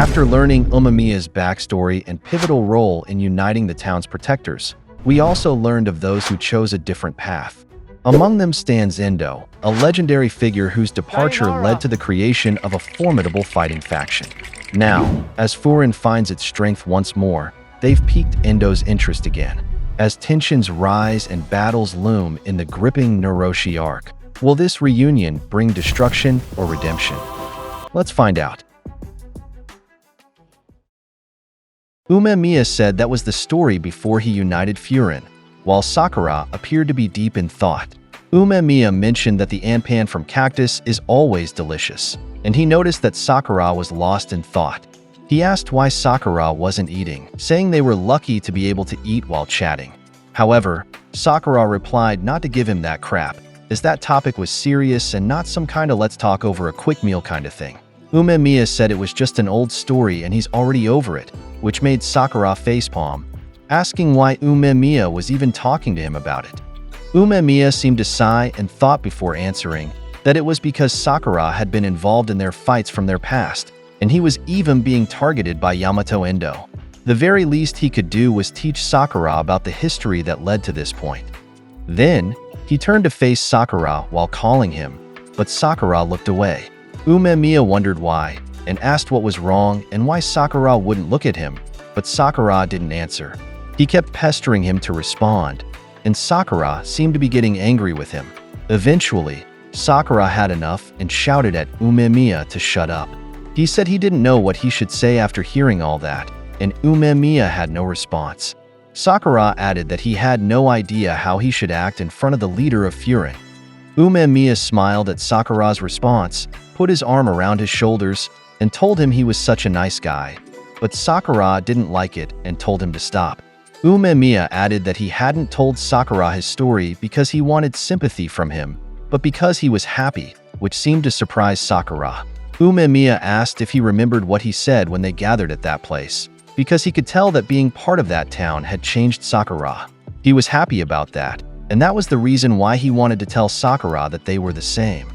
After learning Umemiya's backstory and pivotal role in uniting the town's protectors, we also learned of those who chose a different path. Among them stands Endo, a legendary figure whose departure led to the creation of a formidable fighting faction. Now, as Furin finds its strength once more, they've piqued Endo's interest again. As tensions rise and battles loom in the gripping Noroshi arc, will this reunion bring destruction or redemption? Let's find out. Umemiya said that was the story before he united Furin, while Sakura appeared to be deep in thought. Umemiya mentioned that the anpan from cactus is always delicious, and he noticed that Sakura was lost in thought. He asked why Sakura wasn't eating, saying they were lucky to be able to eat while chatting. However, Sakura replied not to give him that crap, as that topic was serious and not some kind of let's talk over a quick meal kind of thing. Umemiya said it was just an old story and he's already over it, which made Sakura facepalm, asking why Umemiya was even talking to him about it. Umemiya seemed to sigh and thought before answering that it was because Sakura had been involved in their fights from their past, and he was even being targeted by Yamato Endo. The very least he could do was teach Sakura about the history that led to this point. Then, he turned to face Sakura while calling him, but Sakura looked away. Umemiya wondered why, and asked what was wrong and why Sakura wouldn't look at him, but Sakura didn't answer. He kept pestering him to respond, and Sakura seemed to be getting angry with him. Eventually, Sakura had enough and shouted at Umemiya to shut up. He said he didn't know what he should say after hearing all that, and Umemiya had no response. Sakura added that he had no idea how he should act in front of the leader of Furin. Umemiya smiled at Sakura's response, put his arm around his shoulders, and told him he was such a nice guy. But Sakura didn't like it and told him to stop. Umemiya added that he hadn't told Sakura his story because he wanted sympathy from him, but because he was happy, which seemed to surprise Sakura. Umemiya asked if he remembered what he said when they gathered at that place, because he could tell that being part of that town had changed Sakura. He was happy about that, and that was the reason why he wanted to tell Sakura that they were the same.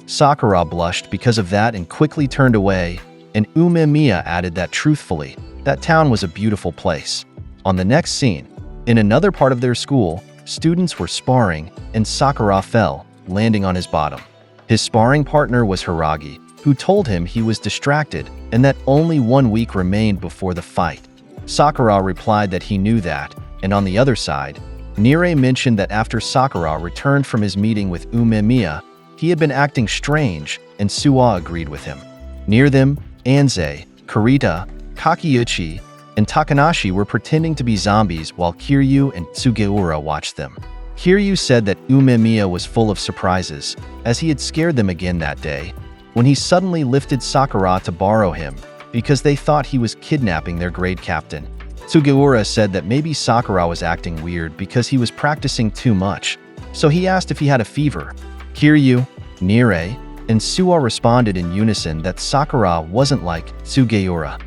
Sakura blushed because of that and quickly turned away, and Umemiya added that truthfully, that town was a beautiful place. On the next scene, in another part of their school, students were sparring, and Sakura fell, landing on his bottom. His sparring partner was Hiragi, who told him he was distracted and that only 1 week remained before the fight. Sakura replied that he knew that, and on the other side, Nire mentioned that after Sakura returned from his meeting with Umemiya, he had been acting strange, and Suwa agreed with him. Near them, Anze, Kurita, Kakeuchi, and Takanashi were pretending to be zombies while Kiryu and Sugiura watched them. Kiryu said that Umemiya was full of surprises, as he had scared them again that day, when he suddenly lifted Sakura to borrow him, because they thought he was kidnapping their grade captain. Sugiura said that maybe Sakura was acting weird because he was practicing too much, so he asked if he had a fever. Kiryu, Nire, and Suwa responded in unison that Sakura wasn't like Sugiura.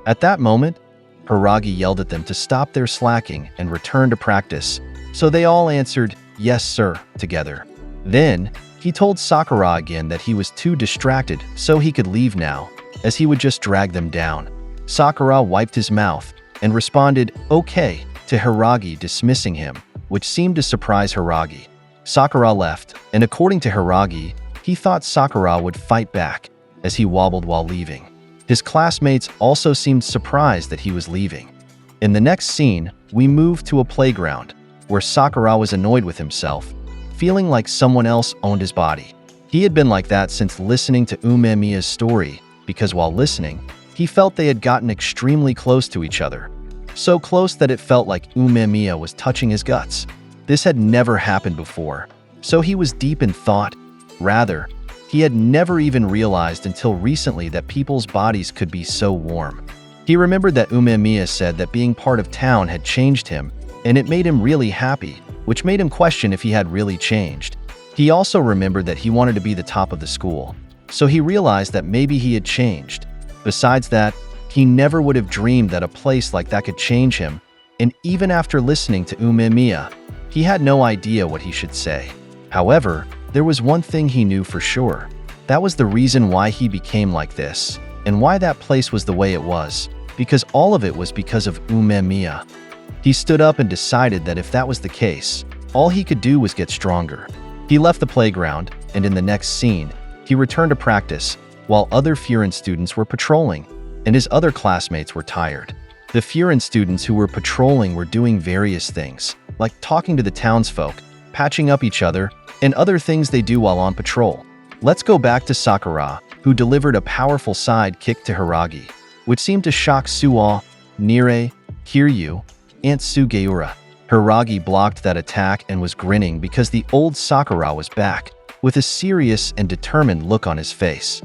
At that moment, Hiragi yelled at them to stop their slacking and return to practice, so they all answered, "Yes, sir," together. Then, he told Sakura again that he was too distracted so he could leave now, as he would just drag them down. Sakura wiped his mouth and responded, "Okay," to Hiragi dismissing him, which seemed to surprise Hiragi. Sakura left, and according to Hiragi, he thought Sakura would fight back, as he wobbled while leaving. His classmates also seemed surprised that he was leaving. In the next scene, we move to a playground, where Sakura was annoyed with himself, feeling like someone else owned his body. He had been like that since listening to Umemiya's story, because while listening, he felt they had gotten extremely close to each other. So close that it felt like Umemiya was touching his guts. This had never happened before, so he was deep in thought. Rather, he had never even realized until recently that people's bodies could be so warm. He remembered that Umemiya said that being part of town had changed him, and it made him really happy, which made him question if he had really changed. He also remembered that he wanted to be the top of the school, so he realized that maybe he had changed. Besides that, he never would have dreamed that a place like that could change him, and even after listening to Umemiya, he had no idea what he should say. However, there was one thing he knew for sure. That was the reason why he became like this. and why that place was the way it was, because all of it was because of Umemiya. He stood up and decided that if that was the case, all he could do was get stronger. He left the playground, and in the next scene, he returned to practice, while other Furin students were patrolling, and his other classmates were tired. The Furin students who were patrolling were doing various things, like talking to the townsfolk, patching up each other, and other things they do while on patrol. Let's go back to Sakura, who delivered a powerful side kick to Hiragi, which seemed to shock Suwa, Nire, Kiryu, and Sugiura. Hiragi blocked that attack and was grinning because the old Sakura was back, with a serious and determined look on his face.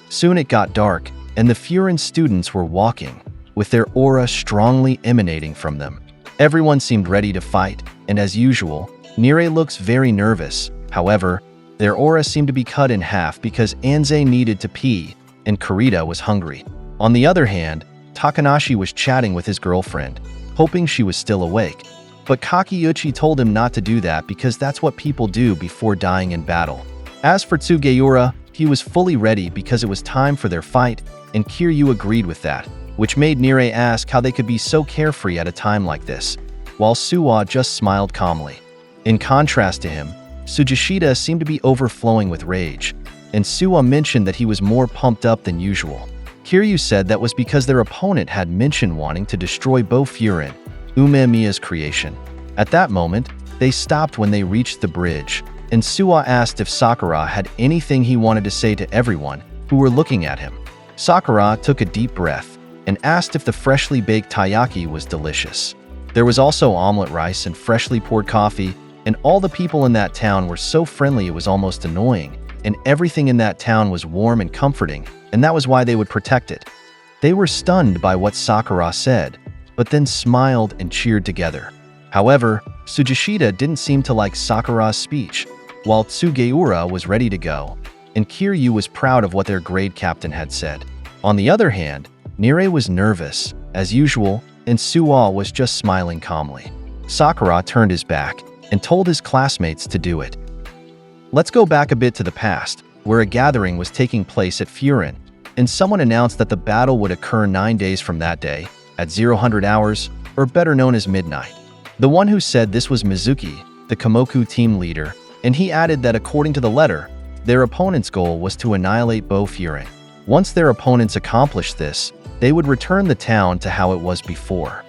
Soon it got dark, and the Furin students were walking, with their aura strongly emanating from them. Everyone seemed ready to fight, and as usual, Nire looks very nervous. However, their aura seemed to be cut in half because Anze needed to pee, and Kurita was hungry. On the other hand, Takanashi was chatting with his girlfriend, hoping she was still awake. But Kakeuchi told him not to do that because that's what people do before dying in battle. As for Sugiura, he was fully ready because it was time for their fight, and Kiryu agreed with that, which made Nire ask how they could be so carefree at a time like this, while Suwa just smiled calmly. In contrast to him, Sugishita seemed to be overflowing with rage, and Suwa mentioned that he was more pumped up than usual. Kiryu said that was because their opponent had mentioned wanting to destroy Furin, Umemiya's creation. At that moment, they stopped when they reached the bridge, and Suwa asked if Sakura had anything he wanted to say to everyone who were looking at him. Sakura took a deep breath and asked if the freshly baked taiyaki was delicious. There was also omelet rice and freshly poured coffee, and all the people in that town were so friendly it was almost annoying, and everything in that town was warm and comforting, and that was why they would protect it. They were stunned by what Sakura said, but then smiled and cheered together. However, Sugishita didn't seem to like Sakura's speech, while Sugiura was ready to go, and Kiryu was proud of what their grade captain had said. On the other hand, Nire was nervous, as usual, and Suwa was just smiling calmly. Sakura turned his back and told his classmates to do it. Let's go back a bit to the past, where a gathering was taking place at Furin, and someone announced that the battle would occur 9 days from that day, at 0000 hours, or better known as midnight. The one who said this was Mizuki, the Komoku team leader, and he added that according to the letter, their opponent's goal was to annihilate Furin. Once their opponents accomplished this, they would return the town to how it was before.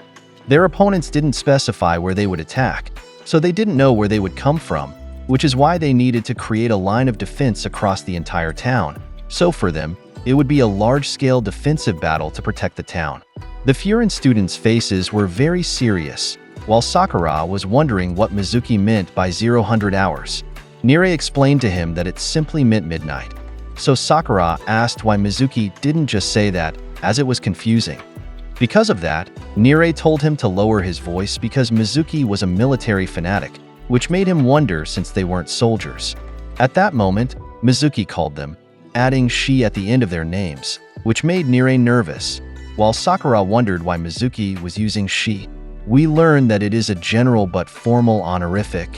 Their opponents didn't specify where they would attack, so they didn't know where they would come from, which is why they needed to create a line of defense across the entire town. So for them, it would be a large-scale defensive battle to protect the town. The Furin students' faces were very serious, while Sakura was wondering what Mizuki meant by 0000 hours. Nire explained to him that it simply meant midnight. So Sakura asked why Mizuki didn't just say that, as it was confusing. Because of that, Nire told him to lower his voice because Mizuki was a military fanatic, which made him wonder since they weren't soldiers. At that moment, Mizuki called them, adding "she" at the end of their names, which made Nire nervous, while Sakura wondered why Mizuki was using "she." We learned that it is a general but formal honorific,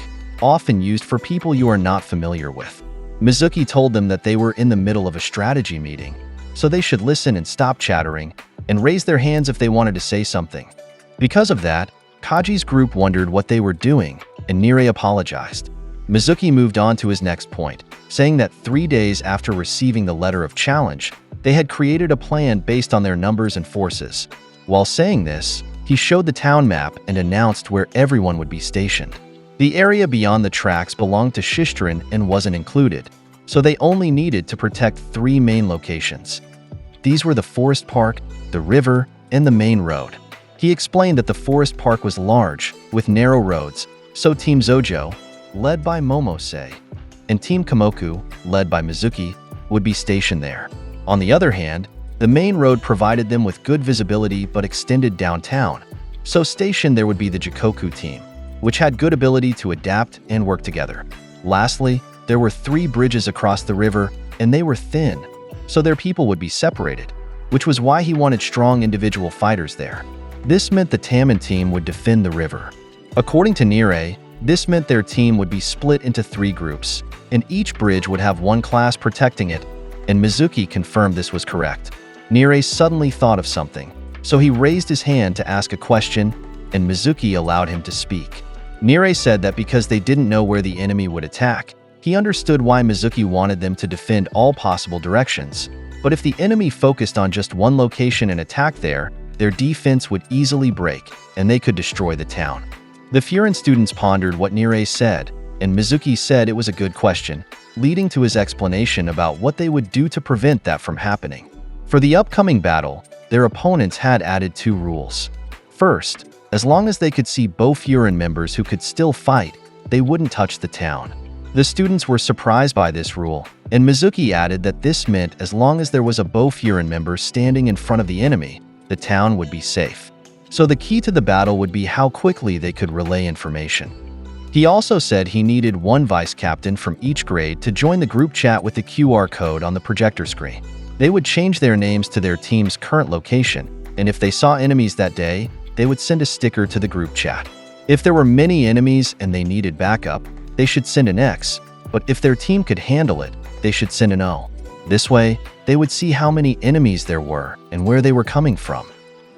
often used for people you are not familiar with. Mizuki told them that they were in the middle of a strategy meeting, so they should listen and stop chattering, and raise their hands if they wanted to say something. Because of that, Kaji's group wondered what they were doing, and Nire apologized. Mizuki moved on to his next point, saying that 3 days after receiving the letter of challenge, they had created a plan based on their numbers and forces. While saying this, he showed the town map and announced where everyone would be stationed. The area beyond the tracks belonged to Shishtarin and wasn't included, so they only needed to protect 3 main locations. These were the forest park, the river, and the main road. He explained that the forest park was large, with narrow roads, so Team Zojo, led by Momose, and Team Komoku, led by Mizuki, would be stationed there. On the other hand, the main road provided them with good visibility but extended downtown, so stationed there would be the Jikoku team, which had good ability to adapt and work together. Lastly, there were 3 bridges across the river, and they were thin, so their people would be separated, which was why he wanted strong individual fighters there. This meant the Taman team would defend the river. According to Nire, this meant their team would be split into 3 groups, and each bridge would have 1 class protecting it, and Mizuki confirmed this was correct. Nirei suddenly thought of something, so he raised his hand to ask a question, and Mizuki allowed him to speak. Nirei said that because they didn't know where the enemy would attack, he understood why Mizuki wanted them to defend all possible directions. But if the enemy focused on just one location and attacked there, their defense would easily break, and they could destroy the town. The Furin students pondered what Nirei said, and Mizuki said it was a good question, leading to his explanation about what they would do to prevent that from happening. For the upcoming battle, their opponents had added 2 rules. First, as long as they could see both Furin members who could still fight, they wouldn't touch the town. The students were surprised by this rule, and Mizuki added that this meant as long as there was a Furin member standing in front of the enemy, the town would be safe. So the key to the battle would be how quickly they could relay information. He also said he needed 1 vice captain from each grade to join the group chat with the QR code on the projector screen. They would change their names to their team's current location, and if they saw enemies that day, they would send a sticker to the group chat. If there were many enemies and they needed backup, they should send an X, but if their team could handle it, they should send an O. This way, they would see how many enemies there were and where they were coming from.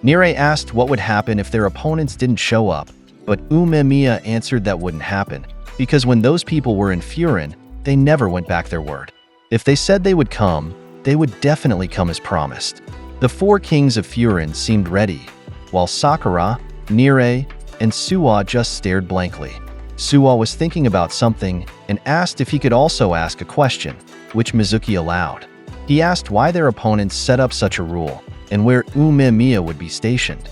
Nirei asked what would happen if their opponents didn't show up, but Umemiya answered that wouldn't happen, because when those people were in Furin, they never went back their word. If they said they would come, they would definitely come as promised. The 4 kings of Furin seemed ready, while Sakura, Nirei, and Suwa just stared blankly. Suwa was thinking about something and asked if he could also ask a question, which Mizuki allowed. He asked why their opponents set up such a rule and where Umemiya would be stationed.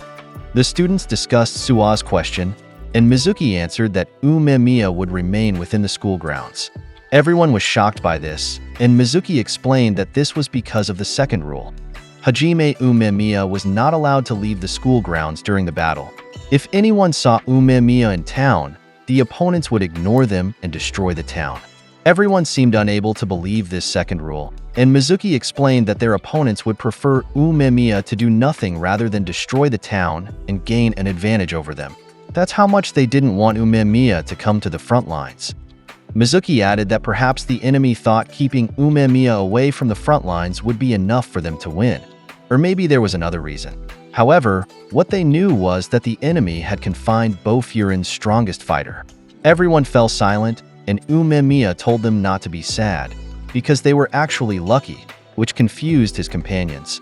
The students discussed Suwa's question, and Mizuki answered that Umemiya would remain within the school grounds. Everyone was shocked by this, and Mizuki explained that this was because of the second rule. Hajime Umemiya was not allowed to leave the school grounds during the battle. If anyone saw Umemiya in town, the opponents would ignore them and destroy the town. Everyone seemed unable to believe this second rule, and Mizuki explained that their opponents would prefer Umemiya to do nothing rather than destroy the town and gain an advantage over them. That's how much they didn't want Umemiya to come to the front lines. Mizuki added that perhaps the enemy thought keeping Umemiya away from the front lines would be enough for them to win. Or maybe there was another reason. However, what they knew was that the enemy had confined Furin's strongest fighter. Everyone fell silent, and Umemiya told them not to be sad, because they were actually lucky, which confused his companions.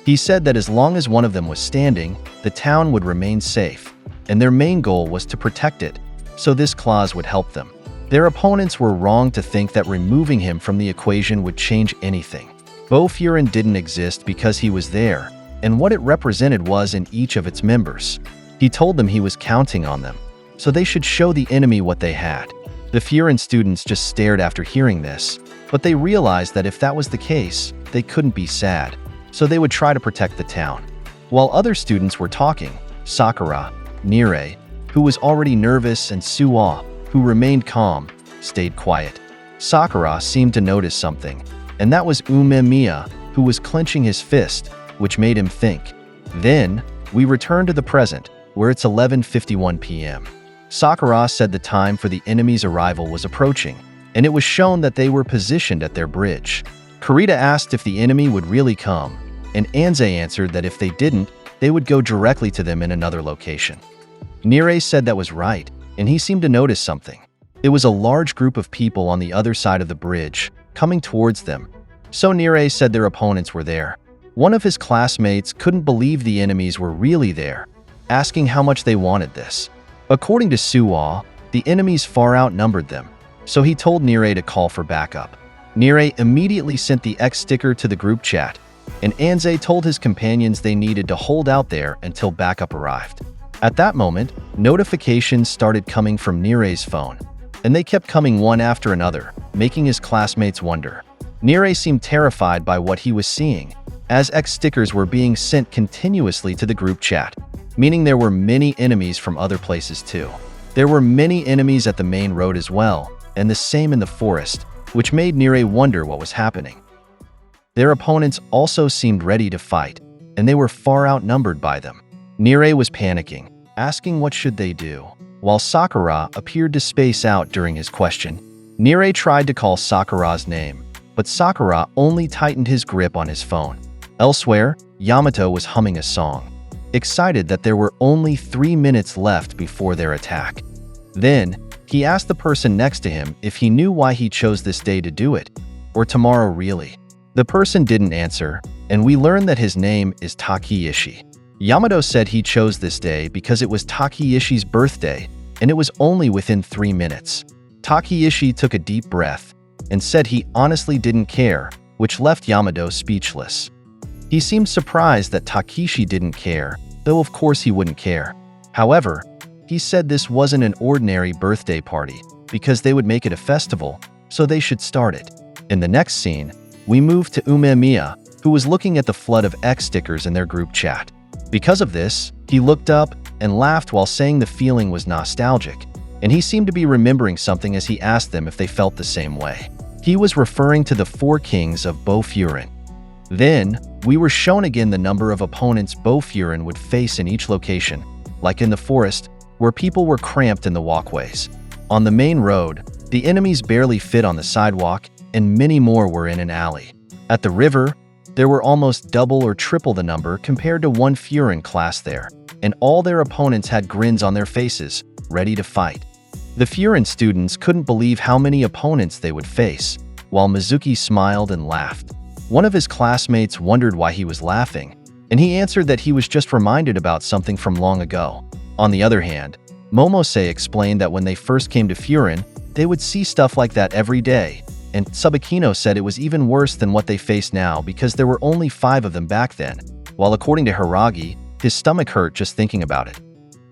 He said that as long as one of them was standing, the town would remain safe, and their main goal was to protect it, so this clause would help them. Their opponents were wrong to think that removing him from the equation would change anything. Furin didn't exist because he was there, and what it represented was in each of its members. He told them he was counting on them, so they should show the enemy what they had. The Furin students just stared after hearing this, but they realized that if that was the case, they couldn't be sad, so they would try to protect the town. While other students were talking, Sakura, Nirei, who was already nervous, and Suwa, who remained calm, stayed quiet. Sakura seemed to notice something, and that was Umemiya, who was clenching his fist, which made him think. Then, we return to the present, where it's 11:51 p.m. Sakura said the time for the enemy's arrival was approaching, and it was shown that they were positioned at their bridge. Kurita asked if the enemy would really come, and Anze answered that if they didn't, they would go directly to them in another location. Nirei said that was right, and he seemed to notice something. It was a large group of people on the other side of the bridge, coming towards them. So Nirei said their opponents were there. One of his classmates couldn't believe the enemies were really there, asking how much they wanted this. According to Suwa, the enemies far outnumbered them, so he told Nirei to call for backup. Nirei immediately sent the X sticker to the group chat, and Anze told his companions they needed to hold out there until backup arrived. At that moment, notifications started coming from Nirei's phone, and they kept coming one after another, making his classmates wonder. Nirei seemed terrified by what he was seeing, as X stickers were being sent continuously to the group chat, meaning there were many enemies from other places too. There were many enemies at the main road as well, and the same in the forest, which made Nirei wonder what was happening. Their opponents also seemed ready to fight, and they were far outnumbered by them. Nirei was panicking, asking what should they do, while Sakura appeared to space out during his question. Nirei tried to call Sakura's name, but Sakura only tightened his grip on his phone. Elsewhere, Yamato was humming a song, excited that there were only 3 minutes left before their attack. Then, he asked the person next to him if he knew why he chose this day to do it, or tomorrow really. The person didn't answer, and we learned that his name is Takeishi. Yamato said he chose this day because it was Takeishi's birthday, and it was only within 3 minutes. Takeishi took a deep breath and said he honestly didn't care, which left Yamato speechless. He seemed surprised that Takeshi didn't care, though of course he wouldn't care. However, he said this wasn't an ordinary birthday party, because they would make it a festival, so they should start it. In the next scene, we move to Umemiya, who was looking at the flood of X stickers in their group chat. Because of this, he looked up and laughed while saying the feeling was nostalgic, and he seemed to be remembering something as he asked them if they felt the same way. He was referring to the 4 kings of Bofurien. Then, we were shown again the number of opponents Bofurien would face in each location, like in the forest, where people were cramped in the walkways. On the main road, the enemies barely fit on the sidewalk, and many more were in an alley. At the river, there were almost double or triple the number compared to one Furien class there, and all their opponents had grins on their faces, ready to fight. The Furien students couldn't believe how many opponents they would face, while Mizuki smiled and laughed. One of his classmates wondered why he was laughing, and he answered that he was just reminded about something from long ago. On the other hand, Momose explained that when they first came to Furien, they would see stuff like that every day, and Tsubakino said it was even worse than what they face now because there were only 5 of them back then, while according to Hiragi, his stomach hurt just thinking about it.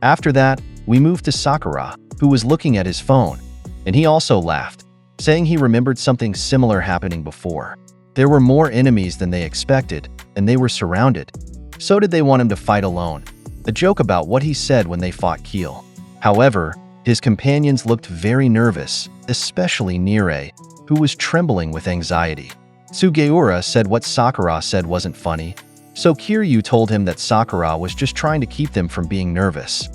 After that, we moved to Sakura, who was looking at his phone, and he also laughed, saying he remembered something similar happening before. There were more enemies than they expected, and they were surrounded. So did they want him to fight alone? A joke about what he said when they fought Keel. However, his companions looked very nervous, especially Nire, who was trembling with anxiety. Sugiura said what Sakura said wasn't funny, so Kiryu told him that Sakura was just trying to keep them from being nervous.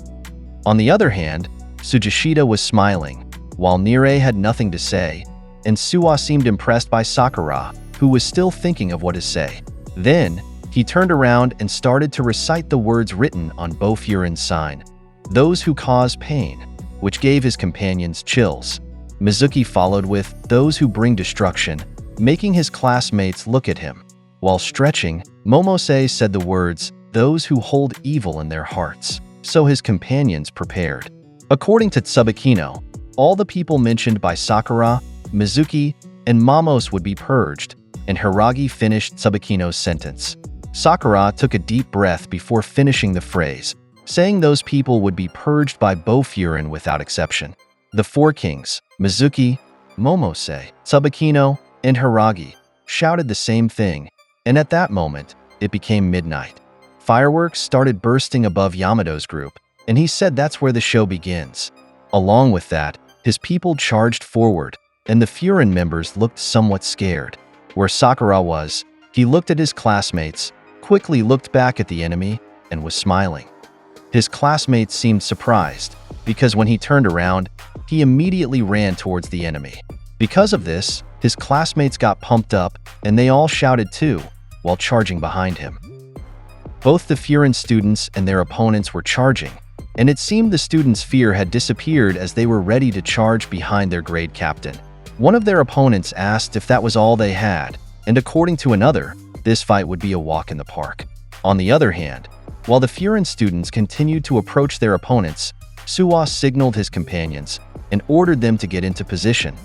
On the other hand, Tsujishita was smiling, while Nire had nothing to say, and Suwa seemed impressed by Sakura, who was still thinking of what to say. Then, he turned around and started to recite the words written on Bofurin's sign, "Those who cause pain," which gave his companions chills. Mizuki followed with "Those who bring destruction," making his classmates look at him. While stretching, Momose said the words, "Those who hold evil in their hearts," so his companions prepared. According to Tsubakino, all the people mentioned by Sakura, Mizuki, and Mamos would be purged, and Hiragi finished Tsubakino's sentence. Sakura took a deep breath before finishing the phrase, saying those people would be purged by Bofurien without exception. The 4 kings, Mizuki, Momose, Tsubakino, and Hiragi, shouted the same thing, and at that moment, it became midnight. Fireworks started bursting above Yamato's group, and he said that's where the show begins. Along with that, his people charged forward, and the Furien members looked somewhat scared. Where Sakura was, he looked at his classmates, quickly looked back at the enemy, and was smiling. His classmates seemed surprised, because when he turned around, he immediately ran towards the enemy. Because of this, his classmates got pumped up, and they all shouted too, while charging behind him. Both the Furien students and their opponents were charging, and it seemed the students' fear had disappeared as they were ready to charge behind their grade captain. One of their opponents asked if that was all they had, and according to another, this fight would be a walk in the park. On the other hand, while the Furien students continued to approach their opponents, Suwa signaled his companions and ordered them to get into position.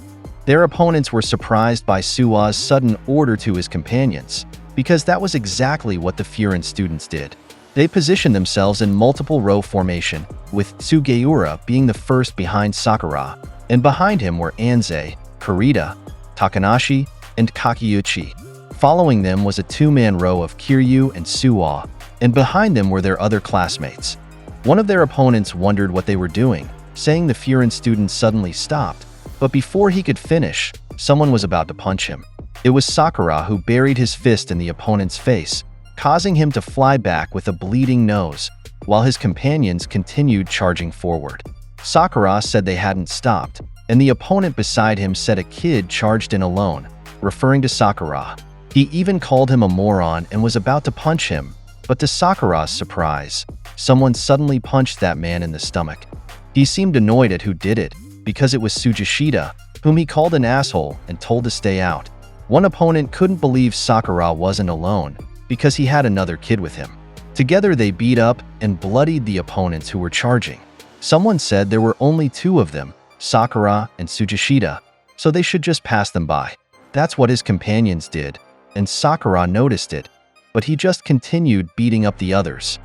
Their opponents were surprised by Suwa's sudden order to his companions, because that was exactly what the Furien students did. They positioned themselves in multiple row formation, with Sugiura being the first behind Sakura, and behind him were Anze, Kurita, Takanashi, and Kakeuchi. Following them was a 2-man row of Kiryu and Suwa, and behind them were their other classmates. One of their opponents wondered what they were doing, saying the Furien student suddenly stopped, but before he could finish, someone was about to punch him. It was Sakura who buried his fist in the opponent's face, causing him to fly back with a bleeding nose, while his companions continued charging forward. Sakura said they hadn't stopped, and the opponent beside him said a kid charged in alone, referring to Sakura. He even called him a moron and was about to punch him, but to Sakura's surprise, someone suddenly punched that man in the stomach. He seemed annoyed at who did it, because it was Tsujishita, whom he called an asshole and told to stay out. One opponent couldn't believe Sakura wasn't alone, because he had another kid with him. Together they beat up and bloodied the opponents who were charging. Someone said there were only two of them, Sakura and Tsujishita, so they should just pass them by. That's what his companions did, and Sakura noticed it, but he just continued beating up the others.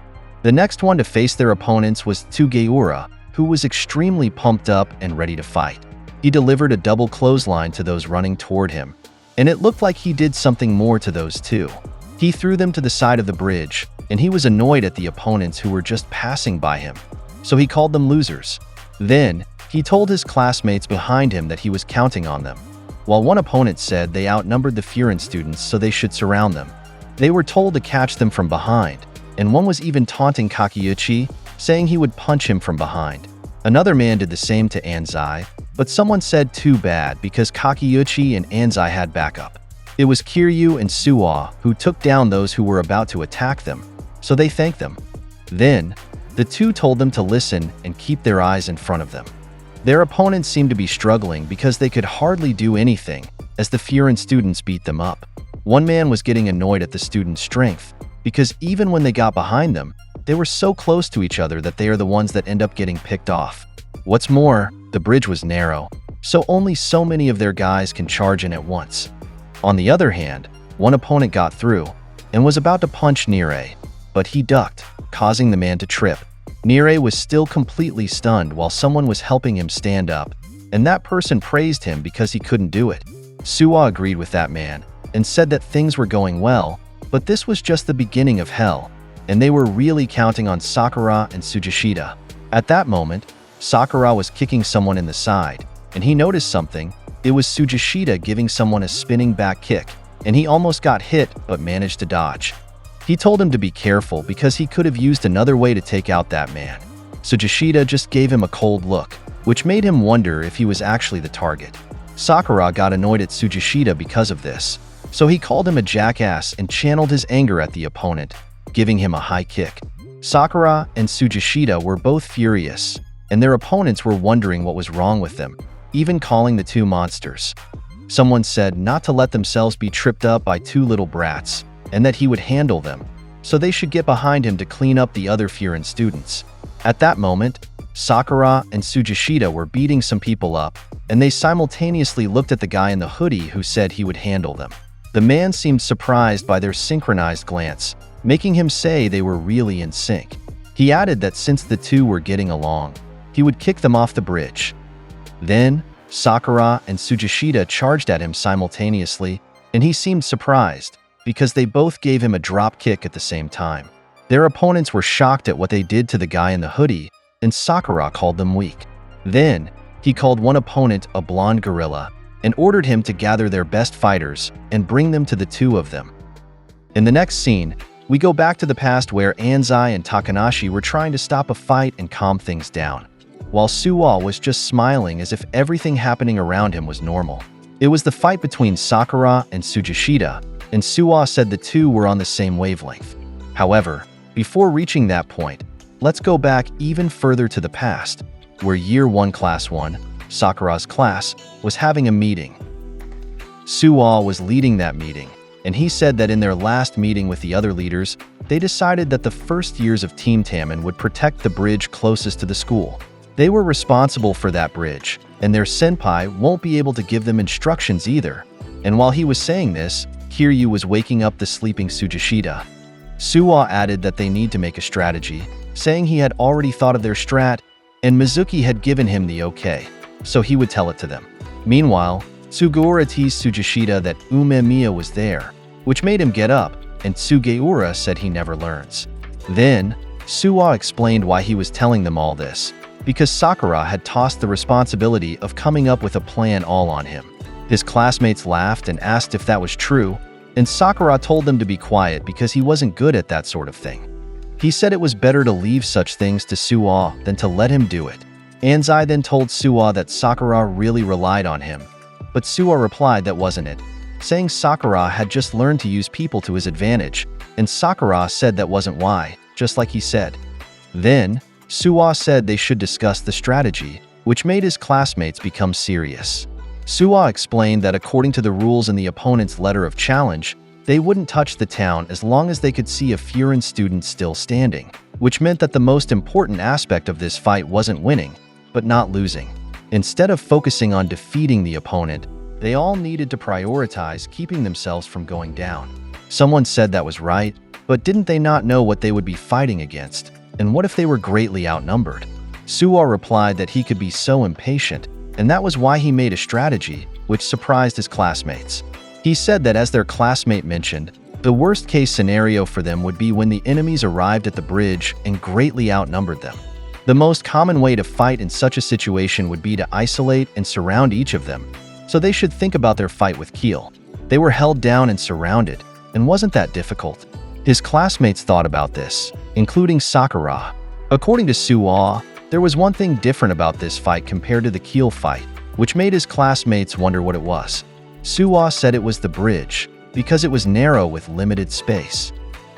The next one to face their opponents was Tsugeura, who was extremely pumped up and ready to fight. He delivered a double clothesline to those running toward him, and it looked like he did something more to those two. He threw them to the side of the bridge, and he was annoyed at the opponents who were just passing by him, so he called them losers. Then, he told his classmates behind him that he was counting on them. While one opponent said they outnumbered the Furin students so they should surround them, they were told to catch them from behind, and one was even taunting Kakeuchi, saying he would punch him from behind. Another man did the same to Anzai, but someone said too bad because Kakeuchi and Anzai had backup. It was Kiryu and Suwa who took down those who were about to attack them, so they thanked them. Then, the two told them to listen and keep their eyes in front of them. Their opponents seemed to be struggling because they could hardly do anything, as the Furin students beat them up. One man was getting annoyed at the students' strength, because even when they got behind them, they were so close to each other that they are the ones that end up getting picked off. What's more, the bridge was narrow, so only so many of their guys can charge in at once. On the other hand, one opponent got through and was about to punch Nire, but he ducked, causing the man to trip. Nire was still completely stunned while someone was helping him stand up, and that person praised him because he couldn't do it. Suwa agreed with that man and said that things were going well, but this was just the beginning of hell, and they were really counting on Sakura and Tsujishita. At that moment, Sakura was kicking someone in the side, and he noticed something. It was Tsujishita giving someone a spinning back kick, and he almost got hit but managed to dodge. He told him to be careful because he could have used another way to take out that man. Tsujishita just gave him a cold look, which made him wonder if he was actually the target. Sakura got annoyed at Tsujishita because of this, so he called him a jackass and channeled his anger at the opponent, giving him a high kick. Sakura and Tsujishita were both furious, and their opponents were wondering what was wrong with them, even calling the two monsters. Someone said not to let themselves be tripped up by two little brats, and that he would handle them, so they should get behind him to clean up the other Furin students. At that moment, Sakura and Tsujishita were beating some people up, and they simultaneously looked at the guy in the hoodie who said he would handle them. The man seemed surprised by their synchronized glance, making him say they were really in sync. He added that since the two were getting along, he would kick them off the bridge. Then, Sakura and Tsujishita charged at him simultaneously, and he seemed surprised, because they both gave him a drop kick at the same time. Their opponents were shocked at what they did to the guy in the hoodie, and Sakura called them weak. Then, he called one opponent a blonde gorilla, and ordered him to gather their best fighters and bring them to the two of them. In the next scene, we go back to the past where Anzai and Takanashi were trying to stop a fight and calm things down, while Suwa was just smiling as if everything happening around him was normal. It was the fight between Sakura and Tsujishita, and Suwa said the two were on the same wavelength. However, before reaching that point, let's go back even further to the past, where Year 1 Class 1, Sakura's class, was having a meeting. Suwa was leading that meeting, and he said that in their last meeting with the other leaders, they decided that the first years of Team Taman would protect the bridge closest to the school. They were responsible for that bridge, and their senpai won't be able to give them instructions either. And while he was saying this, Kiryu was waking up the sleeping Tsujishita. Suwa added that they need to make a strategy, saying he had already thought of their strat, and Mizuki had given him the okay, so he would tell it to them. Meanwhile, Tsugeura teased Tsujishita that Umemiya was there, which made him get up, and Tsugeura said he never learns. Then, Suwa explained why he was telling them all this, because Sakura had tossed the responsibility of coming up with a plan all on him. His classmates laughed and asked if that was true, and Sakura told them to be quiet because he wasn't good at that sort of thing. He said it was better to leave such things to Suwa than to let him do it. Anzai then told Suwa that Sakura really relied on him, but Suwa replied that wasn't it. saying Sakura had just learned to use people to his advantage, and Sakura said that wasn't why, just like he said. Then, Suwa said they should discuss the strategy, which made his classmates become serious. Suwa explained that according to the rules in the opponent's letter of challenge, they wouldn't touch the town as long as they could see a Furin student still standing, which meant that the most important aspect of this fight wasn't winning, but not losing. Instead of focusing on defeating the opponent, they all needed to prioritize keeping themselves from going down. Someone said that was right, but didn't they not know what they would be fighting against? And what if they were greatly outnumbered? Suwa replied that he could be so impatient, and that was why he made a strategy, which surprised his classmates. He said that as their classmate mentioned, the worst-case scenario for them would be when the enemies arrived at the bridge and greatly outnumbered them. The most common way to fight in such a situation would be to isolate and surround each of them, so they should think about their fight with Keel. They were held down and surrounded, and wasn't that difficult? His classmates thought about this, including Sakura. According to Suwa, there was one thing different about this fight compared to the Keel fight, which made his classmates wonder what it was. Suwa said it was the bridge, because it was narrow with limited space.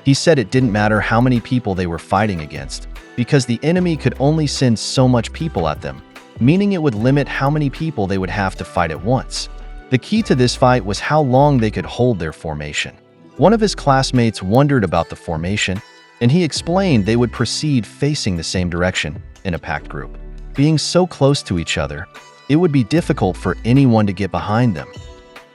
He said it didn't matter how many people they were fighting against, because the enemy could only send so much people at them, meaning it would limit how many people they would have to fight at once. The key to this fight was how long they could hold their formation. One of his classmates wondered about the formation, and he explained they would proceed facing the same direction in a packed group. Being so close to each other, it would be difficult for anyone to get behind them.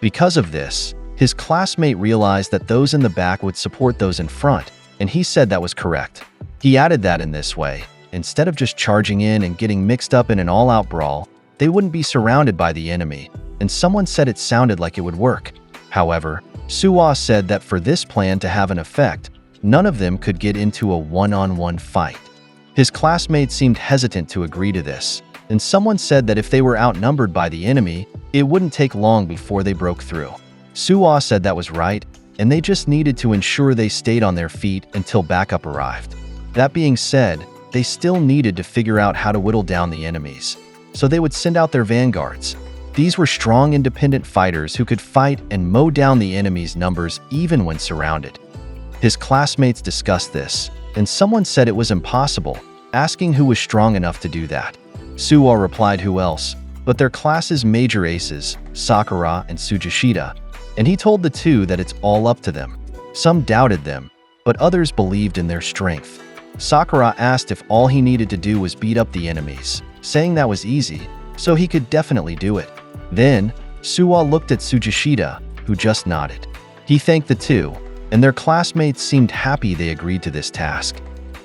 Because of this, his classmate realized that those in the back would support those in front, and he said that was correct. He added that in this way, instead of just charging in and getting mixed up in an all-out brawl, they wouldn't be surrounded by the enemy, and someone said it sounded like it would work. However, Suwa said that for this plan to have an effect, none of them could get into a one-on-one fight. His classmates seemed hesitant to agree to this, and someone said that if they were outnumbered by the enemy, it wouldn't take long before they broke through. Suwa said that was right, and they just needed to ensure they stayed on their feet until backup arrived. That being said, they still needed to figure out how to whittle down the enemies, so they would send out their vanguards. These were strong independent fighters who could fight and mow down the enemy's numbers even when surrounded. His classmates discussed this, and someone said it was impossible, asking who was strong enough to do that. Suwa replied who else, but their class's major aces, Sakura and Tsujishita, and he told the two that it's all up to them. Some doubted them, but others believed in their strength. Sakura asked if all he needed to do was beat up the enemies, saying that was easy, so he could definitely do it. Then, Suwa looked at Tsujishita, who just nodded. He thanked the two, and their classmates seemed happy they agreed to this task.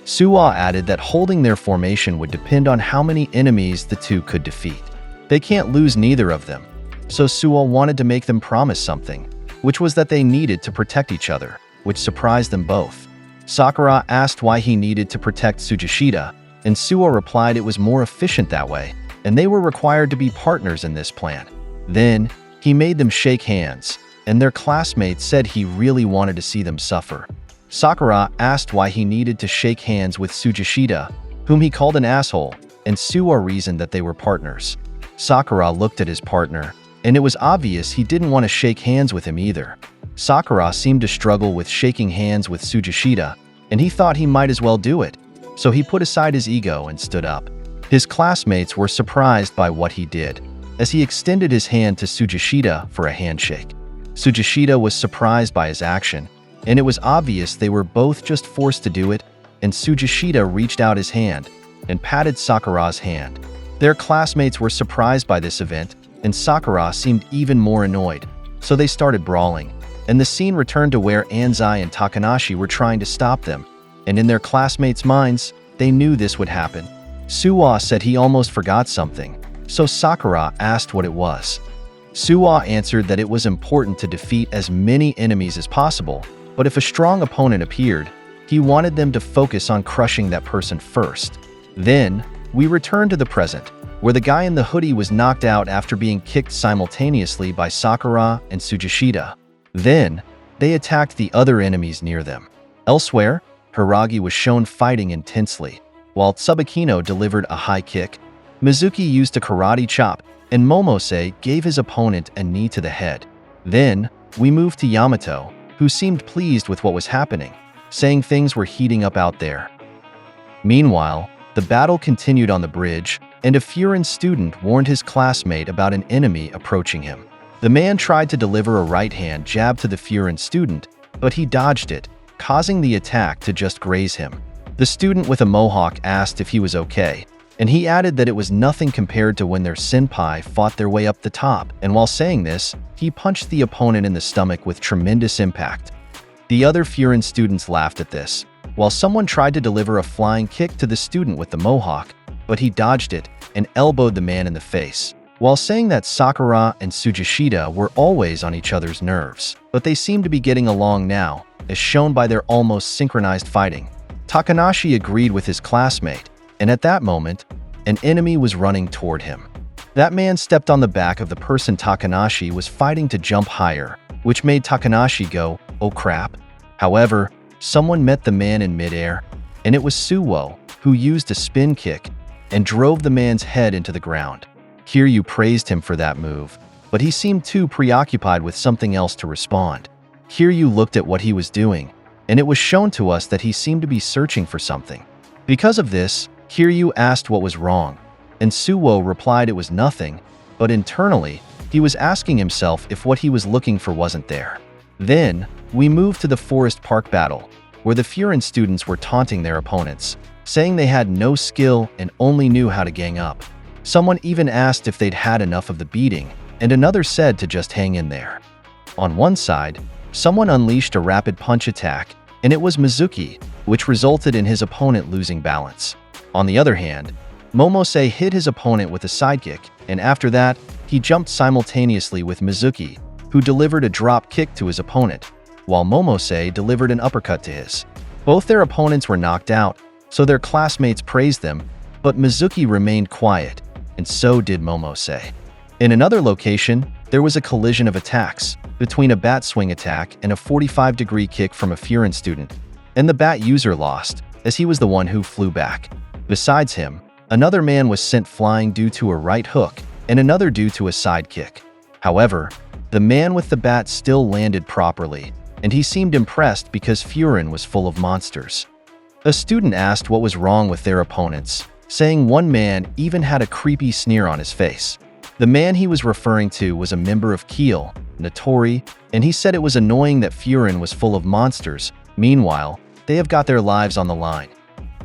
Suwa added that holding their formation would depend on how many enemies the two could defeat. They can't lose neither of them, so Suwa wanted to make them promise something, which was that they needed to protect each other, which surprised them both. Sakura asked why he needed to protect Tsujishita, and Suwa replied it was more efficient that way, and they were required to be partners in this plan. Then, he made them shake hands, and their classmates said he really wanted to see them suffer. Sakura asked why he needed to shake hands with Tsujishita, whom he called an asshole, and Suwa reasoned that they were partners. Sakura looked at his partner, and it was obvious he didn't want to shake hands with him either. Sakura seemed to struggle with shaking hands with Tsujishita, and he thought he might as well do it, so he put aside his ego and stood up. His classmates were surprised by what he did, as he extended his hand to Tsujishita for a handshake. Tsujishita was surprised by his action, and it was obvious they were both just forced to do it, and Tsujishita reached out his hand and patted Sakura's hand. Their classmates were surprised by this event, and Sakura seemed even more annoyed, so they started brawling, and the scene returned to where Anzai and Takanashi were trying to stop them, and in their classmates' minds, they knew this would happen. Suwa said he almost forgot something, so Sakura asked what it was. Suwa answered that it was important to defeat as many enemies as possible, but if a strong opponent appeared, he wanted them to focus on crushing that person first. Then, we returned to the present, where the guy in the hoodie was knocked out after being kicked simultaneously by Sakura and Tsujishita. Then, they attacked the other enemies near them. Elsewhere, Hiragi was shown fighting intensely, while Tsubakino delivered a high kick, Mizuki used a karate chop, and Momose gave his opponent a knee to the head. Then, we moved to Yamato, who seemed pleased with what was happening, saying things were heating up out there. Meanwhile, the battle continued on the bridge, and a Furin student warned his classmate about an enemy approaching him. The man tried to deliver a right-hand jab to the Furin student, but he dodged it, causing the attack to just graze him. The student with a mohawk asked if he was okay, and he added that it was nothing compared to when their senpai fought their way up the top, and while saying this, he punched the opponent in the stomach with tremendous impact. The other Furin students laughed at this, while someone tried to deliver a flying kick to the student with the mohawk, but he dodged it and elbowed the man in the face, while saying that Sakura and Tsujishita were always on each other's nerves, but they seemed to be getting along now, as shown by their almost synchronized fighting. Takanashi agreed with his classmate, and at that moment, an enemy was running toward him. That man stepped on the back of the person Takanashi was fighting to jump higher, which made Takanashi go, "Oh crap." However, someone met the man in midair, and it was Suwo, who used a spin kick and drove the man's head into the ground. Kiryu praised him for that move, but he seemed too preoccupied with something else to respond. Kiryu looked at what he was doing, and it was shown to us that he seemed to be searching for something. Because of this, Kiryu asked what was wrong, and Suwo replied it was nothing, but internally, he was asking himself if what he was looking for wasn't there. Then, we moved to the Forest Park battle, where the Furin students were taunting their opponents, saying they had no skill and only knew how to gang up. Someone even asked if they'd had enough of the beating, and another said to just hang in there. On one side, someone unleashed a rapid punch attack, and it was Mizuki, which resulted in his opponent losing balance. On the other hand, Momose hit his opponent with a sidekick, and after that, he jumped simultaneously with Mizuki, who delivered a drop kick to his opponent, while Momose delivered an uppercut to his. Both their opponents were knocked out, so their classmates praised them, but Mizuki remained quiet, and so did Momose. In another location, there was a collision of attacks between a bat swing attack and a 45-degree kick from a Furin student, and the bat user lost, as he was the one who flew back. Besides him, another man was sent flying due to a right hook, and another due to a side kick. However, the man with the bat still landed properly, and he seemed impressed because Furin was full of monsters. A student asked what was wrong with their opponents, saying one man even had a creepy sneer on his face. The man he was referring to was a member of Kiel, Notori, and he said it was annoying that Furin was full of monsters. Meanwhile, they have got their lives on the line.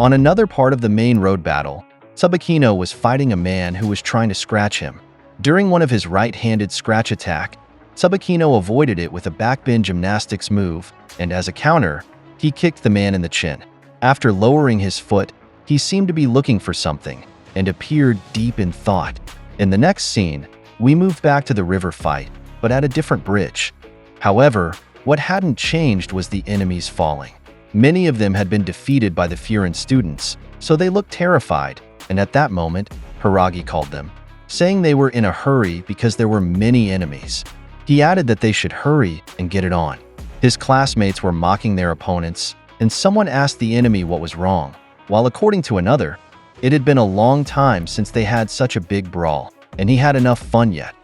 On another part of the main road battle, Tsubakino was fighting a man who was trying to scratch him. During one of his right-handed scratch attack, Tsubakino avoided it with a backbend gymnastics move, and as a counter, he kicked the man in the chin. After lowering his foot, he seemed to be looking for something, and appeared deep in thought. In the next scene, we moved back to the river fight, but at a different bridge. However, what hadn't changed was the enemies falling. Many of them had been defeated by the Furin students, so they looked terrified, and at that moment, Hiragi called them, saying they were in a hurry because there were many enemies. He added that they should hurry and get it on. His classmates were mocking their opponents, and someone asked the enemy what was wrong, while according to another, it had been a long time since they had such a big brawl, and he had enough fun yet.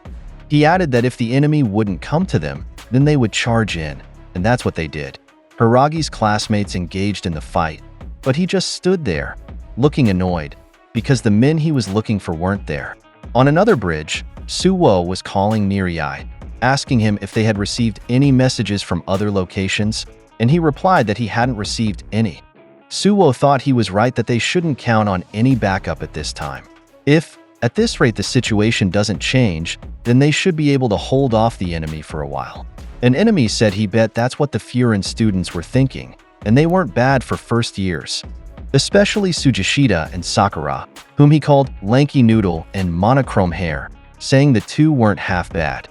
He added that if the enemy wouldn't come to them, then they would charge in, and that's what they did. Hiragi's classmates engaged in the fight, but he just stood there, looking annoyed, because the men he was looking for weren't there. On another bridge, Suwo was calling Nirai, asking him if they had received any messages from other locations, and he replied that he hadn't received any. Suwo thought he was right that they shouldn't count on any backup at this time. If, at this rate, the situation doesn't change, then they should be able to hold off the enemy for a while. An enemy said he bet that's what the Furin students were thinking, and they weren't bad for first years. Especially Tsujishita and Sakura, whom he called lanky noodle and monochrome hair, saying the two weren't half bad.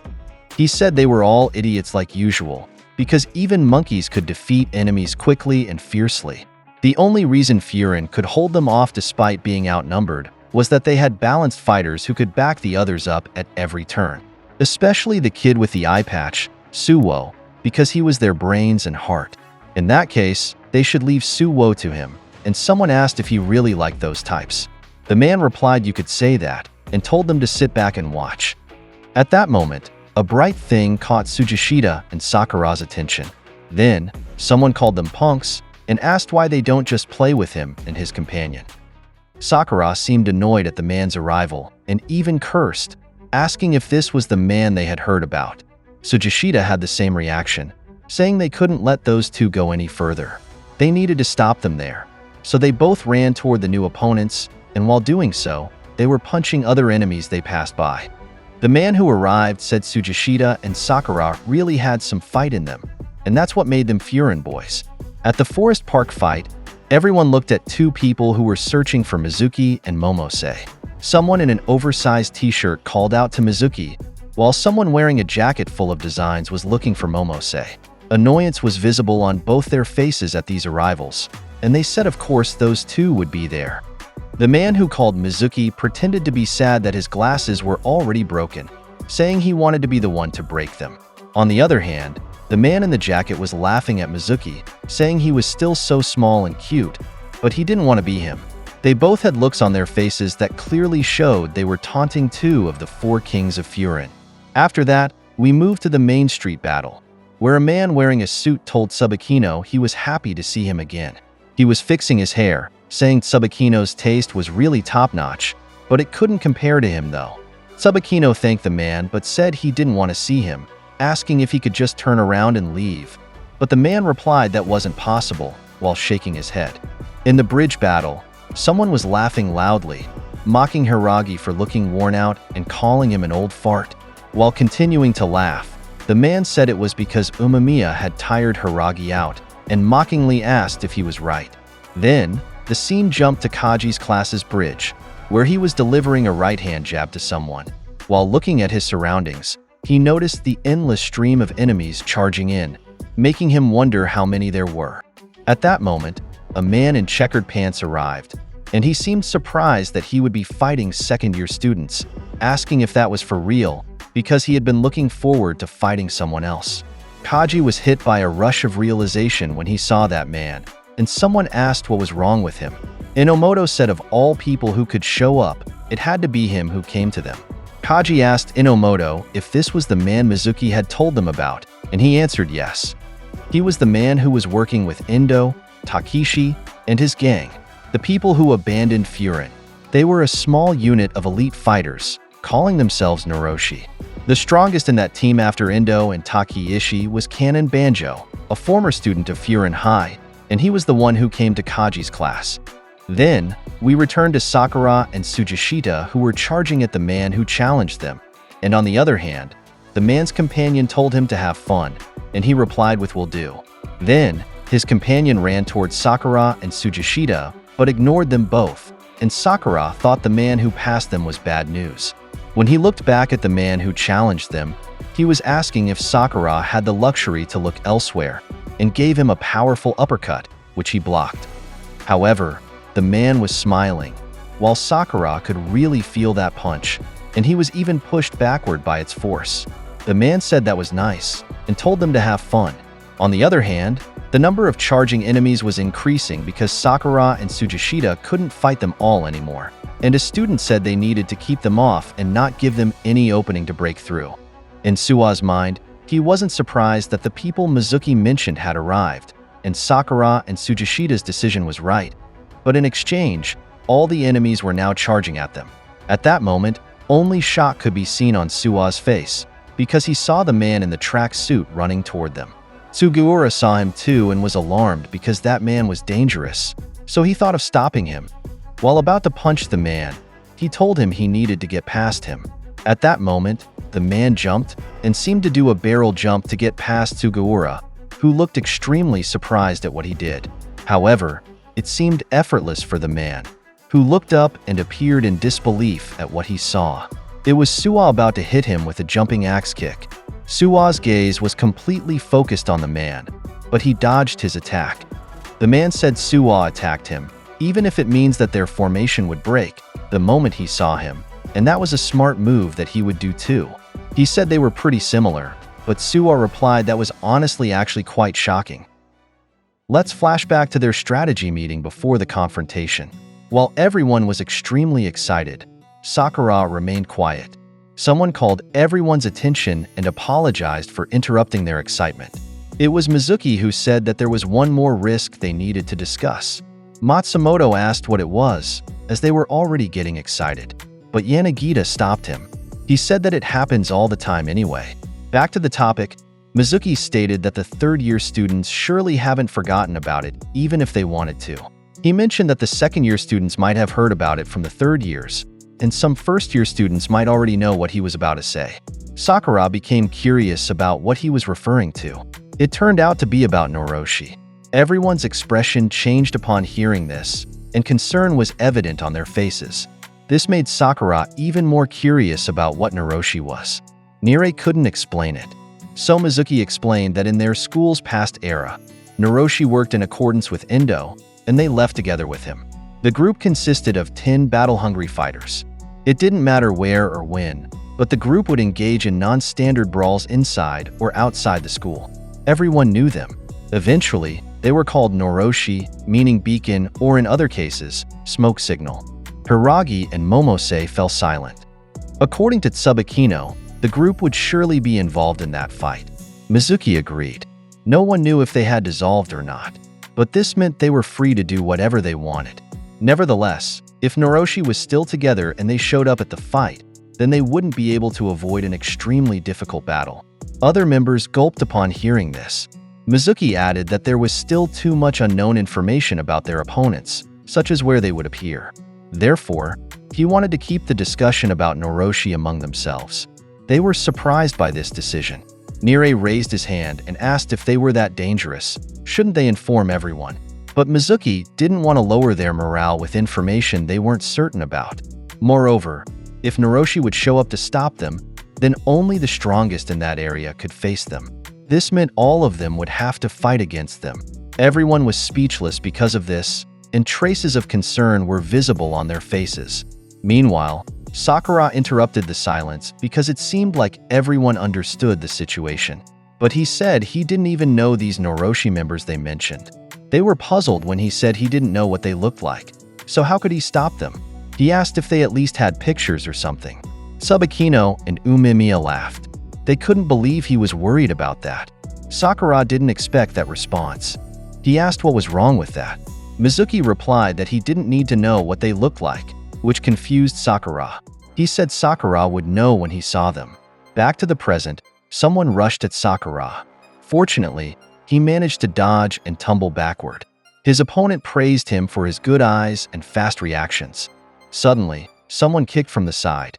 He said they were all idiots like usual, because even monkeys could defeat enemies quickly and fiercely. The only reason Furin could hold them off despite being outnumbered was that they had balanced fighters who could back the others up at every turn. Especially the kid with the eye patch, Suwo, because he was their brains and heart. In that case, they should leave Suwo to him, and someone asked if he really liked those types. The man replied you could say that, and told them to sit back and watch. At that moment, A bright thing caught Tsujishita and Sakura's attention. Then, someone called them punks and asked why they don't just play with him and his companion. Sakura seemed annoyed at the man's arrival and even cursed, asking if this was the man they had heard about. Tsujishita had the same reaction, saying they couldn't let those two go any further. They needed to stop them there. So they both ran toward the new opponents, and while doing so, they were punching other enemies they passed by. The man who arrived said Tsujishita and Sakura really had some fight in them, and that's what made them Furin boys. At the Forest Park fight, everyone looked at two people who were searching for Mizuki and Momose. Someone in an oversized t-shirt called out to Mizuki, while someone wearing a jacket full of designs was looking for Momose. Annoyance was visible on both their faces at these arrivals, and they said of course those two would be there. The man who called Mizuki pretended to be sad that his glasses were already broken, saying he wanted to be the one to break them. On the other hand, the man in the jacket was laughing at Mizuki, saying he was still so small and cute, but he didn't want to be him. They both had looks on their faces that clearly showed they were taunting two of the four kings of Furin. After that, we moved to the Main Street battle, where a man wearing a suit told Tsubakino he was happy to see him again. He was fixing his hair, saying Tsubakino's taste was really top-notch, but it couldn't compare to him though. Tsubakino thanked the man but said he didn't want to see him, asking if he could just turn around and leave. But the man replied that wasn't possible, while shaking his head. In the bridge battle, someone was laughing loudly, mocking Hiragi for looking worn out and calling him an old fart. While continuing to laugh, the man said it was because Umemiya had tired Hiragi out and mockingly asked if he was right. Then, the scene jumped to Kaji's class's bridge, where he was delivering a right-hand jab to someone. While looking at his surroundings, he noticed the endless stream of enemies charging in, making him wonder how many there were. At that moment, a man in checkered pants arrived, and he seemed surprised that he would be fighting second-year students, asking if that was for real, because he had been looking forward to fighting someone else. Kaji was hit by a rush of realization when he saw that man, and someone asked what was wrong with him. Inomoto said of all people who could show up, it had to be him who came to them. Kaji asked Inomoto if this was the man Mizuki had told them about, and he answered yes. He was the man who was working with Endo, Takeshi, and his gang, the people who abandoned Furin. They were a small unit of elite fighters, calling themselves Noroshi. The strongest in that team after Endo and Takeshi was Canon Banjo, a former student of Furin High, and he was the one who came to Kaji's class. Then, we returned to Sakura and Tsujishita, who were charging at the man who challenged them, and on the other hand, the man's companion told him to have fun, and he replied with "will do." Then, his companion ran towards Sakura and Tsujishita, but ignored them both, and Sakura thought the man who passed them was bad news. When he looked back at the man who challenged them, he was asking if Sakura had the luxury to look elsewhere, and gave him a powerful uppercut, which he blocked. However, the man was smiling, while Sakura could really feel that punch, and he was even pushed backward by its force. The man said that was nice, and told them to have fun. On the other hand, the number of charging enemies was increasing because Sakura and Tsujishita couldn't fight them all anymore, and a student said they needed to keep them off and not give them any opening to break through. In Suwa's mind, he wasn't surprised that the people Mizuki mentioned had arrived, and Sakura and Tsujishita's decision was right. But in exchange, all the enemies were now charging at them. At that moment, only shock could be seen on Suwa's face, because he saw the man in the track suit running toward them. Sugiura saw him too and was alarmed because that man was dangerous, so he thought of stopping him. While about to punch the man, he told him he needed to get past him. At that moment, the man jumped and seemed to do a barrel jump to get past Sugiura, who looked extremely surprised at what he did. However, it seemed effortless for the man, who looked up and appeared in disbelief at what he saw. It was Suwa about to hit him with a jumping axe kick. Suwa's gaze was completely focused on the man, but he dodged his attack. The man said Suwa attacked him, even if it means that their formation would break, the moment he saw him, and that was a smart move that he would do too. He said they were pretty similar, but Suwa replied that was honestly actually quite shocking. Let's flash back to their strategy meeting before the confrontation. While everyone was extremely excited, Sakura remained quiet. Someone called everyone's attention and apologized for interrupting their excitement. It was Mizuki who said that there was one more risk they needed to discuss. Matsumoto asked what it was, as they were already getting excited. But Yanagita stopped him. He said that it happens all the time anyway. Back to the topic, Mizuki stated that the third-year students surely haven't forgotten about it, even if they wanted to. He mentioned that the second-year students might have heard about it from the third years, and some first-year students might already know what he was about to say. Sakura became curious about what he was referring to. It turned out to be about Noroshi. Everyone's expression changed upon hearing this, and concern was evident on their faces. This made Sakura even more curious about what Noroshi was. Nire couldn't explain it. So Mizuki explained that in their school's past era, Noroshi worked in accordance with Endo, and they left together with him. The group consisted of 10 battle-hungry fighters. It didn't matter where or when, but the group would engage in non-standard brawls inside or outside the school. Everyone knew them. Eventually, they were called Noroshi, meaning beacon, or in other cases, smoke signal. Hiragi and Momose fell silent. According to Tsubakino, the group would surely be involved in that fight. Mizuki agreed. No one knew if they had dissolved or not, but this meant they were free to do whatever they wanted. Nevertheless, if Noroshi was still together and they showed up at the fight, then they wouldn't be able to avoid an extremely difficult battle. Other members gulped upon hearing this. Mizuki added that there was still too much unknown information about their opponents, such as where they would appear. Therefore, he wanted to keep the discussion about Noroshi among themselves. They were surprised by this decision. Nire raised his hand and asked if they were that dangerous. Shouldn't they inform everyone? But Mizuki didn't want to lower their morale with information they weren't certain about. Moreover, if Noroshi would show up to stop them, then only the strongest in that area could face them. This meant all of them would have to fight against them. Everyone was speechless because of this, and traces of concern were visible on their faces. Meanwhile, Sakura interrupted the silence because it seemed like everyone understood the situation. But he said he didn't even know these Noroshi members they mentioned. They were puzzled when he said he didn't know what they looked like. So how could he stop them? He asked if they at least had pictures or something. Tsubakino and Umemiya laughed. They couldn't believe he was worried about that. Sakura didn't expect that response. He asked what was wrong with that. Mizuki replied that he didn't need to know what they looked like, which confused Sakura. He said Sakura would know when he saw them. Back to the present, someone rushed at Sakura. Fortunately, he managed to dodge and tumble backward. His opponent praised him for his good eyes and fast reactions. Suddenly, someone kicked from the side.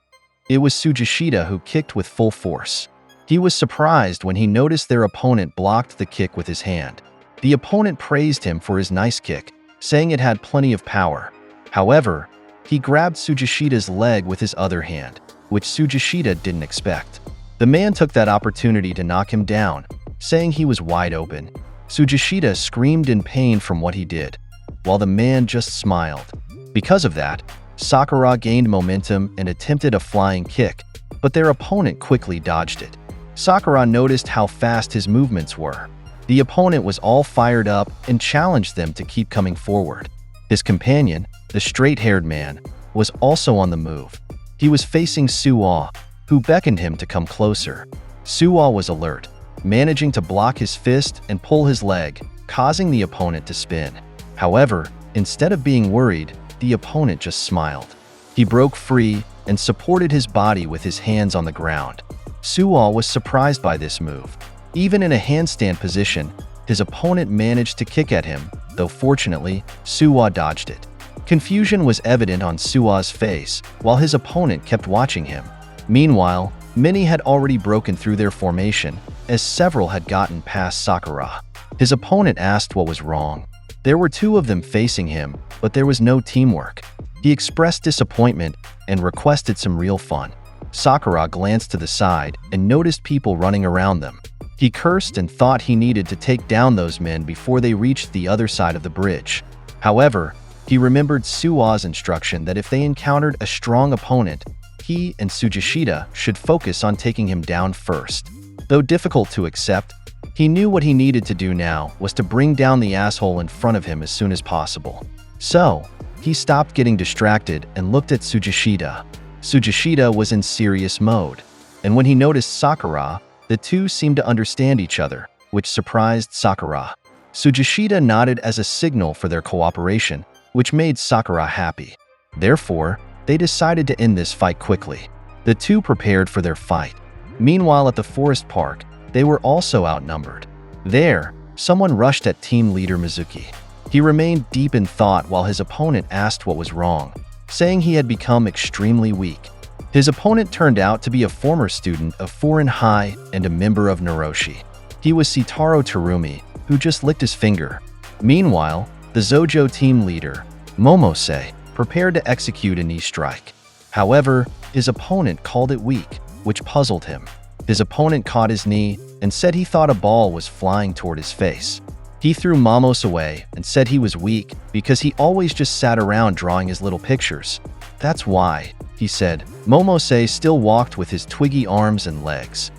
It was Tsujishita who kicked with full force. He was surprised when he noticed their opponent blocked the kick with his hand. The opponent praised him for his nice kick, saying it had plenty of power. However, he grabbed Tsujishita's leg with his other hand, which Tsujishita didn't expect. The man took that opportunity to knock him down, saying he was wide open. Tsujishita screamed in pain from what he did, while the man just smiled. Because of that, Sakura gained momentum and attempted a flying kick, but their opponent quickly dodged it. Sakura noticed how fast his movements were. The opponent was all fired up and challenged them to keep coming forward. His companion, the straight-haired man, was also on the move. He was facing Suwa, who beckoned him to come closer. Suwa was alert, managing to block his fist and pull his leg, causing the opponent to spin. However, instead of being worried, the opponent just smiled. He broke free and supported his body with his hands on the ground. Suwa was surprised by this move. Even in a handstand position, his opponent managed to kick at him, though fortunately, Suwa dodged it. Confusion was evident on Suwa's face, while his opponent kept watching him. Meanwhile, many had already broken through their formation, as several had gotten past Sakura. His opponent asked what was wrong. There were two of them facing him, but there was no teamwork. He expressed disappointment and requested some real fun. Sakura glanced to the side and noticed people running around them. He cursed and thought he needed to take down those men before they reached the other side of the bridge. However, he remembered Suwa's instruction that if they encountered a strong opponent, he and Tsujishita should focus on taking him down first. Though difficult to accept, he knew what he needed to do now was to bring down the asshole in front of him as soon as possible. So, he stopped getting distracted and looked at Tsujishita. Sugishita was in serious mode, and when he noticed Sakura, the two seemed to understand each other, which surprised Sakura. Sugishita nodded as a signal for their cooperation, which made Sakura happy. Therefore, they decided to end this fight quickly. The two prepared for their fight. Meanwhile, at the forest park, they were also outnumbered. There, someone rushed at team leader Mizuki. He remained deep in thought while his opponent asked what was wrong, saying he had become extremely weak. His opponent turned out to be a former student of Foreign High and a member of Noroshi. He was Sitaro Terumi, who just licked his finger. Meanwhile, the Zojo team leader, Momose, prepared to execute a knee strike. However, his opponent called it weak, which puzzled him. His opponent caught his knee and said he thought a ball was flying toward his face. He threw Momose away and said he was weak because he always just sat around drawing his little pictures. That's why, he said. Momose still walked with his twiggy arms and legs.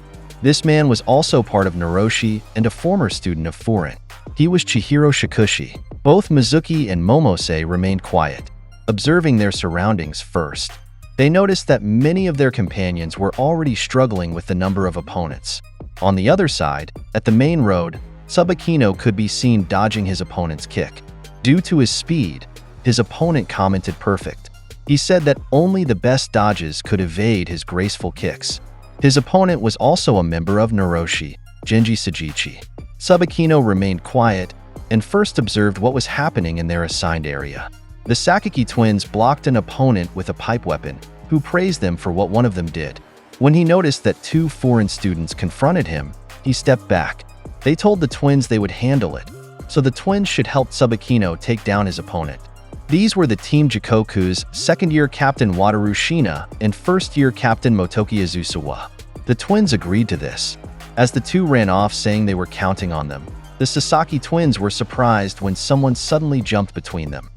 This man was also part of Noroshi and a former student of Foreign. He was Chihiro Shikushi. Both Mizuki and Momose remained quiet, observing their surroundings first. They noticed that many of their companions were already struggling with the number of opponents. On the other side, at the main road, Tsubakino could be seen dodging his opponent's kick. Due to his speed, his opponent commented perfect. He said that only the best dodges could evade his graceful kicks. His opponent was also a member of Noroshi, Genji Sajichi. Tsubakino remained quiet and first observed what was happening in their assigned area. The Sakaki twins blocked an opponent with a pipe weapon, who praised them for what one of them did. When he noticed that two foreign students confronted him, he stepped back. They told the twins they would handle it, so the twins should help Tsubakino take down his opponent. These were the Team Jikoku's second-year captain Wataru Shina and first-year captain Motoki Azusawa. The twins agreed to this. As the two ran off saying they were counting on them, the Sasaki twins were surprised when someone suddenly jumped between them.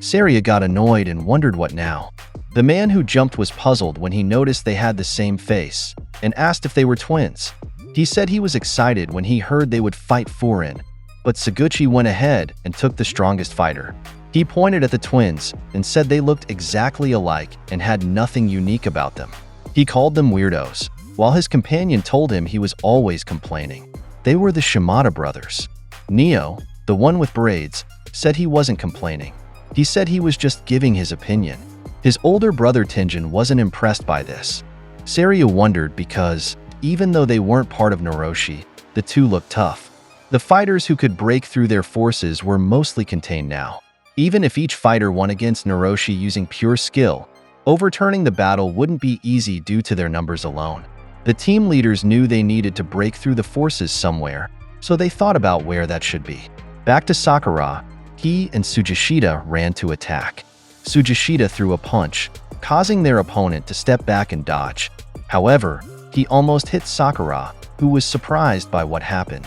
Saria got annoyed and wondered what now. The man who jumped was puzzled when he noticed they had the same face and asked if they were twins. He said he was excited when he heard they would fight Foreign, but Saguchi went ahead and took the strongest fighter. He pointed at the twins and said they looked exactly alike and had nothing unique about them. He called them weirdos, while his companion told him he was always complaining. They were the Shimada brothers. Neo, the one with braids, said he wasn't complaining. He said he was just giving his opinion. His older brother Tenjin wasn't impressed by this. Saria wondered because, even though they weren't part of Noroshi, the two looked tough. The fighters who could break through their forces were mostly contained now. Even if each fighter won against Noroshi using pure skill, overturning the battle wouldn't be easy due to their numbers alone. The team leaders knew they needed to break through the forces somewhere, so they thought about where that should be. Back to Sakura, he and Sugishita ran to attack. Sugishita threw a punch, causing their opponent to step back and dodge. However, he almost hit Sakura, who was surprised by what happened.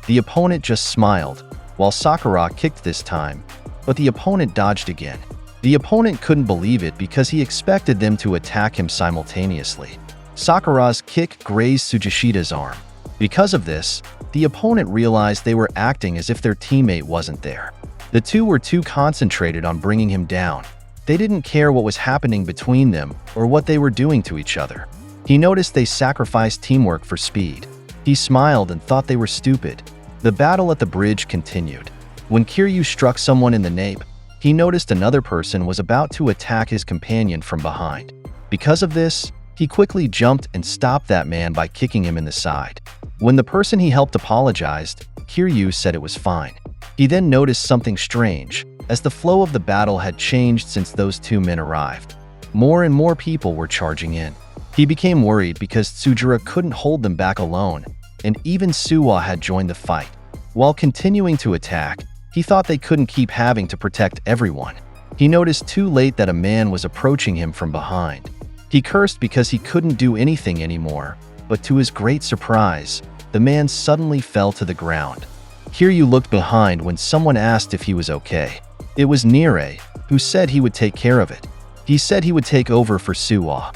The opponent just smiled, while Sakura kicked this time, but the opponent dodged again. The opponent couldn't believe it because he expected them to attack him simultaneously. Sakura's kick grazed Sugishita's arm. Because of this, the opponent realized they were acting as if their teammate wasn't there. The two were too concentrated on bringing him down. They didn't care what was happening between them or what they were doing to each other. He noticed they sacrificed teamwork for speed. He smiled and thought they were stupid. The battle at the bridge continued. When Kiryu struck someone in the nape, he noticed another person was about to attack his companion from behind. Because of this, he quickly jumped and stopped that man by kicking him in the side. When the person he helped apologized, Kiryu said it was fine. He then noticed something strange, as the flow of the battle had changed since those two men arrived. More and more people were charging in. He became worried because Tsujira couldn't hold them back alone, and even Suwa had joined the fight. While continuing to attack, he thought they couldn't keep having to protect everyone. He noticed too late that a man was approaching him from behind. He cursed because he couldn't do anything anymore, but to his great surprise, the man suddenly fell to the ground. Kiryu looked behind when someone asked if he was okay. It was Nire, who said he would take care of it. He said he would take over for Suwa.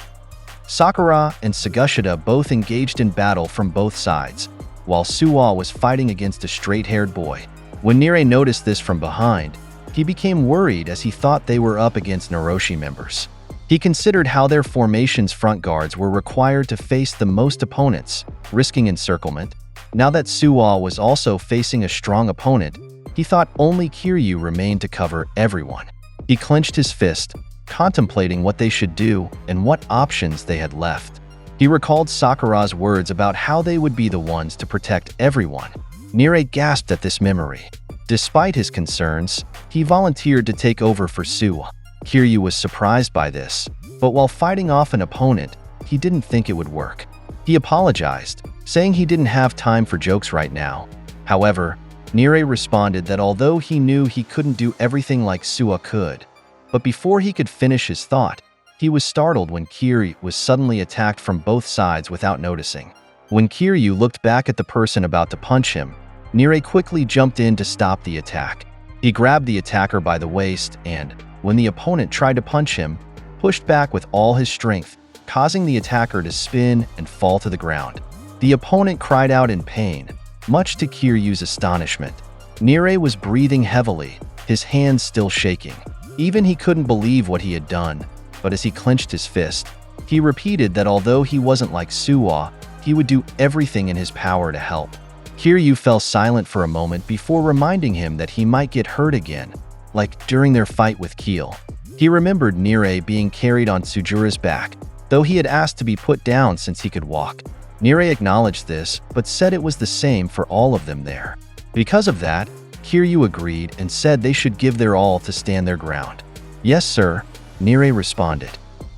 Sakura and Sagushita both engaged in battle from both sides, while Suwa was fighting against a straight-haired boy. When Nire noticed this from behind, he became worried as he thought they were up against Noroshi members. He considered how their formation's front guards were required to face the most opponents, risking encirclement. Now that Suwa was also facing a strong opponent, he thought only Kiryu remained to cover everyone. He clenched his fist, contemplating what they should do and what options they had left. He recalled Sakura's words about how they would be the ones to protect everyone. Nire gasped at this memory. Despite his concerns, he volunteered to take over for Suwa. Kiryu was surprised by this, but while fighting off an opponent, he didn't think it would work. He apologized, saying he didn't have time for jokes right now. However, Nire responded that although he knew he couldn't do everything like Suwa could, but before he could finish his thought, he was startled when Kiryu was suddenly attacked from both sides without noticing. When Kiryu looked back at the person about to punch him, Nire quickly jumped in to stop the attack. He grabbed the attacker by the waist and, when the opponent tried to punch him, pushed back with all his strength, causing the attacker to spin and fall to the ground. The opponent cried out in pain, much to Kiryu's astonishment. Nire was breathing heavily, his hands still shaking. Even he couldn't believe what he had done, but as he clenched his fist, he repeated that although he wasn't like Suwa, he would do everything in his power to help. Kiryu fell silent for a moment before reminding him that he might get hurt again, like during their fight with Keel. He remembered Nire being carried on Sujura's back, though he had asked to be put down since he could walk. Nire acknowledged this, but said it was the same for all of them there. Because of that, Kiryu agreed and said they should give their all to stand their ground. "Yes, sir," Nire responded.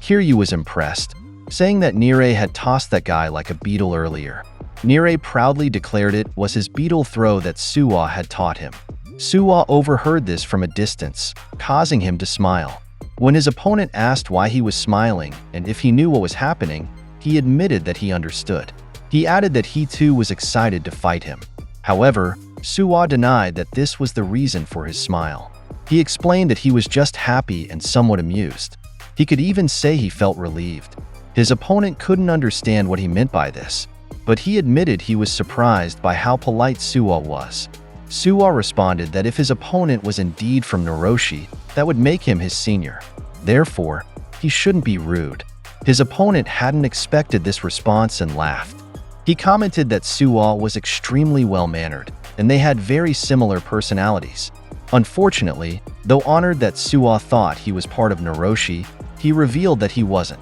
Kiryu was impressed, saying that Nire had tossed that guy like a beetle earlier. Nire proudly declared it was his beetle throw that Suwa had taught him. Suwa overheard this from a distance, causing him to smile. When his opponent asked why he was smiling and if he knew what was happening, he admitted that he understood. He added that he too was excited to fight him. However, Suwa denied that this was the reason for his smile. He explained that he was just happy and somewhat amused. He could even say he felt relieved. His opponent couldn't understand what he meant by this, but he admitted he was surprised by how polite Suwa was. Suwa responded that if his opponent was indeed from Noroshi, that would make him his senior. Therefore, he shouldn't be rude. His opponent hadn't expected this response and laughed. He commented that Suwa was extremely well-mannered, and they had very similar personalities. Unfortunately, though honored that Suwa thought he was part of Noroshi, he revealed that he wasn't.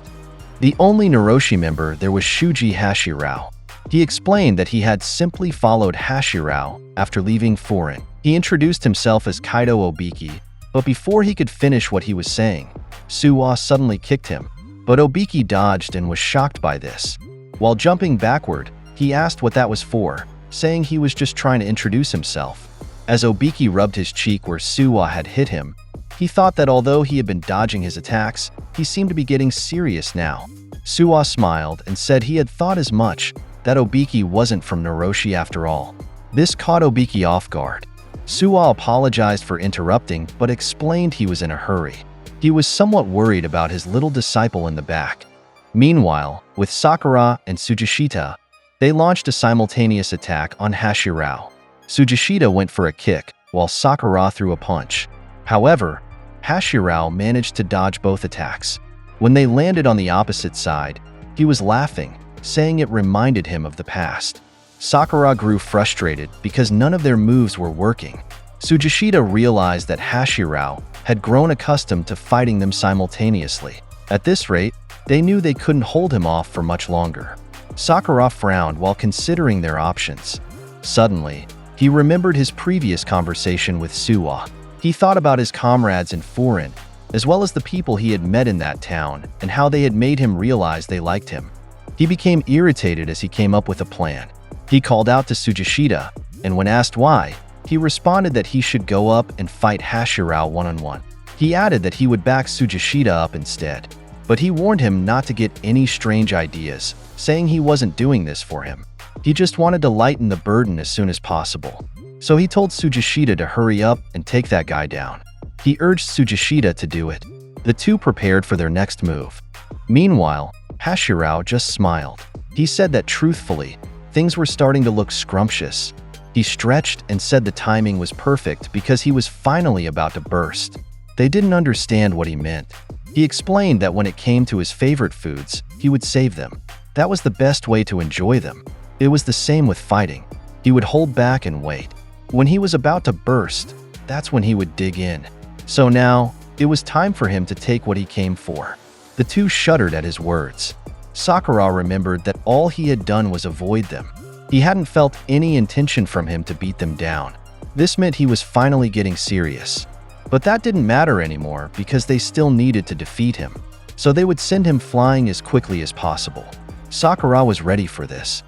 The only Noroshi member there was Shuji Hashirao. He explained that he had simply followed Hashirao after leaving Furin. He introduced himself as Kaido Obiki, but before he could finish what he was saying, Suwa suddenly kicked him, but Obiki dodged and was shocked by this. While jumping backward, he asked what that was for, saying he was just trying to introduce himself. As Obiki rubbed his cheek where Suwa had hit him, he thought that although he had been dodging his attacks, he seemed to be getting serious now. Suwa smiled and said he had thought as much, that Obiki wasn't from Noroshi after all. This caught Obiki off guard. Suwa apologized for interrupting but explained he was in a hurry. He was somewhat worried about his little disciple in the back. Meanwhile, with Sakura and Tsujishita, they launched a simultaneous attack on Hashirao. Tsujishita went for a kick, while Sakura threw a punch. However, Hashirao managed to dodge both attacks. When they landed on the opposite side, he was laughing, saying it reminded him of the past. Sakura grew frustrated because none of their moves were working. Tsujishita realized that Hashirao had grown accustomed to fighting them simultaneously. At this rate, they knew they couldn't hold him off for much longer. Sakura frowned while considering their options. Suddenly, he remembered his previous conversation with Suwa. He thought about his comrades in Furin, as well as the people he had met in that town and how they had made him realize they liked him. He became irritated as he came up with a plan. He called out to Tsujishita, and when asked why, he responded that he should go up and fight Hashirao one-on-one. He added that he would back Tsujishita up instead, but he warned him not to get any strange ideas, saying he wasn't doing this for him. He just wanted to lighten the burden as soon as possible. So he told Tsujishita to hurry up and take that guy down. He urged Tsujishita to do it. The two prepared for their next move. Meanwhile, Hashirao just smiled. He said that truthfully, things were starting to look scrumptious. He stretched and said the timing was perfect because he was finally about to burst. They didn't understand what he meant. He explained that when it came to his favorite foods, he would save them. That was the best way to enjoy them. It was the same with fighting. He would hold back and wait. When he was about to burst, that's when he would dig in. So now, it was time for him to take what he came for. The two shuddered at his words. Sakura remembered that all he had done was avoid them. He hadn't felt any intention from him to beat them down. This meant he was finally getting serious. But that didn't matter anymore because they still needed to defeat him. So they would send him flying as quickly as possible. Sakura was ready for this.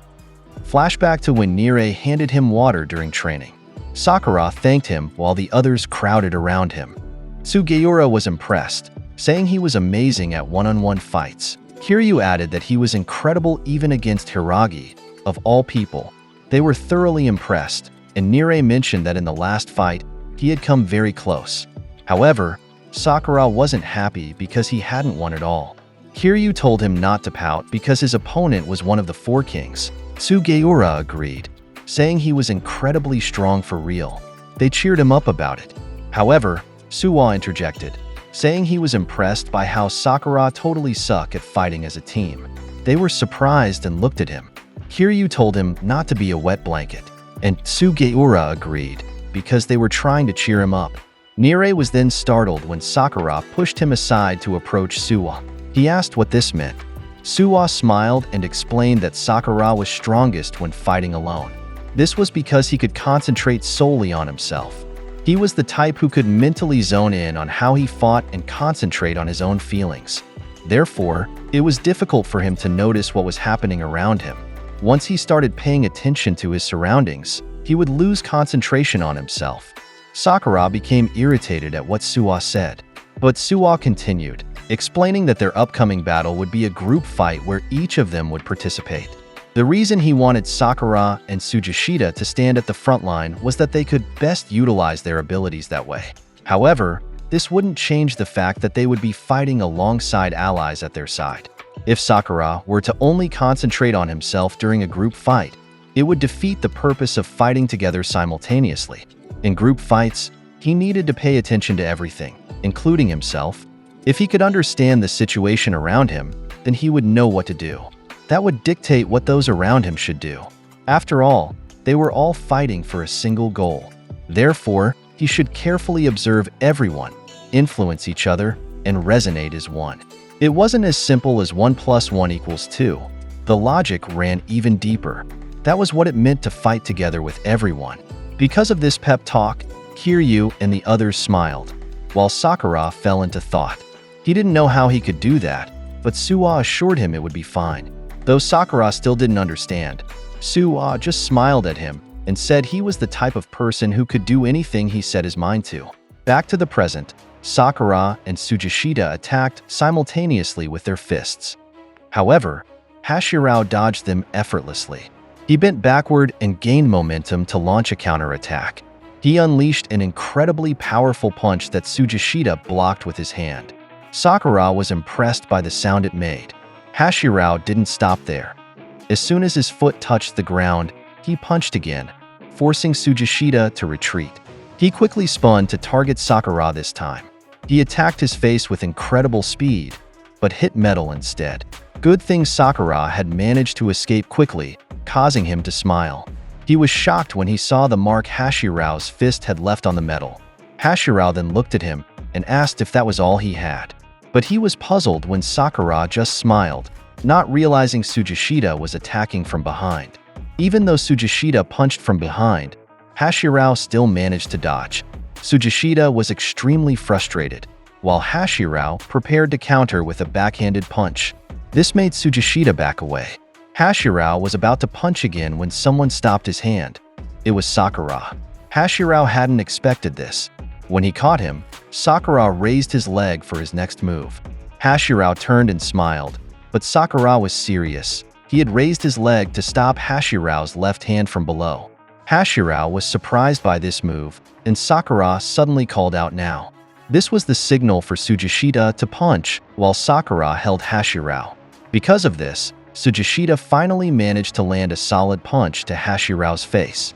Flashback to when Nire handed him water during training. Sakura thanked him while the others crowded around him. Sugiura was impressed, saying he was amazing at one-on-one fights. Kiryu added that he was incredible even against Hiragi. Of all people, they were thoroughly impressed, and Nire mentioned that in the last fight, he had come very close. However, Sakura wasn't happy because he hadn't won at all. Kiryu told him not to pout because his opponent was one of the four kings. Sugiura agreed, saying he was incredibly strong for real. They cheered him up about it. However, Suwa interjected, saying he was impressed by how Sakura totally suck at fighting as a team. They were surprised and looked at him. Kiryu told him not to be a wet blanket, and Sugiura agreed because they were trying to cheer him up. Nire was then startled when Sakura pushed him aside to approach Suwa. He asked what this meant. Suwa smiled and explained that Sakura was strongest when fighting alone. This was because he could concentrate solely on himself. He was the type who could mentally zone in on how he fought and concentrate on his own feelings. Therefore, it was difficult for him to notice what was happening around him. Once he started paying attention to his surroundings, he would lose concentration on himself. Sakura became irritated at what Suwa said. But Suwa continued, explaining that their upcoming battle would be a group fight where each of them would participate. The reason he wanted Sakura and Tsujishita to stand at the front line was that they could best utilize their abilities that way. However, this wouldn't change the fact that they would be fighting alongside allies at their side. If Sakura were to only concentrate on himself during a group fight, it would defeat the purpose of fighting together simultaneously. In group fights, he needed to pay attention to everything, including himself. If he could understand the situation around him, then he would know what to do. That would dictate what those around him should do. After all, they were all fighting for a single goal. Therefore, he should carefully observe everyone, influence each other, and resonate as one. It wasn't as simple as 1 + 1 = 2. The logic ran even deeper. That was what it meant to fight together with everyone. Because of this pep talk, Kiryu and the others smiled, while Sakura fell into thought. He didn't know how he could do that, but Suwa assured him it would be fine. Though Sakura still didn't understand, Suwa just smiled at him and said he was the type of person who could do anything he set his mind to. Back to the present, Sakura and Tsujishita attacked simultaneously with their fists. However, Hashirao dodged them effortlessly. He bent backward and gained momentum to launch a counterattack. He unleashed an incredibly powerful punch that Tsujishita blocked with his hand. Sakura was impressed by the sound it made. Hashirao didn't stop there. As soon as his foot touched the ground, he punched again, forcing Tsujishita to retreat. He quickly spun to target Sakura this time. He attacked his face with incredible speed, but hit metal instead. Good thing Sakura had managed to escape quickly, causing him to smile. He was shocked when he saw the mark Hashirao's fist had left on the metal. Hashirao then looked at him and asked if that was all he had. But he was puzzled when Sakura just smiled, not realizing Tsujishita was attacking from behind. Even though Tsujishita punched from behind, Hashirao still managed to dodge. Tsujishita was extremely frustrated, while Hashirao prepared to counter with a backhanded punch. This made Tsujishita back away. Hashirao was about to punch again when someone stopped his hand. It was Sakura. Hashirao hadn't expected this. When he caught him, Sakura raised his leg for his next move. Hashirao turned and smiled, but Sakura was serious. He had raised his leg to stop Hashirao's left hand from below. Hashirao was surprised by this move, and Sakura suddenly called out now. This was the signal for Tsujishita to punch, while Sakura held Hashirao. Because of this, Tsujishita finally managed to land a solid punch to Hashirao's face.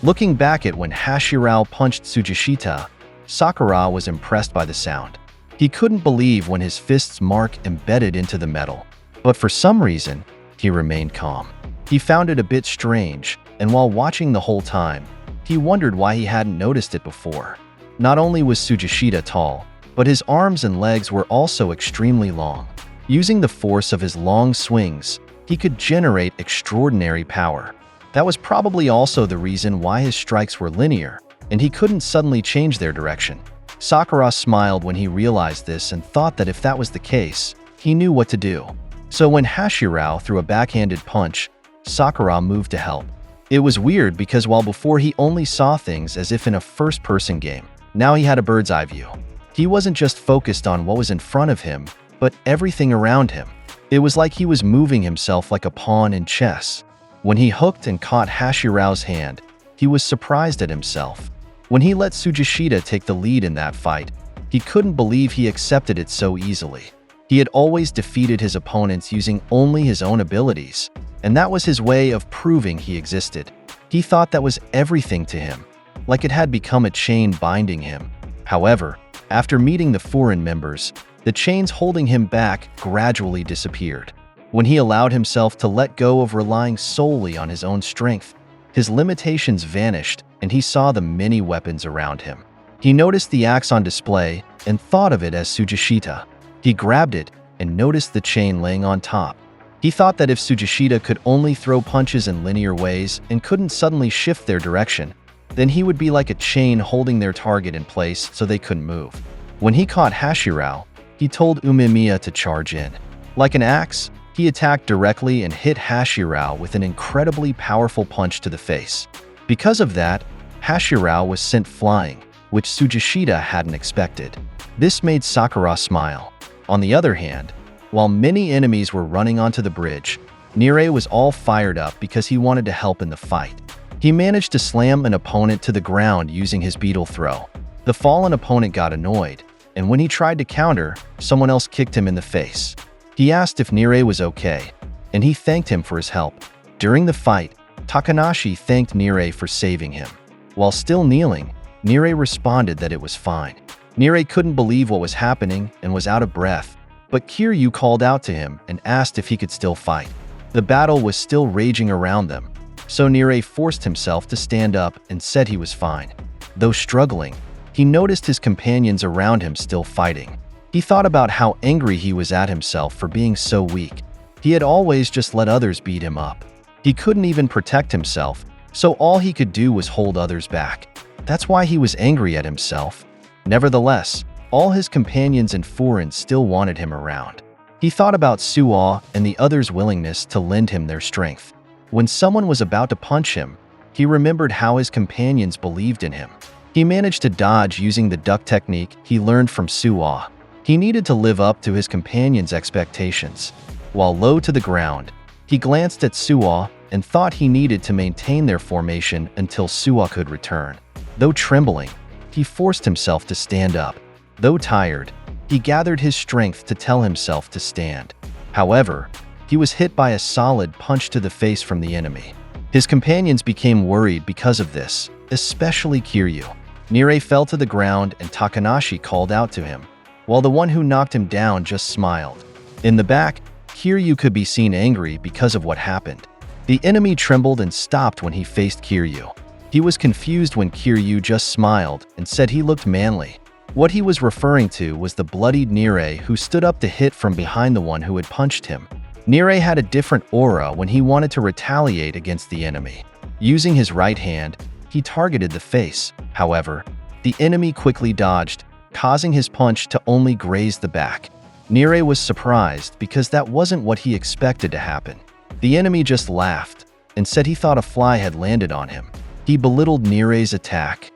Looking back at when Hashirao punched Tsujishita, Sakura was impressed by the sound. He couldn't believe when his fist's mark embedded into the metal, but for some reason, he remained calm. He found it a bit strange, and while watching the whole time, he wondered why he hadn't noticed it before. Not only was Tsujishita tall, but his arms and legs were also extremely long. Using the force of his long swings, he could generate extraordinary power. That was probably also the reason why his strikes were linear, and he couldn't suddenly change their direction. Sakura smiled when he realized this and thought that if that was the case, he knew what to do. So when Hashirao threw a backhanded punch, Sakura moved to help. It was weird because while before he only saw things as if in a first-person game, now he had a bird's eye view. He wasn't just focused on what was in front of him, but everything around him. It was like he was moving himself like a pawn in chess. When he hooked and caught Hashirao's hand, he was surprised at himself. When he let Tsujishita take the lead in that fight, he couldn't believe he accepted it so easily. He had always defeated his opponents using only his own abilities, and that was his way of proving he existed. He thought that was everything to him, like it had become a chain binding him. However, after meeting the foreign members, the chains holding him back gradually disappeared. When he allowed himself to let go of relying solely on his own strength, his limitations vanished and he saw the many weapons around him. He noticed the axe on display and thought of it as Tsujishita. He grabbed it and noticed the chain laying on top. He thought that if Tsujishita could only throw punches in linear ways and couldn't suddenly shift their direction, then he would be like a chain holding their target in place so they couldn't move. When he caught Hashirao, he told Umemiya to charge in. Like an axe, he attacked directly and hit Hashirao with an incredibly powerful punch to the face. Because of that, Hashirao was sent flying, which Tsujishita hadn't expected. This made Sakura smile. On the other hand, while many enemies were running onto the bridge, Nirei was all fired up because he wanted to help in the fight. He managed to slam an opponent to the ground using his beetle throw. The fallen opponent got annoyed, and when he tried to counter, someone else kicked him in the face. He asked if Nirei was okay, and he thanked him for his help. During the fight, Takanashi thanked Nirei for saving him. While still kneeling, Nirei responded that it was fine. Nirei couldn't believe what was happening and was out of breath, but Kiryu called out to him and asked if he could still fight. The battle was still raging around them, so Nirei forced himself to stand up and said he was fine. Though struggling, he noticed his companions around him still fighting. He thought about how angry he was at himself for being so weak. He had always just let others beat him up. He couldn't even protect himself, so all he could do was hold others back. That's why he was angry at himself. Nevertheless, all his companions and foreign still wanted him around. He thought about Suo and the others' willingness to lend him their strength. When someone was about to punch him, he remembered how his companions believed in him. He managed to dodge using the duck technique he learned from Suo. He needed to live up to his companions' expectations. While low to the ground, he glanced at Suo and thought he needed to maintain their formation until Suo could return. Though trembling, he forced himself to stand up. Though tired, he gathered his strength to tell himself to stand. However, he was hit by a solid punch to the face from the enemy. His companions became worried because of this, especially Kiryu. Nirei fell to the ground and Takanashi called out to him, while the one who knocked him down just smiled. In the back, Kiryu could be seen angry because of what happened. The enemy trembled and stopped when he faced Kiryu. He was confused when Kiryu just smiled and said he looked manly. What he was referring to was the bloodied Nirei who stood up to hit from behind the one who had punched him. Nirei had a different aura when he wanted to retaliate against the enemy. Using his right hand, he targeted the face. However, the enemy quickly dodged, causing his punch to only graze the back. Nirei was surprised because that wasn't what he expected to happen. The enemy just laughed and said he thought a fly had landed on him. He belittled Nirei's attack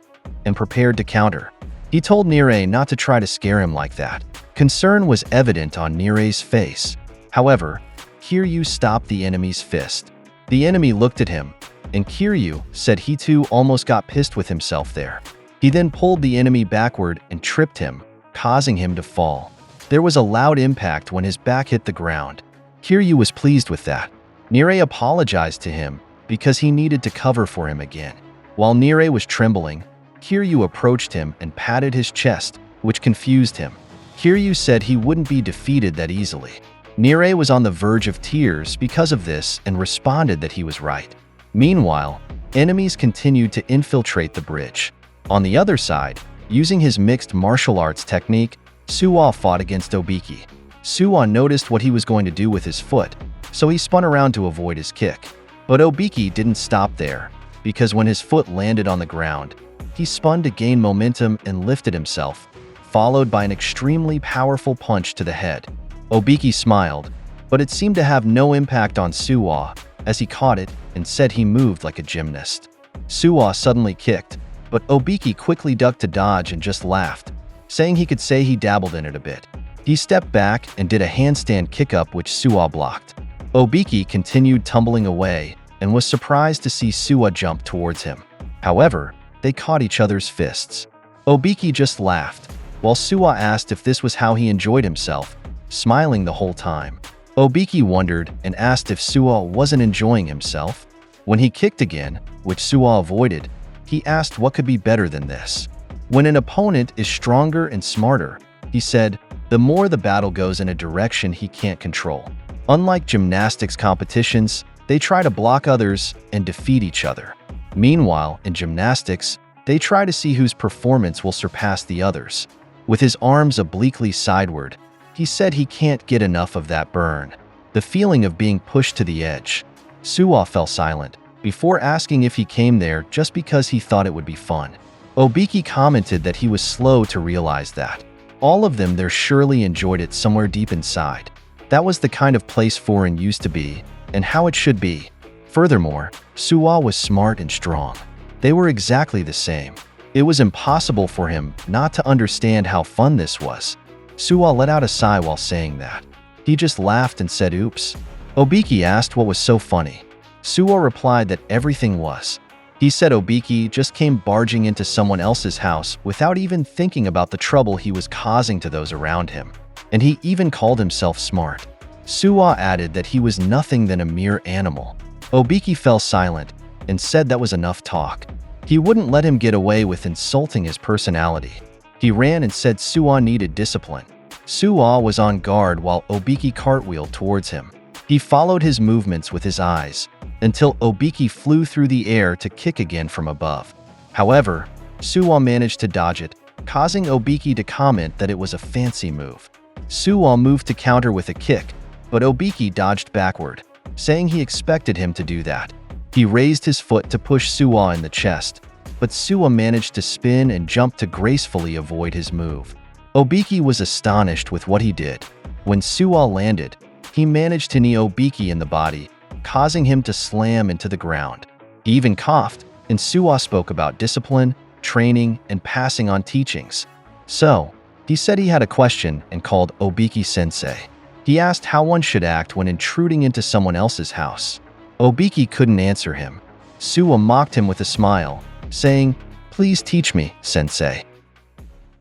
and prepared to counter. He told Nirei not to try to scare him like that. Concern was evident on Nirei's face. However, Kiryu stopped the enemy's fist. The enemy looked at him, and Kiryu said he too almost got pissed with himself there. He then pulled the enemy backward and tripped him, causing him to fall. There was a loud impact when his back hit the ground. Kiryu was pleased with that. Nirei apologized to him because he needed to cover for him again. While Nirei was trembling, Kiryu approached him and patted his chest, which confused him. Kiryu said he wouldn't be defeated that easily. Nire was on the verge of tears because of this and responded that he was right. Meanwhile, enemies continued to infiltrate the bridge. On the other side, using his mixed martial arts technique, Suwa fought against Obiki. Suwa noticed what he was going to do with his foot, so he spun around to avoid his kick. But Obiki didn't stop there, because when his foot landed on the ground, he spun to gain momentum and lifted himself, followed by an extremely powerful punch to the head. Obiki smiled, but it seemed to have no impact on Suwa, as he caught it and said he moved like a gymnast. Suwa suddenly kicked, but Obiki quickly ducked to dodge and just laughed, saying he could say he dabbled in it a bit. He stepped back and did a handstand kick-up which Suwa blocked. Obiki continued tumbling away and was surprised to see Suwa jump towards him. However, they caught each other's fists. Obiki just laughed, while Suwa asked if this was how he enjoyed himself, smiling the whole time. Obiki wondered and asked if Suwa wasn't enjoying himself. When he kicked again, which Suwa avoided, he asked what could be better than this. When an opponent is stronger and smarter, he said, the more the battle goes in a direction he can't control. Unlike gymnastics competitions, they try to block others and defeat each other. Meanwhile, in gymnastics, they try to see whose performance will surpass the others. With his arms obliquely sideward, he said he can't get enough of that burn, the feeling of being pushed to the edge. Suwa fell silent, before asking if he came there just because he thought it would be fun. Obiki commented that he was slow to realize that. All of them there surely enjoyed it somewhere deep inside. That was the kind of place foreign used to be, and how it should be. Furthermore, Suwa was smart and strong. They were exactly the same. It was impossible for him not to understand how fun this was. Suwa let out a sigh while saying that. He just laughed and said oops. Obiki asked what was so funny. Suwa replied that everything was. He said Obiki just came barging into someone else's house without even thinking about the trouble he was causing to those around him. And he even called himself smart. Suwa added that he was nothing than a mere animal. Obiki fell silent and said that was enough talk. He wouldn't let him get away with insulting his personality. He ran and said Suwa needed discipline. Suwa was on guard while Obiki cartwheeled towards him. He followed his movements with his eyes, until Obiki flew through the air to kick again from above. However, Suwa managed to dodge it, causing Obiki to comment that it was a fancy move. Suwa moved to counter with a kick, but Obiki dodged backward, saying he expected him to do that. He raised his foot to push Suwa in the chest, but Suwa managed to spin and jump to gracefully avoid his move. Obiki was astonished with what he did. When Suwa landed, he managed to knee Obiki in the body, causing him to slam into the ground. He even coughed, and Suwa spoke about discipline, training, and passing on teachings. So, he said he had a question and called Obiki sensei. He asked how one should act when intruding into someone else's house. Obiki couldn't answer him. Suwa mocked him with a smile, saying, "Please teach me, sensei."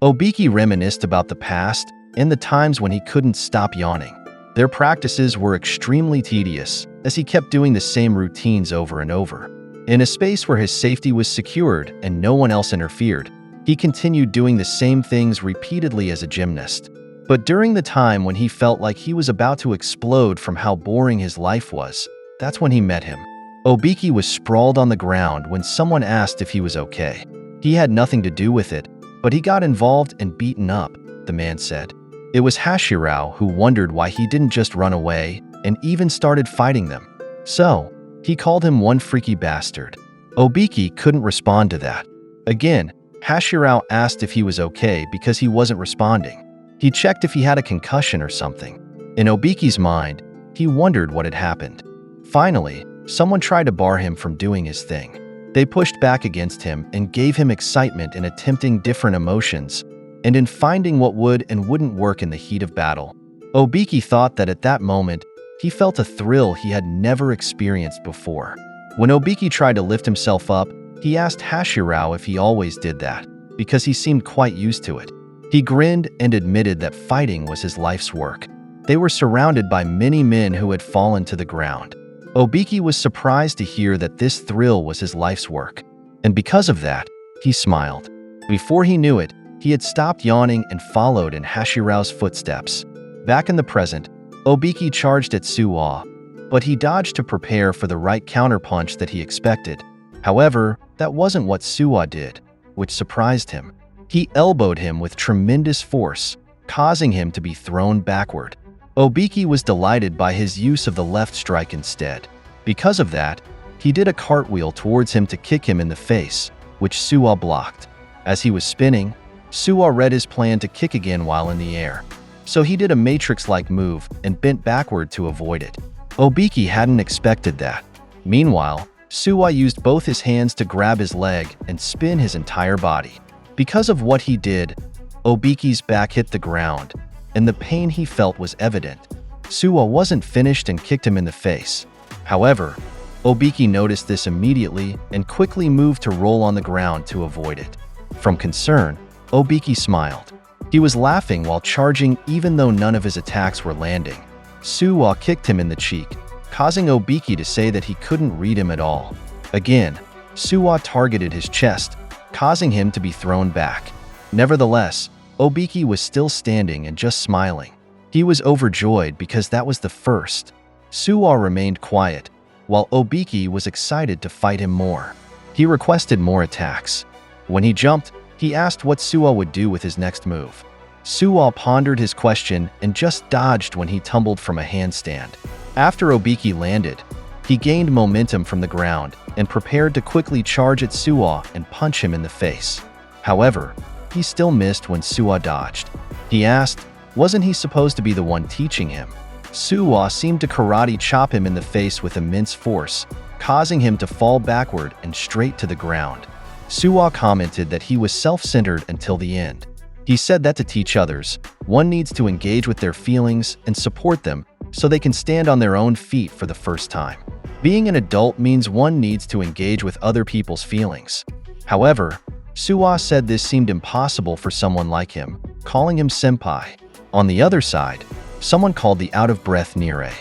Obiki reminisced about the past and the times when he couldn't stop yawning. Their practices were extremely tedious, as he kept doing the same routines over and over. In a space where his safety was secured and no one else interfered, he continued doing the same things repeatedly as a gymnast. But during the time when he felt like he was about to explode from how boring his life was, that's when he met him. Obiki was sprawled on the ground when someone asked if he was okay. He had nothing to do with it, but he got involved and beaten up, the man said. It was Hashirao who wondered why he didn't just run away and even started fighting them. So, he called him one freaky bastard. Obiki couldn't respond to that. Again, Hashirao asked if he was okay because he wasn't responding. He checked if he had a concussion or something. In Obiki's mind, he wondered what had happened. Finally, someone tried to bar him from doing his thing. They pushed back against him and gave him excitement in attempting different emotions, and in finding what would and wouldn't work in the heat of battle. Obiki thought that at that moment, he felt a thrill he had never experienced before. When Obiki tried to lift himself up, he asked Hashirao if he always did that, because he seemed quite used to it. He grinned and admitted that fighting was his life's work. They were surrounded by many men who had fallen to the ground. Obiki was surprised to hear that this thrill was his life's work, and because of that, he smiled. Before he knew it, He had stopped yawning and followed in Hashirao's footsteps. Back in the present, Obiki charged at Suwa, but he dodged to prepare for the right counterpunch that he expected. However, that wasn't what Suwa did, which surprised him. He elbowed him with tremendous force, causing him to be thrown backward. Obiki was delighted by his use of the left strike instead. Because of that, he did a cartwheel towards him to kick him in the face, which Suwa blocked. As he was spinning, Suwa read his plan to kick again while in the air. So he did a matrix-like move and bent backward to avoid it. Obiki hadn't expected that. Meanwhile, Suwa used both his hands to grab his leg and spin his entire body. Because of what he did, Obiki's back hit the ground, and the pain he felt was evident. Suwa wasn't finished and kicked him in the face. However, Obiki noticed this immediately and quickly moved to roll on the ground to avoid it. From concern, Obiki smiled. He was laughing while charging even though none of his attacks were landing. Suwa kicked him in the cheek, causing Obiki to say that he couldn't read him at all. Again, Suwa targeted his chest, causing him to be thrown back. Nevertheless, Obiki was still standing and just smiling. He was overjoyed because that was the first. Suwa remained quiet, while Obiki was excited to fight him more. He requested more attacks. When he jumped, he asked what Suwa would do with his next move. Suwa pondered his question and just dodged when he tumbled from a handstand. After Obiki landed, he gained momentum from the ground and prepared to quickly charge at Suwa and punch him in the face. However, he still missed when Suwa dodged. He asked, wasn't he supposed to be the one teaching him? Suwa seemed to karate chop him in the face with immense force, causing him to fall backward and straight to the ground. Suwa commented that he was self-centered until the end. He said that to teach others, one needs to engage with their feelings and support them so they can stand on their own feet for the first time. Being an adult means one needs to engage with other people's feelings. However, Suwa said this seemed impossible for someone like him, calling him senpai. On the other side, someone called the out-of-breath Nire.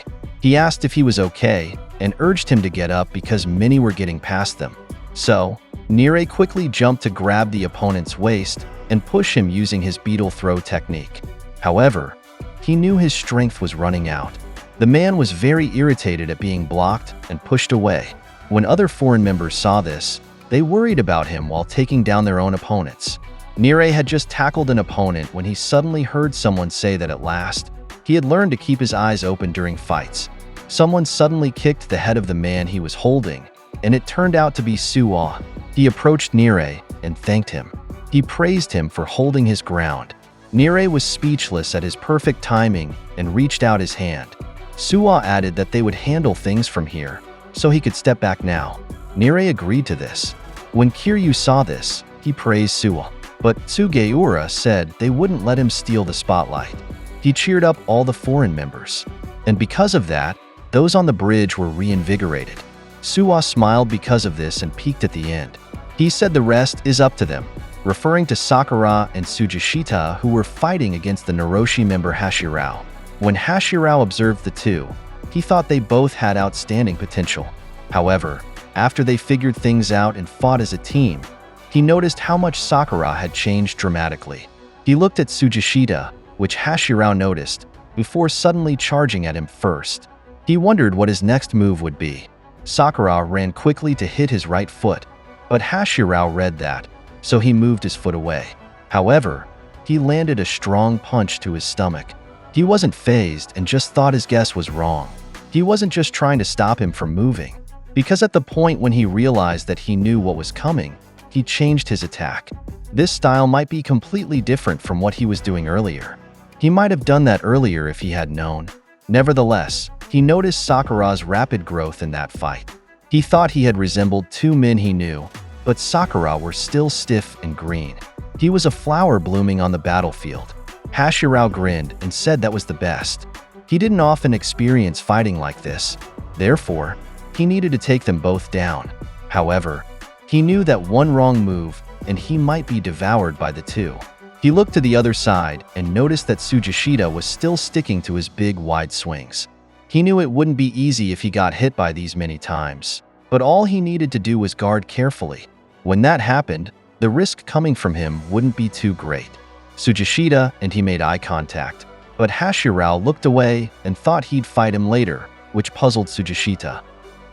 He asked if he was okay and urged him to get up because many were getting past them. So, Nire quickly jumped to grab the opponent's waist and push him using his beetle throw technique. However, he knew his strength was running out. The man was very irritated at being blocked and pushed away. When other foreign members saw this, they worried about him while taking down their own opponents. Nire had just tackled an opponent when he suddenly heard someone say that at last, he had learned to keep his eyes open during fights. Someone suddenly kicked the head of the man he was holding, and it turned out to be Suwa. He approached Nire and thanked him. He praised him for holding his ground. Nire was speechless at his perfect timing and reached out his hand. Suwa added that they would handle things from here, so he could step back now. Nire agreed to this. When Kiryu saw this, he praised Suwa, but Sugiura said they wouldn't let him steal the spotlight. He cheered up all the foreign members, and because of that, those on the bridge were reinvigorated. Suwa smiled because of this and peeked at the end. He said the rest is up to them, referring to Sakura and Tsujishita who were fighting against the Noroshi member Hashirao. When Hashirao observed the two, he thought they both had outstanding potential. However, after they figured things out and fought as a team, he noticed how much Sakura had changed dramatically. He looked at Tsujishita, which Hashirao noticed, before suddenly charging at him first. He wondered what his next move would be. Sakura ran quickly to hit his right foot, but Hashirao read that, so he moved his foot away. However, he landed a strong punch to his stomach. He wasn't fazed and just thought his guess was wrong. He wasn't just trying to stop him from moving, because at the point when he realized that he knew what was coming, he changed his attack. This style might be completely different from what he was doing earlier. He might have done that earlier if he had known. Nevertheless, he noticed Sakura's rapid growth in that fight. He thought he had resembled two men he knew, but Sakura were still stiff and green. He was a flower blooming on the battlefield. Hashirao grinned and said that was the best. He didn't often experience fighting like this. Therefore, he needed to take them both down. However, he knew that one wrong move and he might be devoured by the two. He looked to the other side and noticed that Tsujishita was still sticking to his big, wide swings. He knew it wouldn't be easy if he got hit by these many times, but all he needed to do was guard carefully. When that happened, the risk coming from him wouldn't be too great. Tsujishita and he made eye contact, but Hashirao looked away and thought he'd fight him later, which puzzled Tsujishita.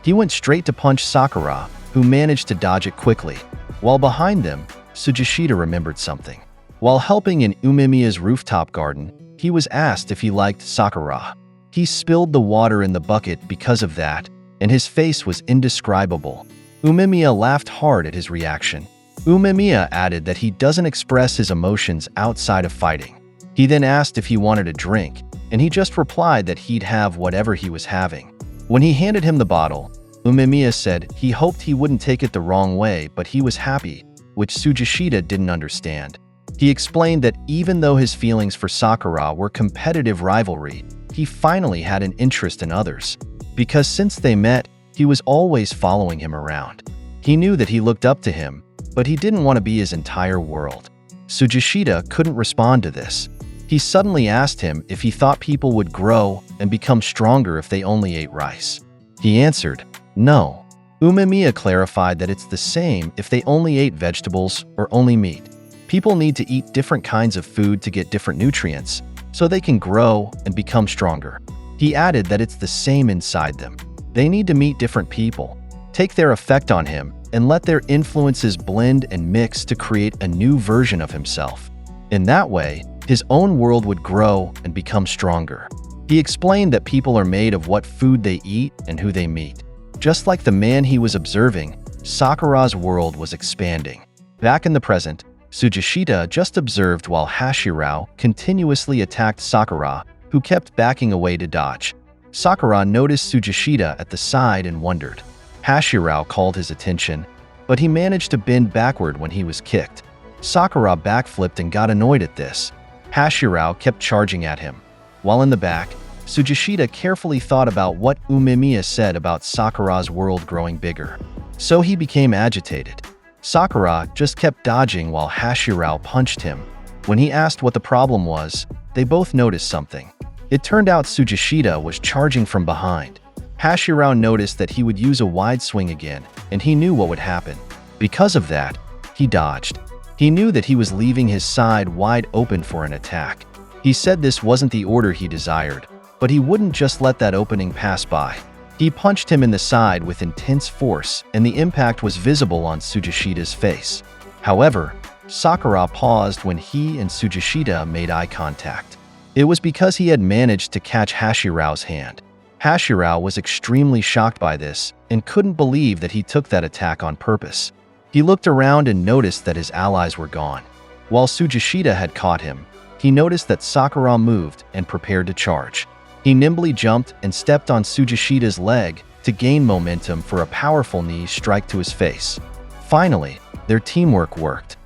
He went straight to punch Sakura, who managed to dodge it quickly. While behind them, Tsujishita remembered something. While helping in Umemiya's rooftop garden, he was asked if he liked Sakura. He spilled the water in the bucket because of that, and his face was indescribable. Umemiya laughed hard at his reaction. Umemiya added that he doesn't express his emotions outside of fighting. He then asked if he wanted a drink, and he just replied that he'd have whatever he was having. When he handed him the bottle, Umemiya said he hoped he wouldn't take it the wrong way, but he was happy, which Tsujishita didn't understand. He explained that even though his feelings for Sakura were competitive rivalry, he finally had an interest in others. Because since they met, he was always following him around. He knew that he looked up to him, but he didn't want to be his entire world. Tsujishita couldn't respond to this. He suddenly asked him if he thought people would grow and become stronger if they only ate rice. He answered, no. Umemiya clarified that it's the same if they only ate vegetables or only meat. People need to eat different kinds of food to get different nutrients, so they can grow and become stronger. He added that it's the same inside them. They need to meet different people, take their effect on him, and let their influences blend and mix to create a new version of himself. In that way, his own world would grow and become stronger. He explained that people are made of what food they eat and who they meet. Just like the man he was observing, Sakura's world was expanding. Back in the present, Tsujishita just observed while Hashirao continuously attacked Sakura, who kept backing away to dodge. Sakura noticed Tsujishita at the side and wondered. Hashirao called his attention, but he managed to bend backward when he was kicked. Sakura backflipped and got annoyed at this. Hashirao kept charging at him. While in the back, Tsujishita carefully thought about what Umemiya said about Sakura's world growing bigger. So he became agitated. Sakura just kept dodging while Hashirao punched him. When he asked what the problem was, they both noticed something. It turned out Tsujishita was charging from behind. Hashirao noticed that he would use a wide swing again, and he knew what would happen. Because of that, he dodged. He knew that he was leaving his side wide open for an attack. He said this wasn't the order he desired, but he wouldn't just let that opening pass by. He punched him in the side with intense force, and the impact was visible on Tsujishita's face. However, Sakura paused when he and Tsujishita made eye contact. It was because he had managed to catch Hashirao's hand. Hashirao was extremely shocked by this and couldn't believe that he took that attack on purpose. He looked around and noticed that his allies were gone. While Tsujishita had caught him, he noticed that Sakura moved and prepared to charge. He nimbly jumped and stepped on Tsujishita's leg to gain momentum for a powerful knee strike to his face. Finally, their teamwork worked.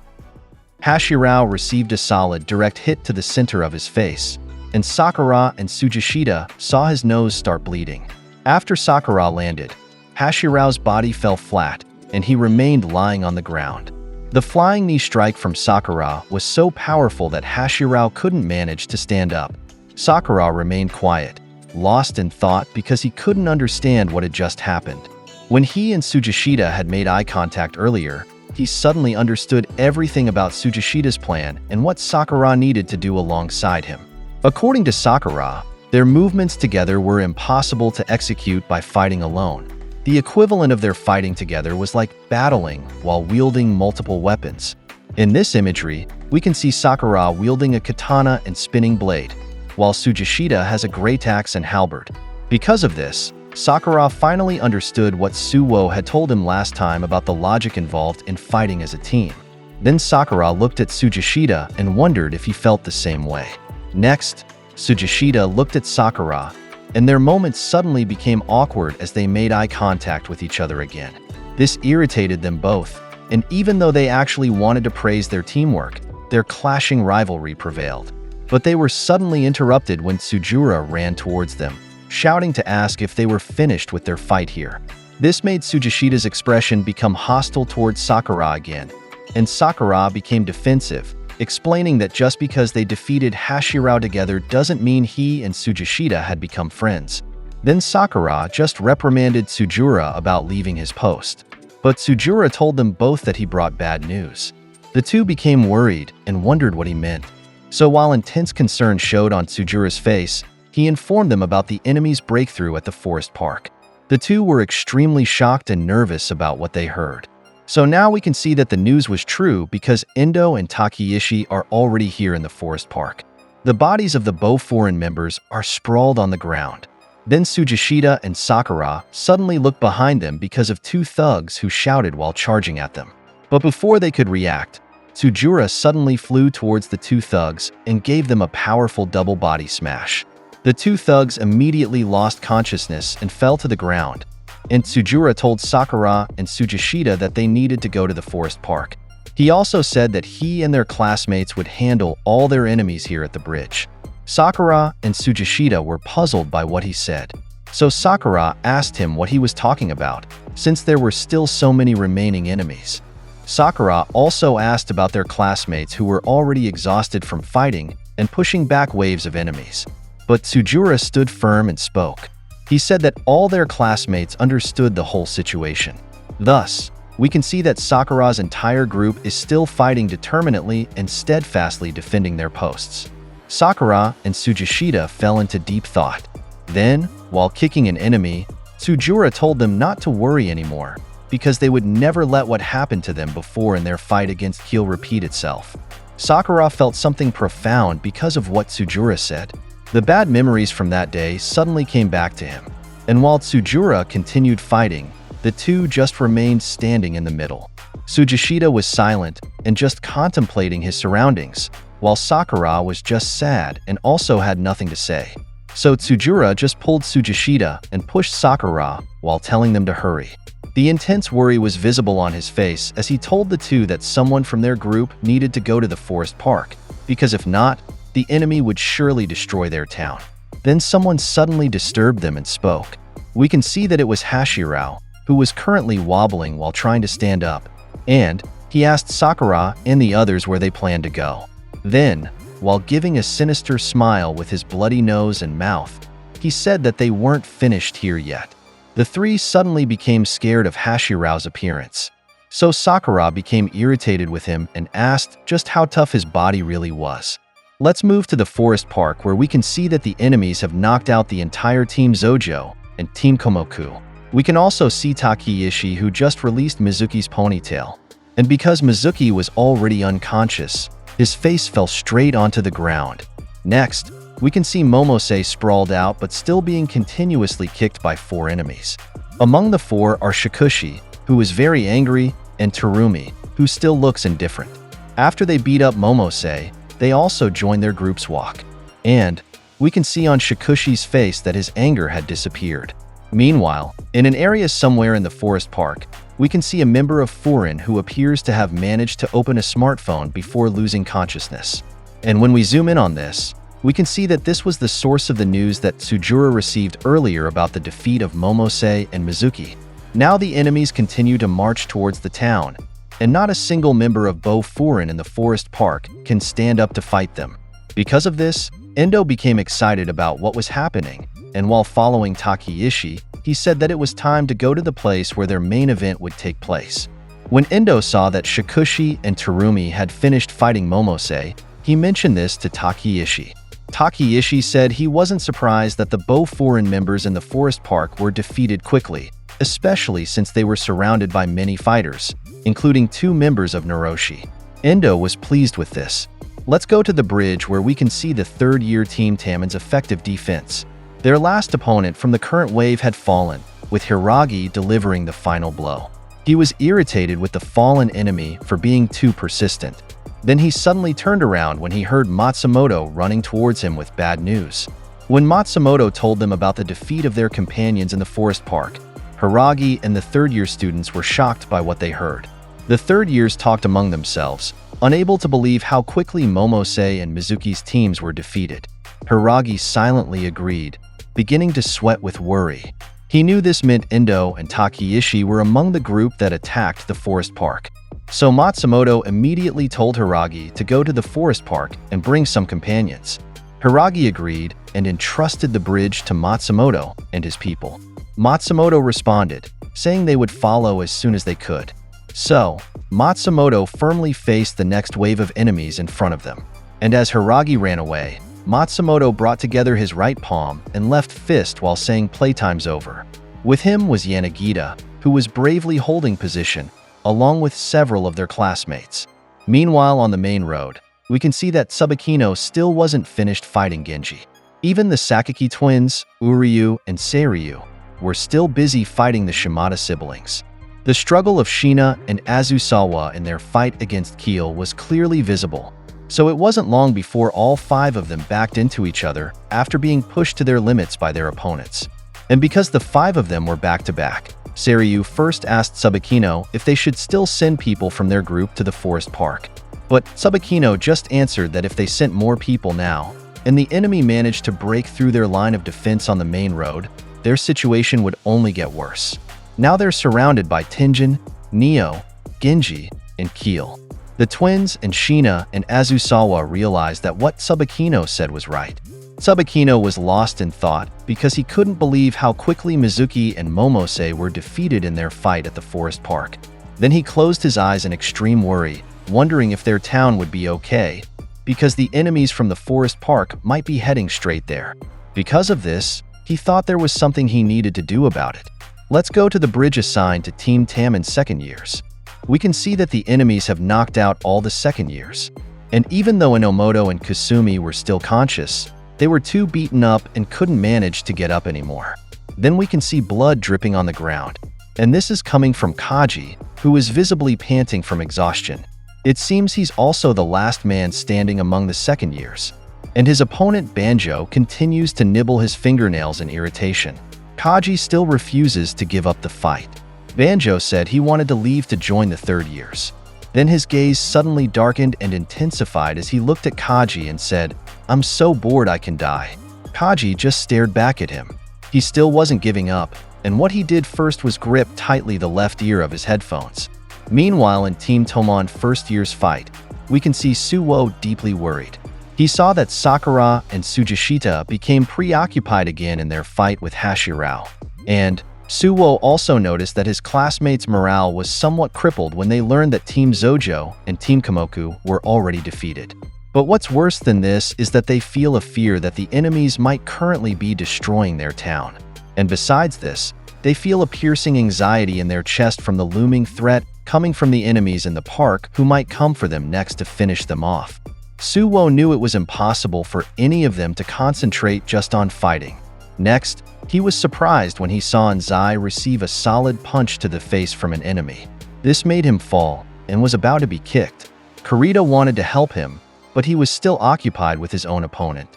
Hashirao received a solid direct hit to the center of his face, and Sakura and Tsujishita saw his nose start bleeding. After Sakura landed, Hashirao's body fell flat, and he remained lying on the ground. The flying knee strike from Sakura was so powerful that Hashirao couldn't manage to stand up. Sakura remained quiet, lost in thought because he couldn't understand what had just happened. When he and Tsujishita had made eye contact earlier, he suddenly understood everything about Tsujishita's plan and what Sakura needed to do alongside him. According to Sakura, their movements together were impossible to execute by fighting alone. The equivalent of their fighting together was like battling while wielding multiple weapons. In this imagery, we can see Sakura wielding a katana and spinning blade, while Tsujishita has a great axe and halberd. Because of this, Sakura finally understood what Suwo had told him last time about the logic involved in fighting as a team. Then Sakura looked at Tsujishita and wondered if he felt the same way. Next, Tsujishita looked at Sakura, and their moments suddenly became awkward as they made eye contact with each other again. This irritated them both, and even though they actually wanted to praise their teamwork, their clashing rivalry prevailed. But they were suddenly interrupted when Tsujura ran towards them, shouting to ask if they were finished with their fight here. This made Tsujishita's expression become hostile towards Sakura again, and Sakura became defensive, explaining that just because they defeated Hashirao together doesn't mean he and Tsujishita had become friends. Then Sakura just reprimanded Tsujura about leaving his post. But Tsujura told them both that he brought bad news. The two became worried and wondered what he meant. So while intense concern showed on Tsujura's face, he informed them about the enemy's breakthrough at the forest park. The two were extremely shocked and nervous about what they heard. So now we can see that the news was true because Endo and Takeyoshi are already here in the forest park. The bodies of the Bo-Foreign members are sprawled on the ground. Then Tsujishida and Sakura suddenly looked behind them because of two thugs who shouted while charging at them. But before they could react, Tsujura suddenly flew towards the two thugs and gave them a powerful double body smash. The two thugs immediately lost consciousness and fell to the ground, and Tsujura told Sakura and Tsujishida that they needed to go to the forest park. He also said that he and their classmates would handle all their enemies here at the bridge. Sakura and Tsujishida were puzzled by what he said. So Sakura asked him what he was talking about, since there were still so many remaining enemies. Sakura also asked about their classmates who were already exhausted from fighting and pushing back waves of enemies. But Tsujura stood firm and spoke. He said that all their classmates understood the whole situation. Thus, we can see that Sakura's entire group is still fighting determinedly and steadfastly defending their posts. Sakura and Tsujishida fell into deep thought. Then, while kicking an enemy, Tsujura told them not to worry anymore, because they would never let what happened to them before in their fight against Keel repeat itself. Sakura felt something profound because of what Tsujura said. The bad memories from that day suddenly came back to him, and while Tsujura continued fighting, the two just remained standing in the middle. Tsujishida was silent and just contemplating his surroundings, while Sakura was just sad and also had nothing to say. So Tsujura just pulled Tsujishida and pushed Sakura while telling them to hurry. The intense worry was visible on his face as he told the two that someone from their group needed to go to the forest park, because if not, the enemy would surely destroy their town. Then someone suddenly disturbed them and spoke. We can see that it was Hashirao, who was currently wobbling while trying to stand up, and he asked Sakura and the others where they planned to go. Then, while giving a sinister smile with his bloody nose and mouth, he said that they weren't finished here yet. The three suddenly became scared of Hashirao's appearance. So Sakura became irritated with him and asked just how tough his body really was. Let's move to the forest park where we can see that the enemies have knocked out the entire Team Zojo and Team Komoku. We can also see Takeyoshi, who just released Mizuki's ponytail. And because Mizuki was already unconscious, his face fell straight onto the ground. Next, we can see Momose sprawled out but still being continuously kicked by four enemies. Among the four are Shikushi, who is very angry, and Terumi, who still looks indifferent. After they beat up Momose, they also join their group's walk. And we can see on Shikushi's face that his anger had disappeared. Meanwhile, in an area somewhere in the forest park, we can see a member of Foreign who appears to have managed to open a smartphone before losing consciousness. And when we zoom in on this, we can see that this was the source of the news that Tsujura received earlier about the defeat of Momose and Mizuki. Now the enemies continue to march towards the town, and not a single member of Bo-Foreign in the forest park can stand up to fight them. Because of this, Endo became excited about what was happening, and while following Takeyoshi, he said that it was time to go to the place where their main event would take place. When Endo saw that Shikushi and Terumi had finished fighting Momose, he mentioned this to Takeyoshi. Takeyoshi said he wasn't surprised that the Bo-Foreign members in the forest park were defeated quickly, especially since they were surrounded by many fighters, including two members of Noroshi. Endo was pleased with this. Let's go to the bridge where we can see the third-year Team Taman's effective defense. Their last opponent from the current wave had fallen, with Hiragi delivering the final blow. He was irritated with the fallen enemy for being too persistent. Then he suddenly turned around when he heard Matsumoto running towards him with bad news. When Matsumoto told them about the defeat of their companions in the forest park, Hiragi and the third-year students were shocked by what they heard. The third years talked among themselves, unable to believe how quickly Momose and Mizuki's teams were defeated. Hiragi silently agreed, beginning to sweat with worry. He knew this meant Endo and Takeyoshi were among the group that attacked the forest park. So Matsumoto immediately told Hiragi to go to the forest park and bring some companions. Hiragi agreed and entrusted the bridge to Matsumoto and his people. Matsumoto responded, saying they would follow as soon as they could. So, Matsumoto firmly faced the next wave of enemies in front of them. And as Hiragi ran away, Matsumoto brought together his right palm and left fist while saying playtime's over. With him was Yanagita, who was bravely holding position, along with several of their classmates. Meanwhile, on the main road, we can see that Tsubakino still wasn't finished fighting Genji. Even the Sakaki twins, Uryu and Seiryu, were still busy fighting the Shimada siblings. The struggle of Shina and Azusawa in their fight against Keel was clearly visible, so it wasn't long before all 5 of them backed into each other after being pushed to their limits by their opponents. And because the 5 of them were back-to-back, Seiryu first asked Tsubakino if they should still send people from their group to the forest park. But Tsubakino just answered that if they sent more people now, and the enemy managed to break through their line of defense on the main road, their situation would only get worse. Now they're surrounded by Tenjin, Neo, Genji, and Keel. The twins and Shina and Azusawa realized that what Tsubakino said was right. Tsubakino was lost in thought because he couldn't believe how quickly Mizuki and Momose were defeated in their fight at the forest park. Then he closed his eyes in extreme worry, wondering if their town would be okay, because the enemies from the forest park might be heading straight there. Because of this, he thought there was something he needed to do about it. Let's go to the bridge assigned to Team Taman's second years. We can see that the enemies have knocked out all the second years. And even though Enomoto and Kasumi were still conscious, they were too beaten up and couldn't manage to get up anymore. Then we can see blood dripping on the ground. And this is coming from Kaji, who is visibly panting from exhaustion. It seems he's also the last man standing among the second years. And his opponent Banjo continues to nibble his fingernails in irritation. Kaji still refuses to give up the fight. Banjo said he wanted to leave to join the third years. Then his gaze suddenly darkened and intensified as he looked at Kaji and said, "I'm so bored I can die." Kaji just stared back at him. He still wasn't giving up, and what he did first was grip tightly the left ear of his headphones. Meanwhile, in Team Toman first year's fight, we can see Suwo deeply worried. He saw that Sakura and Tsujishita became preoccupied again in their fight with Hashirao. And Suwo also noticed that his classmates' morale was somewhat crippled when they learned that Team Zojo and Team Komoku were already defeated. But what's worse than this is that they feel a fear that the enemies might currently be destroying their town. And besides this, they feel a piercing anxiety in their chest from the looming threat coming from the enemies in the park who might come for them next to finish them off. Suwo knew it was impossible for any of them to concentrate just on fighting. Next, he was surprised when he saw Nzai receive a solid punch to the face from an enemy. This made him fall and was about to be kicked. Kurita wanted to help him, but he was still occupied with his own opponent.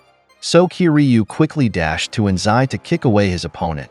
So Kiryu quickly dashed to Nzai to kick away his opponent.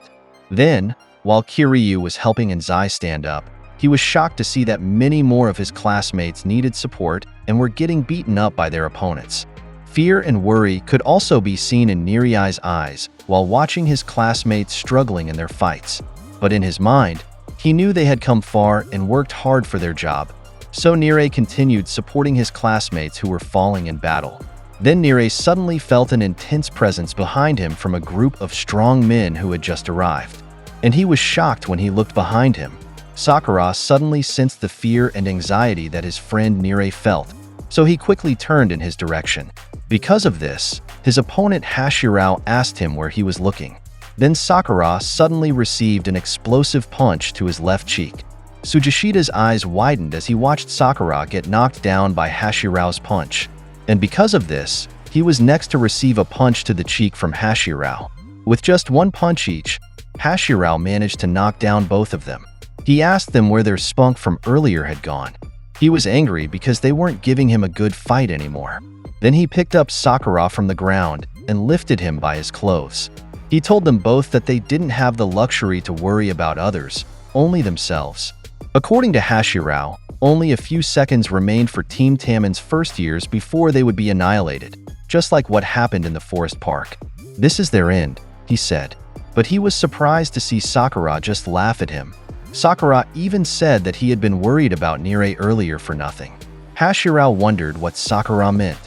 Then, while Kiryu was helping Nzai stand up, he was shocked to see that many more of his classmates needed support and were getting beaten up by their opponents. Fear and worry could also be seen in Nirai's eyes while watching his classmates struggling in their fights. But in his mind, he knew they had come far and worked hard for their job. So Nirai continued supporting his classmates who were falling in battle. Then Nirai suddenly felt an intense presence behind him from a group of strong men who had just arrived. And he was shocked when he looked behind him. Sakura suddenly sensed the fear and anxiety that his friend Nirai felt, so he quickly turned in his direction. Because of this, his opponent Hashirao asked him where he was looking. Then Sakura suddenly received an explosive punch to his left cheek. Tsujishida's eyes widened as he watched Sakura get knocked down by Hashirao's punch. And because of this, he was next to receive a punch to the cheek from Hashirao. With just one punch each, Hashirao managed to knock down both of them. He asked them where their spunk from earlier had gone. He was angry because they weren't giving him a good fight anymore. Then he picked up Sakura from the ground and lifted him by his clothes. He told them both that they didn't have the luxury to worry about others, only themselves. According to Hashirao, only a few seconds remained for Team Taman's first years before they would be annihilated, just like what happened in the forest park. "This is their end," he said. But he was surprised to see Sakura just laugh at him. Sakura even said that he had been worried about Nirai earlier for nothing. Hashirao wondered what Sakura meant.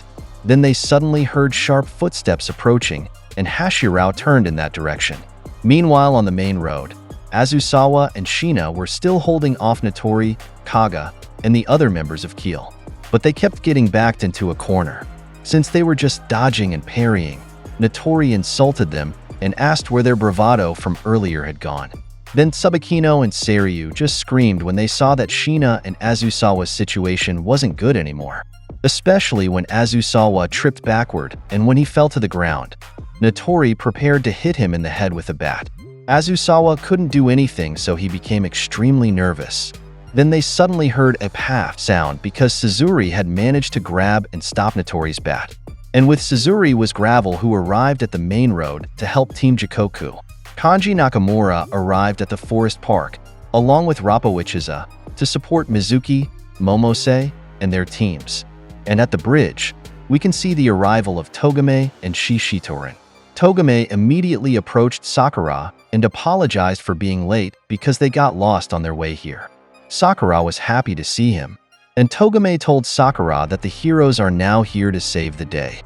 Then they suddenly heard sharp footsteps approaching, and Hashirao turned in that direction. Meanwhile, on the main road, Azusawa and Shina were still holding off Natori, Kaga, and the other members of Keel. But they kept getting backed into a corner. Since they were just dodging and parrying, Notori insulted them and asked where their bravado from earlier had gone. Then Tsubakino and Seiryu just screamed when they saw that Shina and Azusawa's situation wasn't good anymore. Especially when Azusawa tripped backward and when he fell to the ground. Notori prepared to hit him in the head with a bat. Azusawa couldn't do anything, so he became extremely nervous. Then they suddenly heard a paff sound because Suzuri had managed to grab and stop Notori's bat. And with Suzuri was Gravel, who arrived at the main road to help Team Jikoku. Kanji Nakamura arrived at the forest park, along with Rappawichiza, to support Mizuki, Momose, and their teams. And at the bridge, we can see the arrival of Togame and Shishitorin. Togame immediately approached Sakura and apologized for being late because they got lost on their way here. Sakura was happy to see him, and Togame told Sakura that the heroes are now here to save the day.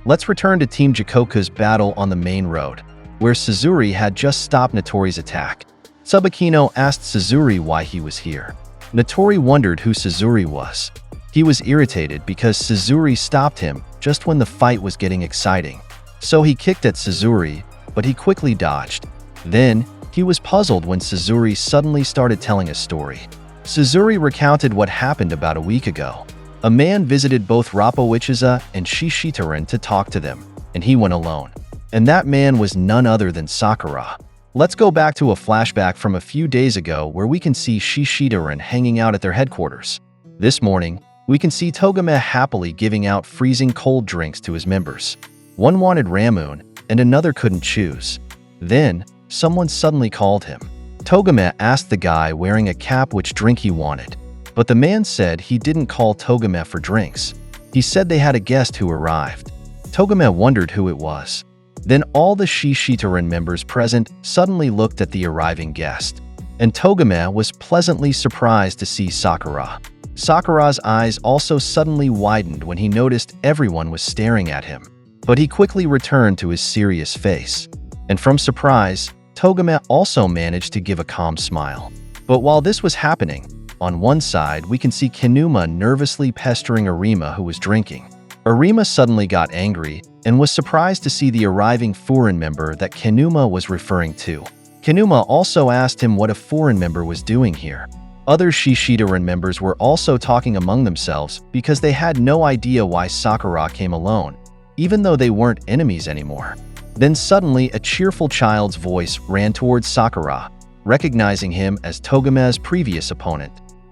Let's return to Team Jikoku's battle on the main road, where Suzuri had just stopped Notori's attack. Tsubakino asked Suzuri why he was here. Notori wondered who Suzuri was. He was irritated because Suzuri stopped him just when the fight was getting exciting. So he kicked at Suzuri, but he quickly dodged. Then, he was puzzled when Suzuri suddenly started telling a story. Suzuri recounted what happened about a week ago. A man visited both Rappawichiza and Shishitorin to talk to them, and he went alone. And that man was none other than Sakura. Let's go back to a flashback from a few days ago where we can see Shishitorin hanging out at their headquarters. This morning, we can see Togame happily giving out freezing cold drinks to his members. One wanted Ramun, and another couldn't choose. Then, someone suddenly called him. Togame asked the guy wearing a cap which drink he wanted. But the man said he didn't call Togame for drinks. He said they had a guest who arrived. Togame wondered who it was. Then all the Shishitorin members present suddenly looked at the arriving guest. And Togame was pleasantly surprised to see Sakura. Sakura's eyes also suddenly widened when he noticed everyone was staring at him. But he quickly returned to his serious face. And from surprise, Togame also managed to give a calm smile. But while this was happening, on one side we can see Kinuma nervously pestering Arima, who was drinking. Arima suddenly got angry and was surprised to see the arriving foreign member that Kinuma was referring to. Kinuma also asked him what a foreign member was doing here. Other Shishitorin members were also talking among themselves because they had no idea why Sakura came alone, even though they weren't enemies anymore. Then suddenly a cheerful child's voice ran towards Sakura, recognizing him as Togame's previous opponent.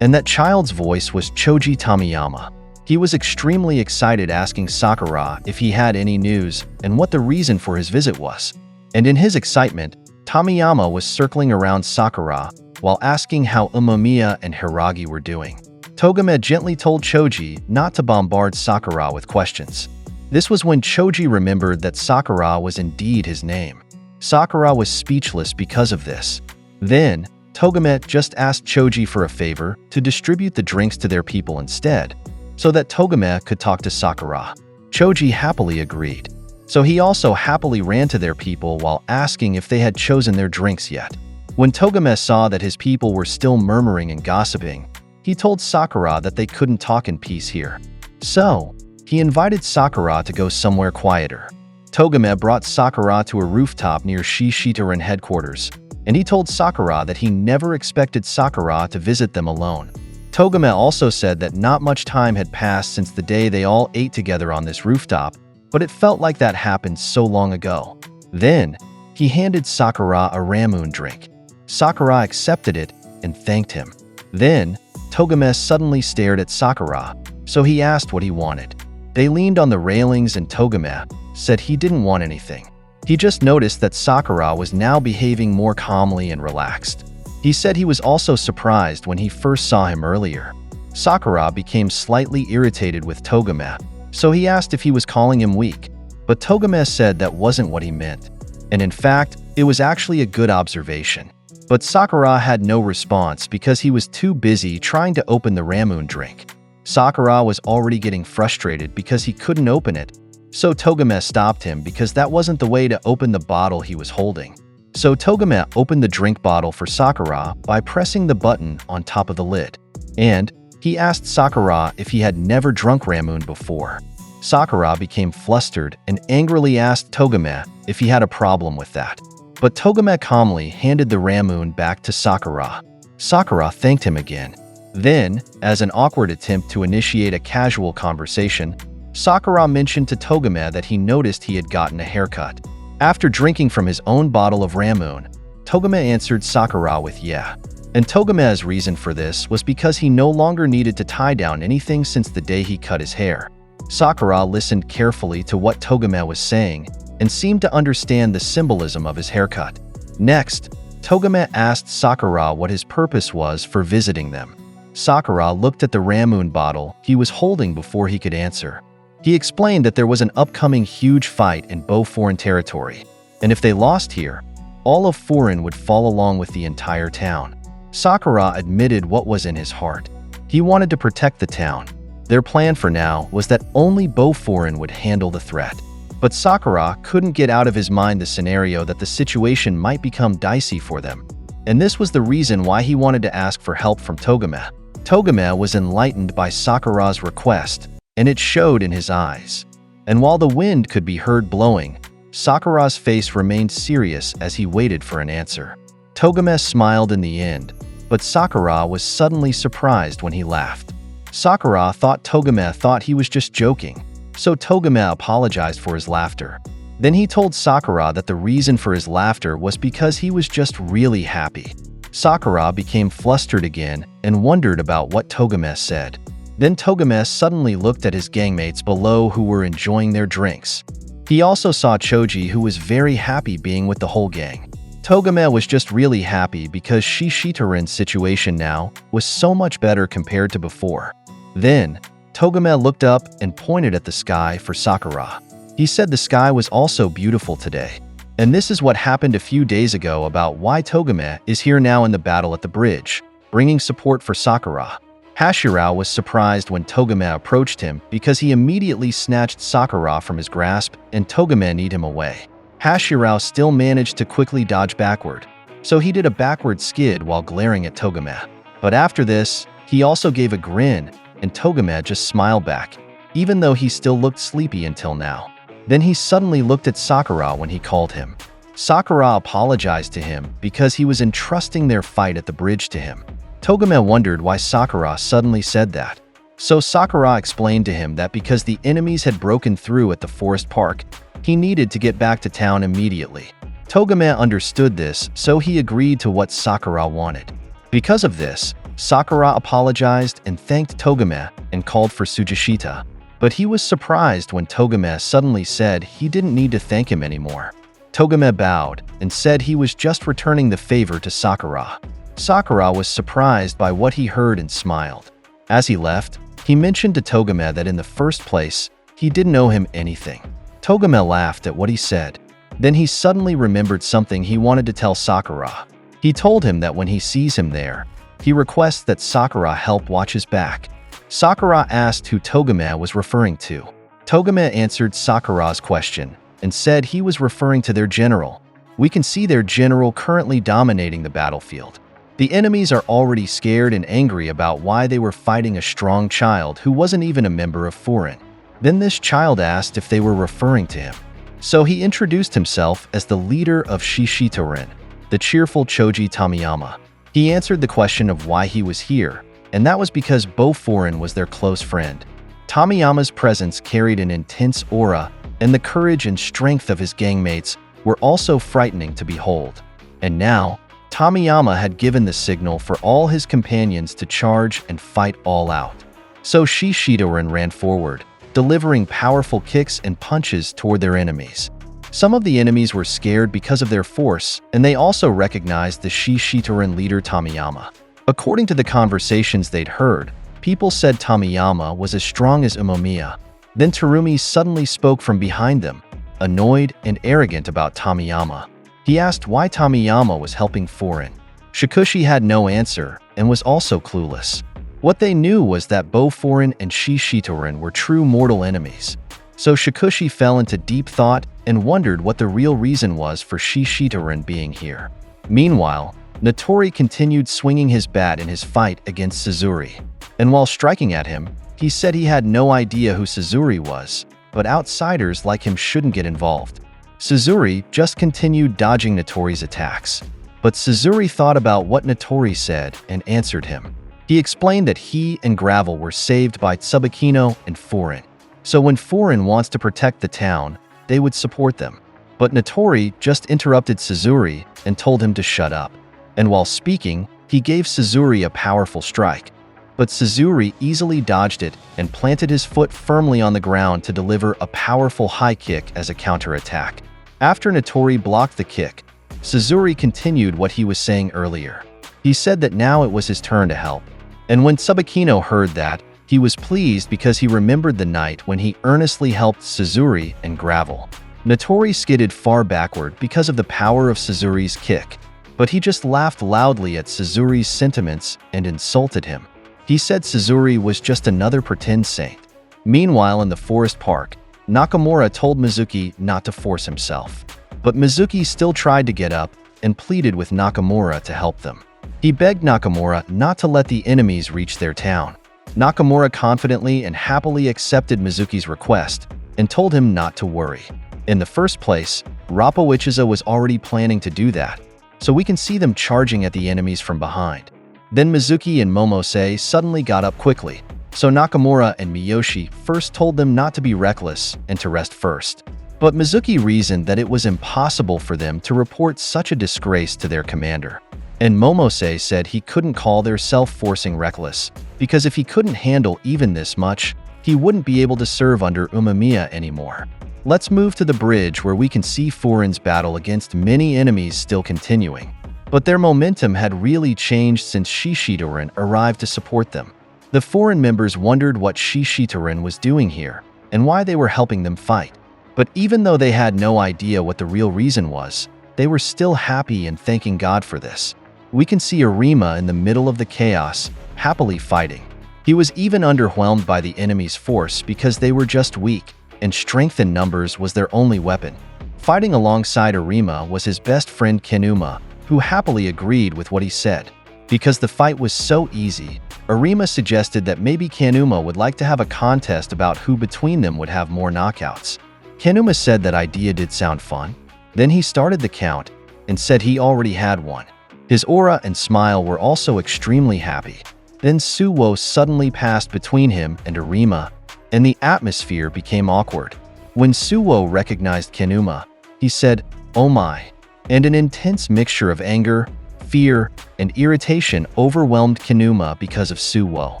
And that child's voice was Choji Tamiyama. He was extremely excited, asking Sakura if he had any news and what the reason for his visit was. And in his excitement, Tamiyama was circling around Sakura while asking how Umamiya and Hiragi were doing. Togame gently told Choji not to bombard Sakura with questions. This was when Choji remembered that Sakura was indeed his name. Sakura was speechless because of this. Then, Togame just asked Choji for a favor to distribute the drinks to their people instead, so that Togame could talk to Sakura. Choji happily agreed. So he also happily ran to their people while asking if they had chosen their drinks yet. When Togame saw that his people were still murmuring and gossiping, he told Sakura that they couldn't talk in peace here. So, he invited Sakura to go somewhere quieter. Togame brought Sakura to a rooftop near Shishitorin headquarters, and he told Sakura that he never expected Sakura to visit them alone. Togame also said that not much time had passed since the day they all ate together on this rooftop, but it felt like that happened so long ago. Then, he handed Sakura a Ramun drink. Sakura accepted it and thanked him. Then, Togame suddenly stared at Sakura, so he asked what he wanted. They leaned on the railings and Togame said he didn't want anything. He just noticed that Sakura was now behaving more calmly and relaxed. He said he was also surprised when he first saw him earlier. Sakura became slightly irritated with Togame, so he asked if he was calling him weak. But Togame said that wasn't what he meant. And in fact, it was actually a good observation. But Sakura had no response because he was too busy trying to open the Ramun drink. Sakura was already getting frustrated because he couldn't open it. So Togame stopped him because that wasn't the way to open the bottle he was holding. So Togame opened the drink bottle for Sakura by pressing the button on top of the lid. and he asked Sakura if he had never drunk ramen before. Sakura became flustered and angrily asked Togame if he had a problem with that. But Togame calmly handed the ramen back to Sakura. Sakura thanked him again. Then, as an awkward attempt to initiate a casual conversation, Sakura mentioned to Togame that he noticed he had gotten a haircut. After drinking from his own bottle of ramen, Togame answered Sakura with yeah. And Togame's reason for this was because he no longer needed to tie down anything since the day he cut his hair. Sakura listened carefully to what Togame was saying and seemed to understand the symbolism of his haircut. Next, Togame asked Sakura what his purpose was for visiting them. Sakura looked at the ramen bottle he was holding before he could answer. He explained that there was an upcoming huge fight in Foreign territory, and if they lost here, all of Foreign would fall along with the entire town. Sakura admitted what was in his heart. He wanted to protect the town. Their plan for now was that only Foreign would handle the threat. But Sakura couldn't get out of his mind the scenario that the situation might become dicey for them. And this was the reason why he wanted to ask for help from Togame. Togame was enlightened by Sakura's request, and it showed in his eyes. And while the wind could be heard blowing, Sakura's face remained serious as he waited for an answer. Togame smiled in the end, but Sakura was suddenly surprised when he laughed. Sakura thought Togame thought he was just joking, so Togame apologized for his laughter. Then he told Sakura that the reason for his laughter was because he was just really happy. Sakura became flustered again and wondered about what Togame said. Then Togame suddenly looked at his gangmates below who were enjoying their drinks. He also saw Choji, who was very happy being with the whole gang. Togame was just really happy because Shishitorin's situation now was so much better compared to before. Then, Togame looked up and pointed at the sky for Sakura. He said the sky was also beautiful today. And this is what happened a few days ago about why Togame is here now in the battle at the bridge, bringing support for Sakura. Hashirao was surprised when Togame approached him because he immediately snatched Sakura from his grasp and Togame kneed him away. Hashirao still managed to quickly dodge backward, so he did a backward skid while glaring at Togame. But after this, he also gave a grin, and Togame just smiled back, even though he still looked sleepy until now. Then he suddenly looked at Sakura when he called him. Sakura apologized to him because he was entrusting their fight at the bridge to him. Togame wondered why Sakura suddenly said that. So Sakura explained to him that because the enemies had broken through at the forest park, he needed to get back to town immediately. Togame understood this, so he agreed to what Sakura wanted. Because of this, Sakura apologized and thanked Togame and called for Tsujishita. But he was surprised when Togame suddenly said he didn't need to thank him anymore. Togame bowed and said he was just returning the favor to Sakura. Sakura was surprised by what he heard and smiled. As he left, he mentioned to Togame that in the first place, he didn't owe him anything. Togame laughed at what he said. Then he suddenly remembered something he wanted to tell Sakura. He told him that when he sees him there, he requests that Sakura help watch his back. Sakura asked who Togame was referring to. Togame answered Sakura's question and said he was referring to their general. We can see their general currently dominating the battlefield. The enemies are already scared and angry about why they were fighting a strong child who wasn't even a member of Foreign. Then this child asked if they were referring to him. So he introduced himself as the leader of Shishitorin, the cheerful Choji Tamiyama. He answered the question of why he was here, and that was because Foreign was their close friend. Tamiyama's presence carried an intense aura, and the courage and strength of his gangmates were also frightening to behold. And now, Tamiyama had given the signal for all his companions to charge and fight all out. So Shishitorin ran forward, delivering powerful kicks and punches toward their enemies. Some of the enemies were scared because of their force, and they also recognized the Shishitorin leader Tamiyama. According to the conversations they'd heard, people said Tamiyama was as strong as Umemiya. Then Terumi suddenly spoke from behind them, annoyed and arrogant about Tamiyama. He asked why Tamiyama was helping Foreign. Shikushi had no answer and was also clueless. What they knew was that Foreign and Shishitorin were true mortal enemies. So Shikushi fell into deep thought and wondered what the real reason was for Shishitorin being here. Meanwhile, Notori continued swinging his bat in his fight against Suzuri. And while striking at him, he said he had no idea who Suzuri was, but outsiders like him shouldn't get involved. Suzuri just continued dodging Notori's attacks. But Suzuri thought about what Notori said and answered him. He explained that he and Gravel were saved by Tsubakino and Furin. So when Furin wants to protect the town, they would support them. But Notori just interrupted Suzuri and told him to shut up. And while speaking, he gave Suzuri a powerful strike. But Suzuri easily dodged it and planted his foot firmly on the ground to deliver a powerful high kick as a counterattack. After Notori blocked the kick, Suzuri continued what he was saying earlier. He said that now it was his turn to help. And when Tsubakino heard that, he was pleased because he remembered the night when he earnestly helped Suzuri and Gravel. Notori skidded far backward because of the power of Suzuri's kick, but he just laughed loudly at Suzuri's sentiments and insulted him. He said Suzuri was just another pretend saint. Meanwhile, in the forest park, Nakamura told Mizuki not to force himself. But Mizuki still tried to get up and pleaded with Nakamura to help them. He begged Nakamura not to let the enemies reach their town. Nakamura confidently and happily accepted Mizuki's request and told him not to worry. In the first place, Rappa Uchiha was already planning to do that, so we can see them charging at the enemies from behind. Then Mizuki and Momose suddenly got up quickly, so Nakamura and Miyoshi first told them not to be reckless and to rest first. But Mizuki reasoned that it was impossible for them to report such a disgrace to their commander. And Momose said he couldn't call their self-forcing reckless, because if he couldn't handle even this much, he wouldn't be able to serve under Umemiya anymore. Let's move to the bridge where we can see Furin's battle against many enemies still continuing. But their momentum had really changed since Shishitorin arrived to support them. The Furin members wondered what Shishitorin was doing here, and why they were helping them fight. But even though they had no idea what the real reason was, they were still happy and thanking God for this. We can see Arima in the middle of the chaos, happily fighting. He was even underwhelmed by the enemy's force because they were just weak, and strength in numbers was their only weapon. Fighting alongside Arima was his best friend Kenuma, who happily agreed with what he said. Because the fight was so easy, Arima suggested that maybe Kenuma would like to have a contest about who between them would have more knockouts. Kenuma said that idea did sound fun. Then he started the count and said he already had one. His aura and smile were also extremely happy. Then Suwo suddenly passed between him and Arima, and the atmosphere became awkward. When Suwo recognized Kenuma, he said, "Oh my," and an intense mixture of anger, fear, and irritation overwhelmed Kenuma because of Suwo.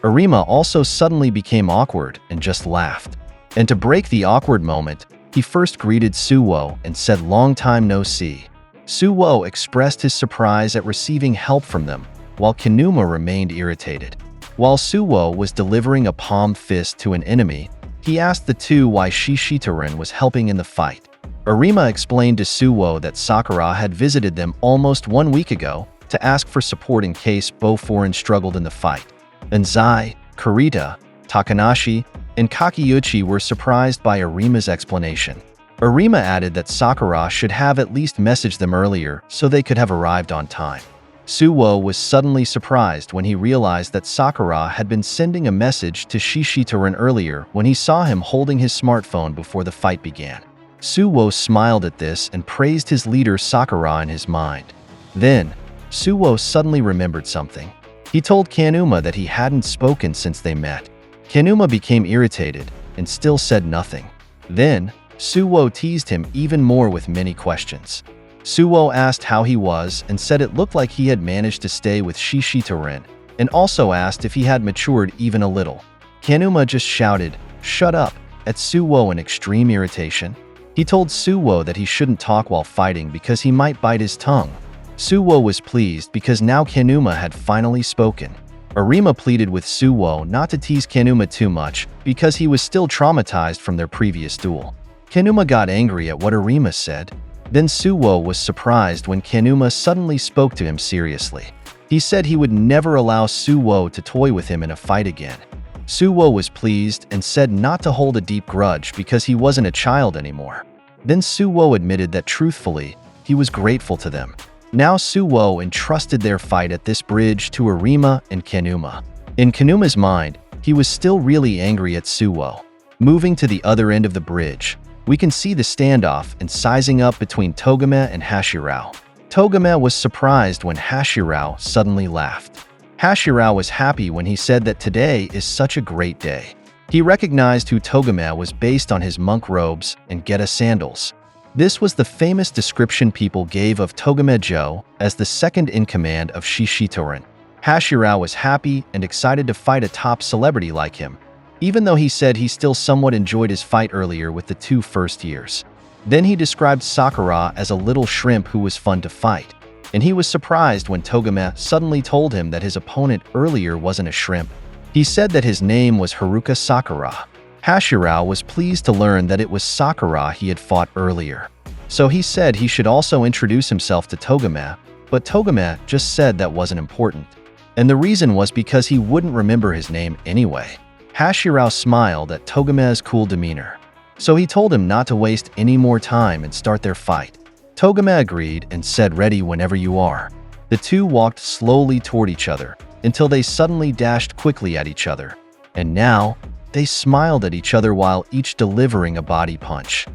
Arima also suddenly became awkward and just laughed. And to break the awkward moment, he first greeted Suwo and said, "Long time no see." Suwo expressed his surprise at receiving help from them, while Kenuma remained irritated. While Suwo was delivering a palm fist to an enemy, he asked the two why Shishitorin was helping in the fight. Arima explained to Suwo that Sakura had visited them almost 1 week ago to ask for support in case Furin struggled in the fight. And Zai, Kurita, Takanashi, and Kakeuchi were surprised by Arima's explanation. Arima added that Sakura should have at least messaged them earlier so they could have arrived on time. Suwo was suddenly surprised when he realized that Sakura had been sending a message to Shishitorin earlier when he saw him holding his smartphone before the fight began. Suwo smiled at this and praised his leader Sakura in his mind. Then, Suwo suddenly remembered something. He told Kenuma that he hadn't spoken since they met. Kenuma became irritated and still said nothing. Then, Suwo teased him even more with many questions. Suwo asked how he was and said it looked like he had managed to stay with Shishitorin, and also asked if he had matured even a little. Kenuma just shouted, "Shut up," at Suwo in extreme irritation. He told Suwo that he shouldn't talk while fighting because he might bite his tongue. Suwo was pleased because now Kenuma had finally spoken. Arima pleaded with Suwo not to tease Kenuma too much because he was still traumatized from their previous duel. Kenuma got angry at what Arima said. Then Suwo was surprised when Kenuma suddenly spoke to him seriously. He said he would never allow Suwo to toy with him in a fight again. Suwo was pleased and said not to hold a deep grudge because he wasn't a child anymore. Then Suwo admitted that truthfully, he was grateful to them. Now Suwo entrusted their fight at this bridge to Arima and Kanuma. In Kanuma's mind, he was still really angry at Suwo. Moving to the other end of the bridge, we can see the standoff and sizing up between Togame and Hashirao. Togame was surprised when Hashirao suddenly laughed. Hashirao was happy when he said that today is such a great day. He recognized who Togame was based on his monk robes and Geta sandals. This was the famous description people gave of Togame-jo as the second-in-command of Shishitoran. Hashirao was happy and excited to fight a top celebrity like him, even though he said he still somewhat enjoyed his fight earlier with the two first years. Then he described Sakura as a little shrimp who was fun to fight, and he was surprised when Togame suddenly told him that his opponent earlier wasn't a shrimp. He said that his name was Haruka Sakura. Hashirao was pleased to learn that it was Sakura he had fought earlier. So he said he should also introduce himself to Togame, but Togame just said that wasn't important. And the reason was because he wouldn't remember his name anyway. Hashirao smiled at Togame's cool demeanor, so he told him not to waste any more time and start their fight. Togame agreed and said, "Ready whenever you are." The two walked slowly toward each other until they suddenly dashed quickly at each other. And now, they smiled at each other while each delivering a body punch.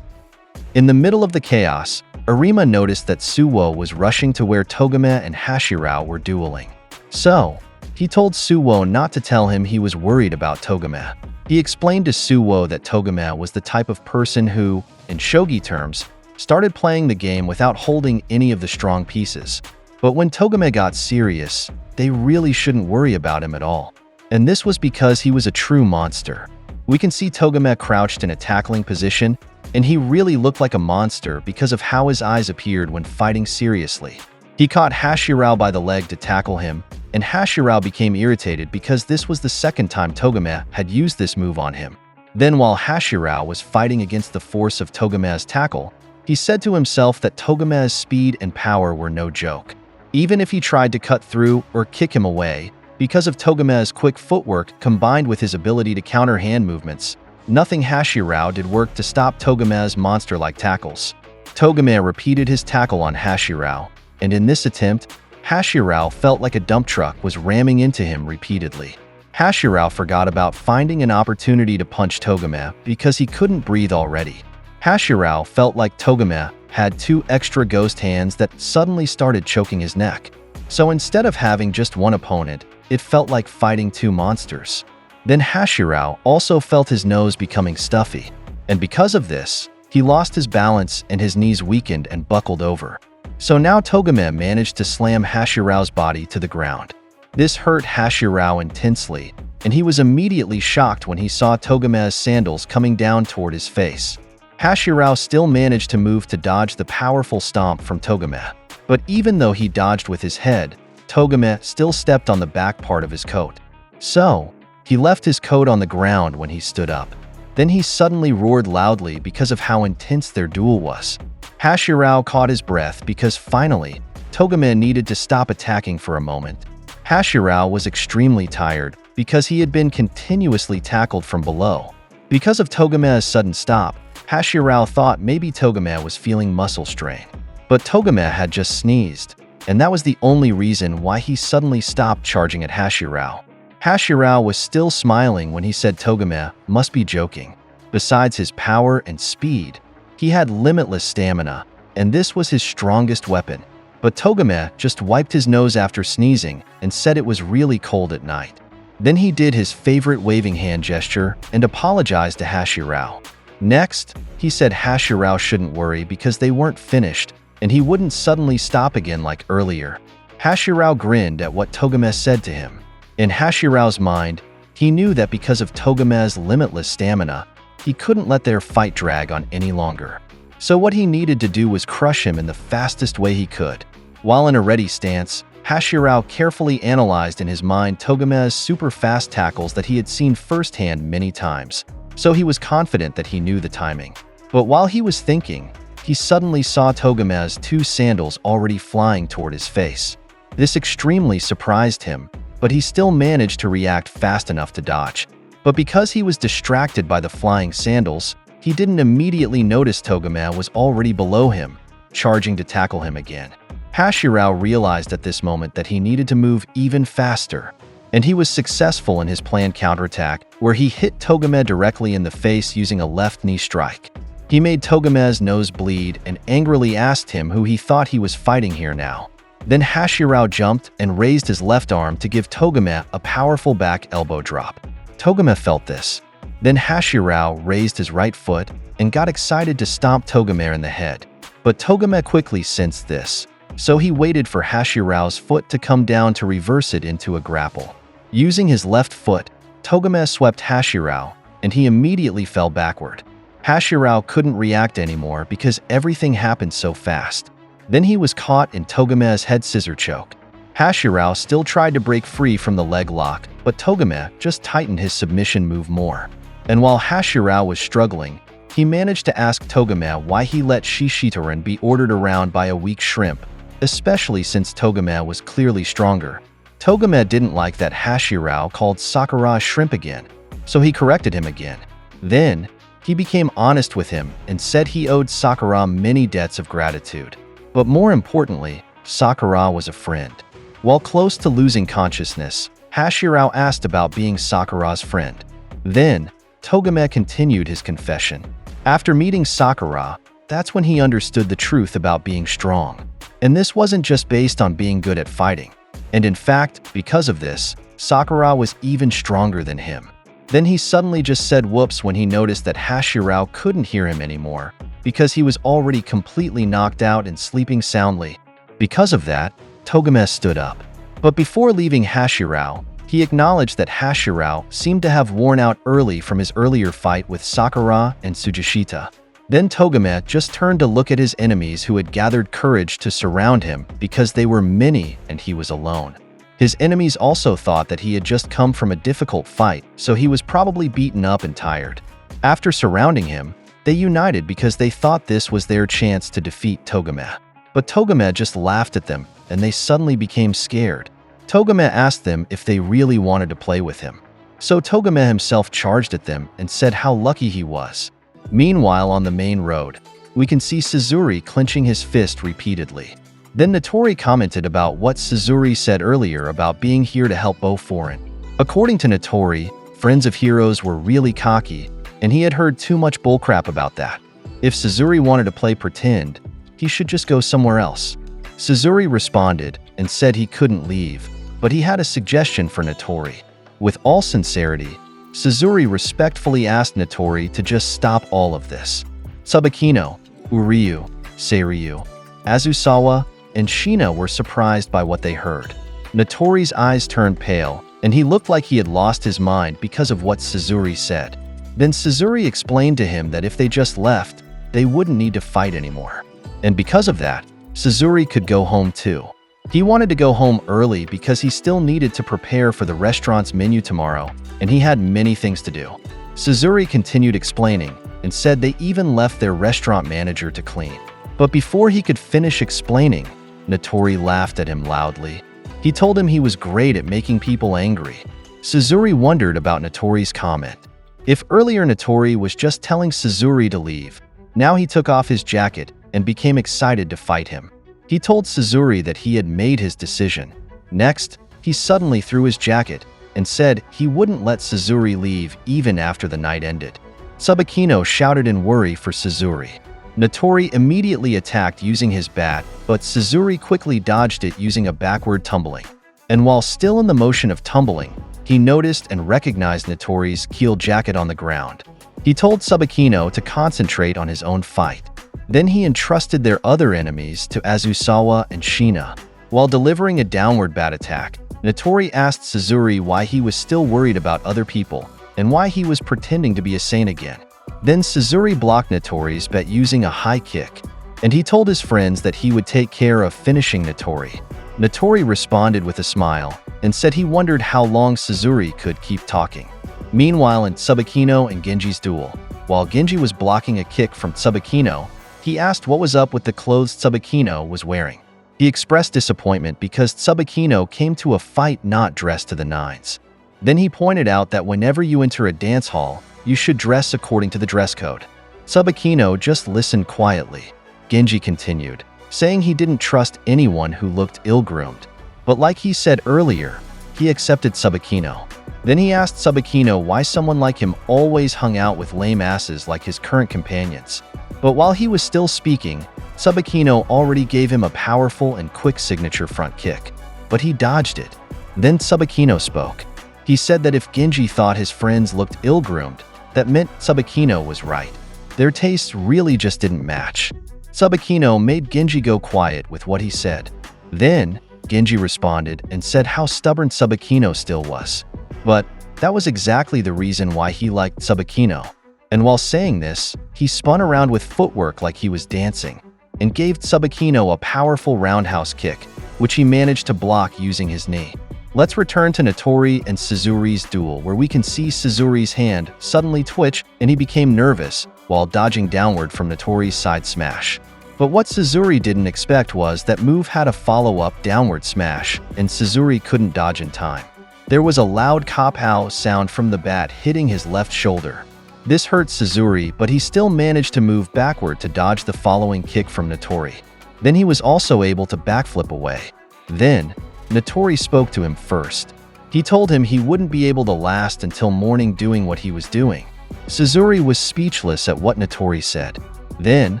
In the middle of the chaos, Arima noticed that Suwo was rushing to where Togame and Hashirao were dueling. So, he told Suwo not to tell him he was worried about Togame. He explained to Suwo that Togame was the type of person who, in shogi terms, started playing the game without holding any of the strong pieces. But when Togame got serious, they really shouldn't worry about him at all. And this was because he was a true monster. We can see Togame crouched in a tackling position, and he really looked like a monster because of how his eyes appeared when fighting seriously. He caught Hashirao by the leg to tackle him, and Hashirao became irritated because this was the second time Togame had used this move on him. Then while Hashirao was fighting against the force of Togame's tackle, he said to himself that Togame's speed and power were no joke. Even if he tried to cut through or kick him away, because of Togame's quick footwork combined with his ability to counter hand movements, nothing Hashirao did work to stop Togame's monster-like tackles. Togame repeated his tackle on Hashirao, and in this attempt, Hashirao felt like a dump truck was ramming into him repeatedly. Hashirao forgot about finding an opportunity to punch Togame because he couldn't breathe already. Hashirao felt like Togame had two extra ghost hands that suddenly started choking his neck. So instead of having just one opponent, it felt like fighting two monsters. Then Hashirao also felt his nose becoming stuffy, and because of this, he lost his balance and his knees weakened and buckled over. So now Togame managed to slam Hashirao's body to the ground. This hurt Hashirao intensely, and he was immediately shocked when he saw Togame's sandals coming down toward his face. Hashirao still managed to move to dodge the powerful stomp from Togame. But even though he dodged with his head, Togame still stepped on the back part of his coat. So, he left his coat on the ground when he stood up. Then he suddenly roared loudly because of how intense their duel was. Hashirao caught his breath because finally, Togame needed to stop attacking for a moment. Hashirao was extremely tired because he had been continuously tackled from below. Because of Togame's sudden stop, Hashirao thought maybe Togame was feeling muscle strain. But Togame had just sneezed, and that was the only reason why he suddenly stopped charging at Hashirao. Hashirao was still smiling when he said Togame must be joking. Besides his power and speed, he had limitless stamina, and this was his strongest weapon. But Togame just wiped his nose after sneezing and said it was really cold at night. Then he did his favorite waving hand gesture and apologized to Hashirao. Next, he said Hashirao shouldn't worry because they weren't finished, and he wouldn't suddenly stop again like earlier. Hashirao grinned at what Togame said to him. In Hashirao's mind, he knew that because of Togame's limitless stamina, he couldn't let their fight drag on any longer. So what he needed to do was crush him in the fastest way he could. While in a ready stance, Hashirao carefully analyzed in his mind Togame's super fast tackles that he had seen firsthand many times, so he was confident that he knew the timing. But while he was thinking, he suddenly saw Togame's two sandals already flying toward his face. This extremely surprised him, but he still managed to react fast enough to dodge. But because he was distracted by the flying sandals, he didn't immediately notice Togame was already below him, charging to tackle him again. Hashirao realized at this moment that he needed to move even faster, and he was successful in his planned counterattack, where he hit Togame directly in the face using a left knee strike. He made Togame's nose bleed and angrily asked him who he thought he was fighting here now. Then Hashirao jumped and raised his left arm to give Togame a powerful back elbow drop. Togame felt this. Then Hashirao raised his right foot and got excited to stomp Togame in the head. But Togame quickly sensed this, so he waited for Hashirao's foot to come down to reverse it into a grapple. Using his left foot, Togame swept Hashirao, and he immediately fell backward. Hashirao couldn't react anymore because everything happened so fast. Then he was caught in Togame's head scissor choke. Hashirao still tried to break free from the leg lock, but Togame just tightened his submission move more. And while Hashirao was struggling, he managed to ask Togame why he let Shishitoran be ordered around by a weak shrimp, especially since Togame was clearly stronger. Togame didn't like that Hashirao called Sakura shrimp again, so he corrected him again. Then, he became honest with him and said he owed Sakura many debts of gratitude. But more importantly, Sakura was a friend. While close to losing consciousness, Hashirao asked about being Sakura's friend. Then, Togame continued his confession. After meeting Sakura, that's when he understood the truth about being strong. And this wasn't just based on being good at fighting. And in fact, because of this, Sakura was even stronger than him. Then he suddenly just said whoops when he noticed that Hashirao couldn't hear him anymore, because he was already completely knocked out and sleeping soundly. Because of that, Togame stood up. But before leaving Hashirao, he acknowledged that Hashirao seemed to have worn out early from his earlier fight with Sakura and Tsujishita. Then Togame just turned to look at his enemies who had gathered courage to surround him because they were many and he was alone. His enemies also thought that he had just come from a difficult fight, so he was probably beaten up and tired. After surrounding him, they united because they thought this was their chance to defeat Togame. But Togame just laughed at them, and they suddenly became scared. Togame asked them if they really wanted to play with him. So Togame himself charged at them and said how lucky he was. Meanwhile, on the main road, we can see Suzuri clenching his fist repeatedly. Then Notori commented about what Suzuri said earlier about being here to help Foreign. According to Notori, friends of heroes were really cocky, and he had heard too much bullcrap about that. If Suzuri wanted to play pretend, he should just go somewhere else. Suzuri responded and said he couldn't leave, but he had a suggestion for Notori. With all sincerity, Suzuri respectfully asked Notori to just stop all of this. Tsubakino, Uryu, Seiryu, Azusawa, and Shina were surprised by what they heard. Notori's eyes turned pale, and he looked like he had lost his mind because of what Suzuri said. Then Suzuri explained to him that if they just left, they wouldn't need to fight anymore. And because of that, Suzuri could go home too. He wanted to go home early because he still needed to prepare for the restaurant's menu tomorrow, and he had many things to do. Suzuri continued explaining and said they even left their restaurant manager to clean. But before he could finish explaining, Notori laughed at him loudly. He told him he was great at making people angry. Suzuri wondered about Notori's comment. If earlier Notori was just telling Suzuri to leave, now he took off his jacket and became excited to fight him. He told Suzuri that he had made his decision. Next, he suddenly threw his jacket and said he wouldn't let Suzuri leave even after the night ended. Tsubakino shouted in worry for Suzuri. Notori immediately attacked using his bat, but Suzuri quickly dodged it using a backward tumbling. And while still in the motion of tumbling, he noticed and recognized Notori's keel jacket on the ground. He told Tsubakino to concentrate on his own fight. Then he entrusted their other enemies to Azusawa and Shina. While delivering a downward bat attack, Notori asked Suzuri why he was still worried about other people and why he was pretending to be a saint again. Then Suzuri blocked Notori's bet using a high kick, and he told his friends that he would take care of finishing Notori. Notori responded with a smile and said he wondered how long Suzuri could keep talking. Meanwhile, in Tsubakino and Genji's duel, while Genji was blocking a kick from Tsubakino, he asked what was up with the clothes Tsubakino was wearing. He expressed disappointment because Tsubakino came to a fight not dressed to the nines. Then he pointed out that whenever you enter a dance hall, you should dress according to the dress code. Tsubakino just listened quietly. Genji continued. saying he didn't trust anyone who looked ill-groomed. But like he said earlier, he accepted Tsubakino. Then he asked Tsubakino why someone like him always hung out with lame asses like his current companions. But while he was still speaking, Tsubakino already gave him a powerful and quick signature front kick. But he dodged it. Then Tsubakino spoke. He said that if Genji thought his friends looked ill-groomed, that meant Tsubakino was right. Their tastes really just didn't match. Tsubakino made Genji go quiet with what he said. Then, Genji responded and said how stubborn Tsubakino still was. But that was exactly the reason why he liked Tsubakino. And while saying this, he spun around with footwork like he was dancing, and gave Tsubakino a powerful roundhouse kick, which he managed to block using his knee. Let's return to Notori and Suzuri's duel, where we can see Suzuri's hand suddenly twitch and he became nervous while dodging downward from Notori's side smash. But what Suzuri didn't expect was that move had a follow-up downward smash, and Suzuri couldn't dodge in time. There was a loud kapow sound from the bat hitting his left shoulder. This hurt Suzuri, but he still managed to move backward to dodge the following kick from Notori. Then he was also able to backflip away. Then, Notori spoke to him first. He told him he wouldn't be able to last until morning doing what he was doing. Suzuri was speechless at what Notori said. Then,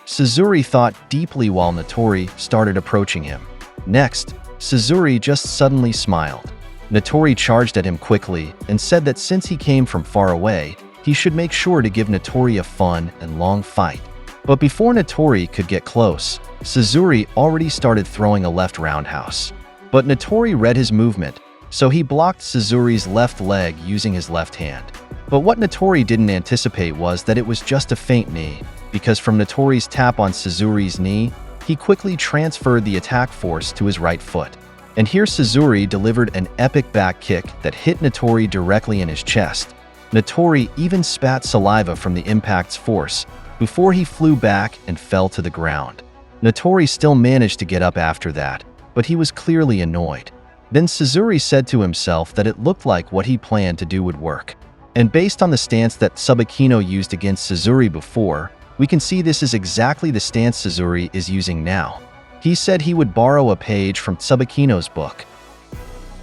Suzuri thought deeply while Notori started approaching him. Next, Suzuri just suddenly smiled. Notori charged at him quickly and said that since he came from far away, he should make sure to give Notori a fun and long fight. But before Notori could get close, Suzuri already started throwing a left roundhouse. But Notori read his movement, so he blocked Suzuri's left leg using his left hand. But what Notori didn't anticipate was that it was just a feint knee, because from Notori's tap on Suzuri's knee, he quickly transferred the attack force to his right foot. And here Suzuri delivered an epic back kick that hit Notori directly in his chest. Notori even spat saliva from the impact's force before he flew back and fell to the ground. Notori still managed to get up after that, but he was clearly annoyed. Then Suzuri said to himself that it looked like what he planned to do would work. And based on the stance that Tsubakino used against Suzuri before, we can see this is exactly the stance Suzuri is using now. He said he would borrow a page from Tsubakino's book.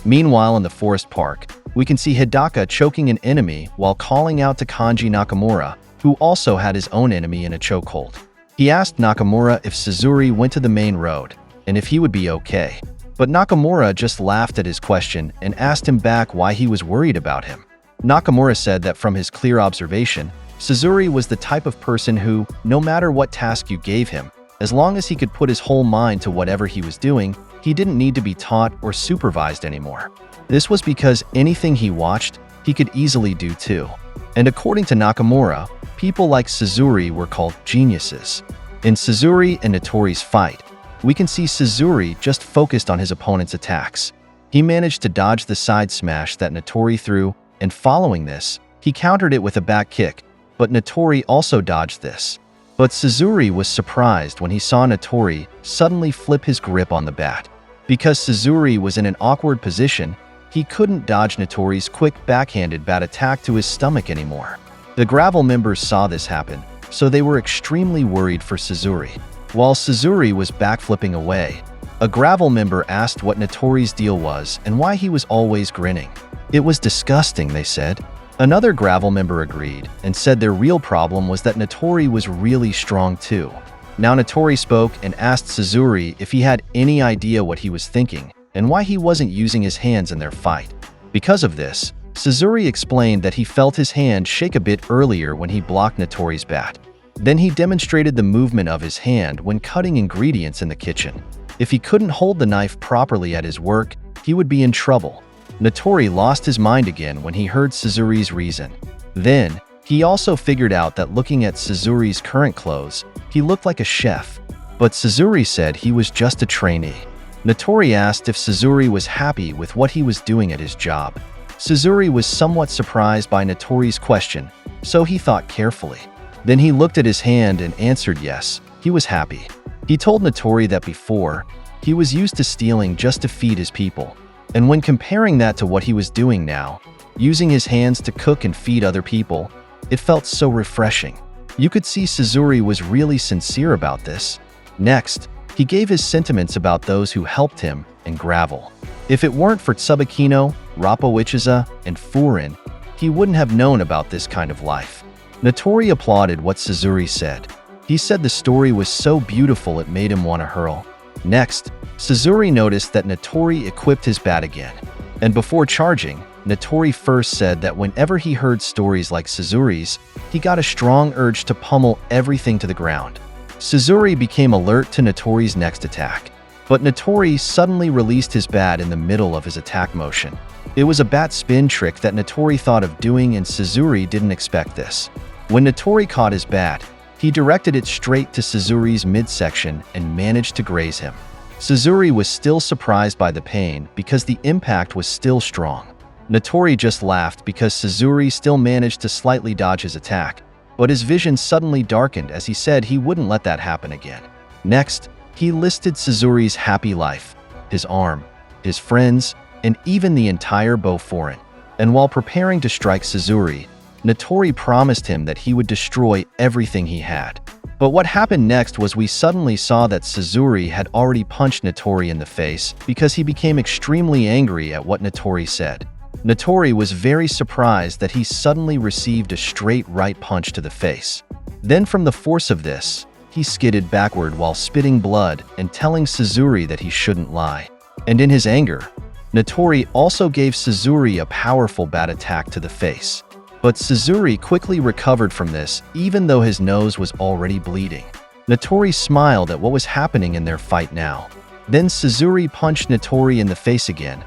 Meanwhile, in the forest park, we can see Hidaka choking an enemy while calling out to Kanji Nakamura, who also had his own enemy in a chokehold. He asked Nakamura if Suzuri went to the main road, and if he would be okay. But Nakamura just laughed at his question and asked him back why he was worried about him. Nakamura said that from his clear observation, Suzuri was the type of person who, no matter what task you gave him, as long as he could put his whole mind to whatever he was doing, he didn't need to be taught or supervised anymore. This was because anything he watched, he could easily do too. And according to Nakamura, people like Suzuri were called geniuses. In Suzuri and Notori's fight, we can see Suzuri just focused on his opponent's attacks. He managed to dodge the side smash that Notori threw, and following this, he countered it with a back kick, but Notori also dodged this. But Suzuri was surprised when he saw Notori suddenly flip his grip on the bat. Because Suzuri was in an awkward position, he couldn't dodge Notori's quick backhanded bat attack to his stomach anymore. The Gravel members saw this happen, so they were extremely worried for Suzuri. While Suzuri was backflipping away, a Gravel member asked what Notori's deal was and why he was always grinning. It was disgusting, they said. Another Gravel member agreed and said their real problem was that Notori was really strong too. Now Notori spoke and asked Suzuri if he had any idea what he was thinking and why he wasn't using his hands in their fight. Because of this, Suzuri explained that he felt his hand shake a bit earlier when he blocked Notori's bat. Then he demonstrated the movement of his hand when cutting ingredients in the kitchen. If he couldn't hold the knife properly at his work, he would be in trouble. Notori lost his mind again when he heard Suzuri's reason. Then, he also figured out that looking at Suzuri's current clothes, he looked like a chef. But Suzuri said he was just a trainee. Notori asked if Suzuri was happy with what he was doing at his job. Suzuri was somewhat surprised by Notori's question, so he thought carefully. Then he looked at his hand and answered yes, he was happy. He told Notori that before, he was used to stealing just to feed his people. And when comparing that to what he was doing now, using his hands to cook and feed other people, it felt so refreshing. You could see Suzuri was really sincere about this. Next, He gave his sentiments about those who helped him and Gravel. If it weren't for Tsubakino, Rappawichiza, and Furin, he wouldn't have known about this kind of life. Notori applauded what Suzuri said. He said the story was so beautiful it made him want to hurl. Next, Suzuri noticed that Notori equipped his bat again. And before charging, Notori first said that whenever he heard stories like Suzuri's, he got a strong urge to pummel everything to the ground. Suzuri became alert to Notori's next attack. But Notori suddenly released his bat in the middle of his attack motion. It was a bat spin trick that Notori thought of doing, and Suzuri didn't expect this. When Notori caught his bat, he directed it straight to Suzuri's midsection and managed to graze him. Suzuri was still surprised by the pain because the impact was still strong. Notori just laughed because Suzuri still managed to slightly dodge his attack, but his vision suddenly darkened as he said he wouldn't let that happen again. Next, he listed Suzuri's happy life, his arm, his friends, and even the entire Boforin. And while preparing to strike Suzuri, Notori promised him that he would destroy everything he had. But what happened next was we suddenly saw that Suzuri had already punched Notori in the face because he became extremely angry at what Notori said. Notori was very surprised that he suddenly received a straight right punch to the face. Then from the force of this, he skidded backward while spitting blood and telling Suzuri that he shouldn't lie. And in his anger, Notori also gave Suzuri a powerful bat attack to the face. But Suzuri quickly recovered from this, even though his nose was already bleeding. Notori smiled at what was happening in their fight now. Then Suzuri punched Notori in the face again,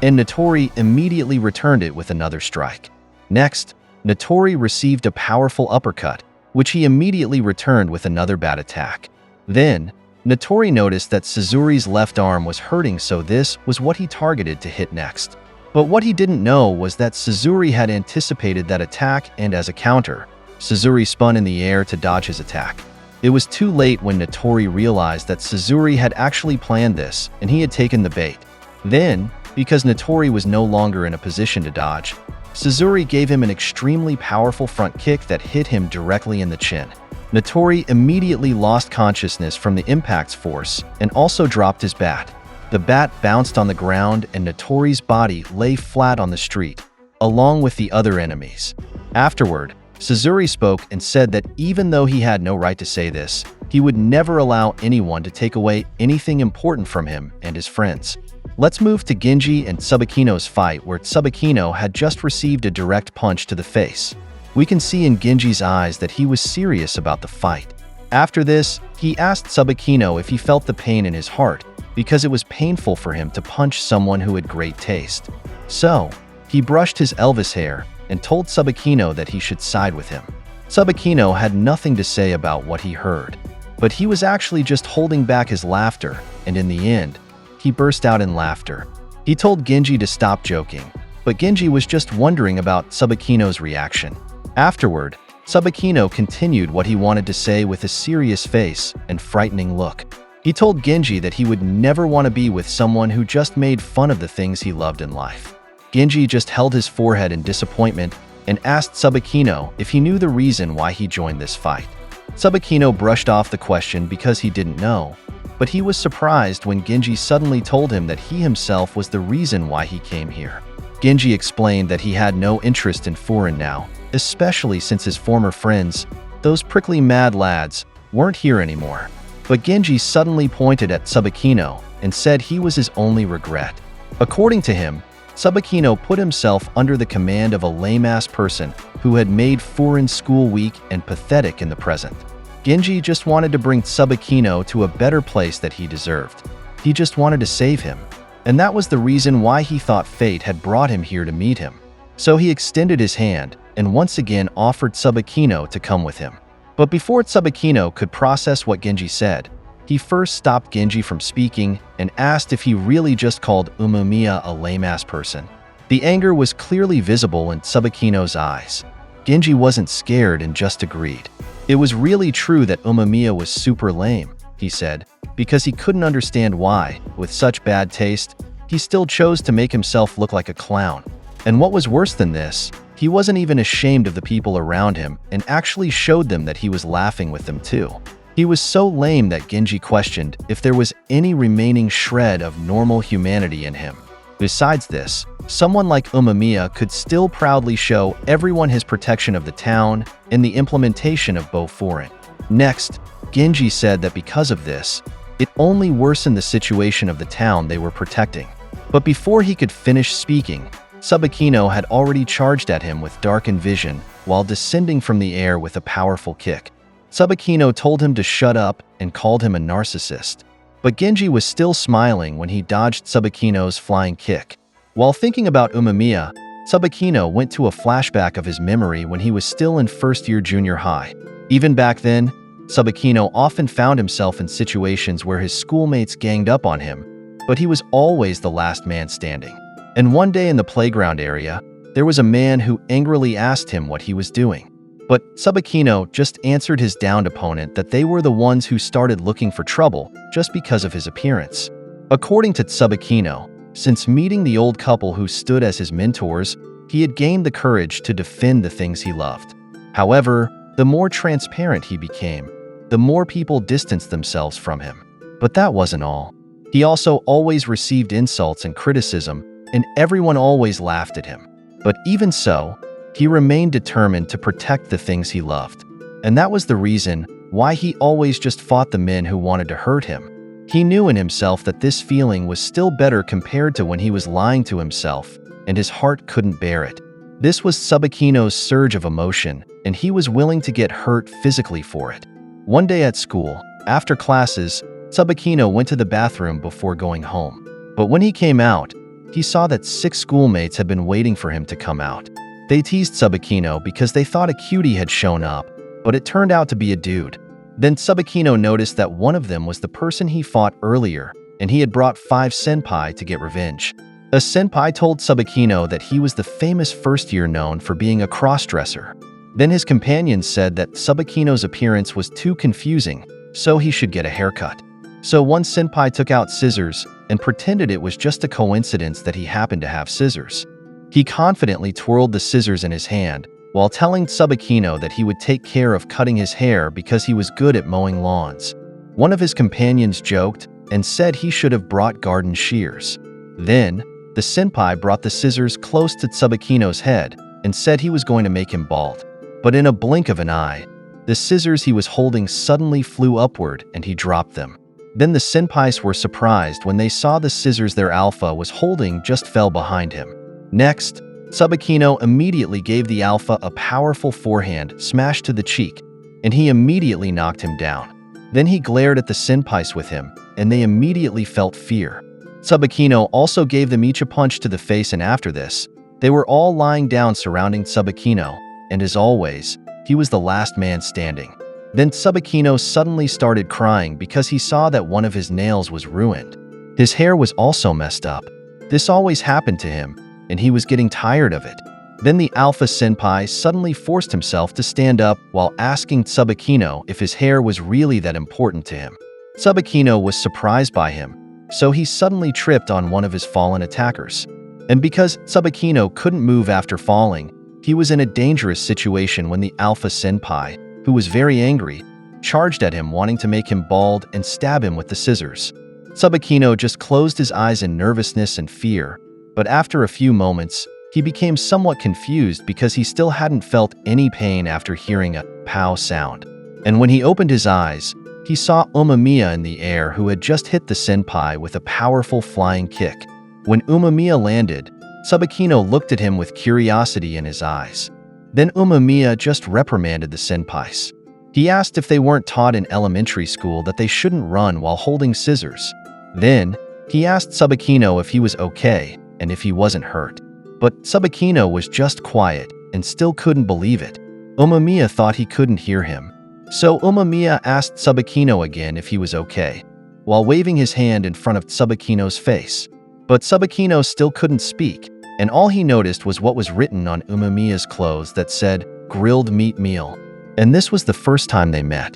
and Notori immediately returned it with another strike. Next, Notori received a powerful uppercut, which he immediately returned with another bat attack. Then, Notori noticed that Suzuri's left arm was hurting, so this was what he targeted to hit next. But what he didn't know was that Suzuri had anticipated that attack, and as a counter, Suzuri spun in the air to dodge his attack. It was too late when Notori realized that Suzuri had actually planned this and he had taken the bait. Then, because Notori was no longer in a position to dodge, Suzuri gave him an extremely powerful front kick that hit him directly in the chin. Notori immediately lost consciousness from the impact's force and also dropped his bat. The bat bounced on the ground and Notori's body lay flat on the street, along with the other enemies. Afterward, Suzuri spoke and said that even though he had no right to say this, he would never allow anyone to take away anything important from him and his friends. Let's move to Genji and Tsubakino's fight, where Tsubakino had just received a direct punch to the face. We can see in Genji's eyes that he was serious about the fight. After this, he asked Tsubakino if he felt the pain in his heart, because it was painful for him to punch someone who had great taste. So, he brushed his Elvis hair and told Tsubakino that he should side with him. Tsubakino had nothing to say about what he heard, but he was actually just holding back his laughter, and in the end, he burst out in laughter. He told Genji to stop joking, but Genji was just wondering about Tsubakino's reaction. Afterward, Tsubakino continued what he wanted to say with a serious face and frightening look. He told Genji that he would never want to be with someone who just made fun of the things he loved in life. Genji just held his forehead in disappointment and asked Tsubakino if he knew the reason why he joined this fight. Tsubakino brushed off the question because he didn't know, but he was surprised when Genji suddenly told him that he himself was the reason why he came here. Genji explained that he had no interest in Furin now, especially since his former friends, those prickly mad lads, weren't here anymore. But Genji suddenly pointed at Tsubakino and said he was his only regret. According to him, Tsubakino put himself under the command of a lame-ass person who had made Furin's school weak and pathetic in the present. Genji just wanted to bring Tsubakino to a better place that he deserved. He just wanted to save him, and that was the reason why he thought fate had brought him here to meet him. So he extended his hand and once again offered Tsubakino to come with him. But before Tsubakino could process what Genji said, he first stopped Genji from speaking and asked if he really just called Umemiya a lame-ass person. The anger was clearly visible in Tsubakino's eyes. Genji wasn't scared and just agreed. It was really true that Umemiya was super lame, he said, because he couldn't understand why, with such bad taste, he still chose to make himself look like a clown. And what was worse than this, he wasn't even ashamed of the people around him and actually showed them that he was laughing with them too. He was so lame that Genji questioned if there was any remaining shred of normal humanity in him. Besides this, someone like Umemiya could still proudly show everyone his protection of the town and the implementation of Bofurin. Next, Genji said that because of this, it only worsened the situation of the town they were protecting. But before he could finish speaking, Tsubakino had already charged at him with darkened vision while descending from the air with a powerful kick. Tsubakino told him to shut up and called him a narcissist. But Genji was still smiling when he dodged Tsubakino's flying kick. While thinking about Umemiya, Tsubakino went to a flashback of his memory when he was still in first-year junior high. Even back then, Tsubakino often found himself in situations where his schoolmates ganged up on him, but he was always the last man standing. And one day in the playground area, there was a man who angrily asked him what he was doing. But Tsubakino just answered his downed opponent that they were the ones who started looking for trouble just because of his appearance. According to Tsubakino, since meeting the old couple who stood as his mentors, he had gained the courage to defend the things he loved. However, the more transparent he became, the more people distanced themselves from him. But that wasn't all. He also always received insults and criticism, and everyone always laughed at him. But even so, he remained determined to protect the things he loved. And that was the reason why he always just fought the men who wanted to hurt him. He knew in himself that this feeling was still better compared to when he was lying to himself, and his heart couldn't bear it. This was Tsubakino's surge of emotion, and he was willing to get hurt physically for it. One day at school, after classes, Tsubakino went to the bathroom before going home. But when he came out, he saw that 6 schoolmates had been waiting for him to come out. They teased Tsubakino because they thought a cutie had shown up, but it turned out to be a dude. Then Tsubakino noticed that one of them was the person he fought earlier, and he had brought 5 senpai to get revenge. A senpai told Tsubakino that he was the famous first year known for being a cross-dresser. Then his companions said that Tsubakino's appearance was too confusing, so he should get a haircut. So one senpai took out scissors and pretended it was just a coincidence that he happened to have scissors. He confidently twirled the scissors in his hand, while telling Tsubakino that he would take care of cutting his hair because he was good at mowing lawns. One of his companions joked and said he should have brought garden shears. Then, the senpai brought the scissors close to Tsubakino's head and said he was going to make him bald. But in a blink of an eye, the scissors he was holding suddenly flew upward and he dropped them. Then the senpais were surprised when they saw the scissors their alpha was holding just fell behind him. Next, Tsubakino immediately gave the alpha a powerful forehand smash to the cheek, and he immediately knocked him down. Then he glared at the senpais with him, and they immediately felt fear. Tsubakino also gave them each a punch to the face, and after this, they were all lying down surrounding Tsubakino, and as always, he was the last man standing. Then Tsubakino suddenly started crying because he saw that one of his nails was ruined. His hair was also messed up. This always happened to him, and he was getting tired of it. Then the alpha senpai suddenly forced himself to stand up while asking Tsubakino if his hair was really that important to him. Tsubakino was surprised by him, so he suddenly tripped on one of his fallen attackers. And because Tsubakino couldn't move after falling, he was in a dangerous situation when the alpha senpai, who was very angry, charged at him wanting to make him bald and stab him with the scissors. Tsubakino just closed his eyes in nervousness and fear, but after a few moments, he became somewhat confused because he still hadn't felt any pain after hearing a pow sound. And when he opened his eyes, he saw Umemiya in the air who had just hit the senpai with a powerful flying kick. When Umemiya landed, Tsubakino looked at him with curiosity in his eyes. Then Umemiya just reprimanded the senpais. He asked if they weren't taught in elementary school that they shouldn't run while holding scissors. Then, he asked Tsubakino if he was okay and if he wasn't hurt. But Tsubakino was just quiet and still couldn't believe it. Umemiya thought he couldn't hear him. So Umemiya asked Tsubakino again if he was okay, while waving his hand in front of Tsubakino's face. But Tsubakino still couldn't speak, and all he noticed was what was written on Umemiya's clothes that said, "Grilled meat meal." And this was the first time they met.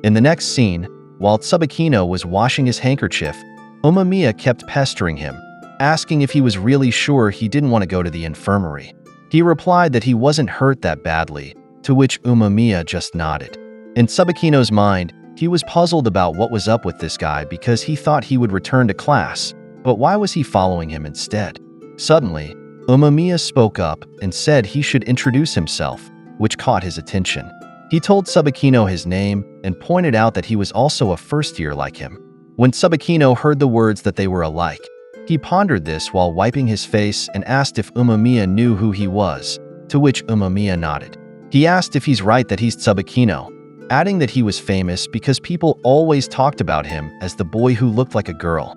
In the next scene, while Tsubakino was washing his handkerchief, Umemiya kept pestering him, asking if he was really sure he didn't want to go to the infirmary. He replied that he wasn't hurt that badly, to which Umemiya just nodded. In Tsubakino's mind, He was puzzled about what was up with this guy because he thought he would return to class, but why was he following him instead? Suddenly, Umemiya spoke up and said he should introduce himself, which caught his attention. He told Tsubakino his name and pointed out that he was also a first year like him. When Tsubakino heard the words that they were alike, he pondered this while wiping his face and asked if Umemiya knew who he was, to which Umemiya nodded. He asked if he's right that he's Tsubakino, adding that he was famous because people always talked about him as the boy who looked like a girl.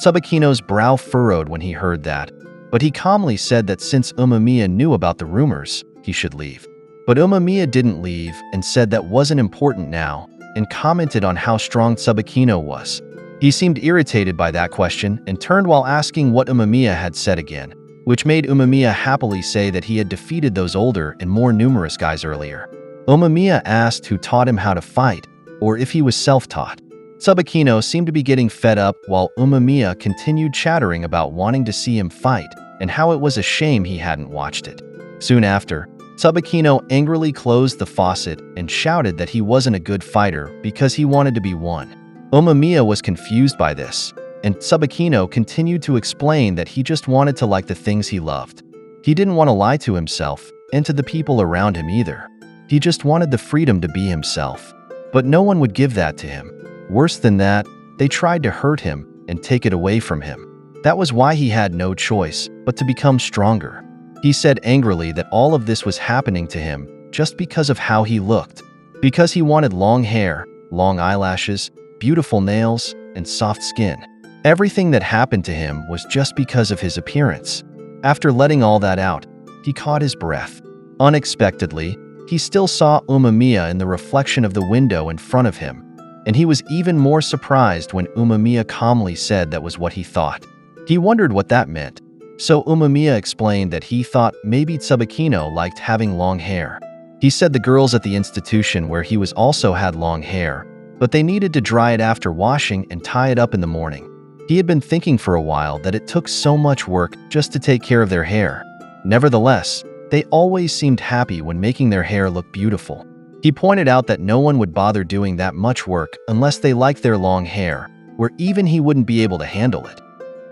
Tsubakino's brow furrowed when he heard that, but he calmly said that since Umemiya knew about the rumors, he should leave. But Umemiya didn't leave and said that wasn't important now, and commented on how strong Tsubakino was. He seemed irritated by that question and turned while asking what Umemiya had said again, which made Umemiya happily say that he had defeated those older and more numerous guys earlier. Umemiya asked who taught him how to fight, or if he was self-taught. Tsubakino seemed to be getting fed up while Umemiya continued chattering about wanting to see him fight and how it was a shame he hadn't watched it. Soon after, Tsubakino angrily closed the faucet and shouted that he wasn't a good fighter because he wanted to be one. Umemiya was confused by this, and Tsubakino continued to explain that he just wanted to like the things he loved. He didn't want to lie to himself and to the people around him either. He just wanted the freedom to be himself. But no one would give that to him. Worse than that, they tried to hurt him and take it away from him. That was why he had no choice but to become stronger. He said angrily that all of this was happening to him just because of how he looked. Because he wanted long hair, long eyelashes, beautiful nails, and soft skin. Everything that happened to him was just because of his appearance. After letting all that out, he caught his breath. Unexpectedly, he still saw Umemiya in the reflection of the window in front of him, and he was even more surprised when Umemiya calmly said that was what he thought. He wondered what that meant, so Umemiya explained that he thought maybe Tsubakino liked having long hair. He said the girls at the institution where he was also had long hair, but they needed to dry it after washing and tie it up in the morning. He had been thinking for a while that it took so much work just to take care of their hair. Nevertheless, they always seemed happy when making their hair look beautiful. He pointed out that no one would bother doing that much work unless they liked their long hair, where even he wouldn't be able to handle it.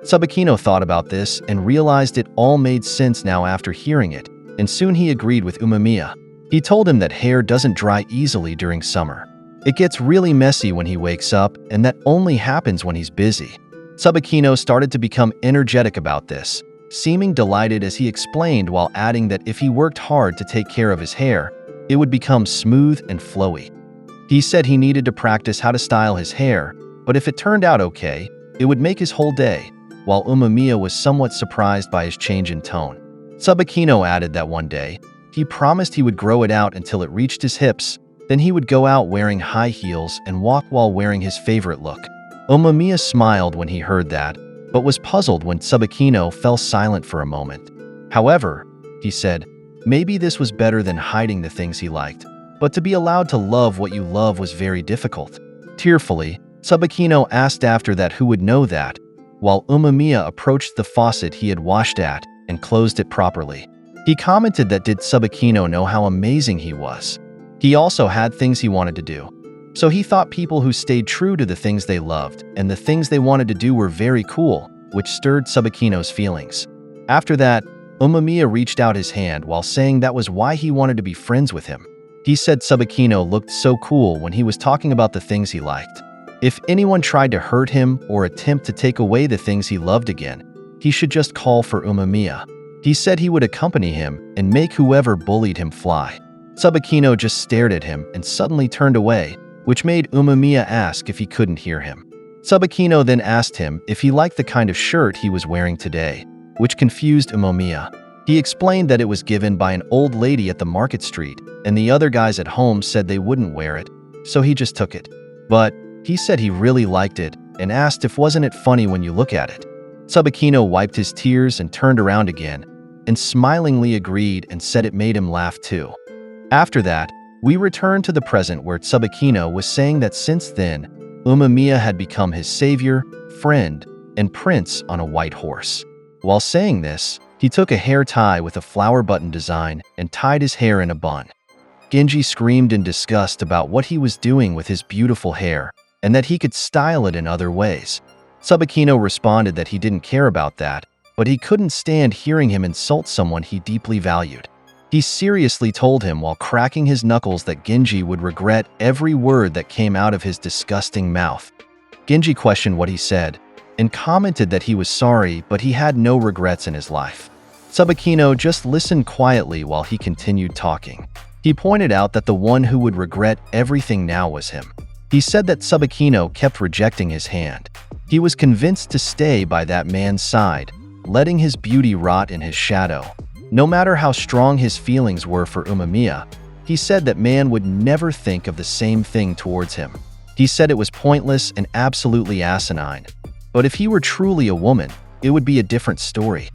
Tsubakino thought about this and realized it all made sense now after hearing it, and soon he agreed with Umemiya. He told him that hair doesn't dry easily during summer. It gets really messy when he wakes up, and that only happens when he's busy. Tsubakino started to become energetic about this, seeming delighted as he explained while adding that if he worked hard to take care of his hair, it would become smooth and flowy. He said he needed to practice how to style his hair, but if it turned out okay, it would make his whole day, while Umemiya was somewhat surprised by his change in tone. Tsubakino added that one day, he promised he would grow it out until it reached his hips, then he would go out wearing high heels and walk while wearing his favorite look. Umemiya smiled when he heard that, but was puzzled when Tsubakino fell silent for a moment. However, he said, maybe this was better than hiding the things he liked, but to be allowed to love what you love was very difficult. Tearfully, Tsubakino asked after that who would know that, while Umemiya approached the faucet he had washed at and closed it properly. He commented that did Tsubakino know how amazing he was. He also had things he wanted to do. So he thought people who stayed true to the things they loved and the things they wanted to do were very cool, which stirred Tsubakino's feelings. After that, Umemiya reached out his hand while saying that was why he wanted to be friends with him. He said Tsubakino looked so cool when he was talking about the things he liked. If anyone tried to hurt him or attempt to take away the things he loved again, he should just call for Umemiya. He said he would accompany him and make whoever bullied him fly. Tsubakino just stared at him and suddenly turned away, which made Umemiya ask if he couldn't hear him. Tsubakino then asked him if he liked the kind of shirt he was wearing today, which confused Umemiya. He explained that it was given by an old lady at the market street, and the other guys at home said they wouldn't wear it, so he just took it. But he said he really liked it and asked if wasn't it funny when you look at it. Tsubakino wiped his tears and turned around again, and smilingly agreed and said it made him laugh too. After that, we returned to the present where Tsubakino was saying that since then, Umemiya had become his savior, friend, and prince on a white horse. While saying this, he took a hair tie with a flower button design and tied his hair in a bun. Genji screamed in disgust about what he was doing with his beautiful hair, and that he could style it in other ways. Tsubakino responded that he didn't care about that, but he couldn't stand hearing him insult someone he deeply valued. He seriously told him while cracking his knuckles that Genji would regret every word that came out of his disgusting mouth. Genji questioned what he said, and commented that he was sorry, but he had no regrets in his life. Tsubakino just listened quietly while he continued talking. He pointed out that the one who would regret everything now was him. He said that Tsubakino kept rejecting his hand. He was convinced to stay by that man's side, letting his beauty rot in his shadow. No matter how strong his feelings were for Umemiya, he said that man would never think of the same thing towards him. He said it was pointless and absolutely asinine. But if he were truly a woman, it would be a different story.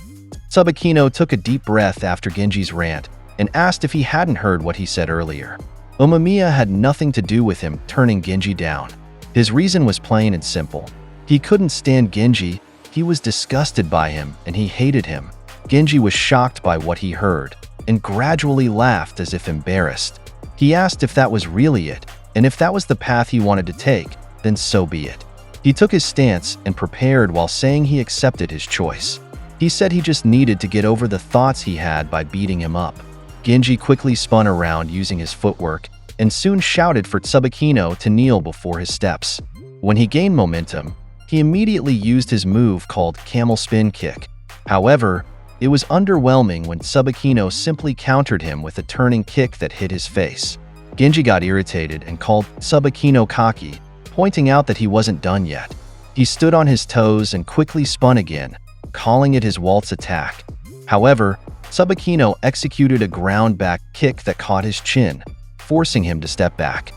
Tsubakino took a deep breath after Genji's rant and asked if he hadn't heard what he said earlier. Umemiya had nothing to do with him turning Genji down. His reason was plain and simple. He couldn't stand Genji, he was disgusted by him, and he hated him. Genji was shocked by what he heard and gradually laughed as if embarrassed. He asked if that was really it, and if that was the path he wanted to take, then so be it. He took his stance and prepared while saying he accepted his choice. He said he just needed to get over the thoughts he had by beating him up. Genji quickly spun around using his footwork and soon shouted for Tsubakino to kneel before his steps. When he gained momentum, he immediately used his move called Camel Spin Kick. However, it was underwhelming when Tsubakino simply countered him with a turning kick that hit his face. Genji got irritated and called Tsubakino cocky, pointing out that he wasn't done yet. He stood on his toes and quickly spun again, calling it his waltz attack. However, Tsubakino executed a ground-back kick that caught his chin, forcing him to step back.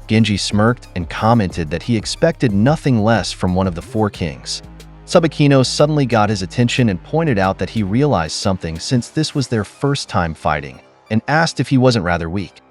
Genji smirked and commented that he expected nothing less from one of the four kings. Tsubakino suddenly got his attention and pointed out that he realized something since this was their first time fighting, and asked if he wasn't rather weak.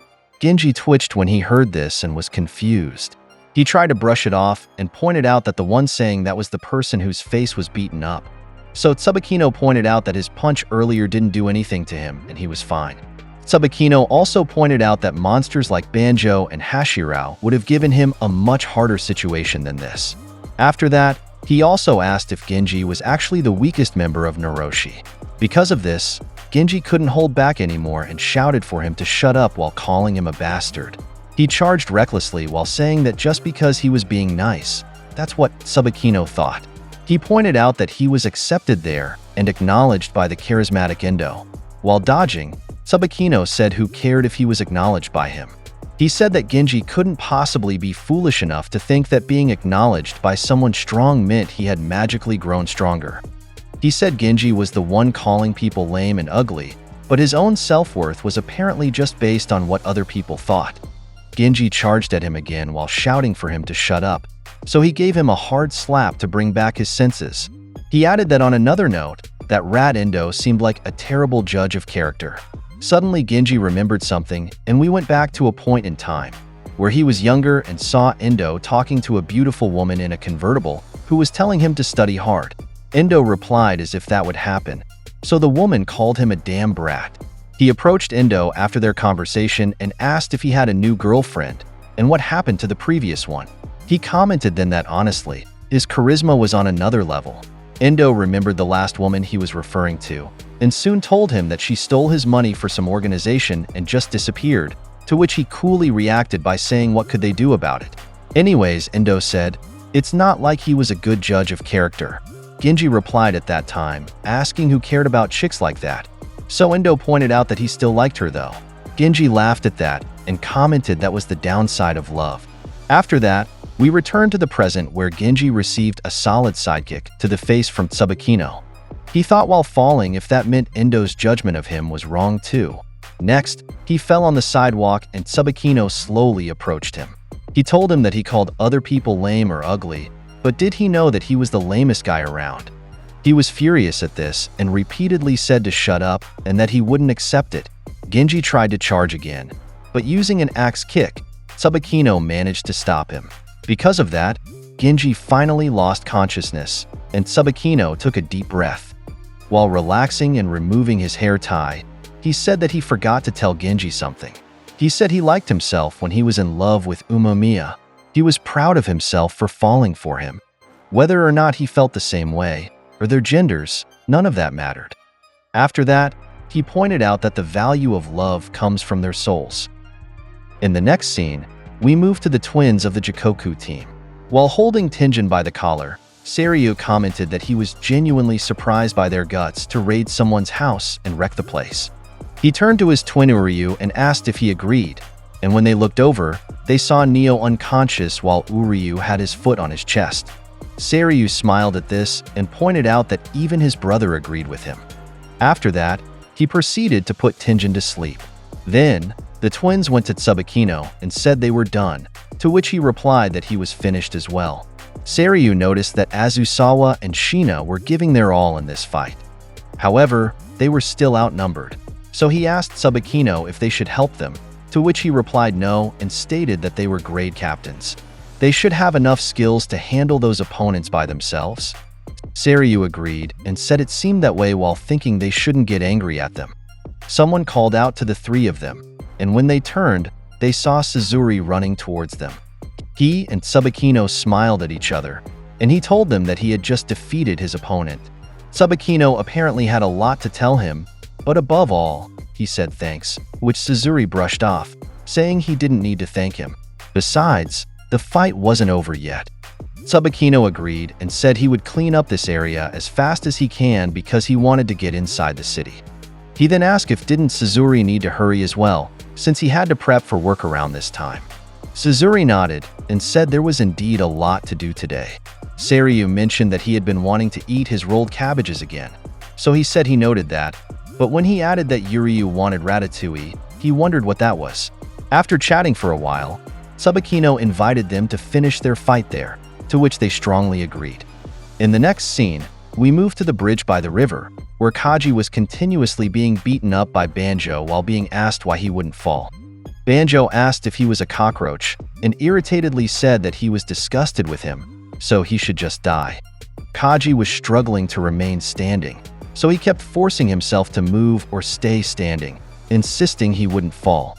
Genji twitched when he heard this and was confused. He tried to brush it off and pointed out that the one saying that was the person whose face was beaten up. So Tsubakino pointed out that his punch earlier didn't do anything to him and he was fine. Tsubakino also pointed out that monsters like Banjo and Hashirao would have given him a much harder situation than this. After that, he also asked if Genji was actually the weakest member of Noroshi. Because of this, Genji couldn't hold back anymore and shouted for him to shut up while calling him a bastard. He charged recklessly while saying that just because he was being nice, that's what Tsubakino thought. He pointed out that he was accepted there and acknowledged by the charismatic Endo. While dodging, Tsubakino said who cared if he was acknowledged by him. He said that Genji couldn't possibly be foolish enough to think that being acknowledged by someone strong meant he had magically grown stronger. He said Genji was the one calling people lame and ugly, but his own self-worth was apparently just based on what other people thought. Genji charged at him again while shouting for him to shut up, so he gave him a hard slap to bring back his senses. He added that on another note, that Rat Endo seemed like a terrible judge of character. Suddenly Genji remembered something, and we went back to a point in time, where he was younger and saw Endo talking to a beautiful woman in a convertible who was telling him to study hard. Endo replied as if that would happen, so the woman called him a damn brat. He approached Endo after their conversation and asked if he had a new girlfriend, and what happened to the previous one. He commented then that honestly, his charisma was on another level. Endo remembered the last woman he was referring to, and soon told him that she stole his money for some organization and just disappeared, to which he coolly reacted by saying what could they do about it. Anyways, Endo said, it's not like he was a good judge of character. Genji replied at that time, asking who cared about chicks like that. So Endo pointed out that he still liked her though. Genji laughed at that and commented that was the downside of love. After that, we returned to the present where Genji received a solid sidekick to the face from Tsubakino. He thought while falling if that meant Endo's judgment of him was wrong too. Next, he fell on the sidewalk and Tsubakino slowly approached him. He told him that he called other people lame or ugly, but did he know that he was the lamest guy around? He was furious at this and repeatedly said to shut up and that he wouldn't accept it. Genji tried to charge again, but using an axe kick, Tsubakino managed to stop him. Because of that, Genji finally lost consciousness, and Tsubakino took a deep breath. While relaxing and removing his hair tie, he said that he forgot to tell Genji something. He said he liked himself when he was in love with Umemiya. He was proud of himself for falling for him. Whether or not he felt the same way, or their genders, none of that mattered. After that, he pointed out that the value of love comes from their souls. In the next scene, we move to the twins of the Jikoku team. While holding Tenjin by the collar, Seiryu commented that he was genuinely surprised by their guts to raid someone's house and wreck the place. He turned to his twin Uryu and asked if he agreed, and when they looked over, they saw Neo unconscious while Uryu had his foot on his chest. Seiryu smiled at this and pointed out that even his brother agreed with him. After that, he proceeded to put Tenjin to sleep. Then, the twins went to Tsubakino and said they were done, to which he replied that he was finished as well. Seiryu noticed that Azusawa and Shina were giving their all in this fight. However, they were still outnumbered, so he asked Tsubakino if they should help them, to which he replied no and stated that they were grade captains. They should have enough skills to handle those opponents by themselves. Seiryu agreed and said it seemed that way while thinking they shouldn't get angry at them. Someone called out to the three of them, and when they turned, they saw Suzuri running towards them. He and Tsubakino smiled at each other, and he told them that he had just defeated his opponent. Tsubakino apparently had a lot to tell him, but above all, he said thanks, which Suzuri brushed off, saying he didn't need to thank him. Besides, the fight wasn't over yet. Tsubakino agreed and said he would clean up this area as fast as he can because he wanted to get inside the city. He then asked if didn't Suzuri need to hurry as well, since he had to prep for work around this time. Suzuri nodded and said there was indeed a lot to do today. Seiryu mentioned that he had been wanting to eat his rolled cabbages again, so he said he noted that, but when he added that Uryu wanted ratatouille, he wondered what that was. After chatting for a while, Tsubakino invited them to finish their fight there, to which they strongly agreed. In the next scene, we move to the bridge by the river, where Kaji was continuously being beaten up by Banjo while being asked why he wouldn't fall. Banjo asked if he was a cockroach, and irritatedly said that he was disgusted with him, so he should just die. Kaji was struggling to remain standing, so he kept forcing himself to move or stay standing, insisting he wouldn't fall.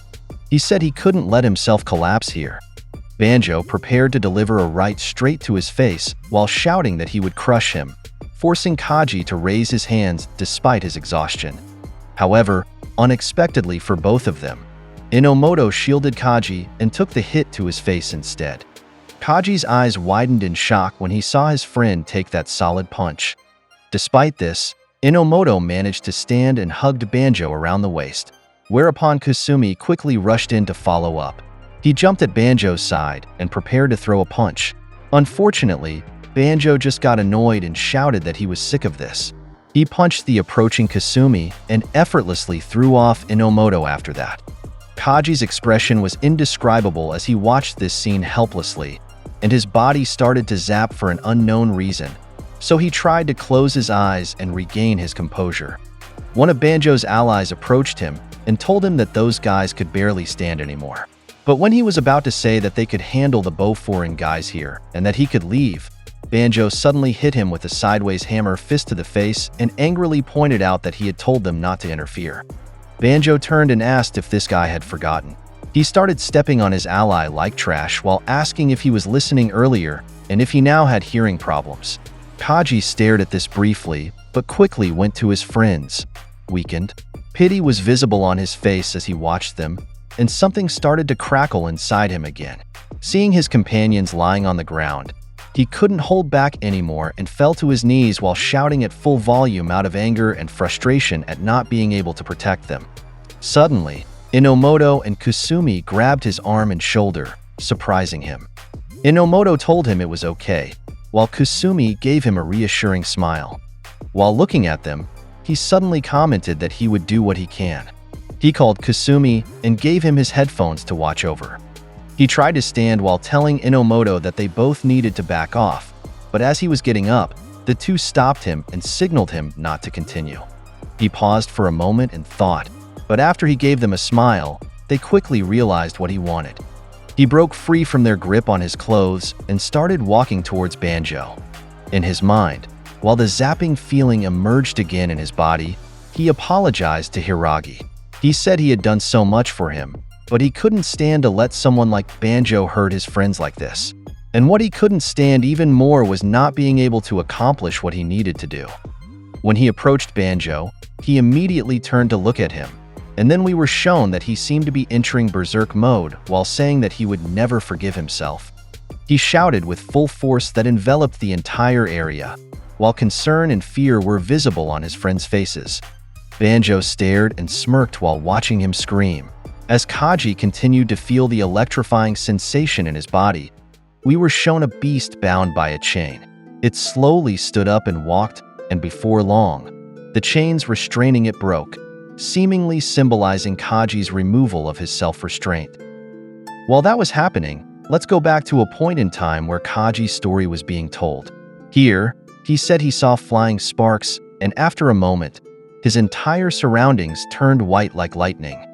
He said he couldn't let himself collapse here. Banjo prepared to deliver a right straight to his face while shouting that he would crush him, forcing Kaji to raise his hands despite his exhaustion. However, unexpectedly for both of them, Inomoto shielded Kaji and took the hit to his face instead. Kaji's eyes widened in shock when he saw his friend take that solid punch. Despite this, Inomoto managed to stand and hugged Banjo around the waist, whereupon Kusumi quickly rushed in to follow up. He jumped at Banjo's side and prepared to throw a punch. Unfortunately, Banjo just got annoyed and shouted that he was sick of this. He punched the approaching Kusumi and effortlessly threw off Inomoto after that. Kaji's expression was indescribable as he watched this scene helplessly, and his body started to zap for an unknown reason, so he tried to close his eyes and regain his composure. One of Banjo's allies approached him and told him that those guys could barely stand anymore. But when he was about to say that they could handle the bow foreign guys here and that he could leave, Banjo suddenly hit him with a sideways hammer fist to the face and angrily pointed out that he had told them not to interfere. Banjo turned and asked if this guy had forgotten. He started stepping on his ally like trash while asking if he was listening earlier and if he now had hearing problems. Kaji stared at this briefly, but quickly went to his friends. Weakened, pity was visible on his face as he watched them, and something started to crackle inside him again. Seeing his companions lying on the ground, he couldn't hold back anymore and fell to his knees while shouting at full volume out of anger and frustration at not being able to protect them. Suddenly, Inomoto and Kusumi grabbed his arm and shoulder, surprising him. Inomoto told him it was okay, while Kusumi gave him a reassuring smile. While looking at them, he suddenly commented that he would do what he can. He called Kusumi and gave him his headphones to watch over. He tried to stand while telling Inomoto that they both needed to back off, but as he was getting up, the two stopped him and signaled him not to continue. He paused for a moment and thought, but after he gave them a smile, they quickly realized what he wanted. He broke free from their grip on his clothes and started walking towards Banjo. In his mind, while the zapping feeling emerged again in his body, he apologized to Hiragi. He said he had done so much for him, but he couldn't stand to let someone like Banjo hurt his friends like this. And what he couldn't stand even more was not being able to accomplish what he needed to do. When he approached Banjo, he immediately turned to look at him, and then we were shown that he seemed to be entering berserk mode while saying that he would never forgive himself. He shouted with full force that enveloped the entire area, while concern and fear were visible on his friends' faces. Banjo stared and smirked while watching him scream. As Kaji continued to feel the electrifying sensation in his body, we were shown a beast bound by a chain. It slowly stood up and walked, and before long, the chains restraining it broke, seemingly symbolizing Kaji's removal of his self-restraint. While that was happening, let's go back to a point in time where Kaji's story was being told. Here, he said he saw flying sparks, and after a moment, his entire surroundings turned white like lightning.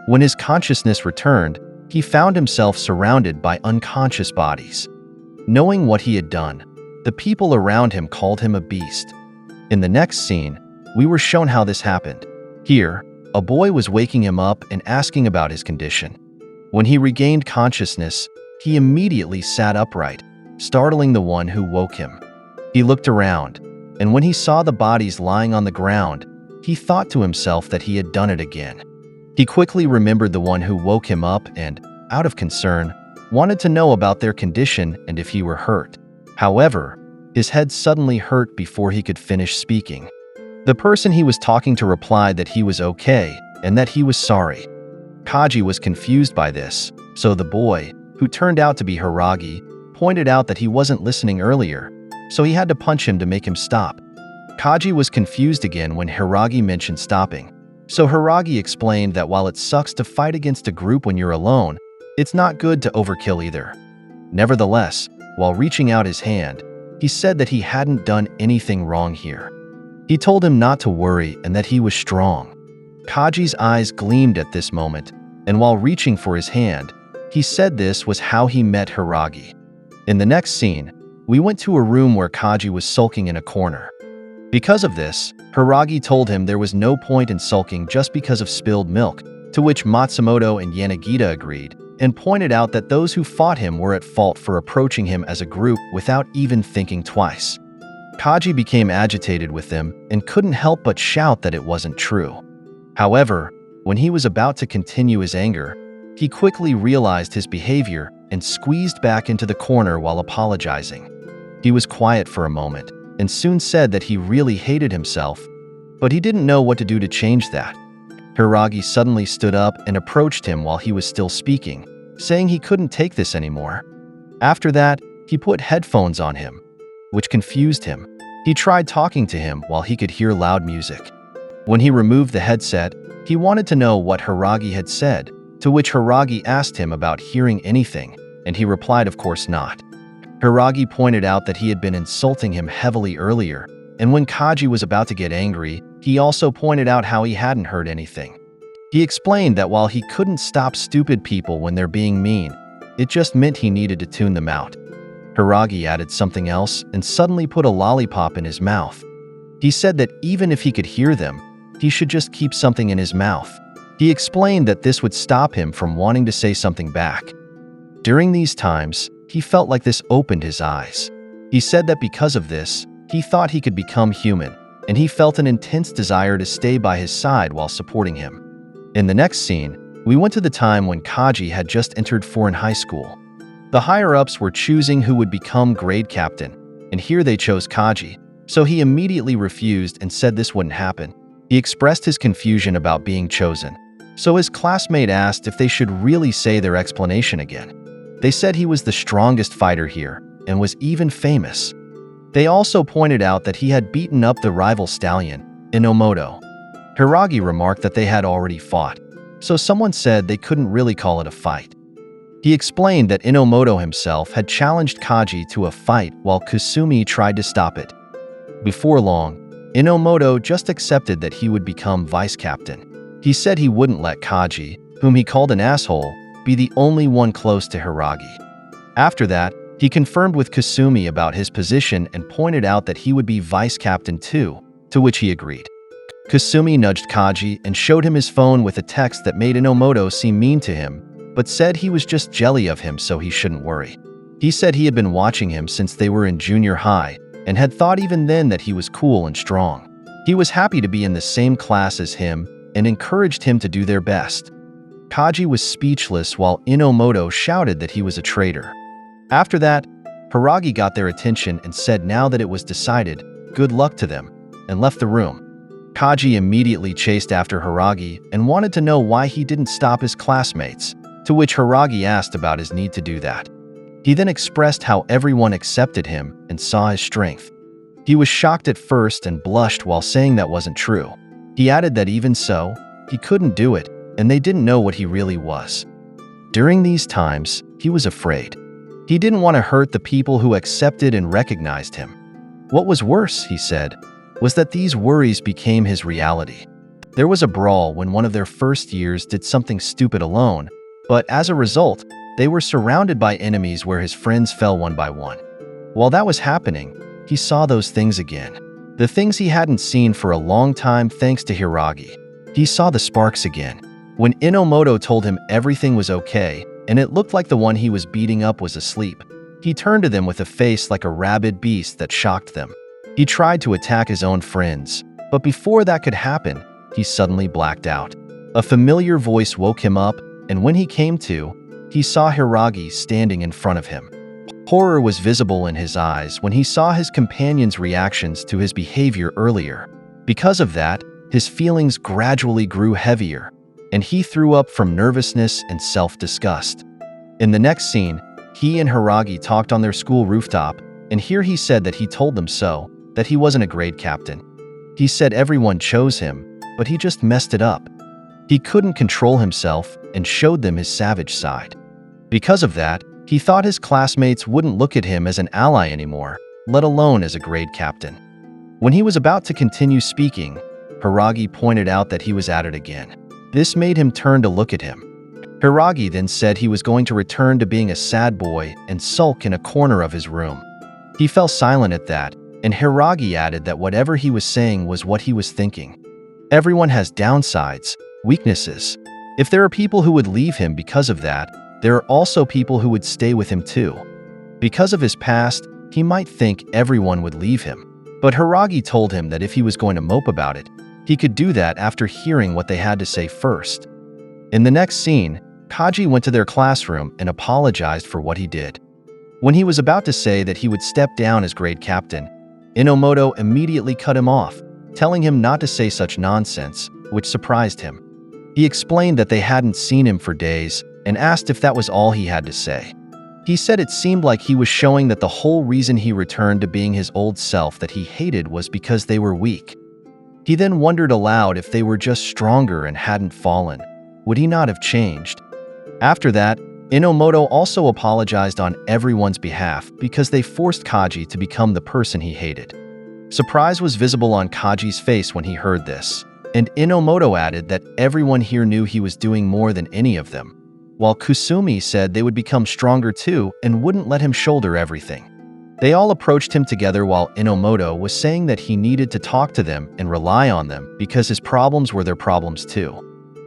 When his consciousness returned, he found himself surrounded by unconscious bodies. Knowing what he had done, the people around him called him a beast. In the next scene, we were shown how this happened. Here, a boy was waking him up and asking about his condition. When he regained consciousness, he immediately sat upright, startling the one who woke him. He looked around, and when he saw the bodies lying on the ground, he thought to himself that he had done it again. He quickly remembered the one who woke him up and, out of concern, wanted to know about their condition and if he were hurt. However, his head suddenly hurt before he could finish speaking. The person he was talking to replied that he was okay and that he was sorry. Kaji was confused by this, so the boy, who turned out to be Hiragi, pointed out that he wasn't listening earlier, so he had to punch him to make him stop. Kaji was confused again when Hiragi mentioned stopping, so Hiragi explained that while it sucks to fight against a group when you're alone, it's not good to overkill either. Nevertheless, while reaching out his hand, he said that he hadn't done anything wrong here. He told him not to worry and that he was strong. Kaji's eyes gleamed at this moment, and while reaching for his hand, he said this was how he met Hiragi. In the next scene, we went to a room where Kaji was sulking in a corner. Because of this, Hiragi told him there was no point in sulking just because of spilled milk, to which Matsumoto and Yanagita agreed, and pointed out that those who fought him were at fault for approaching him as a group without even thinking twice. Kaji became agitated with them and couldn't help but shout that it wasn't true. However, when he was about to continue his anger, he quickly realized his behavior and squeezed back into the corner while apologizing. He was quiet for a moment and soon said that he really hated himself, but he didn't know what to do to change that. Hiragi suddenly stood up and approached him while he was still speaking, saying he couldn't take this anymore. After that, he put headphones on him, which confused him. He tried talking to him while he could hear loud music. When he removed the headset, he wanted to know what Hiragi had said, to which Hiragi asked him about hearing anything, and he replied of course not. Hiragi pointed out that he had been insulting him heavily earlier, and when Kaji was about to get angry, he also pointed out how he hadn't heard anything. He explained that while he couldn't stop stupid people when they're being mean, it just meant he needed to tune them out. Hiragi added something else and suddenly put a lollipop in his mouth. He said that even if he could hear them, he should just keep something in his mouth. He explained that this would stop him from wanting to say something back. During these times, he felt like this opened his eyes. He said that because of this, he thought he could become human, and he felt an intense desire to stay by his side while supporting him. In the next scene, we went to the time when Kaji had just entered foreign high school. The higher-ups were choosing who would become grade captain, and here they chose Kaji, so he immediately refused and said this wouldn't happen. He expressed his confusion about being chosen, so his classmate asked if they should really say their explanation again. They said he was the strongest fighter here and was even famous. They also pointed out that he had beaten up the rival stallion, Inomoto. Hiragi remarked that they had already fought, so someone said they couldn't really call it a fight. He explained that Inomoto himself had challenged Kaji to a fight while Kusumi tried to stop it. Before long, Inomoto just accepted that he would become vice captain. He said he wouldn't let Kaji, whom he called an asshole, be the only one close to Hiragi. After that, he confirmed with Kusumi about his position and pointed out that he would be vice captain too, to which he agreed. Kasumi nudged Kaji and showed him his phone with a text that made Inomoto seem mean to him, but said he was just jelly of him so he shouldn't worry. He said he had been watching him since they were in junior high and had thought even then that he was cool and strong. He was happy to be in the same class as him and encouraged him to do their best. Kaji was speechless while Inomoto shouted that he was a traitor. After that, Hiragi got their attention and said now that it was decided, good luck to them, and left the room. Kaji immediately chased after Hiragi and wanted to know why he didn't stop his classmates, to which Hiragi asked about his need to do that. He then expressed how everyone accepted him and saw his strength. He was shocked at first and blushed while saying that wasn't true. He added that even so, he couldn't do it, and they didn't know what he really was. During these times, he was afraid. He didn't want to hurt the people who accepted and recognized him. What was worse, he said, was that these worries became his reality. There was a brawl when one of their first years did something stupid alone, but as a result, they were surrounded by enemies where his friends fell one by one. While that was happening, he saw those things again. The things he hadn't seen for a long time thanks to Hiragi. He saw the sparks again. When Inomoto told him everything was okay, and it looked like the one he was beating up was asleep, he turned to them with a face like a rabid beast that shocked them. He tried to attack his own friends, but before that could happen, he suddenly blacked out. A familiar voice woke him up, and when he came to, he saw Hiragi standing in front of him. Horror was visible in his eyes when he saw his companion's reactions to his behavior earlier. Because of that, his feelings gradually grew heavier, and he threw up from nervousness and self-disgust. In the next scene, he and Hiragi talked on their school rooftop, and here he said that he told them so, that he wasn't a grade captain. He said everyone chose him, but he just messed it up. He couldn't control himself and showed them his savage side. Because of that, he thought his classmates wouldn't look at him as an ally anymore, let alone as a grade captain. When he was about to continue speaking, Hiragi pointed out that he was at it again. This made him turn to look at him. Hiragi then said he was going to return to being a sad boy and sulk in a corner of his room. He fell silent at that, and Hiragi added that whatever he was saying was what he was thinking. Everyone has downsides, weaknesses. If there are people who would leave him because of that, there are also people who would stay with him too. Because of his past, he might think everyone would leave him. But Hiragi told him that if he was going to mope about it, he could do that after hearing what they had to say first. In the next scene, Kaji went to their classroom and apologized for what he did. When he was about to say that he would step down as grade captain, Inomoto immediately cut him off, telling him not to say such nonsense, which surprised him. He explained that they hadn't seen him for days and asked if that was all he had to say. He said it seemed like he was showing that the whole reason he returned to being his old self that he hated was because they were weak. He then wondered aloud if they were just stronger and hadn't fallen. Would he not have changed? After that, Inomoto also apologized on everyone's behalf because they forced Kaji to become the person he hated. Surprise was visible on Kaji's face when he heard this, and Inomoto added that everyone here knew he was doing more than any of them, while Kusumi said they would become stronger too and wouldn't let him shoulder everything. They all approached him together while Inomoto was saying that he needed to talk to them and rely on them because his problems were their problems too.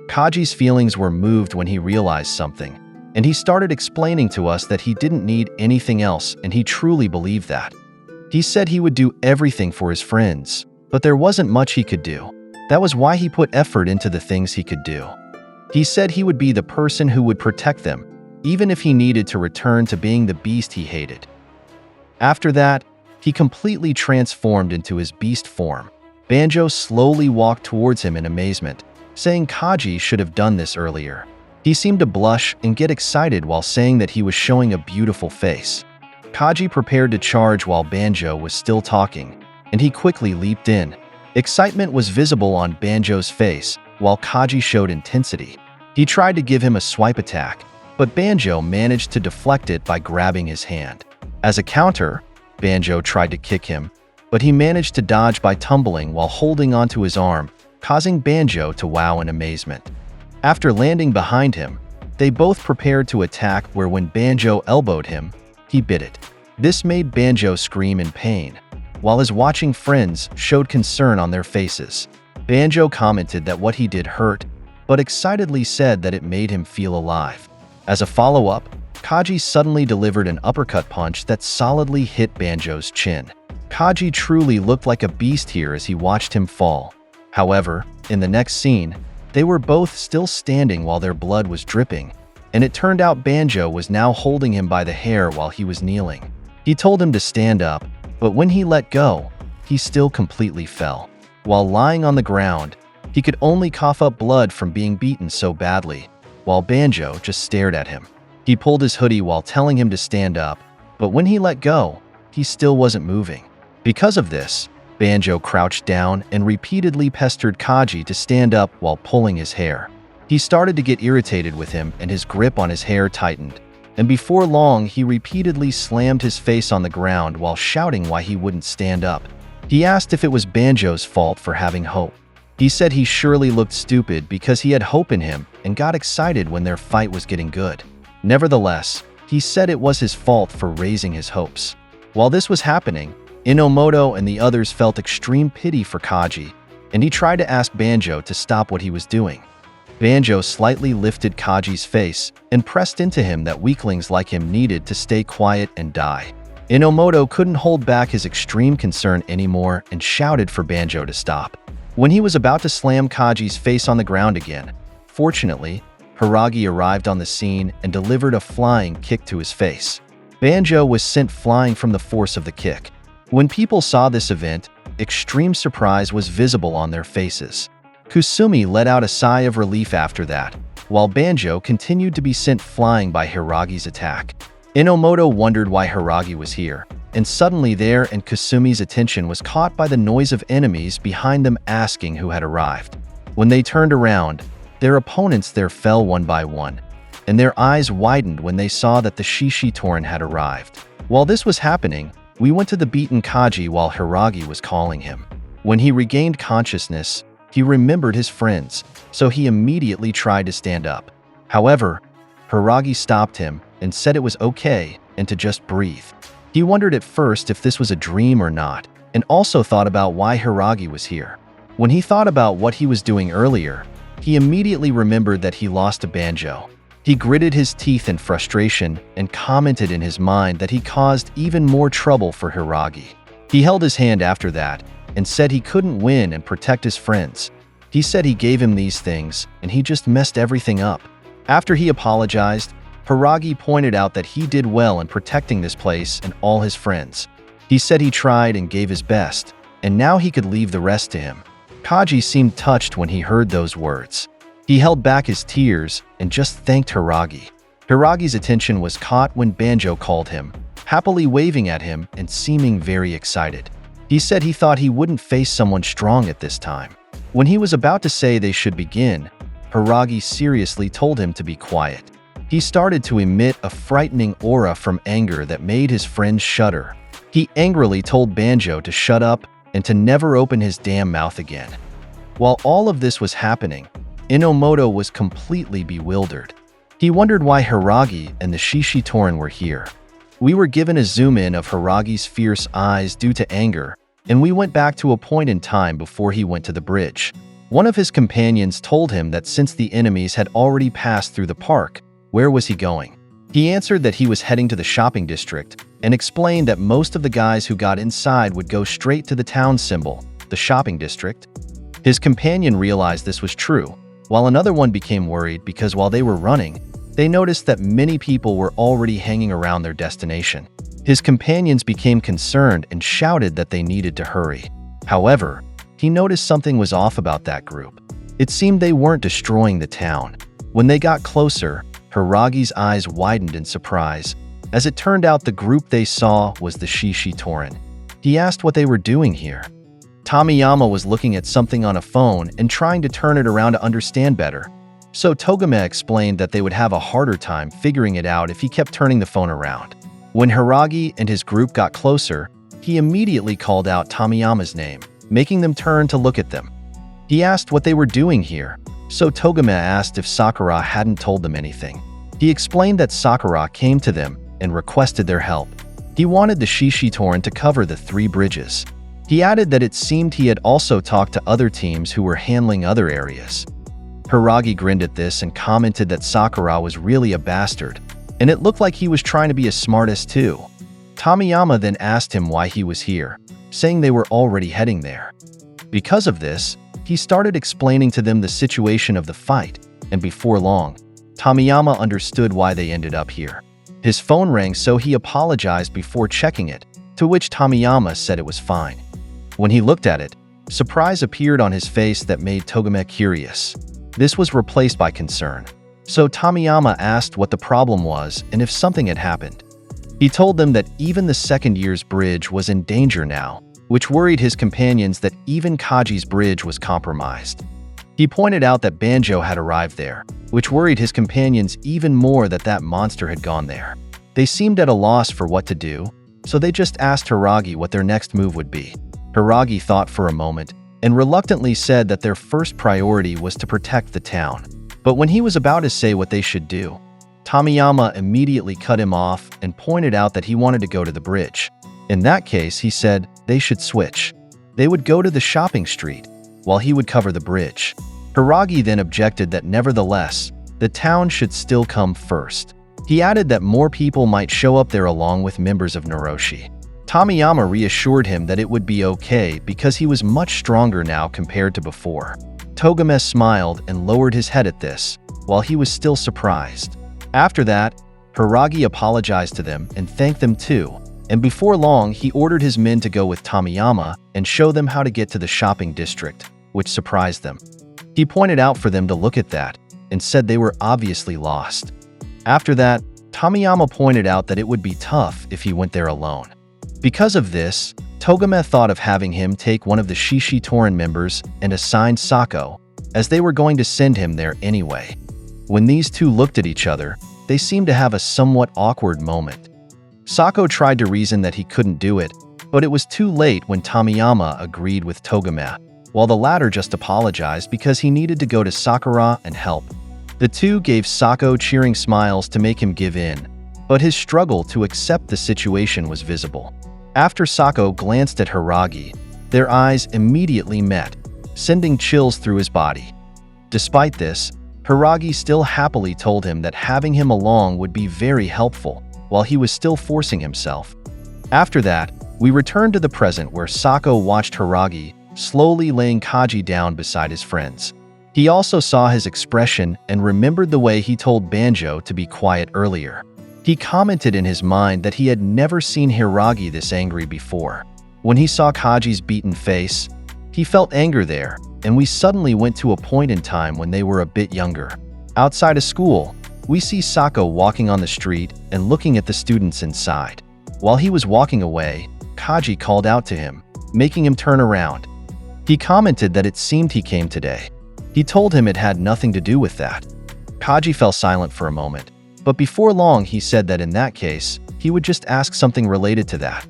Kaji's feelings were moved when he realized something, and he started explaining to us that he didn't need anything else and he truly believed that. He said he would do everything for his friends, but there wasn't much he could do. That was why he put effort into the things he could do. He said he would be the person who would protect them, even if he needed to return to being the beast he hated. After that, he completely transformed into his beast form. Banjo slowly walked towards him in amazement, saying Kaji should have done this earlier. He seemed to blush and get excited while saying that he was showing a beautiful face. Kaji prepared to charge while Banjo was still talking, and he quickly leaped in. Excitement was visible on Banjo's face, while Kaji showed intensity. He tried to give him a swipe attack, but Banjo managed to deflect it by grabbing his hand. As a counter, Banjo tried to kick him, but he managed to dodge by tumbling while holding onto his arm, causing Banjo to wow in amazement. After landing behind him, they both prepared to attack where when Banjo elbowed him, he bit it. This made Banjo scream in pain, while his watching friends showed concern on their faces. Banjo commented that what he did hurt, but excitedly said that it made him feel alive. As a follow-up, Kaji suddenly delivered an uppercut punch that solidly hit Banjo's chin. Kaji truly looked like a beast here as he watched him fall. However, in the next scene, they were both still standing while their blood was dripping, and it turned out Banjo was now holding him by the hair while he was kneeling. He told him to stand up, but when he let go, he still completely fell. While lying on the ground, he could only cough up blood from being beaten so badly, while Banjo just stared at him. He pulled his hoodie while telling him to stand up, but when he let go, he still wasn't moving. Because of this, Banjo crouched down and repeatedly pestered Kaji to stand up while pulling his hair. He started to get irritated with him and his grip on his hair tightened, and before long he repeatedly slammed his face on the ground while shouting why he wouldn't stand up. He asked if it was Banjo's fault for having hope. He said he surely looked stupid because he had hope in him and got excited when their fight was getting good. Nevertheless, he said it was his fault for raising his hopes. While this was happening, Inomoto and the others felt extreme pity for Kaji, and he tried to ask Banjo to stop what he was doing. Banjo slightly lifted Kaji's face and pressed into him that weaklings like him needed to stay quiet and die. Inomoto couldn't hold back his extreme concern anymore and shouted for Banjo to stop. When he was about to slam Kaji's face on the ground again, fortunately, Hiragi arrived on the scene and delivered a flying kick to his face. Banjo was sent flying from the force of the kick. When people saw this event, extreme surprise was visible on their faces. Kusumi let out a sigh of relief after that, while Banjo continued to be sent flying by Hiragi's attack. Inomoto wondered why Hiragi was here, and suddenly there and Kusumi's attention was caught by the noise of enemies behind them asking who had arrived. When they turned around, their opponents there fell one by one, and their eyes widened when they saw that the Shishi Torin had arrived. While this was happening, we went to the beaten Kaji while Hiragi was calling him. When he regained consciousness, he remembered his friends, so he immediately tried to stand up. However, Hiragi stopped him and said it was okay and to just breathe. He wondered at first if this was a dream or not, and also thought about why Hiragi was here. When he thought about what he was doing earlier, he immediately remembered that he lost a Banjo. He gritted his teeth in frustration and commented in his mind that he caused even more trouble for Hiragi. He held his hand after that and said he couldn't win and protect his friends. He said he gave him these things and he just messed everything up. After he apologized, Hiragi pointed out that he did well in protecting this place and all his friends. He said he tried and gave his best, and now he could leave the rest to him. Kaji seemed touched when he heard those words. He held back his tears and just thanked Hiragi. Hiragi's attention was caught when Banjo called him, happily waving at him and seeming very excited. He said he thought he wouldn't face someone strong at this time. When he was about to say they should begin, Hiragi seriously told him to be quiet. He started to emit a frightening aura from anger that made his friends shudder. He angrily told Banjo to shut up and to never open his damn mouth again. While all of this was happening, Inomoto was completely bewildered. He wondered why Hiragi and the Shishi Torin were here. We were given a zoom-in of Hiragi's fierce eyes due to anger, and we went back to a point in time before he went to the bridge. One of his companions told him that since the enemies had already passed through the park, where was he going? He answered that he was heading to the shopping district and explained that most of the guys who got inside would go straight to the town symbol, the shopping district. His companion realized this was true, while another one became worried because while they were running, they noticed that many people were already hanging around their destination. His companions became concerned and shouted that they needed to hurry. However, he noticed something was off about that group. It seemed they weren't destroying the town. When they got closer, Hiragi's eyes widened in surprise. As it turned out, the group they saw was the Shishi Torin. He asked what they were doing here. Tomiyama was looking at something on a phone and trying to turn it around to understand better. So Togame explained that they would have a harder time figuring it out if he kept turning the phone around. When Hiragi and his group got closer, he immediately called out Tomiyama's name, making them turn to look at them. He asked what they were doing here, so Togame asked if Sakura hadn't told them anything. He explained that Sakura came to them and requested their help. He wanted the Shishi Torin to cover the 3 bridges. He added that it seemed he had also talked to other teams who were handling other areas. Hiragi grinned at this and commented that Sakura was really a bastard, and it looked like he was trying to be as smart as too. Tomiyama then asked him why he was here, saying they were already heading there. Because of this, he started explaining to them the situation of the fight, and before long, Tomiyama understood why they ended up here. His phone rang, so he apologized before checking it, to which Tomiyama said it was fine. When he looked at it, surprise appeared on his face that made Togame curious. This was replaced by concern. So Tomiyama asked what the problem was and if something had happened. He told them that even the second year's bridge was in danger now, which worried his companions that even Kaji's bridge was compromised. He pointed out that Banjo had arrived there, which worried his companions even more that that monster had gone there. They seemed at a loss for what to do, so they just asked Hiragi what their next move would be. Hiragi thought for a moment and reluctantly said that their first priority was to protect the town. But when he was about to say what they should do, Tomiyama immediately cut him off and pointed out that he wanted to go to the bridge. In that case, he said they should switch. They would go to the shopping street, while he would cover the bridge. Hiragi then objected that nevertheless, the town should still come first. He added that more people might show up there along with members of Noroshi. Tomiyama reassured him that it would be okay because he was much stronger now compared to before. Togame smiled and lowered his head at this, while he was still surprised. After that, Hiragi apologized to them and thanked them too, and before long he ordered his men to go with Tomiyama and show them how to get to the shopping district, which surprised them. He pointed out for them to look at that and said they were obviously lost. After that, Tomiyama pointed out that it would be tough if he went there alone. Because of this, Togame thought of having him take one of the Shishi Torin members and assigned Sako, as they were going to send him there anyway. When these two looked at each other, they seemed to have a somewhat awkward moment. Sako tried to reason that he couldn't do it, but it was too late when Tomiyama agreed with Togame, while the latter just apologized because he needed to go to Sakura and help. The two gave Sako cheering smiles to make him give in, but his struggle to accept the situation was visible. After Sako glanced at Hiragi, their eyes immediately met, sending chills through his body. Despite this, Hiragi still happily told him that having him along would be very helpful, while he was still forcing himself. After that, we returned to the present where Sako watched Hiragi slowly laying Kaji down beside his friends. He also saw his expression and remembered the way he told Banjo to be quiet earlier. He commented in his mind that he had never seen Hiragi this angry before. When he saw Kaji's beaten face, he felt anger there, and we suddenly went to a point in time when they were a bit younger. Outside of school, we see Sako walking on the street and looking at the students inside. While he was walking away, Kaji called out to him, making him turn around. He commented that it seemed he came today. He told him it had nothing to do with that. Kaji fell silent for a moment, but before long he said that in that case, he would just ask something related to that.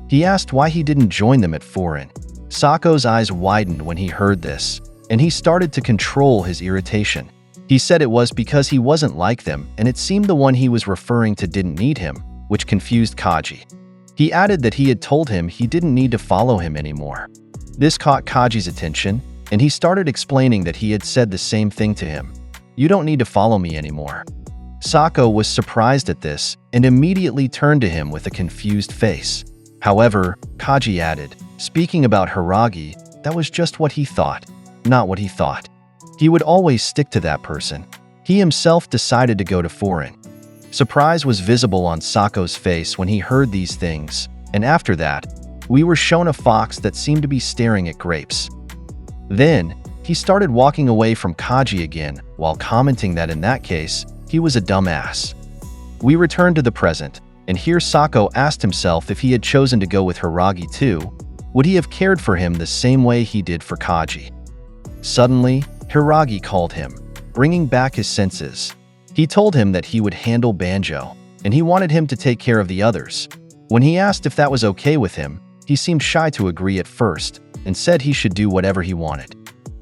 He asked why he didn't join them at Foreign. Sako's eyes widened when he heard this, and he started to control his irritation. He said it was because he wasn't like them, and it seemed the one he was referring to didn't need him, which confused Kaji. He added that he had told him he didn't need to follow him anymore. This caught Kaji's attention, and he started explaining that he had said the same thing to him. "You don't need to follow me anymore." Sako was surprised at this and immediately turned to him with a confused face. However, Kaji added, speaking about Hiragi, that was just what he thought, not what he thought. He would always stick to that person. He himself decided to go to Foreign. Surprise was visible on Sako's face when he heard these things, and after that, we were shown a fox that seemed to be staring at grapes. Then, he started walking away from Kaji again, while commenting that in that case, he was a dumbass. We returned to the present, and here Sako asked himself if he had chosen to go with Hiragi too, would he have cared for him the same way he did for Kaji? Suddenly, Hiragi called him, bringing back his senses. He told him that he would handle Banjo, and he wanted him to take care of the others. When he asked if that was okay with him, he seemed shy to agree at first, and said he should do whatever he wanted.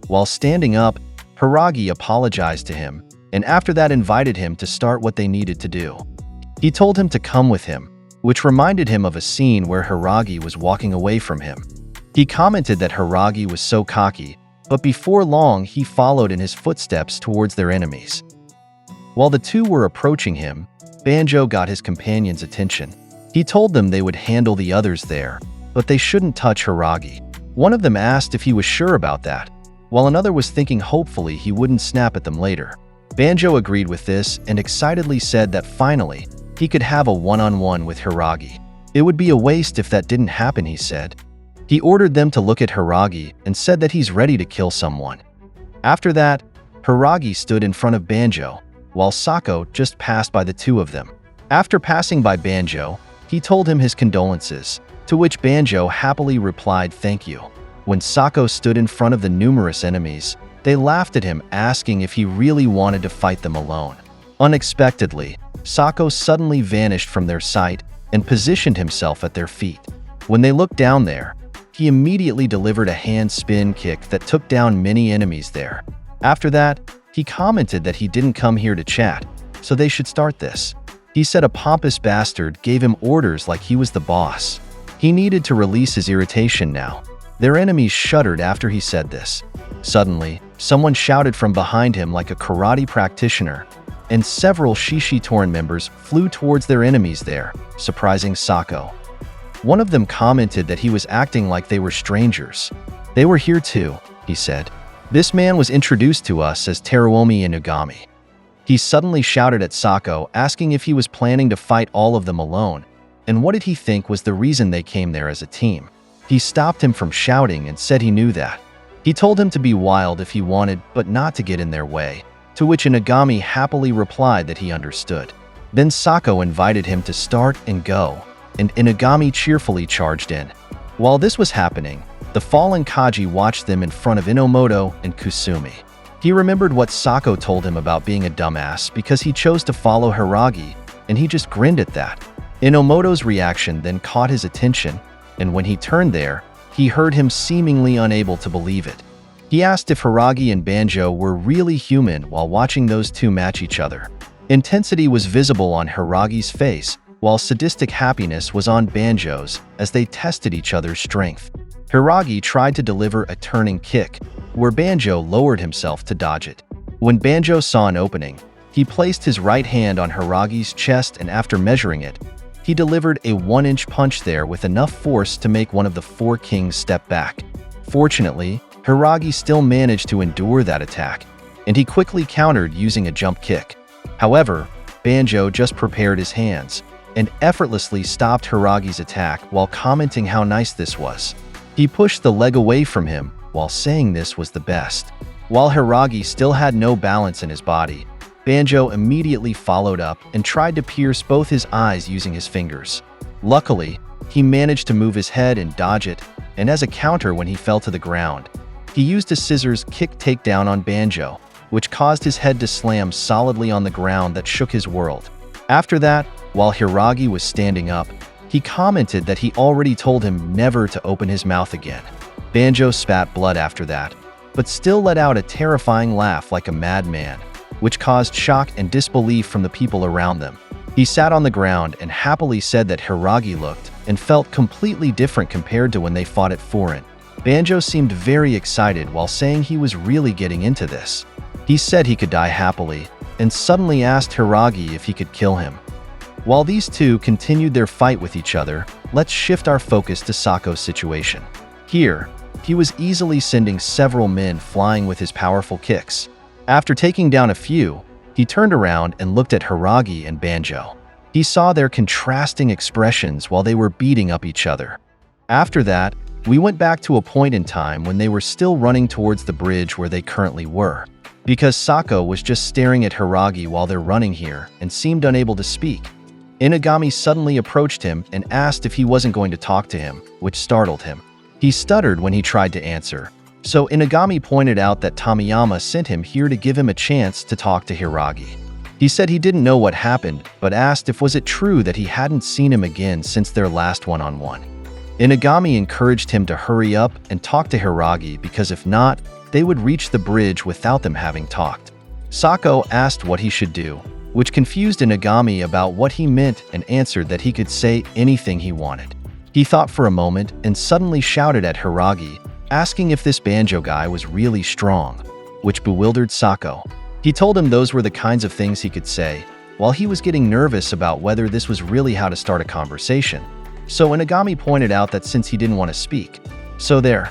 While standing up, Hiragi apologized to him, and after that invited him to start what they needed to do. He told him to come with him, which reminded him of a scene where Hiragi was walking away from him. He commented that Hiragi was so cocky, but before long he followed in his footsteps towards their enemies. While the two were approaching him, Banjo got his companions' attention. He told them they would handle the others there, but they shouldn't touch Hiragi. One of them asked if he was sure about that, while another was thinking hopefully he wouldn't snap at them later. Banjo agreed with this and excitedly said that finally, he could have a one-on-one with Hiragi. It would be a waste if that didn't happen, he said. He ordered them to look at Hiragi and said that he's ready to kill someone. After that, Hiragi stood in front of Banjo, while Sako just passed by the two of them. After passing by Banjo, he told him his condolences, to which Banjo happily replied thank you. When Sako stood in front of the numerous enemies, they laughed at him, asking if he really wanted to fight them alone. Unexpectedly, Sako suddenly vanished from their sight and positioned himself at their feet. When they looked down there, he immediately delivered a hand spin kick that took down many enemies there. After that, he commented that he didn't come here to chat, so they should start this. He said a pompous bastard gave him orders like he was the boss. He needed to release his irritation now. Their enemies shuddered after he said this. Suddenly, someone shouted from behind him like a karate practitioner, and several Shishi Torin members flew towards their enemies there, surprising Sako. One of them commented that he was acting like they were strangers. They were here too, he said. This man was introduced to us as Teruomi Inugami. He suddenly shouted at Sako, asking if he was planning to fight all of them alone, and what did he think was the reason they came there as a team. He stopped him from shouting and said he knew that. He told him to be wild if he wanted, but not to get in their way, to which Inugami happily replied that he understood. Then Sako invited him to start and go, and Inugami cheerfully charged in. While this was happening, the fallen Kaji watched them in front of Inomoto and Kusumi. He remembered what Sako told him about being a dumbass because he chose to follow Hiragi, and he just grinned at that. Inomoto's reaction then caught his attention, and when he turned there, he heard him seemingly unable to believe it. He asked if Hiragi and Banjo were really human while watching those two match each other. Intensity was visible on Hiragi's face, while sadistic happiness was on Banjo's as they tested each other's strength. Hiragi tried to deliver a turning kick, where Banjo lowered himself to dodge it. When Banjo saw an opening, he placed his right hand on Hiragi's chest, and after measuring it, he delivered a 1-inch punch there with enough force to make one of the four kings step back. Fortunately, Hiragi still managed to endure that attack, and he quickly countered using a jump kick. However, Banjo just prepared his hands and effortlessly stopped Hiragi's attack while commenting how nice this was. He pushed the leg away from him while saying this was the best. While Hiragi still had no balance in his body, Banjo immediately followed up and tried to pierce both his eyes using his fingers. Luckily, he managed to move his head and dodge it, and as a counter when he fell to the ground, he used a scissors kick takedown on Banjo, which caused his head to slam solidly on the ground that shook his world. After that, while Hiragi was standing up, he commented that he already told him never to open his mouth again. Banjo spat blood after that, but still let out a terrifying laugh like a madman, which caused shock and disbelief from the people around them. He sat on the ground and happily said that Hiragi looked and felt completely different compared to when they fought at Furin. Banjo seemed very excited while saying he was really getting into this. He said he could die happily, and suddenly asked Hiragi if he could kill him. While these two continued their fight with each other, let's shift our focus to Sako's situation. Here, he was easily sending several men flying with his powerful kicks. After taking down a few, he turned around and looked at Hiragi and Banjo. He saw their contrasting expressions while they were beating up each other. After that, we went back to a point in time when they were still running towards the bridge where they currently were. Because Sako was just staring at Hiragi while they're running here and seemed unable to speak. Inugami suddenly approached him and asked if he wasn't going to talk to him, which startled him. He stuttered when he tried to answer, so Inugami pointed out that Tamiyama sent him here to give him a chance to talk to Hiragi. He said he didn't know what happened, but asked if was it true that he hadn't seen him again since their last one-on-one. Inugami encouraged him to hurry up and talk to Hiragi because if not, they would reach the bridge without them having talked. Sako asked what he should do, which confused Inugami about what he meant and answered that he could say anything he wanted. He thought for a moment and suddenly shouted at Hiragi, asking if this Banjo guy was really strong, which bewildered Sako. He told him those were the kinds of things he could say, while he was getting nervous about whether this was really how to start a conversation. So Inagami pointed out that since he didn't want to speak. So there.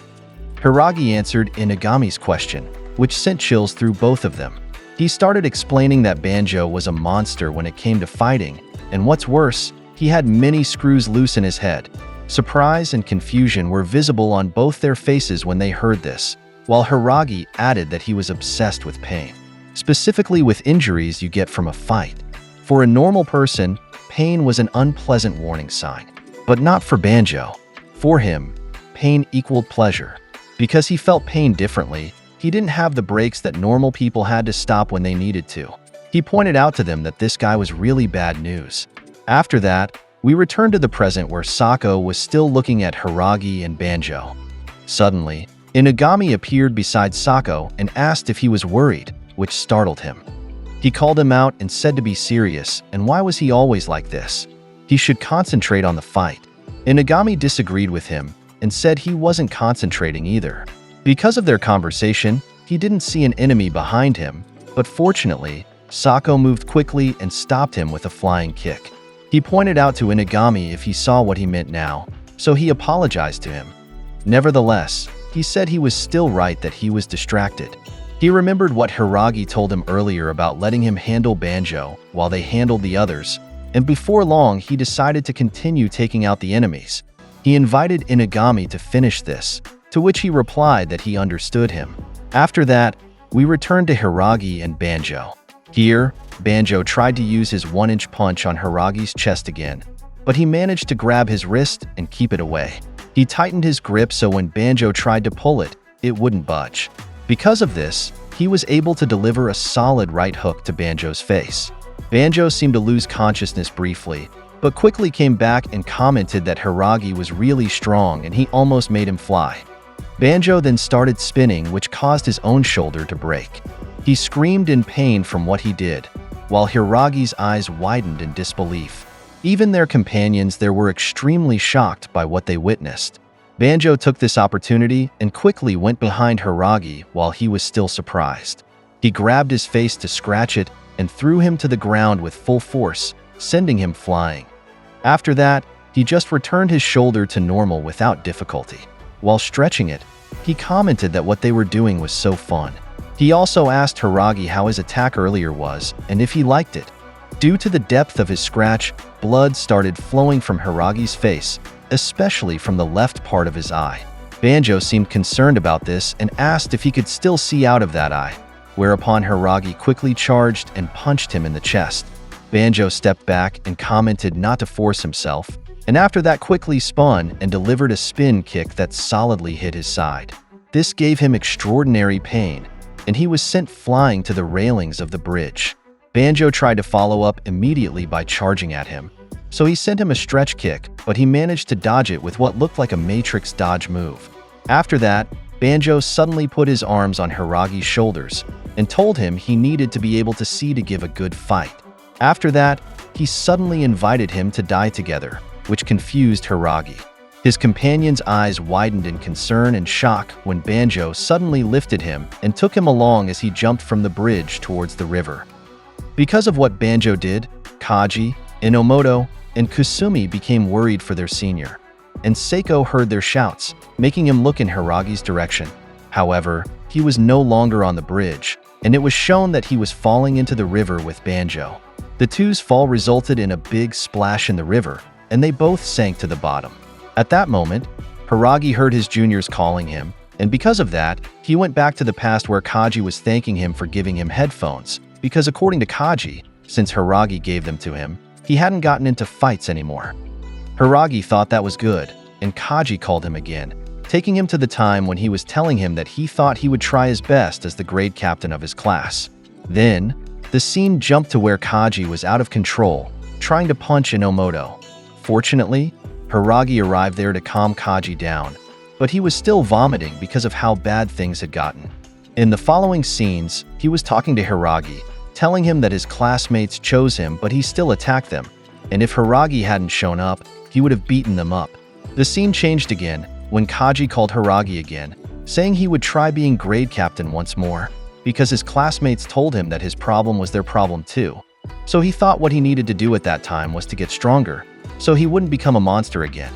Hiragi answered Inagami's question, which sent chills through both of them. He started explaining that Banjo was a monster when it came to fighting, and what's worse, he had many screws loose in his head. Surprise and confusion were visible on both their faces when they heard this, while Hiragi added that he was obsessed with pain, specifically with injuries you get from a fight. For a normal person, pain was an unpleasant warning sign, but not for Banjo. For him, pain equaled pleasure. Because he felt pain differently, he didn't have the breaks that normal people had to stop when they needed to. He pointed out to them that this guy was really bad news. After that, we returned to the present where Sako was still looking at Hiragi and Banjo. Suddenly, Inagami appeared beside Sako and asked if he was worried, which startled him. He called him out and said to be serious, and why was he always like this? He should concentrate on the fight. Inagami disagreed with him and said he wasn't concentrating either. Because of their conversation, he didn't see an enemy behind him, but fortunately, Sako moved quickly and stopped him with a flying kick. He pointed out to Inagami if he saw what he meant now, so he apologized to him. Nevertheless, he said he was still right that he was distracted. He remembered what Hiragi told him earlier about letting him handle Banjo while they handled the others, and before long he decided to continue taking out the enemies. He invited Inagami to finish this, to which he replied that he understood him. After that, we returned to Hiragi and Banjo. Here, Banjo tried to use his 1-inch punch on Hiragi's chest again, but he managed to grab his wrist and keep it away. He tightened his grip so when Banjo tried to pull it, it wouldn't budge. Because of this, he was able to deliver a solid right hook to Banjo's face. Banjo seemed to lose consciousness briefly, but quickly came back and commented that Hiragi was really strong and he almost made him fly. Banjo then started spinning, which caused his own shoulder to break. He screamed in pain from what he did, while Hiragi's eyes widened in disbelief. Even their companions there were extremely shocked by what they witnessed. Banjo took this opportunity and quickly went behind Hiragi while he was still surprised. He grabbed his face to scratch it and threw him to the ground with full force, sending him flying. After that, he just returned his shoulder to normal without difficulty. While stretching it, he commented that what they were doing was so fun. He also asked Hiragi how his attack earlier was and if he liked it. Due to the depth of his scratch, blood started flowing from Hiragi's face, especially from the left part of his eye. Banjo seemed concerned about this and asked if he could still see out of that eye, whereupon Hiragi quickly charged and punched him in the chest. Banjo stepped back and commented not to force himself, and after that quickly spun and delivered a spin kick that solidly hit his side. This gave him extraordinary pain, and he was sent flying to the railings of the bridge. Banjo tried to follow up immediately by charging at him, so he sent him a stretch kick, but he managed to dodge it with what looked like a Matrix dodge move. After that, Banjo suddenly put his arms on Hiragi's shoulders and told him he needed to be able to see to give a good fight. After that, he suddenly invited him to die together, which confused Hiragi. His companion's eyes widened in concern and shock when Banjo suddenly lifted him and took him along as he jumped from the bridge towards the river. Because of what Banjo did, Kaji, Inomoto, and Kusumi became worried for their senior, and Seiko heard their shouts, making him look in Hiragi's direction. However, he was no longer on the bridge, and it was shown that he was falling into the river with Banjo. The two's fall resulted in a big splash in the river, and they both sank to the bottom. At that moment, Hiragi heard his juniors calling him, and because of that, he went back to the past where Kaji was thanking him for giving him headphones, because according to Kaji, since Hiragi gave them to him, he hadn't gotten into fights anymore. Hiragi thought that was good, and Kaji called him again, taking him to the time when he was telling him that he thought he would try his best as the grade captain of his class. Then, the scene jumped to where Kaji was out of control, trying to punch Inomoto. Fortunately, Hiragi arrived there to calm Kaji down, but he was still vomiting because of how bad things had gotten. In the following scenes, he was talking to Hiragi, telling him that his classmates chose him but he still attacked them, and if Hiragi hadn't shown up, he would have beaten them up. The scene changed again when Kaji called Hiragi again, saying he would try being grade captain once more, because his classmates told him that his problem was their problem too. So he thought what he needed to do at that time was to get stronger, so he wouldn't become a monster again.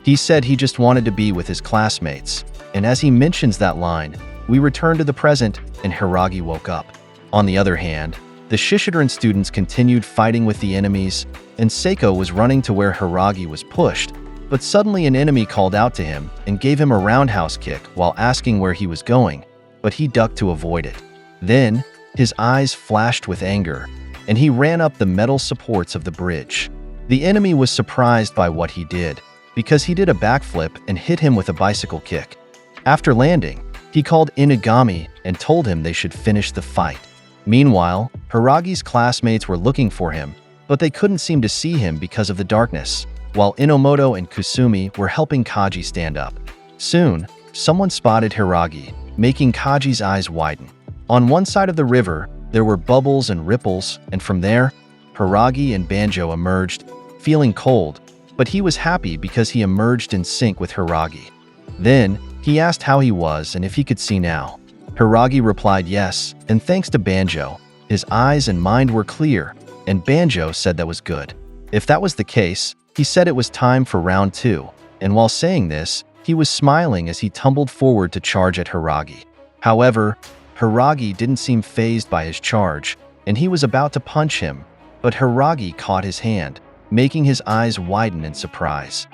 He said he just wanted to be with his classmates, and as he mentions that line, we return to the present and Hiragi woke up. On the other hand, the Shishidoran students continued fighting with the enemies, and Seiko was running to where Hiragi was pushed, but suddenly an enemy called out to him and gave him a roundhouse kick while asking where he was going, but he ducked to avoid it. Then, his eyes flashed with anger, and he ran up the metal supports of the bridge. The enemy was surprised by what he did, because he did a backflip and hit him with a bicycle kick. After landing, he called Inugami and told him they should finish the fight. Meanwhile, Hiragi's classmates were looking for him, but they couldn't seem to see him because of the darkness, while Inomoto and Kusumi were helping Kaji stand up. Soon, someone spotted Hiragi, making Kaji's eyes widen. On one side of the river, there were bubbles and ripples, and from there, Hiragi and Banjo emerged, feeling cold, but he was happy because he emerged in sync with Hiragi. Then, he asked how he was and if he could see now. Hiragi replied yes, and thanks to Banjo, his eyes and mind were clear, and Banjo said that was good. If that was the case, he said it was time for round 2, and while saying this, he was smiling as he tumbled forward to charge at Hiragi. However, Hiragi didn't seem fazed by his charge, and he was about to punch him, but Hiragi caught his hand, making his eyes widen in surprise.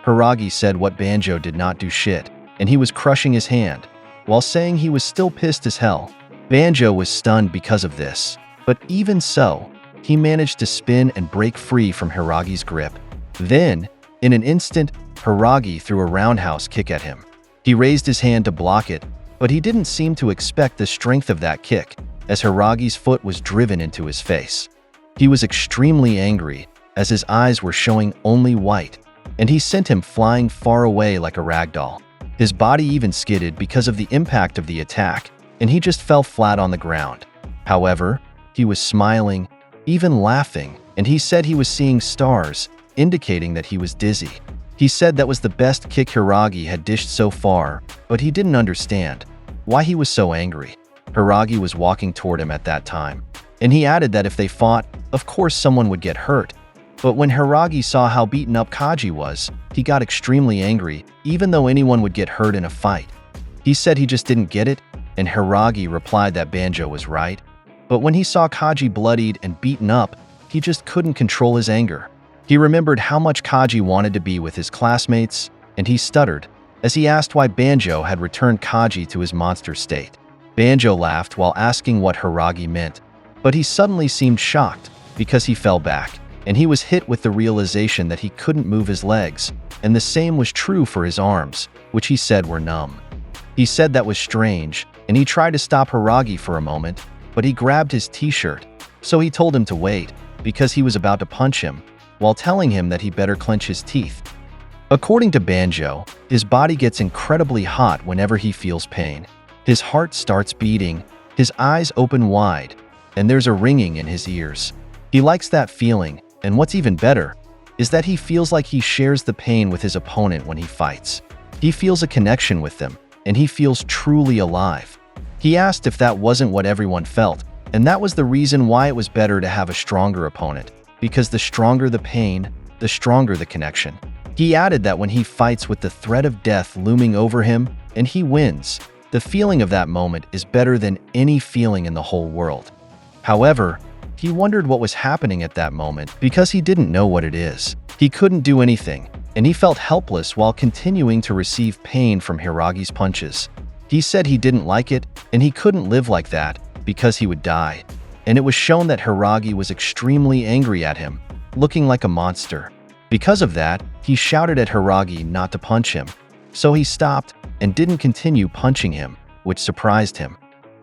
Hiragi said what Banjo did not do shit, and he was crushing his hand, while saying he was still pissed as hell. Banjo was stunned because of this, but even so, he managed to spin and break free from Hiragi's grip. Then, in an instant, Hiragi threw a roundhouse kick at him. He raised his hand to block it, but he didn't seem to expect the strength of that kick, as Hiragi's foot was driven into his face. He was extremely angry, as his eyes were showing only white, and he sent him flying far away like a ragdoll. His body even skidded because of the impact of the attack, and he just fell flat on the ground. However, he was smiling, even laughing, and he said he was seeing stars, indicating that he was dizzy. He said that was the best kick Hiragi had dished so far, but he didn't understand why he was so angry. Hiragi was walking toward him at that time, and he added that if they fought, of course someone would get hurt. But when Hiragi saw how beaten up Kaji was, he got extremely angry, even though anyone would get hurt in a fight. He said he just didn't get it, and Hiragi replied that Banjo was right. But when he saw Kaji bloodied and beaten up, he just couldn't control his anger. He remembered how much Kaji wanted to be with his classmates, and he stuttered, as he asked why Banjo had returned Kaji to his monster state. Banjo laughed while asking what Hiragi meant, but he suddenly seemed shocked because he fell back, and he was hit with the realization that he couldn't move his legs, and the same was true for his arms, which he said were numb. He said that was strange, and he tried to stop Hiragi for a moment, but he grabbed his t-shirt, so he told him to wait, because he was about to punch him, while telling him that he better clench his teeth. According to Banjo, his body gets incredibly hot whenever he feels pain. His heart starts beating, his eyes open wide, and there's a ringing in his ears. He likes that feeling, and what's even better is that he feels like he shares the pain with his opponent when he fights. He feels a connection with them, and he feels truly alive. He asked if that wasn't what everyone felt, and that was the reason why it was better to have a stronger opponent, because the stronger the pain, the stronger the connection. He added that when he fights with the threat of death looming over him and he wins, the feeling of that moment is better than any feeling in the whole world. However, he wondered what was happening at that moment because he didn't know what it is. He couldn't do anything, and he felt helpless while continuing to receive pain from Hiragi's punches. He said he didn't like it, and he couldn't live like that because he would die. And it was shown that Hiragi was extremely angry at him, looking like a monster. Because of that, he shouted at Hiragi not to punch him. So he stopped and didn't continue punching him, which surprised him.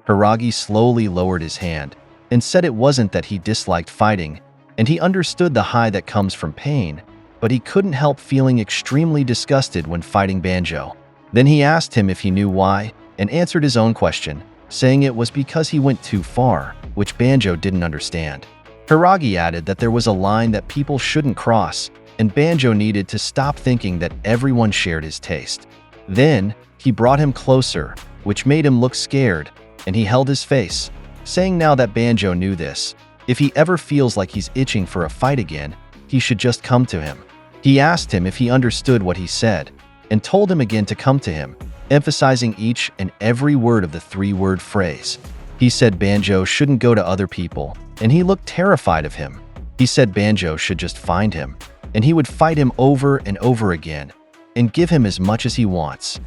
Hiragi slowly lowered his hand and said it wasn't that he disliked fighting, and he understood the high that comes from pain, but he couldn't help feeling extremely disgusted when fighting Banjo. Then he asked him if he knew why, and answered his own question, saying it was because he went too far, which Banjo didn't understand. Hiragi added that there was a line that people shouldn't cross, and Banjo needed to stop thinking that everyone shared his taste. Then, he brought him closer, which made him look scared, and he held his face, saying now that Banjo knew this, if he ever feels like he's itching for a fight again, he should just come to him. He asked him if he understood what he said, and told him again to come to him, emphasizing each and every word of the three-word phrase. He said Banjo shouldn't go to other people, and he looked terrified of him. He said Banjo should just find him, and he would fight him over and over again, and give him as much as he wants.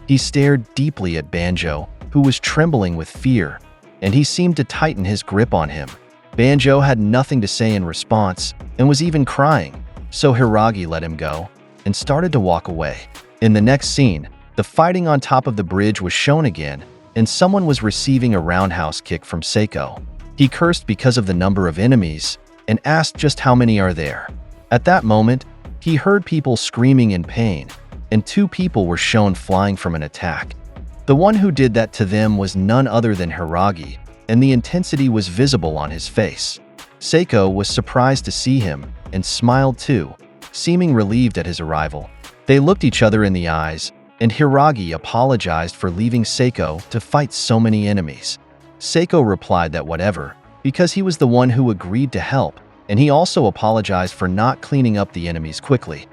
He stared deeply at Banjo, who was trembling with fear, and he seemed to tighten his grip on him. Banjo had nothing to say in response, and was even crying, so Hiragi let him go, and started to walk away. In the next scene, the fighting on top of the bridge was shown again, and someone was receiving a roundhouse kick from Seiko. He cursed because of the number of enemies, and asked just how many are there. At that moment, he heard people screaming in pain, and 2 people were shown flying from an attack. The one who did that to them was none other than Hiragi, and the intensity was visible on his face. Seiko was surprised to see him, and smiled too, seeming relieved at his arrival. They looked each other in the eyes, and Hiragi apologized for leaving Seiko to fight so many enemies. Seiko replied that whatever, because he was the one who agreed to help, and he also apologized for not cleaning up the enemies quickly.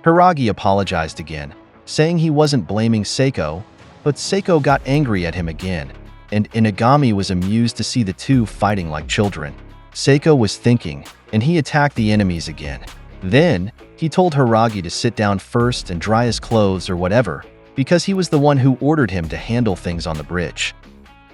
Hiragi apologized again, saying he wasn't blaming Seiko, but Seiko got angry at him again, and Inagami was amused to see the two fighting like children. Seiko was thinking, and he attacked the enemies again. Then, he told Hiragi to sit down first and dry his clothes or whatever, because he was the one who ordered him to handle things on the bridge.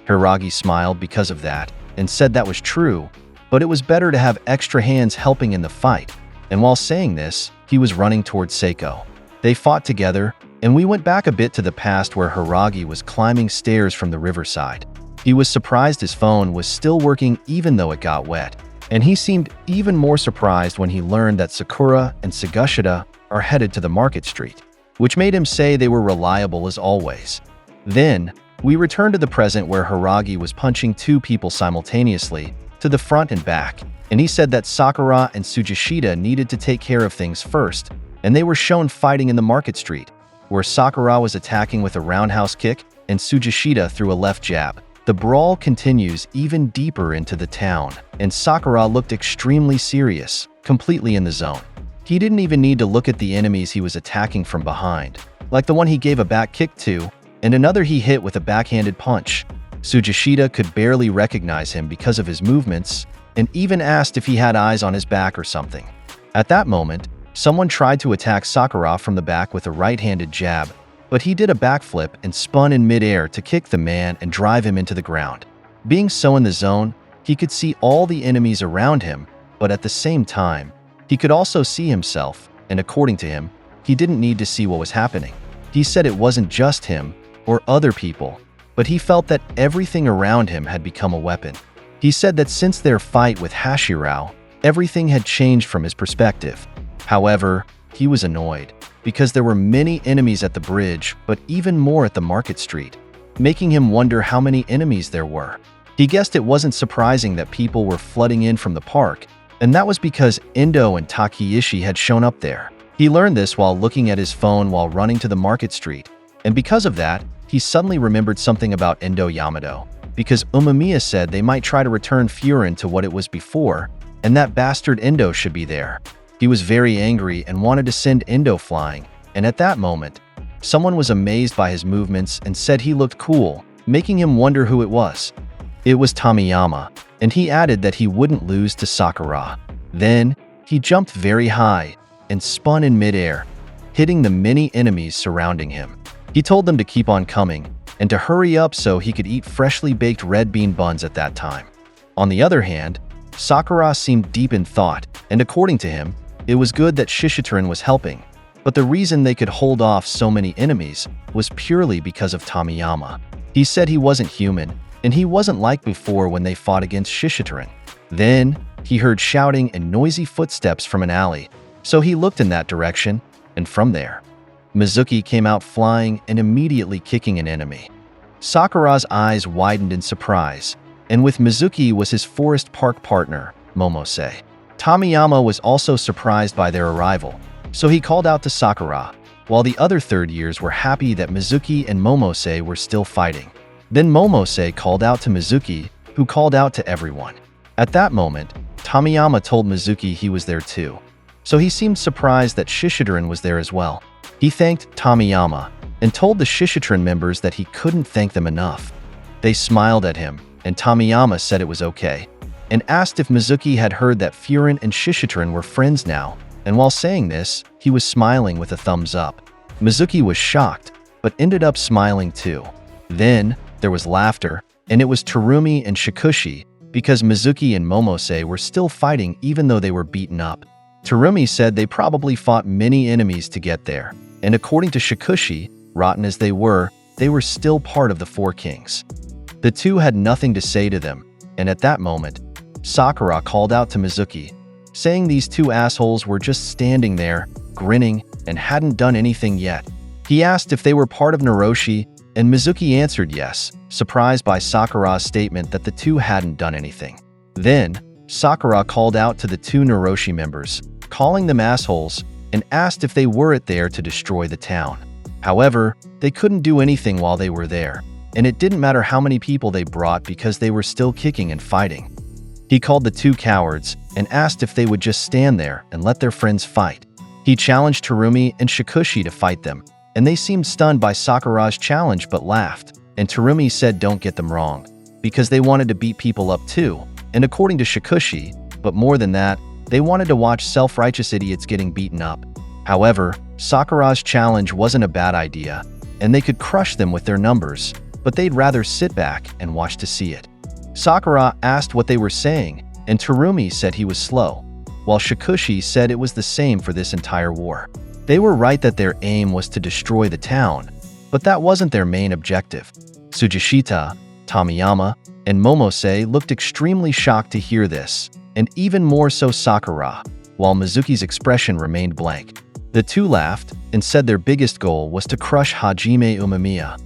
Hiragi smiled because of that, and said that was true, but it was better to have extra hands helping in the fight, and while saying this, he was running towards Seiko. They fought together, and we went back a bit to the past where Hiragi was climbing stairs from the riverside. He was surprised his phone was still working even though it got wet, and he seemed even more surprised when he learned that Sakura and Sagashida are headed to the market street, which made him say they were reliable as always. Then, we returned to the present where Hiragi was punching 2 people simultaneously, to the front and back, and he said that Sakura and Tsujishida needed to take care of things first, and they were shown fighting in the market street, where Sakura was attacking with a roundhouse kick and Tsujishida threw a left jab. The brawl continues even deeper into the town, and Sakura looked extremely serious, completely in the zone. He didn't even need to look at the enemies he was attacking from behind, like the one he gave a back kick to, and another he hit with a backhanded punch. Tsujishida could barely recognize him because of his movements, and even asked if he had eyes on his back or something. At that moment, someone tried to attack Sakura from the back with a right-handed jab, but he did a backflip and spun in midair to kick the man and drive him into the ground. Being so in the zone, he could see all the enemies around him, but at the same time, he could also see himself, and according to him, he didn't need to see what was happening. He said it wasn't just him or other people, but he felt that everything around him had become a weapon. He said that since their fight with Hashirao, everything had changed from his perspective. However, he was annoyed, because there were many enemies at the bridge, but even more at the market street, making him wonder how many enemies there were. He guessed it wasn't surprising that people were flooding in from the park, and that was because Endo and Takeishi had shown up there. He learned this while looking at his phone while running to the market street, and because of that, he suddenly remembered something about Endo Yamato, because Umemiya said they might try to return Furin to what it was before, and that bastard Endo should be there. He was very angry and wanted to send Endo flying, and at that moment, someone was amazed by his movements and said he looked cool, making him wonder who it was. It was Tomiyama, and he added that he wouldn't lose to Sakura. Then, he jumped very high and spun in midair, hitting the many enemies surrounding him. He told them to keep on coming, and to hurry up so he could eat freshly baked red bean buns at that time. On the other hand, Sakura seemed deep in thought, and according to him, it was good that Shishitorin was helping, but the reason they could hold off so many enemies was purely because of Tomiyama. He said he wasn't human, and he wasn't like before when they fought against Shishitorin. Then, he heard shouting and noisy footsteps from an alley, so he looked in that direction, and from there, Mizuki came out flying and immediately kicking an enemy. Sakura's eyes widened in surprise, and with Mizuki was his forest park partner, Momose. Tamiyama was also surprised by their arrival, so he called out to Sakura, while the other third years were happy that Mizuki and Momose were still fighting. Then Momose called out to Mizuki, who called out to everyone. At that moment, Tamiyama told Mizuki he was there too, so he seemed surprised that Shishidoran was there as well. He thanked Tamiyama and told the Shishidoran members that he couldn't thank them enough. They smiled at him, and Tamiyama said it was okay, and asked if Mizuki had heard that Furin and Shishidoran were friends now, and while saying this, he was smiling with a thumbs up. Mizuki was shocked, but ended up smiling too. Then, there was laughter, and it was Terumi and Shikushi, because Mizuki and Momose were still fighting even though they were beaten up. Terumi said they probably fought many enemies to get there, and according to Shikushi, rotten as they were still part of the Four Kings. The two had nothing to say to them, and at that moment, Sakura called out to Mizuki, saying these two assholes were just standing there, grinning, and hadn't done anything yet. He asked if they were part of Noroshi, and Mizuki answered yes, surprised by Sakura's statement that the two hadn't done anything. Then, Sakura called out to the two Noroshi members, calling them assholes, and asked if they were there to destroy the town. However, they couldn't do anything while they were there, and it didn't matter how many people they brought because they were still kicking and fighting. He called the two cowards and asked if they would just stand there and let their friends fight. He challenged Terumi and Shikushi to fight them, and they seemed stunned by Sakura's challenge but laughed, and Terumi said don't get them wrong, because they wanted to beat people up too, and according to Shikushi, but more than that, they wanted to watch self-righteous idiots getting beaten up. However, Sakura's challenge wasn't a bad idea, and they could crush them with their numbers, but they'd rather sit back and watch to see it. Sakura asked what they were saying, and Terumi said he was slow, while Shikushi said it was the same for this entire war. They were right that their aim was to destroy the town, but that wasn't their main objective. Tsujishita, Tamiyama, and Momose looked extremely shocked to hear this, and even more so Sakura, while Mizuki's expression remained blank. The two laughed and said their biggest goal was to crush Hajime Umemiya.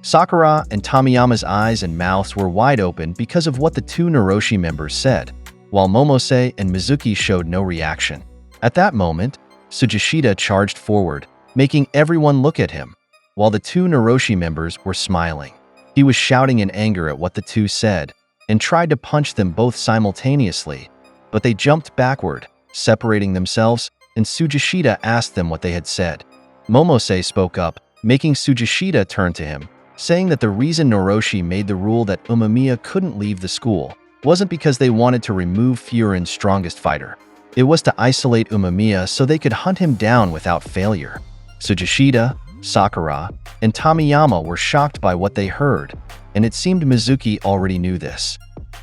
Sakura and Tamiyama's eyes and mouths were wide open because of what the two Noroshi members said, while Momose and Mizuki showed no reaction. At that moment, Tsujishita charged forward, making everyone look at him, while the two Noroshi members were smiling. He was shouting in anger at what the two said, and tried to punch them both simultaneously, but they jumped backward, separating themselves, and Tsujishita asked them what they had said. Momose spoke up, making Tsujishita turn to him, saying that the reason Noroshi made the rule that Umemiya couldn't leave the school wasn't because they wanted to remove Furin's strongest fighter. It was to isolate Umemiya so they could hunt him down without failure. Tsujishita, Sakura, and Tamiyama were shocked by what they heard, and it seemed Mizuki already knew this.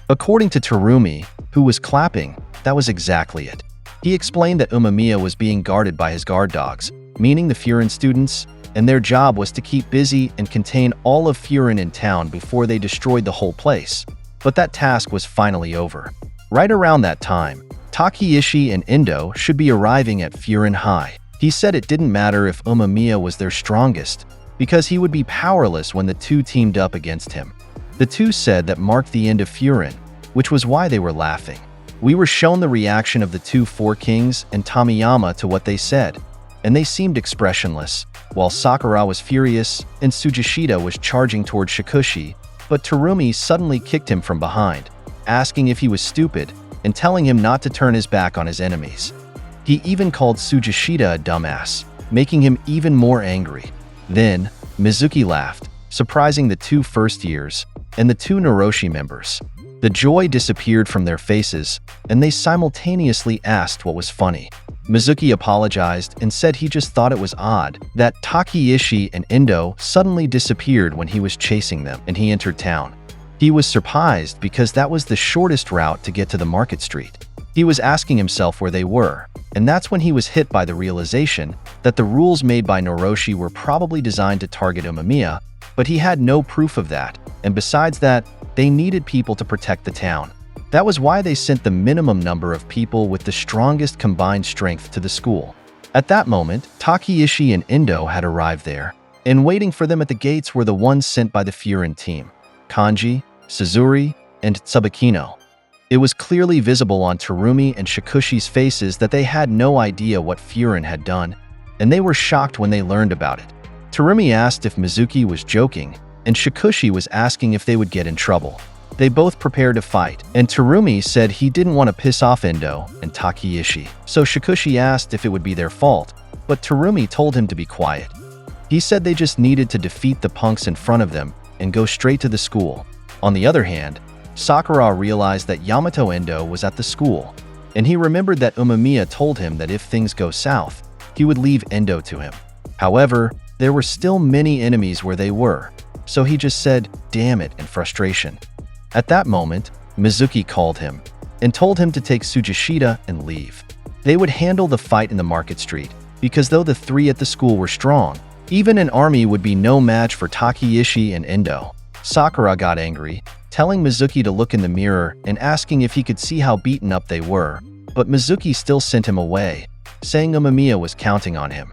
According to Terumi, who was clapping, that was exactly it. He explained that Umemiya was being guarded by his guard dogs, meaning the Furin students, and their job was to keep busy and contain all of Furin in town before they destroyed the whole place. But that task was finally over. Right around that time, Takeishi and Endo should be arriving at Furin High. He said it didn't matter if Umemiya was their strongest, because he would be powerless when the two teamed up against him. The two said that marked the end of Furin, which was why they were laughing. We were shown the reaction of the two Four Kings and Tamiyama to what they said, and they seemed expressionless, while Sakura was furious and Tsujishita was charging toward Shikushi, but Terumi suddenly kicked him from behind, asking if he was stupid and telling him not to turn his back on his enemies. He even called Tsujishita a dumbass, making him even more angry. Then, Mizuki laughed, surprising the two first years and the two Noroshi members. The joy disappeared from their faces, and they simultaneously asked what was funny. Mizuki apologized and said he just thought it was odd that Takeishi and Endo suddenly disappeared when he was chasing them and he entered town. He was surprised because that was the shortest route to get to the market street. He was asking himself where they were, and that's when he was hit by the realization that the rules made by Noroshi were probably designed to target Umemiya, but he had no proof of that, and besides that, they needed people to protect the town. That was why they sent the minimum number of people with the strongest combined strength to the school. At that moment, Takeishi and Endo had arrived there, and waiting for them at the gates were the ones sent by the Furin team, Kanji, Suzuri, and Tsubakino. It was clearly visible on Terumi and Shikushi's faces that they had no idea what Furin had done, and they were shocked when they learned about it. Terumi asked if Mizuki was joking, and Shikushi was asking if they would get in trouble. They both prepared to fight, and Terumi said he didn't want to piss off Endo and Takeishi. So Shikushi asked if it would be their fault, but Terumi told him to be quiet. He said they just needed to defeat the punks in front of them and go straight to the school. On the other hand, Sakura realized that Yamato Endo was at the school, and he remembered that Umemiya told him that if things go south, he would leave Endo to him. However, there were still many enemies where they were, so he just said, "Damn it," in frustration. At that moment, Mizuki called him and told him to take Tsujishita and leave. They would handle the fight in the market street, because though the three at the school were strong, even an army would be no match for Takeishi and Endo. Sakura got angry, telling Mizuki to look in the mirror and asking if he could see how beaten up they were, but Mizuki still sent him away, saying Umemiya was counting on him.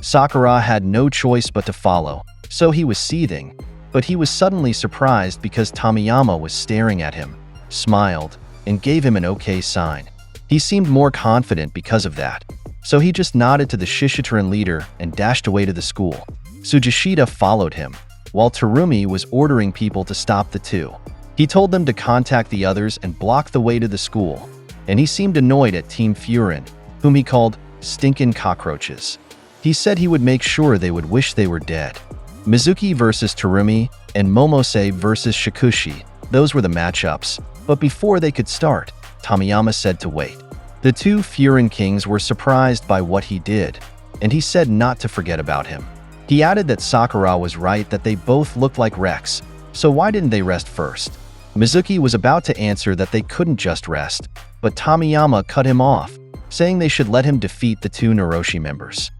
Sakura had no choice but to follow, so he was seething, but he was suddenly surprised because Tomiyama was staring at him, smiled, and gave him an okay sign. He seemed more confident because of that, so he just nodded to the Shishizuran leader and dashed away to the school. Tsujishita followed him, while Terumi was ordering people to stop the two. He told them to contact the others and block the way to the school, and he seemed annoyed at Team Furin, whom he called stinkin' cockroaches. He said he would make sure they would wish they were dead. Mizuki versus Terumi and Momose versus Shikushi, those were the matchups, but before they could start, Tomiyama said to wait. The two Furin kings were surprised by what he did, and he said not to forget about him. He added that Sakura was right that they both looked like wrecks, so why didn't they rest first? Mizuki was about to answer that they couldn't just rest, but Tomiyama cut him off, saying they should let him defeat the two Noroshi members.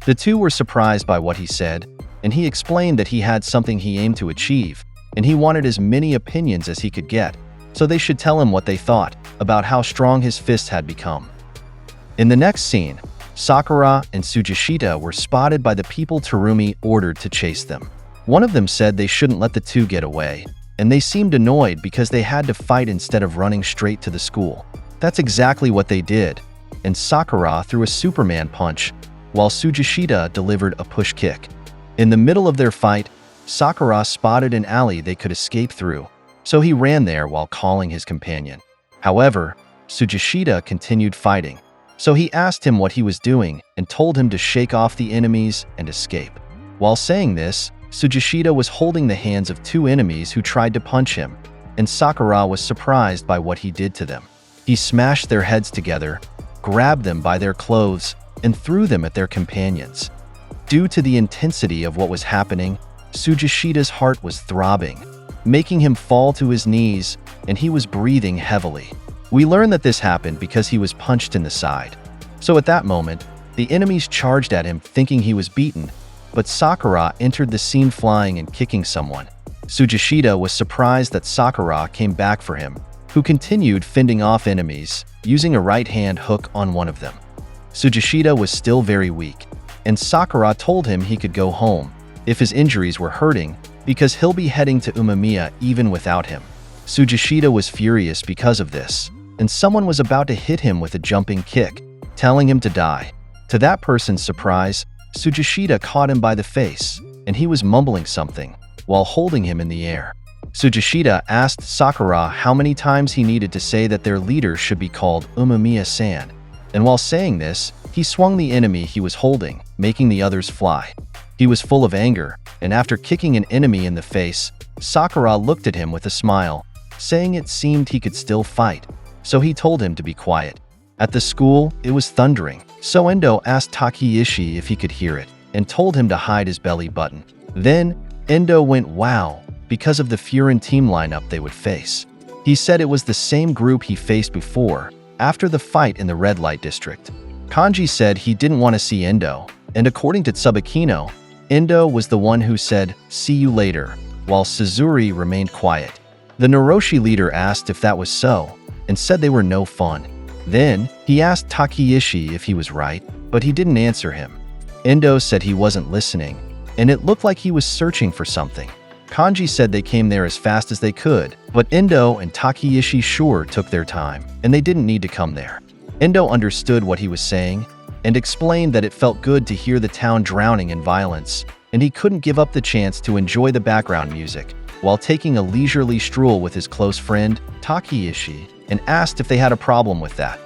The two were surprised by what he said, and he explained that he had something he aimed to achieve, and he wanted as many opinions as he could get, so they should tell him what they thought about how strong his fists had become. In the next scene, Sakura and Tsujishita were spotted by the people Terumi ordered to chase them. One of them said they shouldn't let the two get away, and they seemed annoyed because they had to fight instead of running straight to the school. That's exactly what they did, and Sakura threw a Superman punch, while Tsujishita delivered a push kick. In the middle of their fight, Sakura spotted an alley they could escape through, so he ran there while calling his companion. However, Tsujishita continued fighting, so he asked him what he was doing and told him to shake off the enemies and escape. While saying this, Tsujishita was holding the hands of two enemies who tried to punch him, and Sakura was surprised by what he did to them. He smashed their heads together, grabbed them by their clothes, and threw them at their companions. Due to the intensity of what was happening, Tsujishita's heart was throbbing, making him fall to his knees, and he was breathing heavily. We learn that this happened because he was punched in the side. So at that moment, the enemies charged at him thinking he was beaten, but Sakura entered the scene flying and kicking someone. Tsujishita was surprised that Sakura came back for him, who continued fending off enemies, using a right-hand hook on one of them. Tsujishita was still very weak, and Sakura told him he could go home if his injuries were hurting, because he'll be heading to Umemiya even without him. Tsujishita was furious because of this, and someone was about to hit him with a jumping kick, telling him to die. To that person's surprise, Tsujishita caught him by the face, and he was mumbling something while holding him in the air. Tsujishita asked Sakura how many times he needed to say that their leader should be called Umemiya-san, and while saying this, he swung the enemy he was holding, making the others fly. He was full of anger, and after kicking an enemy in the face, Sakura looked at him with a smile, saying it seemed he could still fight, so he told him to be quiet. At the school, it was thundering, so Endo asked Takeishi if he could hear it, and told him to hide his belly button. Then, Endo went wow, because of the Furin team lineup they would face. He said it was the same group he faced before, after the fight in the red light district. Kanji said he didn't want to see Endo, and according to Tsubakino, Endo was the one who said, "See you later," while Suzuri remained quiet. The Noroshi leader asked if that was so, and said they were no fun. Then, he asked Takeishi if he was right, but he didn't answer him. Endo said he wasn't listening, and it looked like he was searching for something. Kanji said they came there as fast as they could, but Endo and Takeyoshi sure took their time, and they didn't need to come there. Endo understood what he was saying and explained that it felt good to hear the town drowning in violence, and he couldn't give up the chance to enjoy the background music while taking a leisurely stroll with his close friend, Takeyoshi, and asked if they had a problem with that.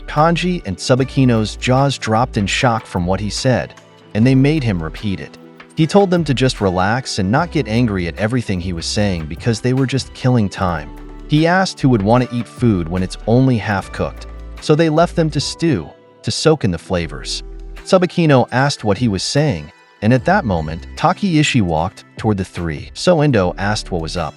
Kanji and Tsubakino's jaws dropped in shock from what he said, and they made him repeat it. He told them to just relax and not get angry at everything he was saying because they were just killing time. He asked who would want to eat food when it's only half cooked, so they left them to stew, to soak in the flavors. Tsubakino asked what he was saying, and at that moment, Takeyoshi walked toward the three, so Endo asked what was up.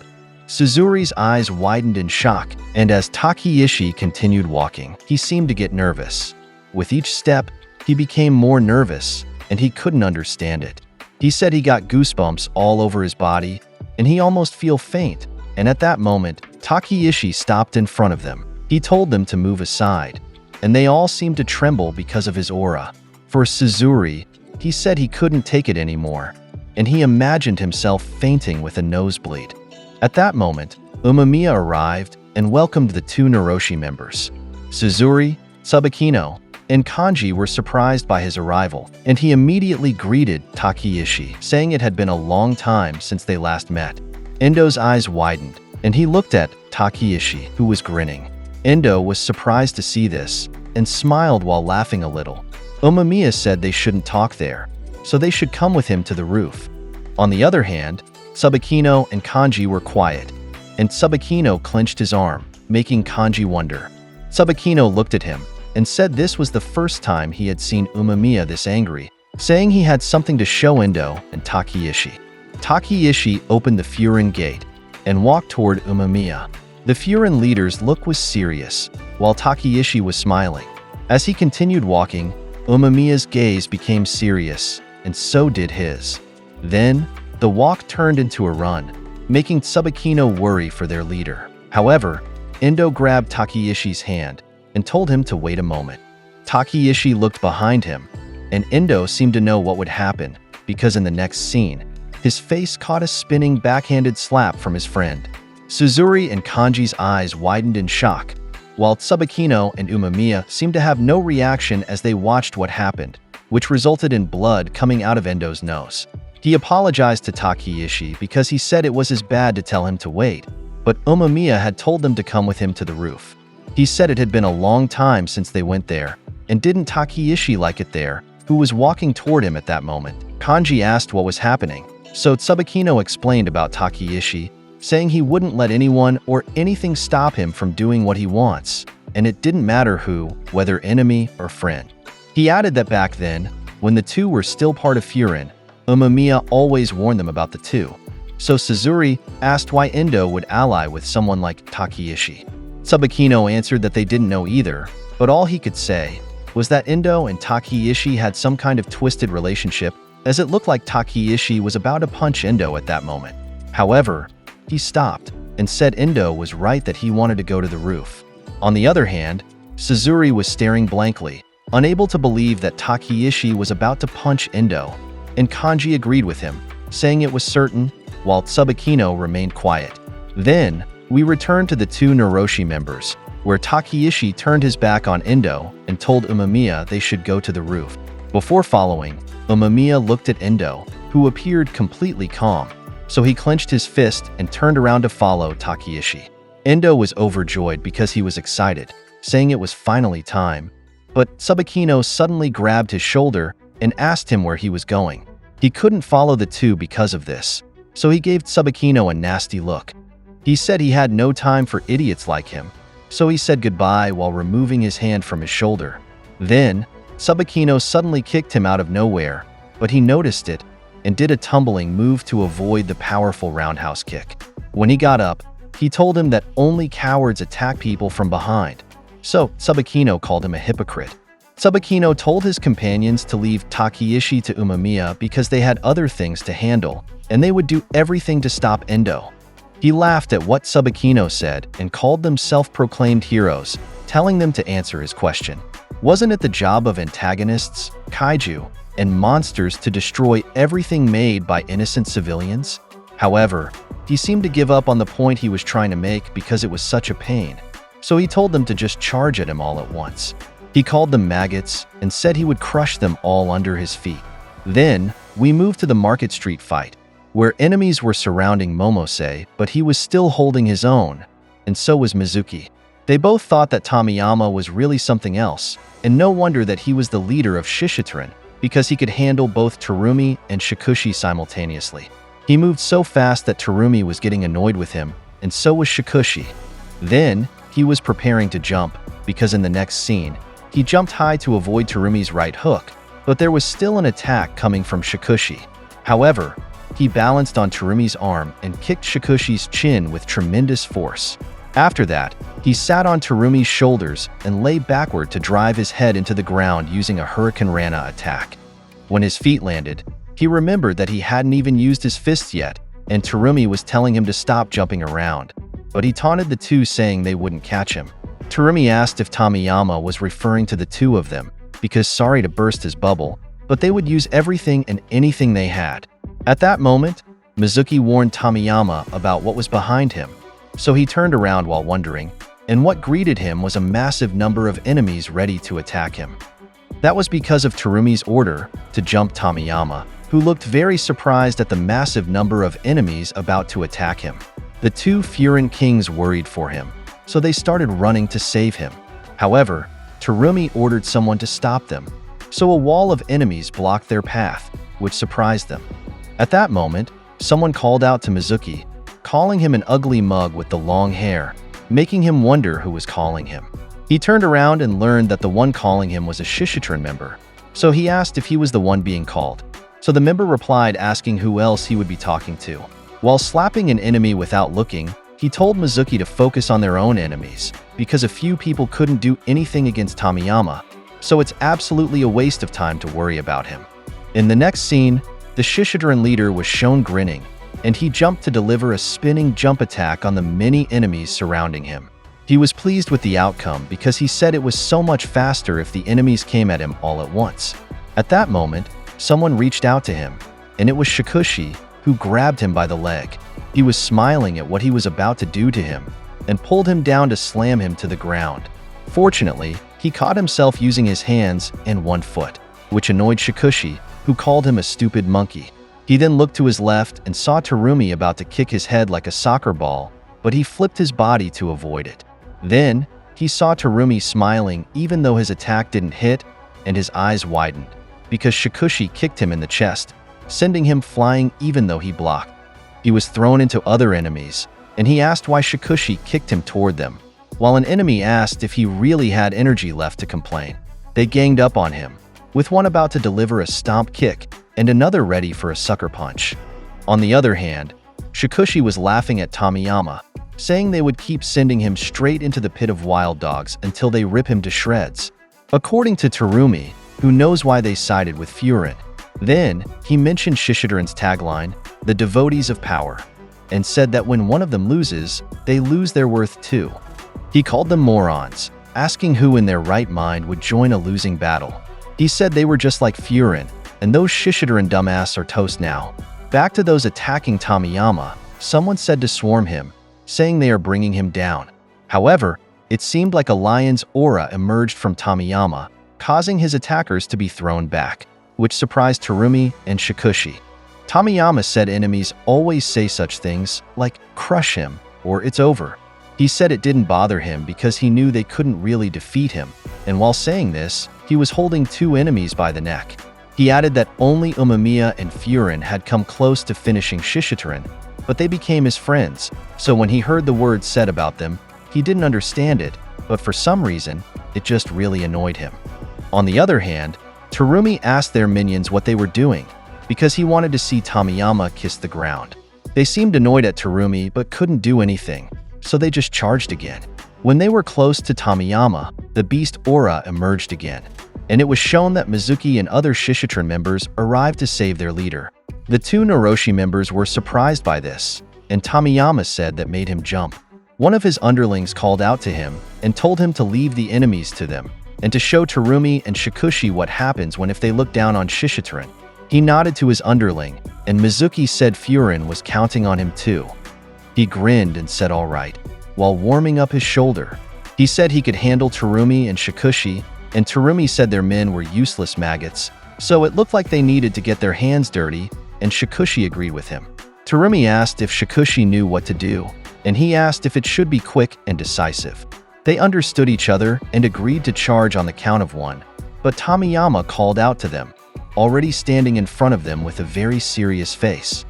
Suzuri's eyes widened in shock, and as Takeyoshi continued walking, he seemed to get nervous. With each step, he became more nervous, and he couldn't understand it. He said he got goosebumps all over his body, and he almost felt faint, and at that moment, Takeyoshi stopped in front of them. He told them to move aside, and they all seemed to tremble because of his aura. For Suzuri, he said he couldn't take it anymore, and he imagined himself fainting with a nosebleed. At that moment, Umemiya arrived and welcomed the two Noroshi members. Suzuri, Tsubakino, and Kanji were surprised by his arrival, and he immediately greeted Takeyoshi, saying it had been a long time since they last met. Endo's eyes widened, and he looked at Takeyoshi, who was grinning. Endo was surprised to see this, and smiled while laughing a little. Umemiya said they shouldn't talk there, so they should come with him to the roof. On the other hand, Tsubakino and Kanji were quiet, and Tsubakino clenched his arm, making Kanji wonder. Tsubakino looked at him, and said this was the first time he had seen Umemiya this angry, saying he had something to show Endo and Takeyoshi. Takeyoshi opened the Furin gate and walked toward Umemiya. The Furin leader's look was serious, while Takeyoshi was smiling. As he continued walking, Umemiya's gaze became serious, and so did his. Then, the walk turned into a run, making Tsubakino worry for their leader. However, Endo grabbed Takeyoshi's hand and told him to wait a moment. Takeyoshi looked behind him, and Endo seemed to know what would happen, because in the next scene, his face caught a spinning backhanded slap from his friend. Suzuri and Kanji's eyes widened in shock, while Tsubakino and Umemiya seemed to have no reaction as they watched what happened, which resulted in blood coming out of Endo's nose. He apologized to Takeyoshi because he said it was his bad to tell him to wait, but Umemiya had told them to come with him to the roof. He said it had been a long time since they went there, and didn't Takeyoshi like it there, who was walking toward him at that moment. Kanji asked what was happening, so Tsubakino explained about Takeyoshi, saying he wouldn't let anyone or anything stop him from doing what he wants, and it didn't matter who, whether enemy or friend. He added that back then, when the two were still part of Furin, Umemiya always warned them about the two. So Suzuri asked why Endo would ally with someone like Takeyoshi. Tsubakino answered that they didn't know either, but all he could say was that Endo and Takeyoshi had some kind of twisted relationship, as it looked like Takeyoshi was about to punch Endo at that moment. However, he stopped and said Endo was right that he wanted to go to the roof. On the other hand, Suzuri was staring blankly, unable to believe that Takeyoshi was about to punch Endo, and Kanji agreed with him, saying it was certain, while Tsubakino remained quiet. Then, we returned to the two Noroshi members, where Takeyoshi turned his back on Endo and told Umemiya they should go to the roof. Before following, Umemiya looked at Endo, who appeared completely calm, so he clenched his fist and turned around to follow Takeyoshi. Endo was overjoyed because he was excited, saying it was finally time, but Tsubakino suddenly grabbed his shoulder and asked him where he was going. He couldn't follow the two because of this, so he gave Tsubakino a nasty look. He said he had no time for idiots like him, so he said goodbye while removing his hand from his shoulder. Then, Tsubakino suddenly kicked him out of nowhere, but he noticed it and did a tumbling move to avoid the powerful roundhouse kick. When he got up, he told him that only cowards attack people from behind, so Tsubakino called him a hypocrite. Tsubakino told his companions to leave Takeyoshi to Umemiya because they had other things to handle, and they would do everything to stop Endo. He laughed at what Tsubakino said and called them self-proclaimed heroes, telling them to answer his question. Wasn't it the job of antagonists, kaiju, and monsters to destroy everything made by innocent civilians? However, he seemed to give up on the point he was trying to make because it was such a pain. So he told them to just charge at him all at once. He called them maggots and said he would crush them all under his feet. Then, we moved to the Market Street fight, where enemies were surrounding Momose, but he was still holding his own, and so was Mizuki. They both thought that Tomiyama was really something else, and no wonder that he was the leader of Shishitrun, because he could handle both Terumi and Shikushi simultaneously. He moved so fast that Terumi was getting annoyed with him, and so was Shikushi. Then, he was preparing to jump, because in the next scene, he jumped high to avoid Terumi's right hook, but there was still an attack coming from Shikushi. However, he balanced on Terumi's arm and kicked Shikushi's chin with tremendous force. After that, he sat on Terumi's shoulders and lay backward to drive his head into the ground using a Hurricane Rana attack. When his feet landed, he remembered that he hadn't even used his fists yet, and Terumi was telling him to stop jumping around. But he taunted the two, saying they wouldn't catch him. Terumi asked if Tomiyama was referring to the two of them, because sorry to burst his bubble, but they would use everything and anything they had. At that moment, Mizuki warned Tomiyama about what was behind him, so he turned around while wondering, and what greeted him was a massive number of enemies ready to attack him. That was because of Terumi's order to jump Tomiyama, who looked very surprised at the massive number of enemies about to attack him. The two Furin kings worried for him, so they started running to save him. However, Terumi ordered someone to stop them, so a wall of enemies blocked their path, which surprised them. At that moment, someone called out to Mizuki, calling him an ugly mug with the long hair, making him wonder who was calling him. He turned around and learned that the one calling him was a Shishitrun member, so he asked if he was the one being called. So the member replied, asking who else he would be talking to. While slapping an enemy without looking, he told Mizuki to focus on their own enemies, because a few people couldn't do anything against Tomiyama, so it's absolutely a waste of time to worry about him. In the next scene, the Shishitrun leader was shown grinning, and he jumped to deliver a spinning jump attack on the many enemies surrounding him. He was pleased with the outcome because he said it was so much faster if the enemies came at him all at once. At that moment, someone reached out to him, and it was Shikushi, who grabbed him by the leg. He was smiling at what he was about to do to him, and pulled him down to slam him to the ground. Fortunately, he caught himself using his hands and one foot, which annoyed Shikushi, who called him a stupid monkey. He then looked to his left and saw Terumi about to kick his head like a soccer ball, but he flipped his body to avoid it. Then, he saw Terumi smiling even though his attack didn't hit, and his eyes widened, because Shikushi kicked him in the chest, sending him flying even though he blocked. He was thrown into other enemies, and he asked why Shikushi kicked him toward them, while an enemy asked if he really had energy left to complain. They ganged up on him, with one about to deliver a stomp kick and another ready for a sucker punch. On the other hand, Shikushi was laughing at Tomiyama, saying they would keep sending him straight into the pit of wild dogs until they rip him to shreds. According to Terumi, who knows why they sided with Furin, then he mentioned Shishitrun's tagline, "The Devotees of Power," and said that when one of them loses, they lose their worth too. He called them morons, asking who in their right mind would join a losing battle. He said they were just like Furin, and those Shishitrun dumbass are toast now. Back to those attacking Tomiyama, someone said to swarm him, saying they are bringing him down. However, it seemed like a lion's aura emerged from Tomiyama, causing his attackers to be thrown back, which surprised Terumi and Shikushi. Tomiyama said enemies always say such things like "crush him" or "it's over." He said it didn't bother him because he knew they couldn't really defeat him, and while saying this, he was holding two enemies by the neck. He added that only Umemiya and Furin had come close to finishing Shishitrun, but they became his friends, so when he heard the words said about them, he didn't understand it, but for some reason, it just really annoyed him. On the other hand, Terumi asked their minions what they were doing, because he wanted to see Tomiyama kiss the ground. They seemed annoyed at Terumi but couldn't do anything, so they just charged again. When they were close to Tomiyama, the beast aura emerged again, and it was shown that Mizuki and other Shishitrun members arrived to save their leader. The two Noroshi members were surprised by this, and Tomiyama said that made him jump. One of his underlings called out to him and told him to leave the enemies to them, and to show Terumi and Shikushi what happens when if they look down on Shishitrun. He nodded to his underling, and Mizuki said Furin was counting on him too. He grinned and said all right, while warming up his shoulder. He said he could handle Terumi and Shikushi, and Terumi said their men were useless maggots, so it looked like they needed to get their hands dirty, and Shikushi agreed with him. Terumi asked if Shikushi knew what to do, and he asked if it should be quick and decisive. They understood each other and agreed to charge on the count of one, but Tomiyama called out to them, already standing in front of them with a very serious face.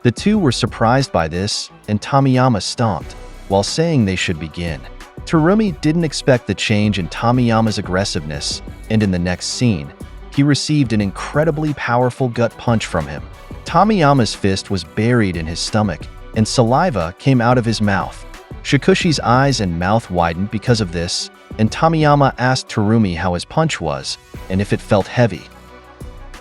The two were surprised by this, and Tomiyama stomped, while saying they should begin. Terumi didn't expect the change in Tomiyama's aggressiveness, and in the next scene, he received an incredibly powerful gut punch from him. Tomiyama's fist was buried in his stomach, and saliva came out of his mouth. Shikushi's eyes and mouth widened because of this, and Tomiyama asked Terumi how his punch was, and if it felt heavy.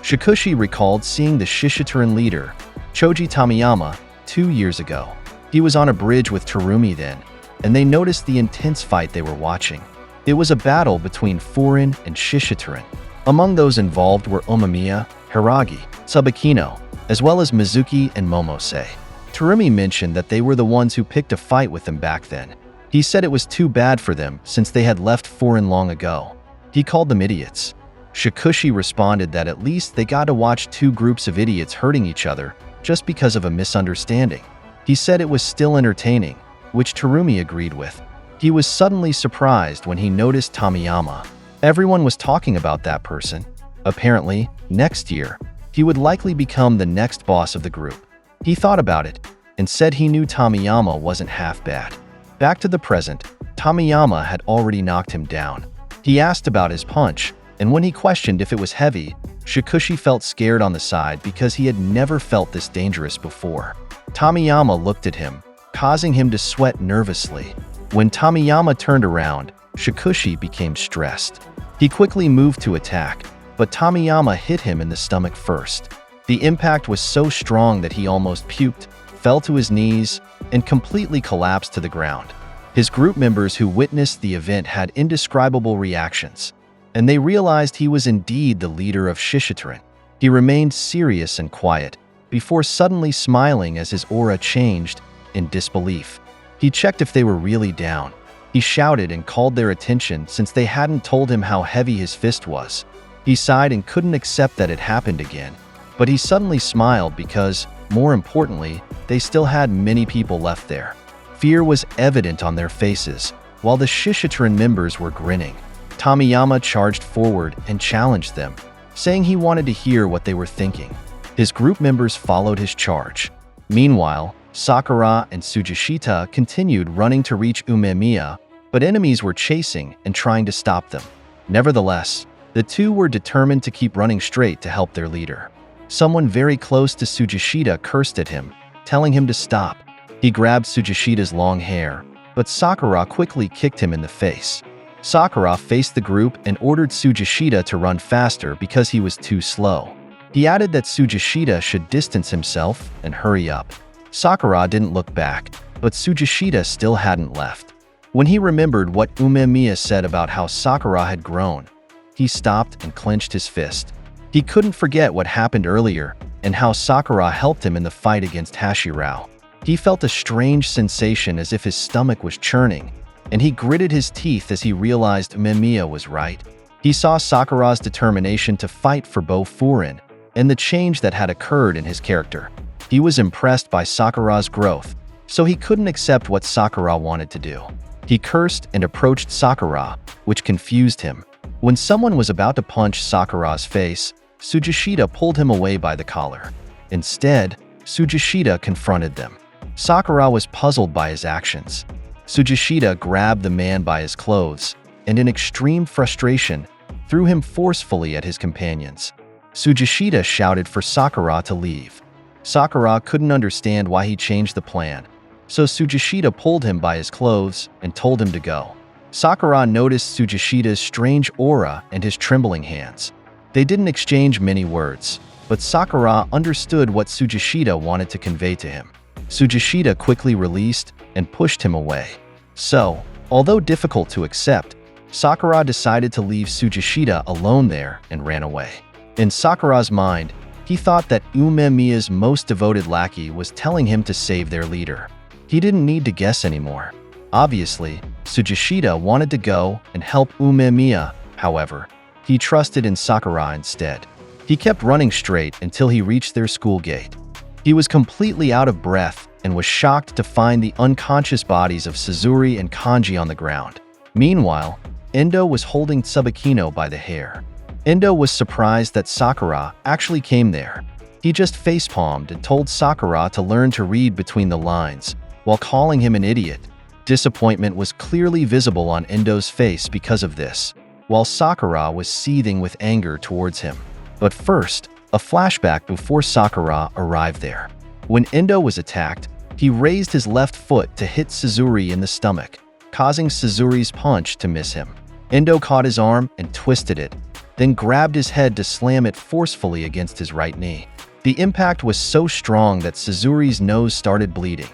Shikushi recalled seeing the Shishizuran leader, Choji Tomiyama, 2 years ago. He was on a bridge with Terumi then, and they noticed the intense fight they were watching. It was a battle between Furin and Shishizuran. Among those involved were Umemiya, Hiragi, Tsubakino, as well as Mizuki and Momose. Terumi mentioned that they were the ones who picked a fight with them back then. He said it was too bad for them since they had left Furin long ago. He called them idiots. Shikushi responded that at least they got to watch two groups of idiots hurting each other just because of a misunderstanding. He said it was still entertaining, which Terumi agreed with. He was suddenly surprised when he noticed Tomiyama. Everyone was talking about that person. Apparently, next year, he would likely become the next boss of the group. He thought about it and said he knew Tomiyama wasn't half bad. Back to the present, Tomiyama had already knocked him down. He asked about his punch, and when he questioned if it was heavy, Shikushi felt scared on the side because he had never felt this dangerous before. Tomiyama looked at him, causing him to sweat nervously. When Tomiyama turned around, Shikushi became stressed. He quickly moved to attack, but Tomiyama hit him in the stomach first. The impact was so strong that he almost puked, fell to his knees, and completely collapsed to the ground. His group members who witnessed the event had indescribable reactions, and they realized he was indeed the leader of Shishizuran. He remained serious and quiet, before suddenly smiling as his aura changed in disbelief. He checked if they were really down. He shouted and called their attention since they hadn't told him how heavy his fist was. He sighed and couldn't accept that it happened again. But he suddenly smiled because, more importantly, they still had many people left there. Fear was evident on their faces, while the Shishizuran members were grinning. Tomiyama charged forward and challenged them, saying he wanted to hear what they were thinking. His group members followed his charge. Meanwhile, Sakura and Tsujishita continued running to reach Umemiya, but enemies were chasing and trying to stop them. Nevertheless, the two were determined to keep running straight to help their leader. Someone very close to Tsujishita cursed at him, telling him to stop. He grabbed Tsujishita's long hair, but Sakura quickly kicked him in the face. Sakura faced the group and ordered Tsujishita to run faster because he was too slow. He added that Tsujishita should distance himself and hurry up. Sakura didn't look back, but Tsujishita still hadn't left. When he remembered what Umemiya said about how Sakura had grown, he stopped and clenched his fist. He couldn't forget what happened earlier and how Sakura helped him in the fight against Hashirao. He felt a strange sensation as if his stomach was churning, and he gritted his teeth as he realized Umemiya was right. He saw Sakura's determination to fight for both Furin and the change that had occurred in his character. He was impressed by Sakura's growth, so he couldn't accept what Sakura wanted to do. He cursed and approached Sakura, which confused him. When someone was about to punch Sakura's face, Tsujishita pulled him away by the collar. Instead, Tsujishita confronted them. Sakura was puzzled by his actions. Tsujishita grabbed the man by his clothes and, in extreme frustration, threw him forcefully at his companions. Tsujishita shouted for Sakura to leave. Sakura couldn't understand why he changed the plan, so Tsujishita pulled him by his clothes and told him to go. Sakura noticed Tsujishita's strange aura and his trembling hands. They didn't exchange many words, but Sakura understood what Tsujishita wanted to convey to him. Tsujishita quickly released and pushed him away. So, although difficult to accept, Sakura decided to leave Tsujishita alone there and ran away. In Sakura's mind, He thought that Umemiya's most devoted lackey was telling him to save their leader. He didn't need to guess anymore. Obviously, Sugishita wanted to go and help Umemiya. However, he trusted in Sakura instead. He kept running straight until he reached their school gate. He was completely out of breath and was shocked to find the unconscious bodies of Suzuri and Kanji on the ground. Meanwhile, Endo was holding Tsubakino by the hair. Endo was surprised that Sakura actually came there. He just facepalmed and told Sakura to learn to read between the lines, while calling him an idiot. Disappointment was clearly visible on Endo's face because of this, while Sakura was seething with anger towards him. But first, a flashback before Sakura arrived there. When Endo was attacked, he raised his left foot to hit Suzuri in the stomach, causing Suzuri's punch to miss him. Endo caught his arm and twisted it, then grabbed his head to slam it forcefully against his right knee. The impact was so strong that Suzuri's nose started bleeding.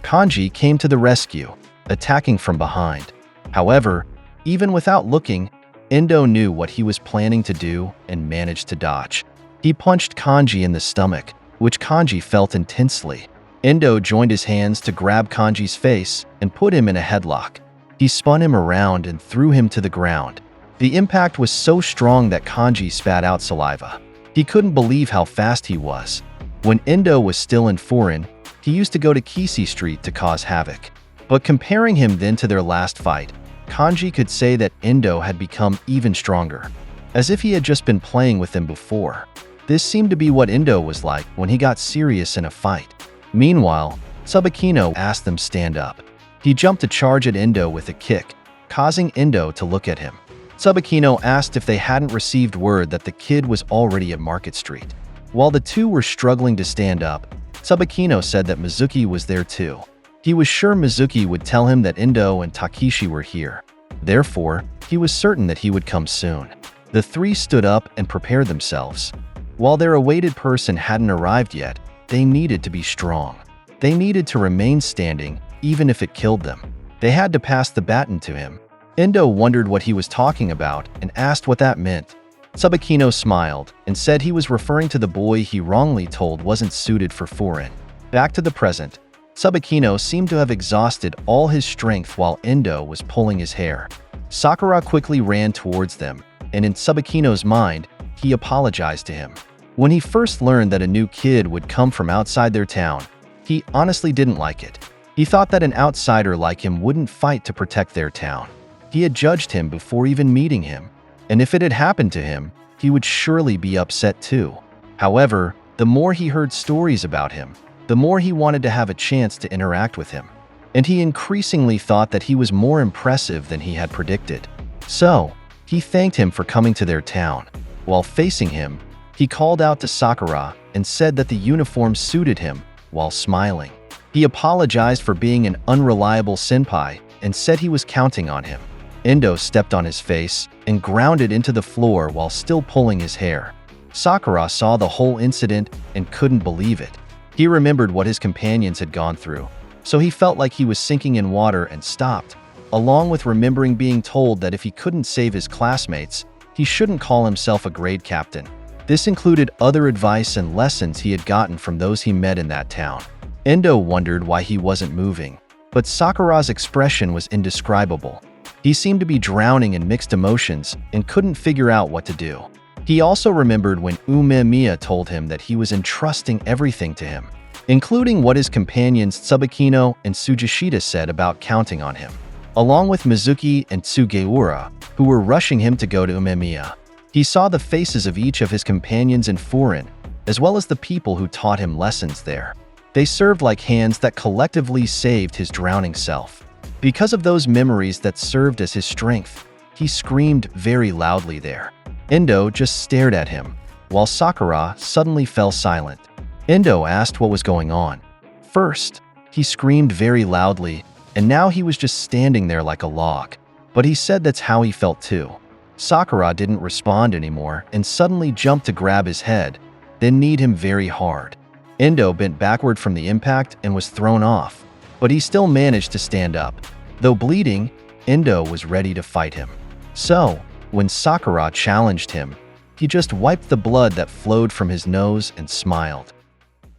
Kanji came to the rescue, attacking from behind. However, even without looking, Endo knew what he was planning to do and managed to dodge. He punched Kanji in the stomach, which Kanji felt intensely. Endo joined his hands to grab Kanji's face and put him in a headlock. He spun him around and threw him to the ground. The impact was so strong that Kanji spat out saliva. He couldn't believe how fast he was. When Endo was still in Foreign, he used to go to Kisi Street to cause havoc. But comparing him then to their last fight, Kanji could say that Endo had become even stronger, as if he had just been playing with them before. This seemed to be what Endo was like when he got serious in a fight. Meanwhile, Tsubakino asked them stand up. He jumped to charge at Endo with a kick, causing Endo to look at him. Tsubakino asked if they hadn't received word that the kid was already at Market Street. While the two were struggling to stand up, Tsubakino said that Mizuki was there too. He was sure Mizuki would tell him that Endo and Takeshi were here. Therefore, he was certain that he would come soon. The three stood up and prepared themselves. While their awaited person hadn't arrived yet, they needed to be strong. They needed to remain standing, even if it killed them. They had to pass the baton to him. Endo wondered what he was talking about and asked what that meant. Tsubakino smiled and said he was referring to the boy he wrongly told wasn't suited for Foreign. Back to the present, Tsubakino seemed to have exhausted all his strength while Endo was pulling his hair. Sakura quickly ran towards them, and in Tsubakino's mind, he apologized to him. When he first learned that a new kid would come from outside their town, he honestly didn't like it. He thought that an outsider like him wouldn't fight to protect their town. He had judged him before even meeting him, and if it had happened to him, he would surely be upset too. However, the more he heard stories about him, the more he wanted to have a chance to interact with him, and he increasingly thought that he was more impressive than he had predicted. So, he thanked him for coming to their town. While facing him, he called out to Sakura and said that the uniform suited him, while smiling. He apologized for being an unreliable senpai and said he was counting on him. Endo stepped on his face and ground it into the floor while still pulling his hair. Sakura saw the whole incident and couldn't believe it. He remembered what his companions had gone through, so he felt like he was sinking in water and stopped, along with remembering being told that if he couldn't save his classmates, he shouldn't call himself a grade captain. This included other advice and lessons he had gotten from those he met in that town. Endo wondered why he wasn't moving, but Sakura's expression was indescribable. He seemed to be drowning in mixed emotions and couldn't figure out what to do. He also remembered when Umemiya told him that he was entrusting everything to him, including what his companions Tsubakino and Sugishita said about counting on him, along with Mizuki and Tsugeura, who were rushing him to go to Umemiya. He saw the faces of each of his companions in Foreign, as well as the people who taught him lessons there. They served like hands that collectively saved his drowning self. Because of those memories that served as his strength, he screamed very loudly there. Endo just stared at him, while Sakura suddenly fell silent. Endo asked what was going on. First, he screamed very loudly, and now he was just standing there like a log. But he said that's how he felt too. Sakura didn't respond anymore and suddenly jumped to grab his head, then kneed him very hard. Endo bent backward from the impact and was thrown off, but he still managed to stand up. Though bleeding, Endo was ready to fight him. So, when Sakura challenged him, He just wiped the blood that flowed from his nose and smiled.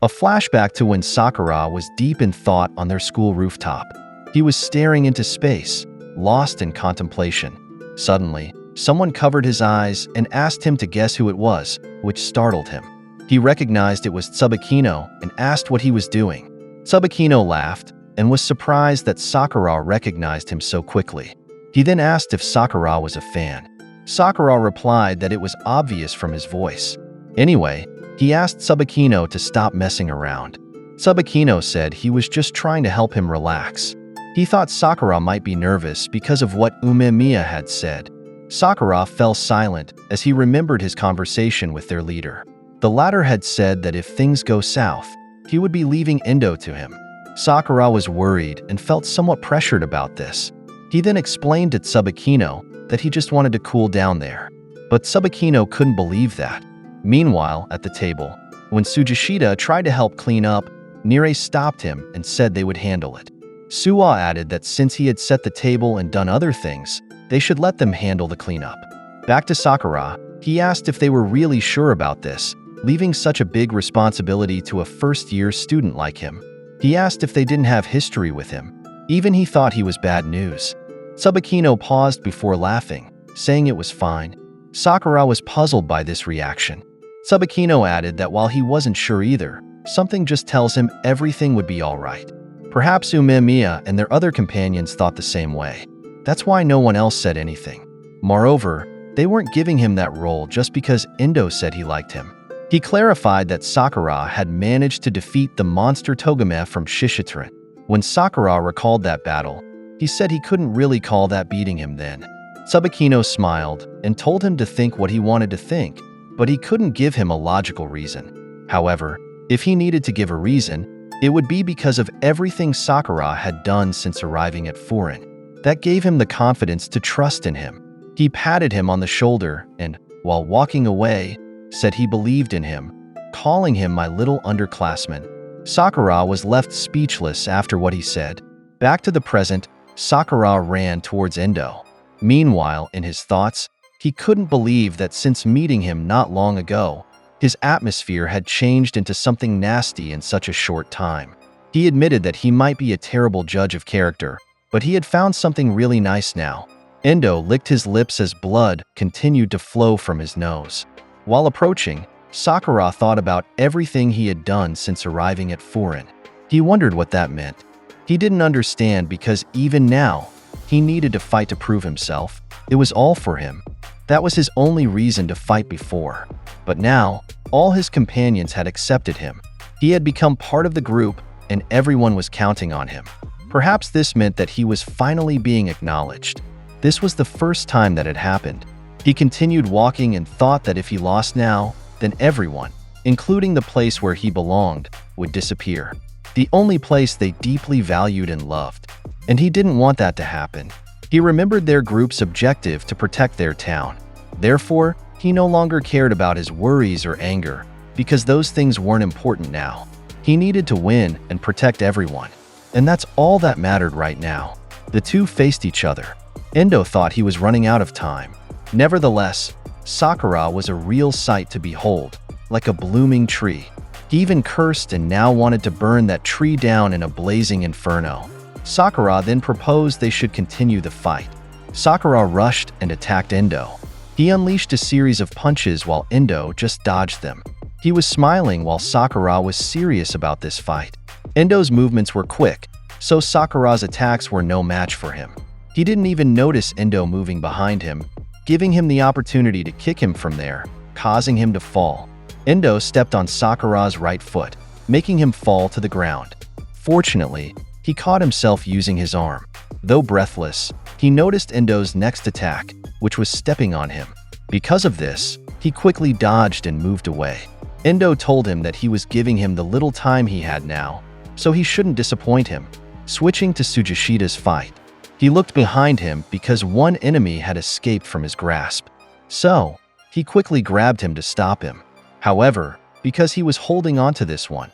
A flashback to when Sakura was deep in thought on their school rooftop. He was staring into space, lost in contemplation. Suddenly, someone covered his eyes and asked him to guess who it was, which startled him. He recognized it was Tsubakino and asked what he was doing. Tsubakino laughed and was surprised that Sakura recognized him so quickly. He then asked if Sakura was a fan. Sakura replied that it was obvious from his voice. Anyway, he asked Tsubakino to stop messing around. Tsubakino said he was just trying to help him relax. He thought Sakura might be nervous because of what Umemiya had said. Sakura fell silent as he remembered his conversation with their leader. The latter had said that if things go south, he would be leaving Endo to him. Sakura was worried and felt somewhat pressured about this. He then explained to Tsubakino that he just wanted to cool down there. But Tsubakino couldn't believe that. Meanwhile, at the table, when Tsujishita tried to help clean up, Nire stopped him and said they would handle it. Suwa added that since he had set the table and done other things, they should let them handle the cleanup. Back to Sakura, he asked if they were really sure about this, leaving such a big responsibility to a first-year student like him. He asked if they didn't have history with him. Even he thought he was bad news. Tsubakino paused before laughing, saying it was fine. Sakura was puzzled by this reaction. Tsubakino added that while he wasn't sure either, something just tells him everything would be all right. Perhaps Umemiya and their other companions thought the same way. That's why no one else said anything. Moreover, they weren't giving him that role just because Endo said he liked him. He clarified that Sakura had managed to defeat the monster Togame from Shishitrun. When Sakura recalled that battle, he said he couldn't really call that beating him then. Tsubakino smiled and told him to think what he wanted to think, but he couldn't give him a logical reason. However, if he needed to give a reason, it would be because of everything Sakura had done since arriving at Furin. That gave him the confidence to trust in him. He patted him on the shoulder and, while walking away, said he believed in him, calling him my little underclassman. Sakura was left speechless after what he said. Back to the present, Sakura ran towards Endo. Meanwhile, in his thoughts, he couldn't believe that since meeting him not long ago, his atmosphere had changed into something nasty in such a short time. He admitted that he might be a terrible judge of character, but he had found something really nice now. Endo licked his lips as blood continued to flow from his nose. While approaching, Sakura thought about everything he had done since arriving at Furin. He wondered what that meant. He didn't understand because even now, he needed to fight to prove himself. It was all for him. That was his only reason to fight before. But now, all his companions had accepted him. He had become part of the group, and everyone was counting on him. Perhaps this meant that he was finally being acknowledged. This was the first time that had happened. He continued walking and thought that if he lost now, then everyone, including the place where he belonged, would disappear. The only place they deeply valued and loved. And he didn't want that to happen. He remembered their group's objective to protect their town. Therefore, he no longer cared about his worries or anger, because those things weren't important now. He needed to win and protect everyone. And that's all that mattered right now. The two faced each other. Endo thought he was running out of time. Nevertheless, Sakura was a real sight to behold, like a blooming tree. He even cursed and now wanted to burn that tree down in a blazing inferno. Sakura then proposed they should continue the fight. Sakura rushed and attacked Endo. He unleashed a series of punches while Endo just dodged them. He was smiling while Sakura was serious about this fight. Endo's movements were quick, so Sakura's attacks were no match for him. He didn't even notice Endo moving behind him, giving him the opportunity to kick him from there, causing him to fall. Endo stepped on Sakura's right foot, making him fall to the ground. Fortunately, he caught himself using his arm. Though breathless, he noticed Endo's next attack, which was stepping on him. Because of this, he quickly dodged and moved away. Endo told him that he was giving him the little time he had now, so he shouldn't disappoint him. Switching to Tsujishita's fight, he looked behind him because one enemy had escaped from his grasp. So, he quickly grabbed him to stop him. However, because he was holding on to this one,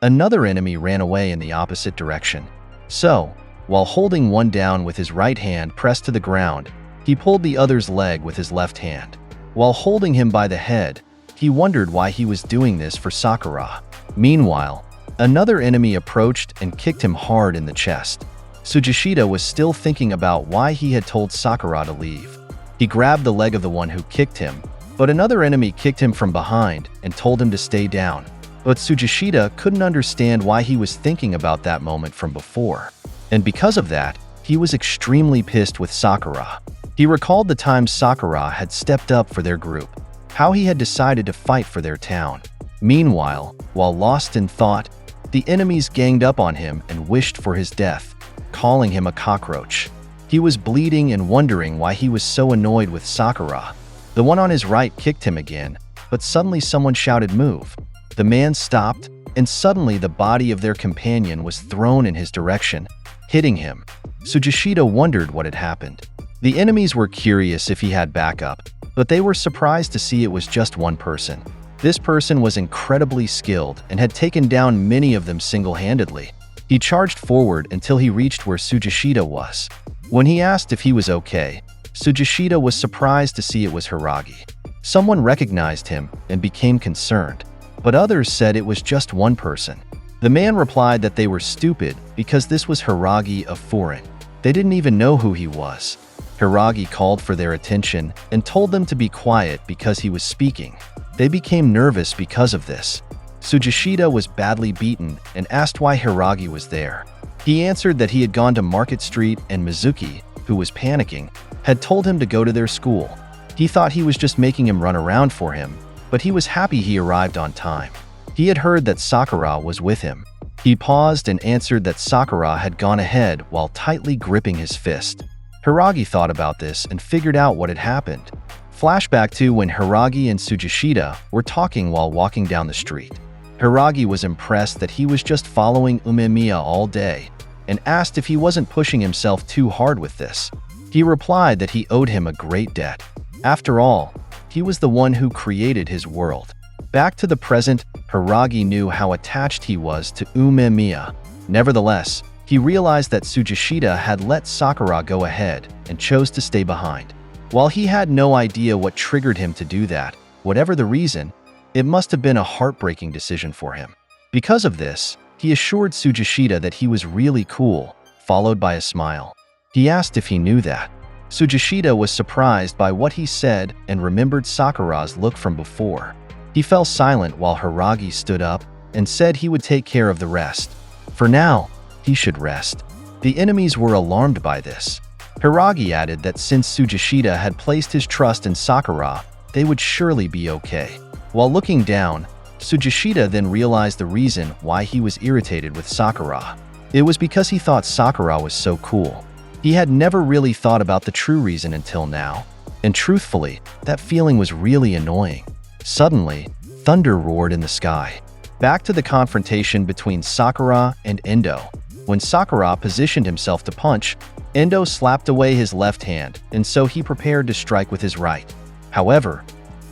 another enemy ran away in the opposite direction. So, while holding one down with his right hand pressed to the ground, he pulled the other's leg with his left hand. While holding him by the head, he wondered why he was doing this for Sakura. Meanwhile, another enemy approached and kicked him hard in the chest. Tsujishita was still thinking about why he had told Sakura to leave. He grabbed the leg of the one who kicked him, but another enemy kicked him from behind and told him to stay down. But Tsujishita couldn't understand why he was thinking about that moment from before. And because of that, he was extremely pissed with Sakura. He recalled the time Sakura had stepped up for their group, how he had decided to fight for their town. Meanwhile, while lost in thought, the enemies ganged up on him and wished for his death, calling him a cockroach. He was bleeding and wondering why he was so annoyed with Sakura. The one on his right kicked him again, but suddenly someone shouted, "Move." The man stopped, and suddenly the body of their companion was thrown in his direction, hitting him. Tsujishita wondered what had happened. The enemies were curious if he had backup, but they were surprised to see it was just one person. This person was incredibly skilled and had taken down many of them single-handedly. He charged forward until he reached where Tsujishita was. When he asked if he was okay, Tsujishita was surprised to see it was Hiragi. Someone recognized him and became concerned, but others said it was just one person. The man replied that they were stupid because this was Hiragi of Furin. They didn't even know who he was. Hiragi called for their attention and told them to be quiet because he was speaking. They became nervous because of this. Tsujishita was badly beaten and asked why Hiragi was there. He answered that he had gone to Market Street and Mizuki, who was panicking, had told him to go to their school. He thought he was just making him run around for him, but he was happy he arrived on time. He had heard that Sakura was with him. He paused and answered that Sakura had gone ahead while tightly gripping his fist. Hiragi thought about this and figured out what had happened. Flashback to when Hiragi and Tsujishita were talking while walking down the street. Hiragi was impressed that he was just following Umemiya all day and asked if he wasn't pushing himself too hard with this. He replied that he owed him a great debt. After all, he was the one who created his world. Back to the present, Hiragi knew how attached he was to Umemiya. Nevertheless, he realized that Tsujishita had let Sakura go ahead and chose to stay behind. While he had no idea what triggered him to do that, whatever the reason, it must have been a heartbreaking decision for him. Because of this, he assured Tsujishita that he was really cool, followed by a smile. He asked if he knew that. Tsujishita was surprised by what he said and remembered Sakura's look from before. He fell silent while Hiragi stood up and said he would take care of the rest. For now, he should rest. The enemies were alarmed by this. Hiragi added that since Tsujishita had placed his trust in Sakura, they would surely be okay. While looking down, Tsujishita then realized the reason why he was irritated with Sakura. It was because he thought Sakura was so cool. He had never really thought about the true reason until now, and truthfully, that feeling was really annoying. Suddenly, thunder roared in the sky. Back to the confrontation between Sakura and Endo. When Sakura positioned himself to punch, Endo slapped away his left hand, and so he prepared to strike with his right. However,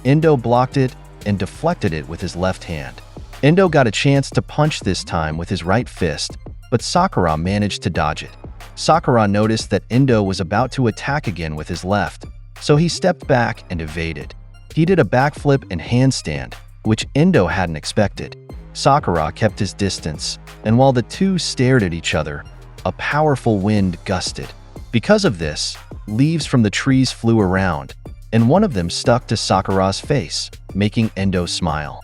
Endo blocked it and deflected it with his left hand. Endo got a chance to punch this time with his right fist, but Sakura managed to dodge it. Sakura noticed that Endo was about to attack again with his left, so he stepped back and evaded. He did a backflip and handstand, which Endo hadn't expected. Sakura kept his distance, and while the two stared at each other, a powerful wind gusted. Because of this, leaves from the trees flew around, and one of them stuck to Sakura's face, making Endo smile.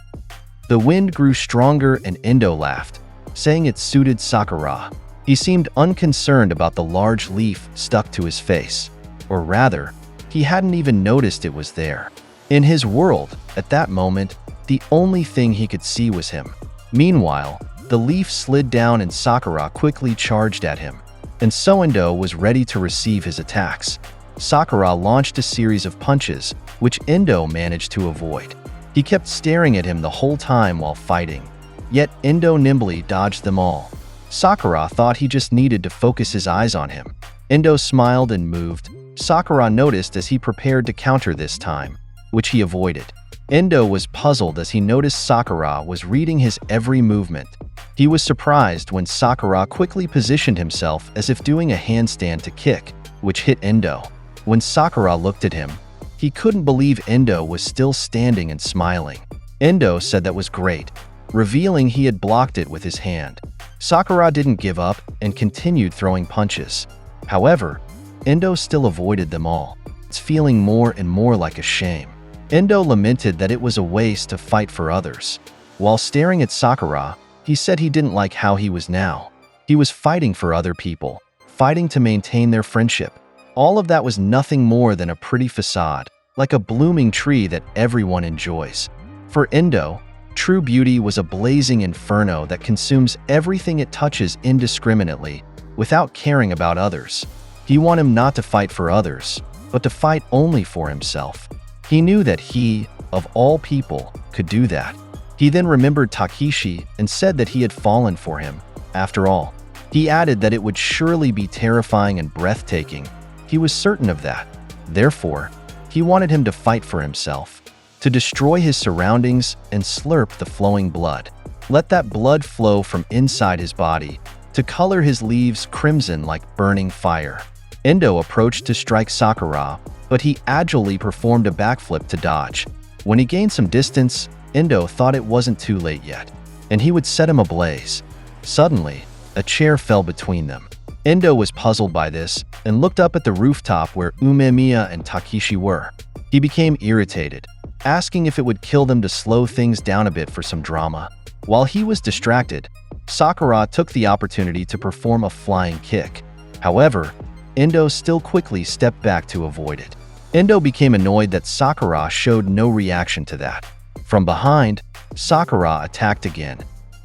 The wind grew stronger and Endo laughed, saying it suited Sakura. He seemed unconcerned about the large leaf stuck to his face, or rather, he hadn't even noticed it was there. In his world, at that moment, the only thing he could see was him. Meanwhile, the leaf slid down and Sakura quickly charged at him, and so Endo was ready to receive his attacks. Sakura launched a series of punches, which Endo managed to avoid. He kept staring at him the whole time while fighting, yet Endo nimbly dodged them all. Sakura thought he just needed to focus his eyes on him. Endo smiled and moved. Sakura noticed as he prepared to counter this time, which he avoided. Endo was puzzled as he noticed Sakura was reading his every movement. He was surprised when Sakura quickly positioned himself as if doing a handstand to kick, which hit Endo. When Sakura looked at him, He couldn't believe Endo was still standing and smiling. Endo said that was great, revealing he had blocked it with his hand. Sakura didn't give up and continued throwing punches. However, Endo still avoided them all. It's feeling more and more like a shame. Endo lamented that it was a waste to fight for others. While staring at Sakura, he said he didn't like how he was now. He was fighting for other people, fighting to maintain their friendship. All of that was nothing more than a pretty facade, like a blooming tree that everyone enjoys. For Endo, true beauty was a blazing inferno that consumes everything it touches indiscriminately, without caring about others. He wanted him not to fight for others, but to fight only for himself. He knew that he, of all people, could do that. He then remembered Takeshi and said that he had fallen for him. After all, he added that it would surely be terrifying and breathtaking. He was certain of that. Therefore, he wanted him to fight for himself, to destroy his surroundings and slurp the flowing blood. Let that blood flow from inside his body, to color his leaves crimson like burning fire. Endo approached to strike Sakura, but he agilely performed a backflip to dodge. When he gained some distance, Endo thought it wasn't too late yet, and he would set him ablaze. Suddenly, a chair fell between them. Endo was puzzled by this and looked up at the rooftop where Umemiya and Takeshi were. He became irritated, asking if it would kill them to slow things down a bit for some drama. While he was distracted, Sakura took the opportunity to perform a flying kick. However, Endo still quickly stepped back to avoid it. Endo became annoyed that Sakura showed no reaction to that. From behind, Sakura attacked again,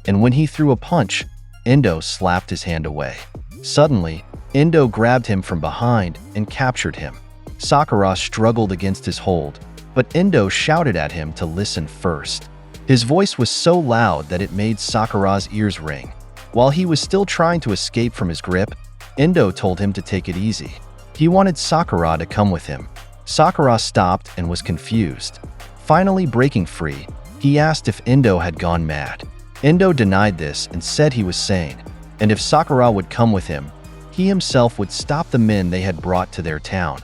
and when he threw a punch, Endo slapped his hand away. Suddenly, Endo grabbed him from behind and captured him. Sakura struggled against his hold, but Endo shouted at him to listen first. His voice was so loud that it made Sakura's ears ring. While he was still trying to escape from his grip, Endo told him to take it easy. He wanted Sakura to come with him. Sakura stopped and was confused. Finally breaking free, he asked if Endo had gone mad. Endo denied this and said he was sane, and if Sakura would come with him, he himself would stop the men they had brought to their town.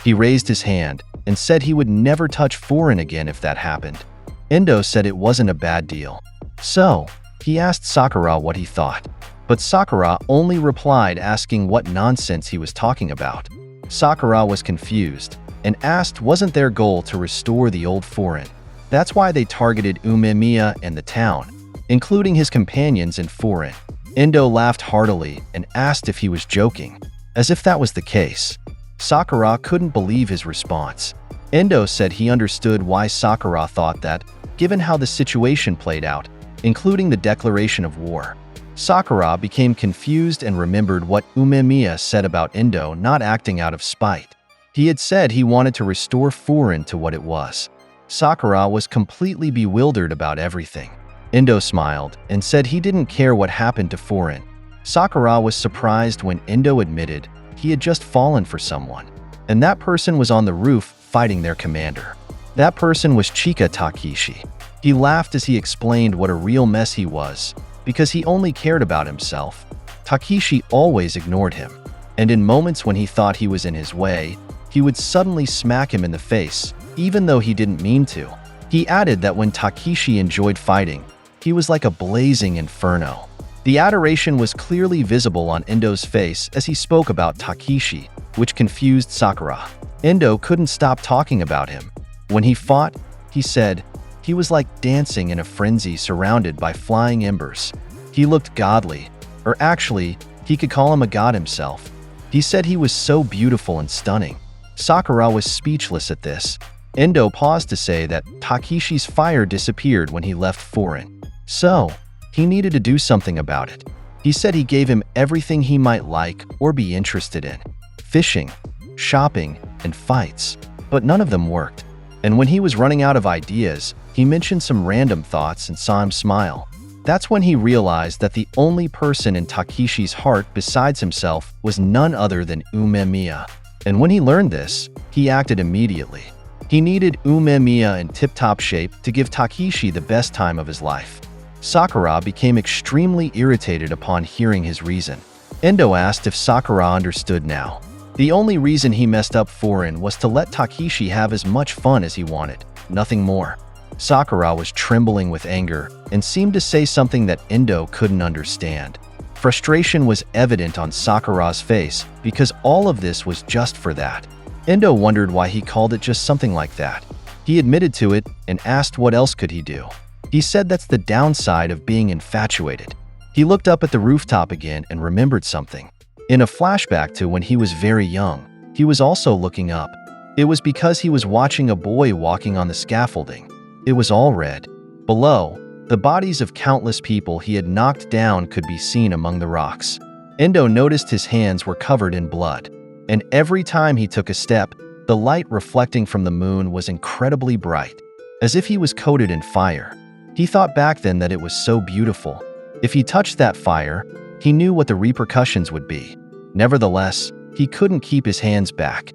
He raised his hand and said he would never touch foreign again if that happened. Endo said it wasn't a bad deal. So, he asked Sakura what he thought, but Sakura only replied asking what nonsense he was talking about. Sakura was confused and asked wasn't their goal to restore the old foreign. That's why they targeted Umemiya and the town, including his companions in foreign. Endo laughed heartily and asked if he was joking, as if that was the case. Sakura couldn't believe his response. Endo said he understood why Sakura thought that, given how the situation played out, including the declaration of war. Sakura became confused and remembered what Umemiya said about Endo not acting out of spite. He had said he wanted to restore foreign to what it was. Sakura was completely bewildered about everything. Endo smiled and said he didn't care what happened to foreign. Sakura was surprised when Endo admitted he had just fallen for someone, and that person was on the roof fighting their commander. That person was Chika Takeshi. He laughed as he explained what a real mess he was, because he only cared about himself. Takeshi always ignored him, and in moments when he thought he was in his way, he would suddenly smack him in the face, even though he didn't mean to. He added that when Takeshi enjoyed fighting, he was like a blazing inferno. The adoration was clearly visible on Endo's face as he spoke about Takeshi, which confused Sakura. Endo couldn't stop talking about him. When he fought, he said, he was like dancing in a frenzy surrounded by flying embers. He looked godly, or actually, he could call him a god himself. He said he was so beautiful and stunning. Sakura was speechless at this. Endo paused to say that Takeshi's fire disappeared when he left foreign. So, he needed to do something about it. He said he gave him everything he might like or be interested in. Fishing, shopping, and fights. But none of them worked. And when he was running out of ideas, he mentioned some random thoughts and saw him smile. That's when he realized that the only person in Takeshi's heart besides himself was none other than Umemiya. And when he learned this, he acted immediately. He needed Umemiya in tip-top shape to give Takeshi the best time of his life. Sakura became extremely irritated upon hearing his reason. Endo asked if Sakura understood now. The only reason he messed up Furin was to let Takeshi have as much fun as he wanted, nothing more. Sakura was trembling with anger and seemed to say something that Endo couldn't understand. Frustration was evident on Sakura's face because all of this was just for that. Endo wondered why he called it just something like that. He admitted to it and asked what else could he do. He said that's the downside of being infatuated. He looked up at the rooftop again and remembered something. In a flashback to when he was very young, he was also looking up. It was because he was watching a boy walking on the scaffolding. It was all red. Below, the bodies of countless people he had knocked down could be seen among the rocks. Endo noticed his hands were covered in blood, and every time he took a step, the light reflecting from the moon was incredibly bright, as if he was coated in fire. He thought back then that it was so beautiful. If he touched that fire, he knew what the repercussions would be. Nevertheless, he couldn't keep his hands back.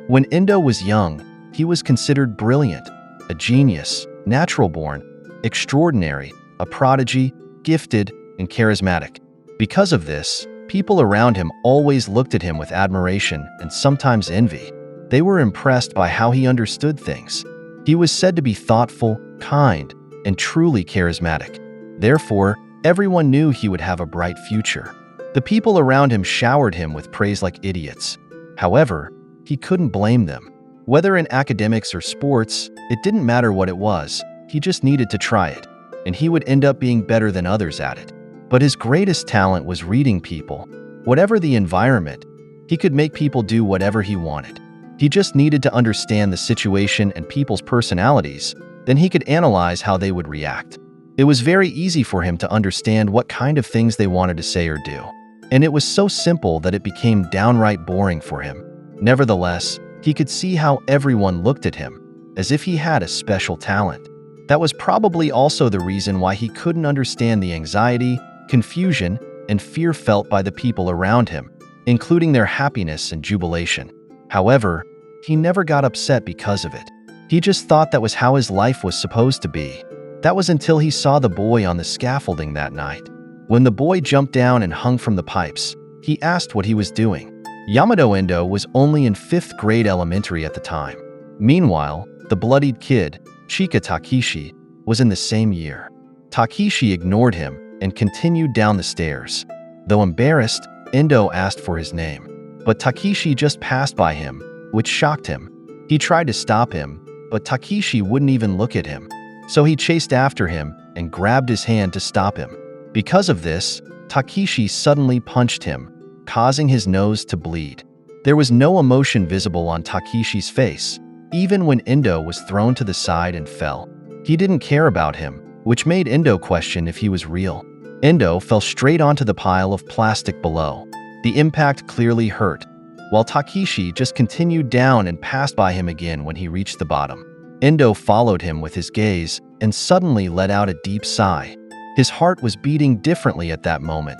When Endo was young, he was considered brilliant, a genius, natural-born, extraordinary, a prodigy, gifted, and charismatic. Because of this, people around him always looked at him with admiration and sometimes envy. They were impressed by how he understood things. He was said to be thoughtful, kind, and truly charismatic. Therefore, everyone knew he would have a bright future. The people around him showered him with praise like idiots. However, he couldn't blame them. Whether in academics or sports, it didn't matter what it was. He just needed to try it, and he would end up being better than others at it. But his greatest talent was reading people. Whatever the environment, he could make people do whatever he wanted. He just needed to understand the situation and people's personalities, then he could analyze how they would react. It was very easy for him to understand what kind of things they wanted to say or do, and it was so simple that it became downright boring for him. Nevertheless, he could see how everyone looked at him, as if he had a special talent. That was probably also the reason why he couldn't understand the anxiety, confusion, and fear felt by the people around him, including their happiness and jubilation. However, he never got upset because of it. He just thought that was how his life was supposed to be. That was until he saw the boy on the scaffolding that night. When the boy jumped down and hung from the pipes, he asked what he was doing. Yamato Endo was only in 5th grade elementary at the time. Meanwhile, the bloodied kid, Chika Takeshi, was in the same year. Takeshi ignored him and continued down the stairs. Though embarrassed, Endo asked for his name, but Takeshi just passed by him, which shocked him. He tried to stop him, but Takeshi wouldn't even look at him. So he chased after him and grabbed his hand to stop him. Because of this, Takeshi suddenly punched him, causing his nose to bleed. There was no emotion visible on Takeshi's face, even when Endo was thrown to the side and fell. He didn't care about him, which made Endo question if he was real. Endo fell straight onto the pile of plastic below. The impact clearly hurt, while Takeshi just continued down and passed by him again when he reached the bottom. Endo followed him with his gaze and suddenly let out a deep sigh. His heart was beating differently at that moment.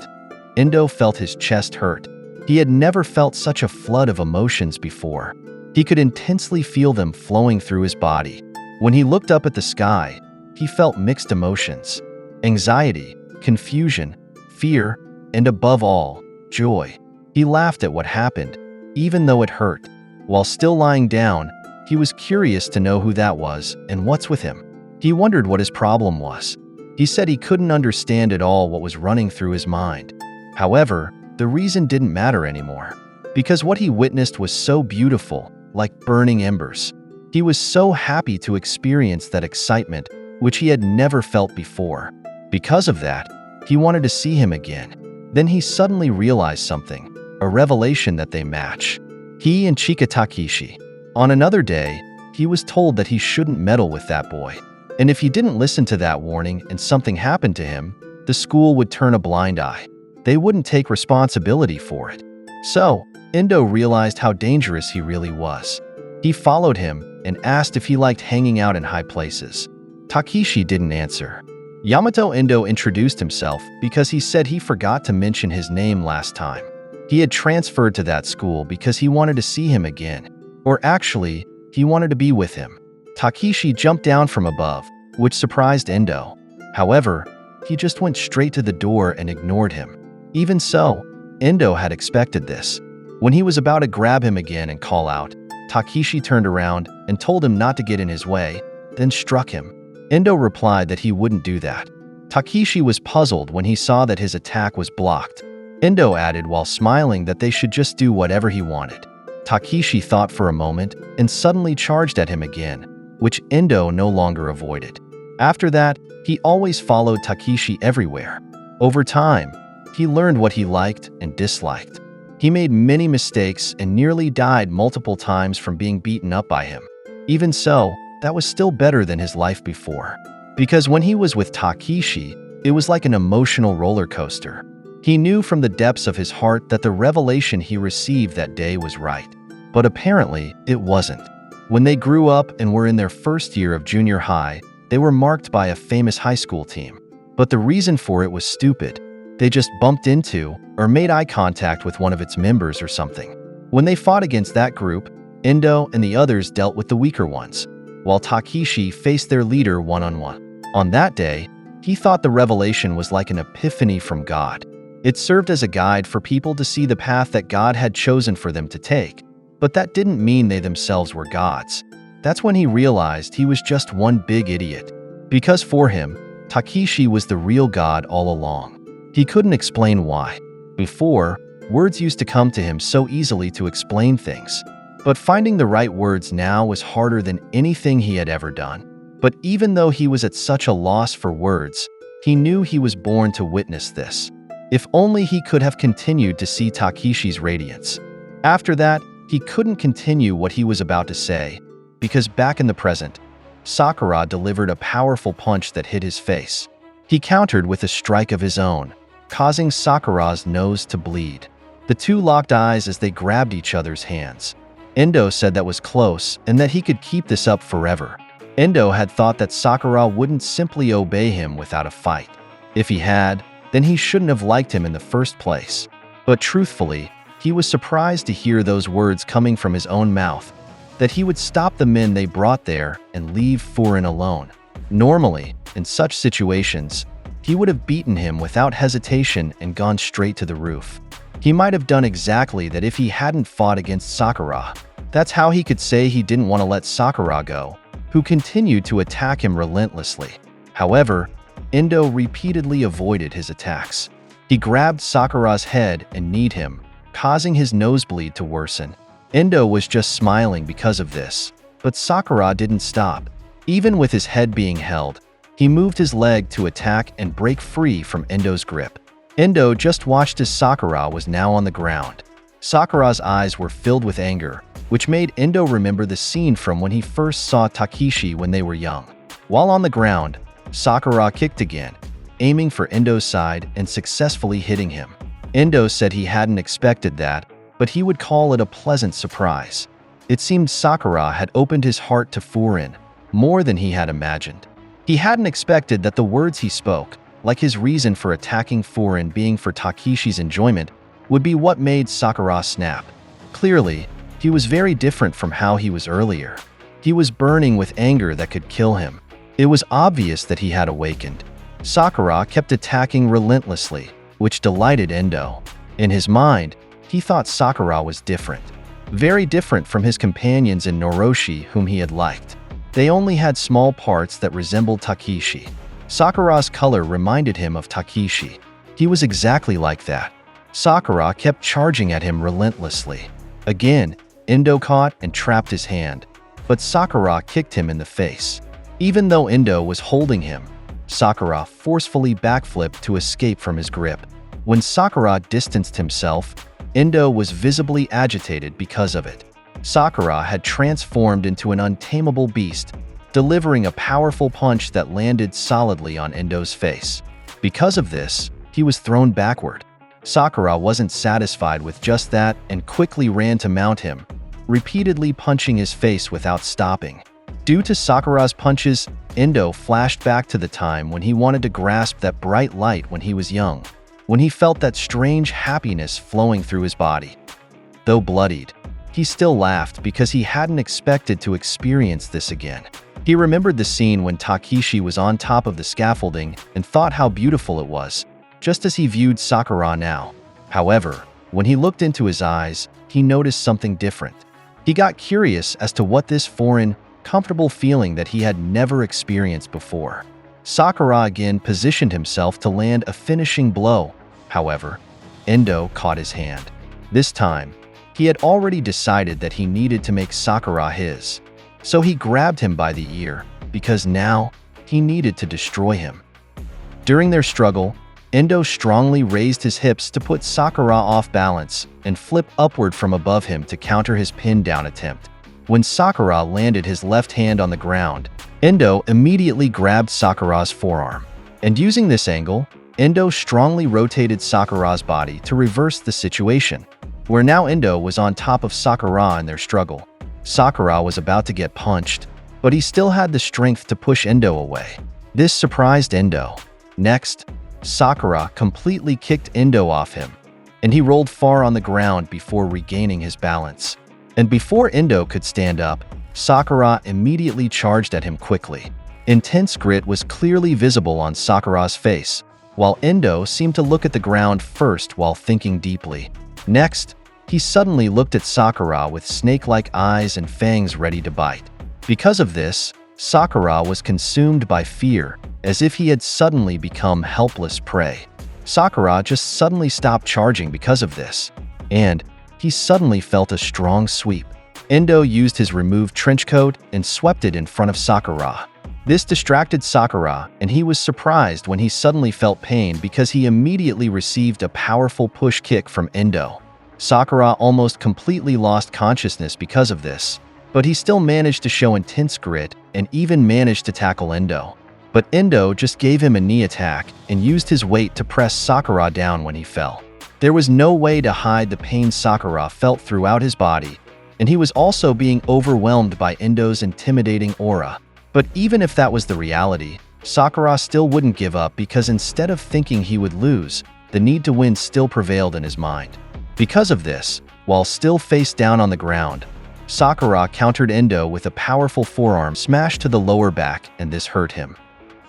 Endo felt his chest hurt. He had never felt such a flood of emotions before. He could intensely feel them flowing through his body. When he looked up at the sky, he felt mixed emotions: anxiety, confusion, fear, and above all, joy. He laughed at what happened, even though it hurt. While still lying down, he was curious to know who that was and what's with him. He wondered what his problem was. He said he couldn't understand at all what was running through his mind. However, the reason didn't matter anymore, because what he witnessed was so beautiful, like burning embers. He was so happy to experience that excitement, which he had never felt before. Because of that, he wanted to see him again. Then he suddenly realized something, a revelation that they match. He and Chika Takeshi. On another day, he was told that he shouldn't meddle with that boy. And if he didn't listen to that warning and something happened to him, the school would turn a blind eye. They wouldn't take responsibility for it. So, Endo realized how dangerous he really was. He followed him and asked if he liked hanging out in high places. Takeshi didn't answer. Yamato Endo introduced himself because he said he forgot to mention his name last time. He had transferred to that school because he wanted to see him again. Or actually, he wanted to be with him. Takeshi jumped down from above, which surprised Endo. However, he just went straight to the door and ignored him. Even so, Endo had expected this. When he was about to grab him again and call out, Takeshi turned around and told him not to get in his way, then struck him. Endo replied that he wouldn't do that. Takeshi was puzzled when he saw that his attack was blocked. Endo added while smiling that they should just do whatever he wanted. Takeshi thought for a moment and suddenly charged at him again, which Endo no longer avoided. After that, he always followed Takeshi everywhere. Over time, he learned what he liked and disliked. He made many mistakes and nearly died multiple times from being beaten up by him. Even so, that was still better than his life before. Because when he was with Takeshi, it was like an emotional roller coaster. He knew from the depths of his heart that the revelation he received that day was right. But apparently, it wasn't. When they grew up and were in their first year of junior high, they were marked by a famous high school team. But the reason for it was stupid. They just bumped into or made eye contact with one of its members or something. When they fought against that group, Endo and the others dealt with the weaker ones, while Takeshi faced their leader one-on-one. On that day, he thought the revelation was like an epiphany from God. It served as a guide for people to see the path that God had chosen for them to take. But that didn't mean they themselves were gods. That's when he realized he was just one big idiot. Because for him, Takeshi was the real God all along. He couldn't explain why. Before, words used to come to him so easily to explain things. But finding the right words now was harder than anything he had ever done. But even though he was at such a loss for words, he knew he was born to witness this. If only he could have continued to see Takeshi's radiance. After that, he couldn't continue what he was about to say, because back in the present, Sakura delivered a powerful punch that hit his face. He countered with a strike of his own, causing Sakura's nose to bleed. The two locked eyes as they grabbed each other's hands. Endo said that was close and that he could keep this up forever. Endo had thought that Sakura wouldn't simply obey him without a fight. If he had, then he shouldn't have liked him in the first place. But truthfully, he was surprised to hear those words coming from his own mouth, that he would stop the men they brought there and leave Furin alone. Normally, in such situations, he would have beaten him without hesitation and gone straight to the roof. He might have done exactly that if he hadn't fought against Sakura. That's how he could say he didn't want to let Sakura go, who continued to attack him relentlessly. However, Endo repeatedly avoided his attacks. He grabbed Sakura's head and kneed him, causing his nosebleed to worsen. Endo was just smiling because of this, but Sakura didn't stop. Even with his head being held, he moved his leg to attack and break free from Endo's grip. Endo just watched as Sakura was now on the ground. Sakura's eyes were filled with anger, which made Endo remember the scene from when he first saw Takeshi when they were young. While on the ground, Sakura kicked again, aiming for Endo's side and successfully hitting him. Endo said he hadn't expected that, but he would call it a pleasant surprise. It seemed Sakura had opened his heart to Furin, more than he had imagined. He hadn't expected that the words he spoke, like his reason for attacking Furin being for Takeshi's enjoyment, would be what made Sakura snap. Clearly, he was very different from how he was earlier. He was burning with anger that could kill him. It was obvious that he had awakened. Sakura kept attacking relentlessly, which delighted Endo. In his mind, he thought Sakura was different. Very different from his companions in Noroshi whom he had liked. They only had small parts that resembled Takeshi. Sakura's color reminded him of Takeshi. He was exactly like that. Sakura kept charging at him relentlessly. Again, Endo caught and trapped his hand, but Sakura kicked him in the face. Even though Endo was holding him, Sakura forcefully backflipped to escape from his grip. When Sakura distanced himself, Endo was visibly agitated because of it. Sakura had transformed into an untamable beast, delivering a powerful punch that landed solidly on Endo's face. Because of this, he was thrown backward. Sakura wasn't satisfied with just that and quickly ran to mount him, repeatedly punching his face without stopping. Due to Sakura's punches, Endo flashed back to the time when he wanted to grasp that bright light when he was young, when he felt that strange happiness flowing through his body. Though bloodied, he still laughed because he hadn't expected to experience this again. He remembered the scene when Takeshi was on top of the scaffolding and thought how beautiful it was, just as he viewed Sakura now. However, When he looked into his eyes, he noticed something different. He got curious as to what this foreign, comfortable feeling that he had never experienced before. Sakura again positioned himself to land a finishing blow. However, Endo caught his hand. This time, he had already decided that he needed to make Sakura his. So he grabbed him by the ear, because now he needed to destroy him. During their struggle, Endo strongly raised his hips to put Sakura off balance and flip upward from above him to counter his pin-down attempt. When Sakura landed his left hand on the ground, Endo immediately grabbed Sakura's forearm. And using this angle, Endo strongly rotated Sakura's body to reverse the situation, where now Endo was on top of Sakura in their struggle. Sakura was about to get punched, but he still had the strength to push Endo away. This surprised Endo. Next, Sakura completely kicked Endo off him, and he rolled far on the ground before regaining his balance. And before Endo could stand up, Sakura immediately charged at him quickly. Intense grit was clearly visible on Sakura's face, while Endo seemed to look at the ground first while thinking deeply. Next, he suddenly looked at Sakura with snake-like eyes and fangs ready to bite. Because of this, Sakura was consumed by fear, as if he had suddenly become helpless prey. Sakura just suddenly stopped charging because of this, and he suddenly felt a strong sweep. Endo used his removed trench coat and swept it in front of Sakura. This distracted Sakura, and he was surprised when he suddenly felt pain because he immediately received a powerful push kick from Endo. Sakura almost completely lost consciousness because of this, but he still managed to show intense grit and even managed to tackle Endo. But Endo just gave him a knee attack and used his weight to press Sakura down when he fell. There was no way to hide the pain Sakura felt throughout his body, and he was also being overwhelmed by Endo's intimidating aura. But even if that was the reality, Sakura still wouldn't give up because instead of thinking he would lose, the need to win still prevailed in his mind. Because of this, while still face down on the ground, Sakura countered Endo with a powerful forearm smash to the lower back, and this hurt him.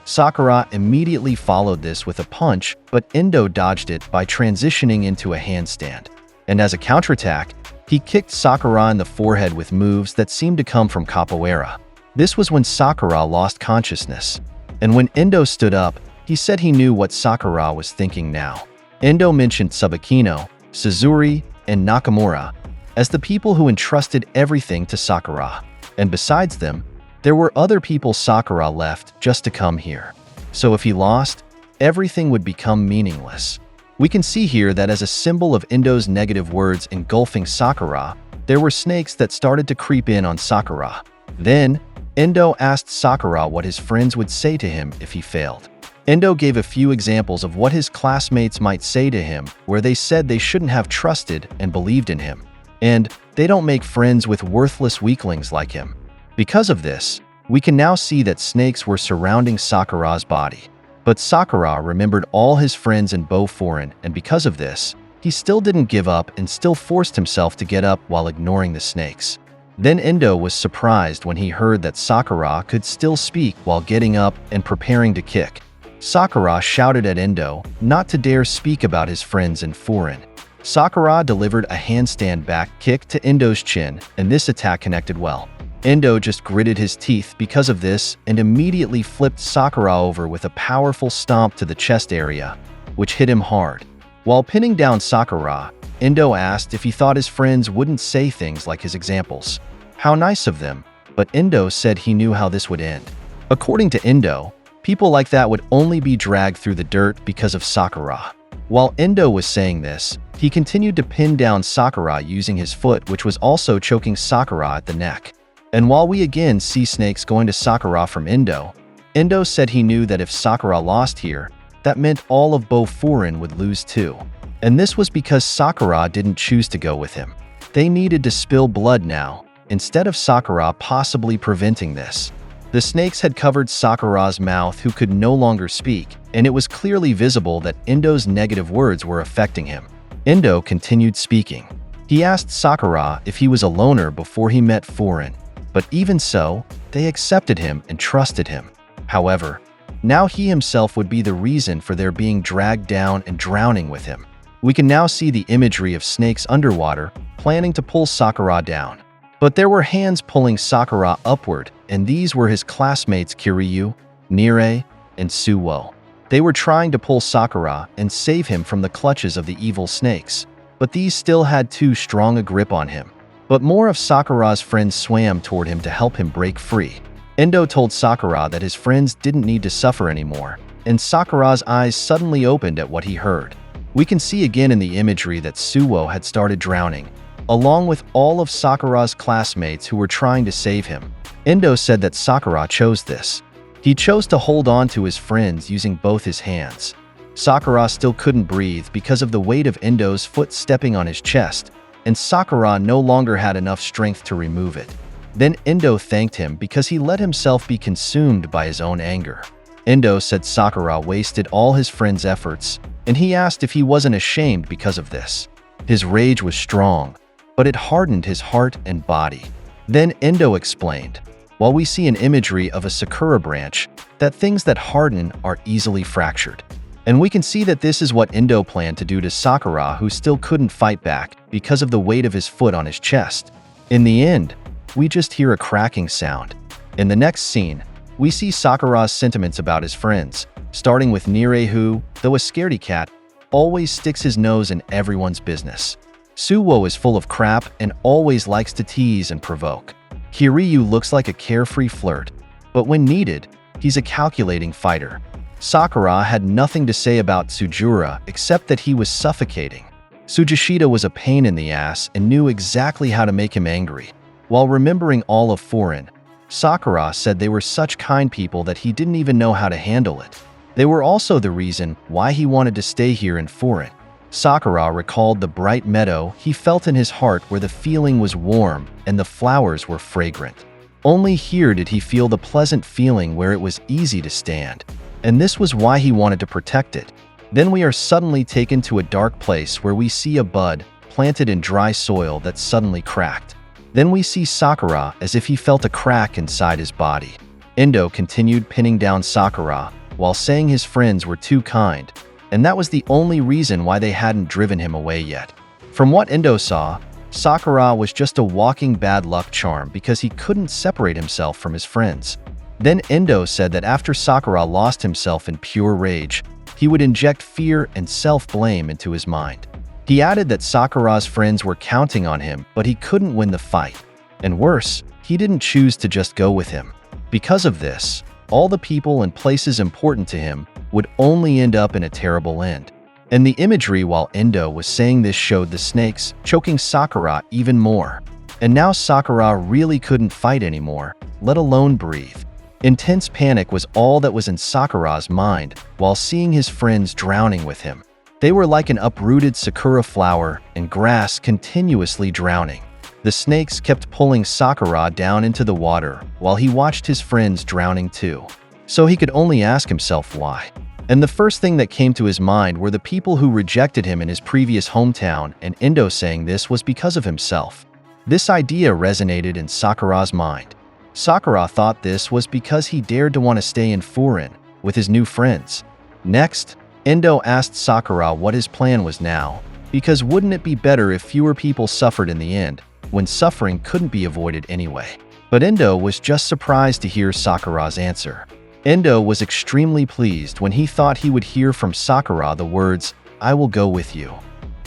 Sakura immediately followed this with a punch, but Endo dodged it by transitioning into a handstand. And as a counterattack, he kicked Sakura in the forehead with moves that seemed to come from capoeira. This was when Sakura lost consciousness. And when Endo stood up, he said he knew what Sakura was thinking now. Endo mentioned Tsubakino, Suzuri, and Nakamura as the people who entrusted everything to Sakura. And besides them, there were other people Sakura left just to come here. So if he lost, everything would become meaningless. We can see here that as a symbol of Endo's negative words engulfing Sakura, there were snakes that started to creep in on Sakura. Then, Endo asked Sakura what his friends would say to him if he failed. Endo gave a few examples of what his classmates might say to him, where they said they shouldn't have trusted and believed in him. And they don't make friends with worthless weaklings like him. Because of this, we can now see that snakes were surrounding Sakura's body. But Sakura remembered all his friends in Boforen, and because of this, he still didn't give up and still forced himself to get up while ignoring the snakes. Then Endo was surprised when he heard that Sakura could still speak while getting up and preparing to kick. Sakura shouted at Endo not to dare speak about his friends in Foreign. Sakura delivered a handstand back kick to Endo's chin, and this attack connected well. Endo just gritted his teeth because of this and immediately flipped Sakura over with a powerful stomp to the chest area, which hit him hard. While pinning down Sakura, Endo asked if he thought his friends wouldn't say things like his examples. How nice of them, but Endo said he knew how this would end. According to Endo, people like that would only be dragged through the dirt because of Sakura. While Endo was saying this, he continued to pin down Sakura using his foot, which was also choking Sakura at the neck. And while we again see snakes going to Sakura from Endo, Endo said he knew that if Sakura lost here, that meant all of Boforen would lose too. And this was because Sakura didn't choose to go with him. They needed to spill blood now, instead of Sakura possibly preventing this. The snakes had covered Sakura's mouth, who could no longer speak, and it was clearly visible that Endo's negative words were affecting him. Endo continued speaking. He asked Sakura if he was a loner before he met Foreign. But even so, they accepted him and trusted him. However, now he himself would be the reason for their being dragged down and drowning with him. We can now see the imagery of snakes underwater, planning to pull Sakura down. But there were hands pulling Sakura upward, and these were his classmates Kiryu, Nire, and Suwo. They were trying to pull Sakura and save him from the clutches of the evil snakes, but these still had too strong a grip on him. But more of Sakura's friends swam toward him to help him break free. Endo told Sakura that his friends didn't need to suffer anymore, and Sakura's eyes suddenly opened at what he heard. We can see again in the imagery that Suwo had started drowning, along with all of Sakura's classmates who were trying to save him. Endo said that Sakura chose this. He chose to hold on to his friends using both his hands. Sakura still couldn't breathe because of the weight of Endo's foot stepping on his chest, and Sakura no longer had enough strength to remove it. Then Endo thanked him because he let himself be consumed by his own anger. Endo said Sakura wasted all his friends' efforts, and he asked if he wasn't ashamed because of this. His rage was strong, but it hardened his heart and body. Then Endo explained, while we see an imagery of a sakura branch, that things that harden are easily fractured. And we can see that this is what Endo planned to do to Sakura, who still couldn't fight back because of the weight of his foot on his chest. In the end, we just hear a cracking sound. In the next scene, we see Sakura's sentiments about his friends, starting with Nire who, though a scaredy cat, always sticks his nose in everyone's business. Suwo is full of crap and always likes to tease and provoke. Kiryu looks like a carefree flirt, but when needed, he's a calculating fighter. Sakura had nothing to say about Tsujura except that he was suffocating. Tsujishita was a pain in the ass and knew exactly how to make him angry. While remembering all of Furin, Sakura said they were such kind people that he didn't even know how to handle it. They were also the reason why he wanted to stay here in Furin. Sakura recalled the bright meadow he felt in his heart where the feeling was warm and the flowers were fragrant. Only here did he feel the pleasant feeling where it was easy to stand, and this was why he wanted to protect it. Then we are suddenly taken to a dark place where we see a bud planted in dry soil that suddenly cracked. Then we see Sakura as if he felt a crack inside his body. Endo continued pinning down Sakura while saying his friends were too kind, and that was the only reason why they hadn't driven him away yet. From what Endo saw, Sakura was just a walking bad luck charm because he couldn't separate himself from his friends. Then Endo said that after Sakura lost himself in pure rage, he would inject fear and self-blame into his mind. He added that Sakura's friends were counting on him, but he couldn't win the fight. And worse, he didn't choose to just go with him. Because of this, all the people and places important to him would only end up in a terrible end. And the imagery while Endo was saying this showed the snakes choking Sakura even more. And now Sakura really couldn't fight anymore, let alone breathe. Intense panic was all that was in Sakura's mind while seeing his friends drowning with him. They were like an uprooted sakura flower and grass continuously drowning. The snakes kept pulling Sakura down into the water while he watched his friends drowning too. So he could only ask himself why. And the first thing that came to his mind were the people who rejected him in his previous hometown, and Endo saying this was because of himself. This idea resonated in Sakura's mind. Sakura thought this was because he dared to want to stay in Furin with his new friends. Next, Endo asked Sakura what his plan was now, because wouldn't it be better if fewer people suffered in the end, when suffering couldn't be avoided anyway? But Endo was just surprised to hear Sakura's answer. Endo was extremely pleased when he thought he would hear from Sakura the words, "I will go with you."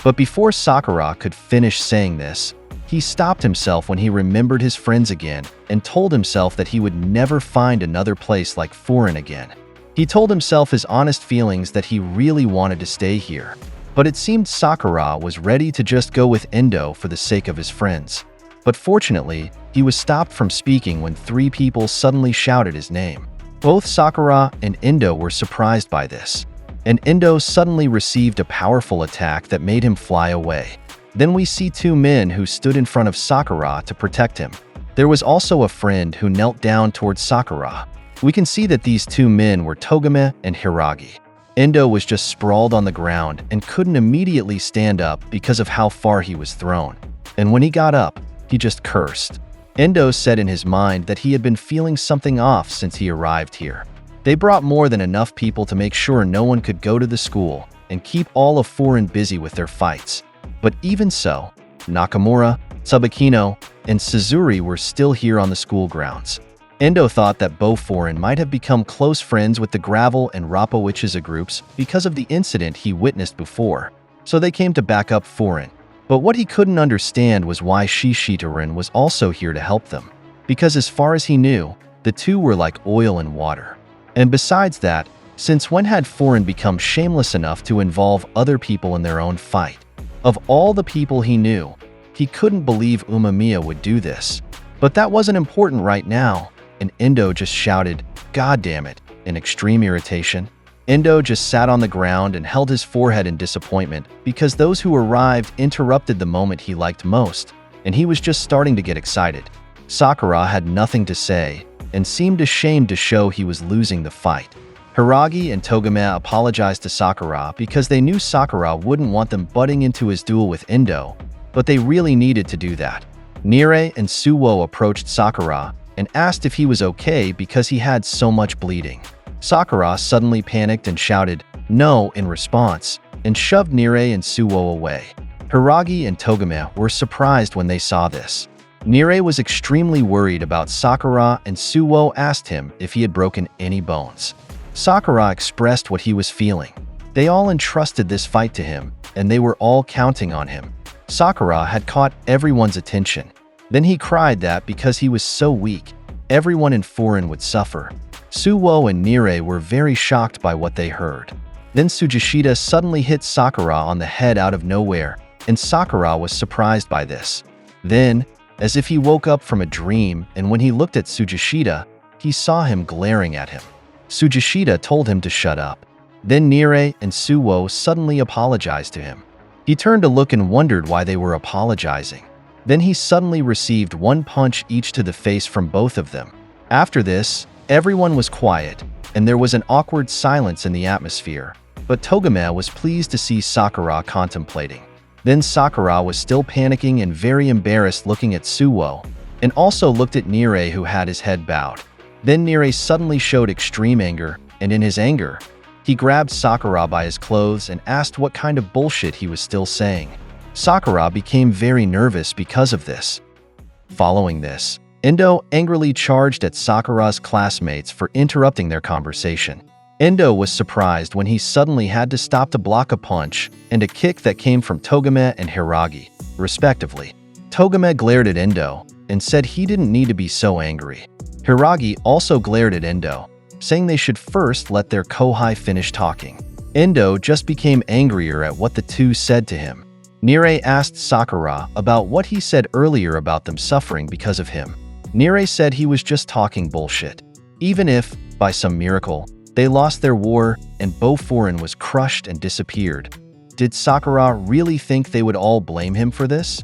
But before Sakura could finish saying this, he stopped himself when he remembered his friends again and told himself that he would never find another place like Furin again. He told himself his honest feelings that he really wanted to stay here. But it seemed Sakura was ready to just go with Endo for the sake of his friends. But fortunately, he was stopped from speaking when 3 people suddenly shouted his name. Both Sakura and Endo were surprised by this, and Endo suddenly received a powerful attack that made him fly away. Then we see 2 men who stood in front of Sakura to protect him. There was also a friend who knelt down towards Sakura. We can see that these 2 men were Togame and Hiragi. Endo was just sprawled on the ground and couldn't immediately stand up because of how far he was thrown. And when he got up, he just cursed. Endo said in his mind that he had been feeling something off since he arrived here. They brought more than enough people to make sure no one could go to the school, and keep all of Foreign busy with their fights. But even so, Nakamura, Tsubakino, and Suzuri were still here on the school grounds. Endo thought that both Foreign might have become close friends with the Gravel and Rappa Uchiha groups because of the incident he witnessed before, so they came to back up Foreign. But what he couldn't understand was why Shishitorin was also here to help them, because as far as he knew, the two were like oil and water. And besides that, since when had Foreign become shameless enough to involve other people in their own fight? Of all the people he knew, he couldn't believe Umemiya would do this. But that wasn't important right now, and Endo just shouted, "God damn it," in extreme irritation. Endo just sat on the ground and held his forehead in disappointment because those who arrived interrupted the moment he liked most, and he was just starting to get excited. Sakura had nothing to say and seemed ashamed to show he was losing the fight. Hiragi and Togame apologized to Sakura because they knew Sakura wouldn't want them butting into his duel with Endo, but they really needed to do that. Nire and Suwo approached Sakura and asked if he was okay because he had so much bleeding. Sakura suddenly panicked and shouted, "No," in response, and shoved Nire and Suwo away. Hiragi and Togame were surprised when they saw this. Nire was extremely worried about Sakura, and Suwo asked him if he had broken any bones. Sakura expressed what he was feeling. They all entrusted this fight to him, and they were all counting on him. Sakura had caught everyone's attention. Then he cried that because he was so weak, everyone in Foreign would suffer. Suwo and Nire were very shocked by what they heard. Then Tsujishita suddenly hit Sakura on the head out of nowhere, and Sakura was surprised by this. Then, as if he woke up from a dream, and when he looked at Tsujishita, he saw him glaring at him. Tsujishita told him to shut up. Then Nire and Suwo suddenly apologized to him. He turned to look and wondered why they were apologizing. Then he suddenly received one punch each to the face from both of them. After this, everyone was quiet, and there was an awkward silence in the atmosphere, but Togame was pleased to see Sakura contemplating. Then Sakura was still panicking and very embarrassed looking at Suwo, and also looked at Nire who had his head bowed. Then Nire suddenly showed extreme anger, and in his anger, he grabbed Sakura by his clothes and asked what kind of bullshit he was still saying. Sakura became very nervous because of this. Following this, Endo angrily charged at Sakura's classmates for interrupting their conversation. Endo was surprised when he suddenly had to stop to block a punch and a kick that came from Togame and Hiragi, respectively. Togame glared at Endo and said he didn't need to be so angry. Hiragi also glared at Endo, saying they should first let their kohai finish talking. Endo just became angrier at what the two said to him. Nire asked Sakura about what he said earlier about them suffering because of him. Nire said he was just talking bullshit. Even if, by some miracle, they lost their war and Foreign was crushed and disappeared, did Sakura really think they would all blame him for this?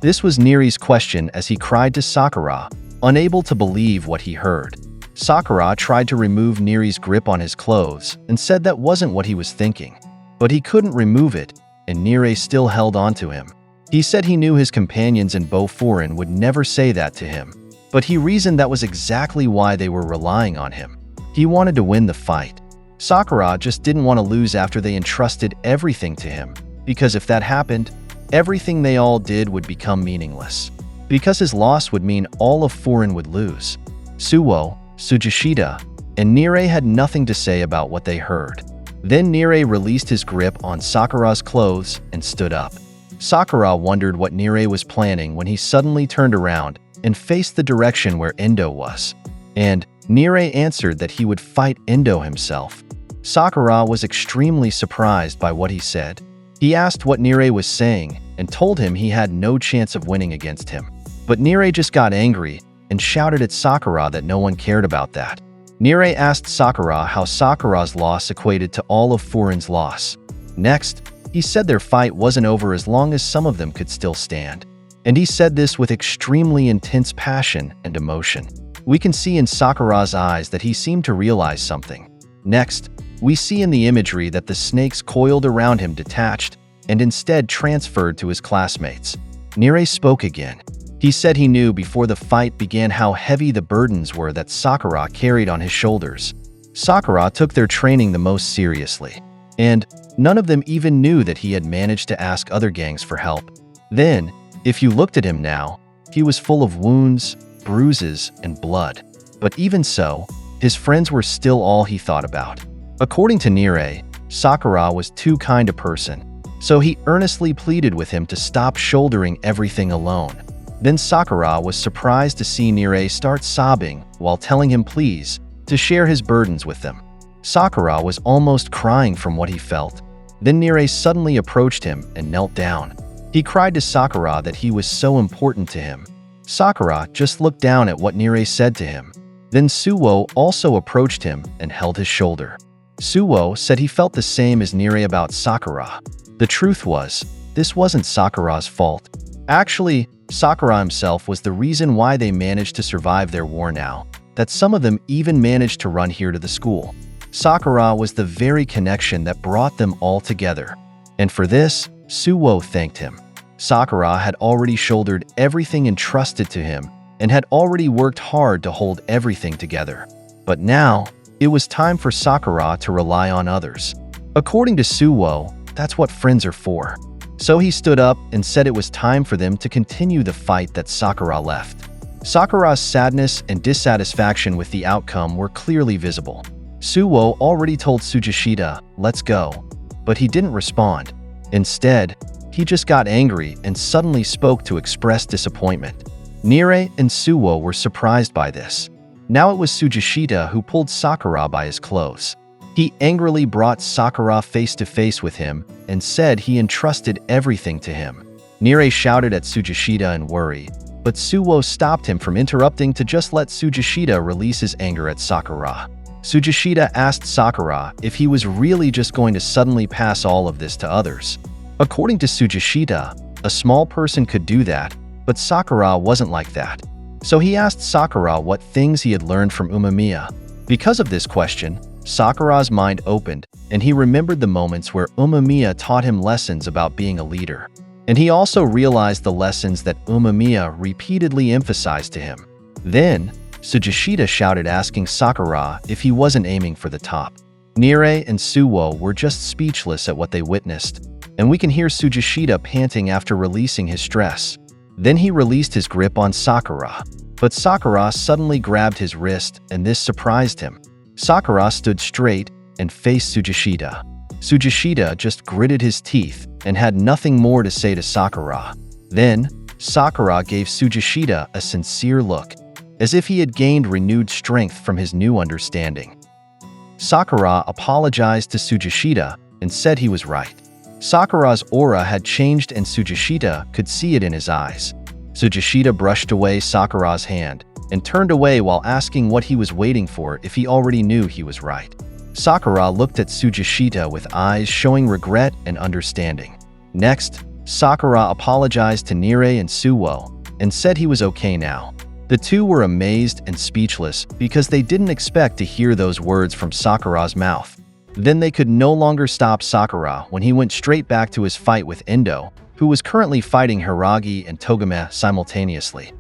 This was Nire's question as he cried to Sakura, unable to believe what he heard. Sakura tried to remove Nire's grip on his clothes and said that wasn't what he was thinking. But he couldn't remove it, and Nire still held on to him. He said he knew his companions in Foreign would never say that to him, but he reasoned that was exactly why they were relying on him. He wanted to win the fight. Sakura just didn't want to lose after they entrusted everything to him, because if that happened, everything they all did would become meaningless. Because his loss would mean all of Foreign would lose. Suwo, Tsujishita, and Nire had nothing to say about what they heard. Then Nire released his grip on Sakura's clothes and stood up. Sakura wondered what Nire was planning when he suddenly turned around and faced the direction where Endo was. And Nire answered that he would fight Endo himself. Sakura was extremely surprised by what he said. He asked what Nire was saying and told him he had no chance of winning against him. But Nire just got angry and shouted at Sakura that no one cared about that. Nire asked Sakura how Sakura's loss equated to all of Foreign's loss. Next, he said their fight wasn't over as long as some of them could still stand. And he said this with extremely intense passion and emotion. We can see in Sakura's eyes that he seemed to realize something. Next, we see in the imagery that the snakes coiled around him detached and instead transferred to his classmates. Nire spoke again. He said he knew before the fight began how heavy the burdens were that Sakura carried on his shoulders. Sakura took their training the most seriously. and none of them even knew that he had managed to ask other gangs for help. Then, if you looked at him now, he was full of wounds, bruises, and blood. But even so, his friends were still all he thought about. According to Nire, Sakura was too kind a person, so he earnestly pleaded with him to stop shouldering everything alone. Then Sakura was surprised to see Nire start sobbing while telling him please to share his burdens with them. Sakura was almost crying from what he felt. Then Nire suddenly approached him and knelt down. He cried to Sakura that he was so important to him. Sakura just looked down at what Nire said to him. Then Suwo also approached him and held his shoulder. Suwo said he felt the same as Nire about Sakura. The truth was, this wasn't Sakura's fault. Actually, Sakura himself was the reason why they managed to survive their war now, that some of them even managed to run here to the school. Sakura was the very connection that brought them all together. And for this, Suwo thanked him. Sakura had already shouldered everything entrusted to him and had already worked hard to hold everything together. But now, it was time for Sakura to rely on others. According to Suwo, that's what friends are for. So he stood up and said it was time for them to continue the fight that Sakura left. Sakura's sadness and dissatisfaction with the outcome were clearly visible. Suwo already told Tsujishita, "Let's go," but he didn't respond. Instead, he just got angry and suddenly spoke to express disappointment. Nire and Suwo were surprised by this. Now it was Tsujishita who pulled Sakura by his clothes. He angrily brought Sakura face to face with him and said he entrusted everything to him. Nire shouted at Tsujishita in worry, but Suwo stopped him from interrupting to just let Tsujishita release his anger at Sakura. Tsujishita asked Sakura if he was really just going to suddenly pass all of this to others. According to Tsujishita, a small person could do that, but Sakura wasn't like that. So he asked Sakura what things he had learned from Umemiya. Because of this question, Sakura's mind opened, and he remembered the moments where Umemiya taught him lessons about being a leader. And he also realized the lessons that Umemiya repeatedly emphasized to him. Then, Tsujishita shouted asking Sakura if he wasn't aiming for the top. Nire and Suwo were just speechless at what they witnessed, and we can hear Tsujishita panting after releasing his stress. Then he released his grip on Sakura, but Sakura suddenly grabbed his wrist, and this surprised him. Sakura stood straight and faced Tsujishita. Tsujishita just gritted his teeth and had nothing more to say to Sakura. Then, Sakura gave Tsujishita a sincere look, as if he had gained renewed strength from his new understanding. Sakura apologized to Tsujishita and said he was right. Sakura's aura had changed and Tsujishita could see it in his eyes. Tsujishita brushed away Sakura's hand and turned away while asking what he was waiting for if he already knew he was right. Sakura looked at Tsujishita with eyes showing regret and understanding. Next, Sakura apologized to Nire and Suwo and said he was okay now. The two were amazed and speechless because they didn't expect to hear those words from Sakura's mouth. Then they could no longer stop Sakura when he went straight back to his fight with Endo, who was currently fighting Hiragi and Togame simultaneously.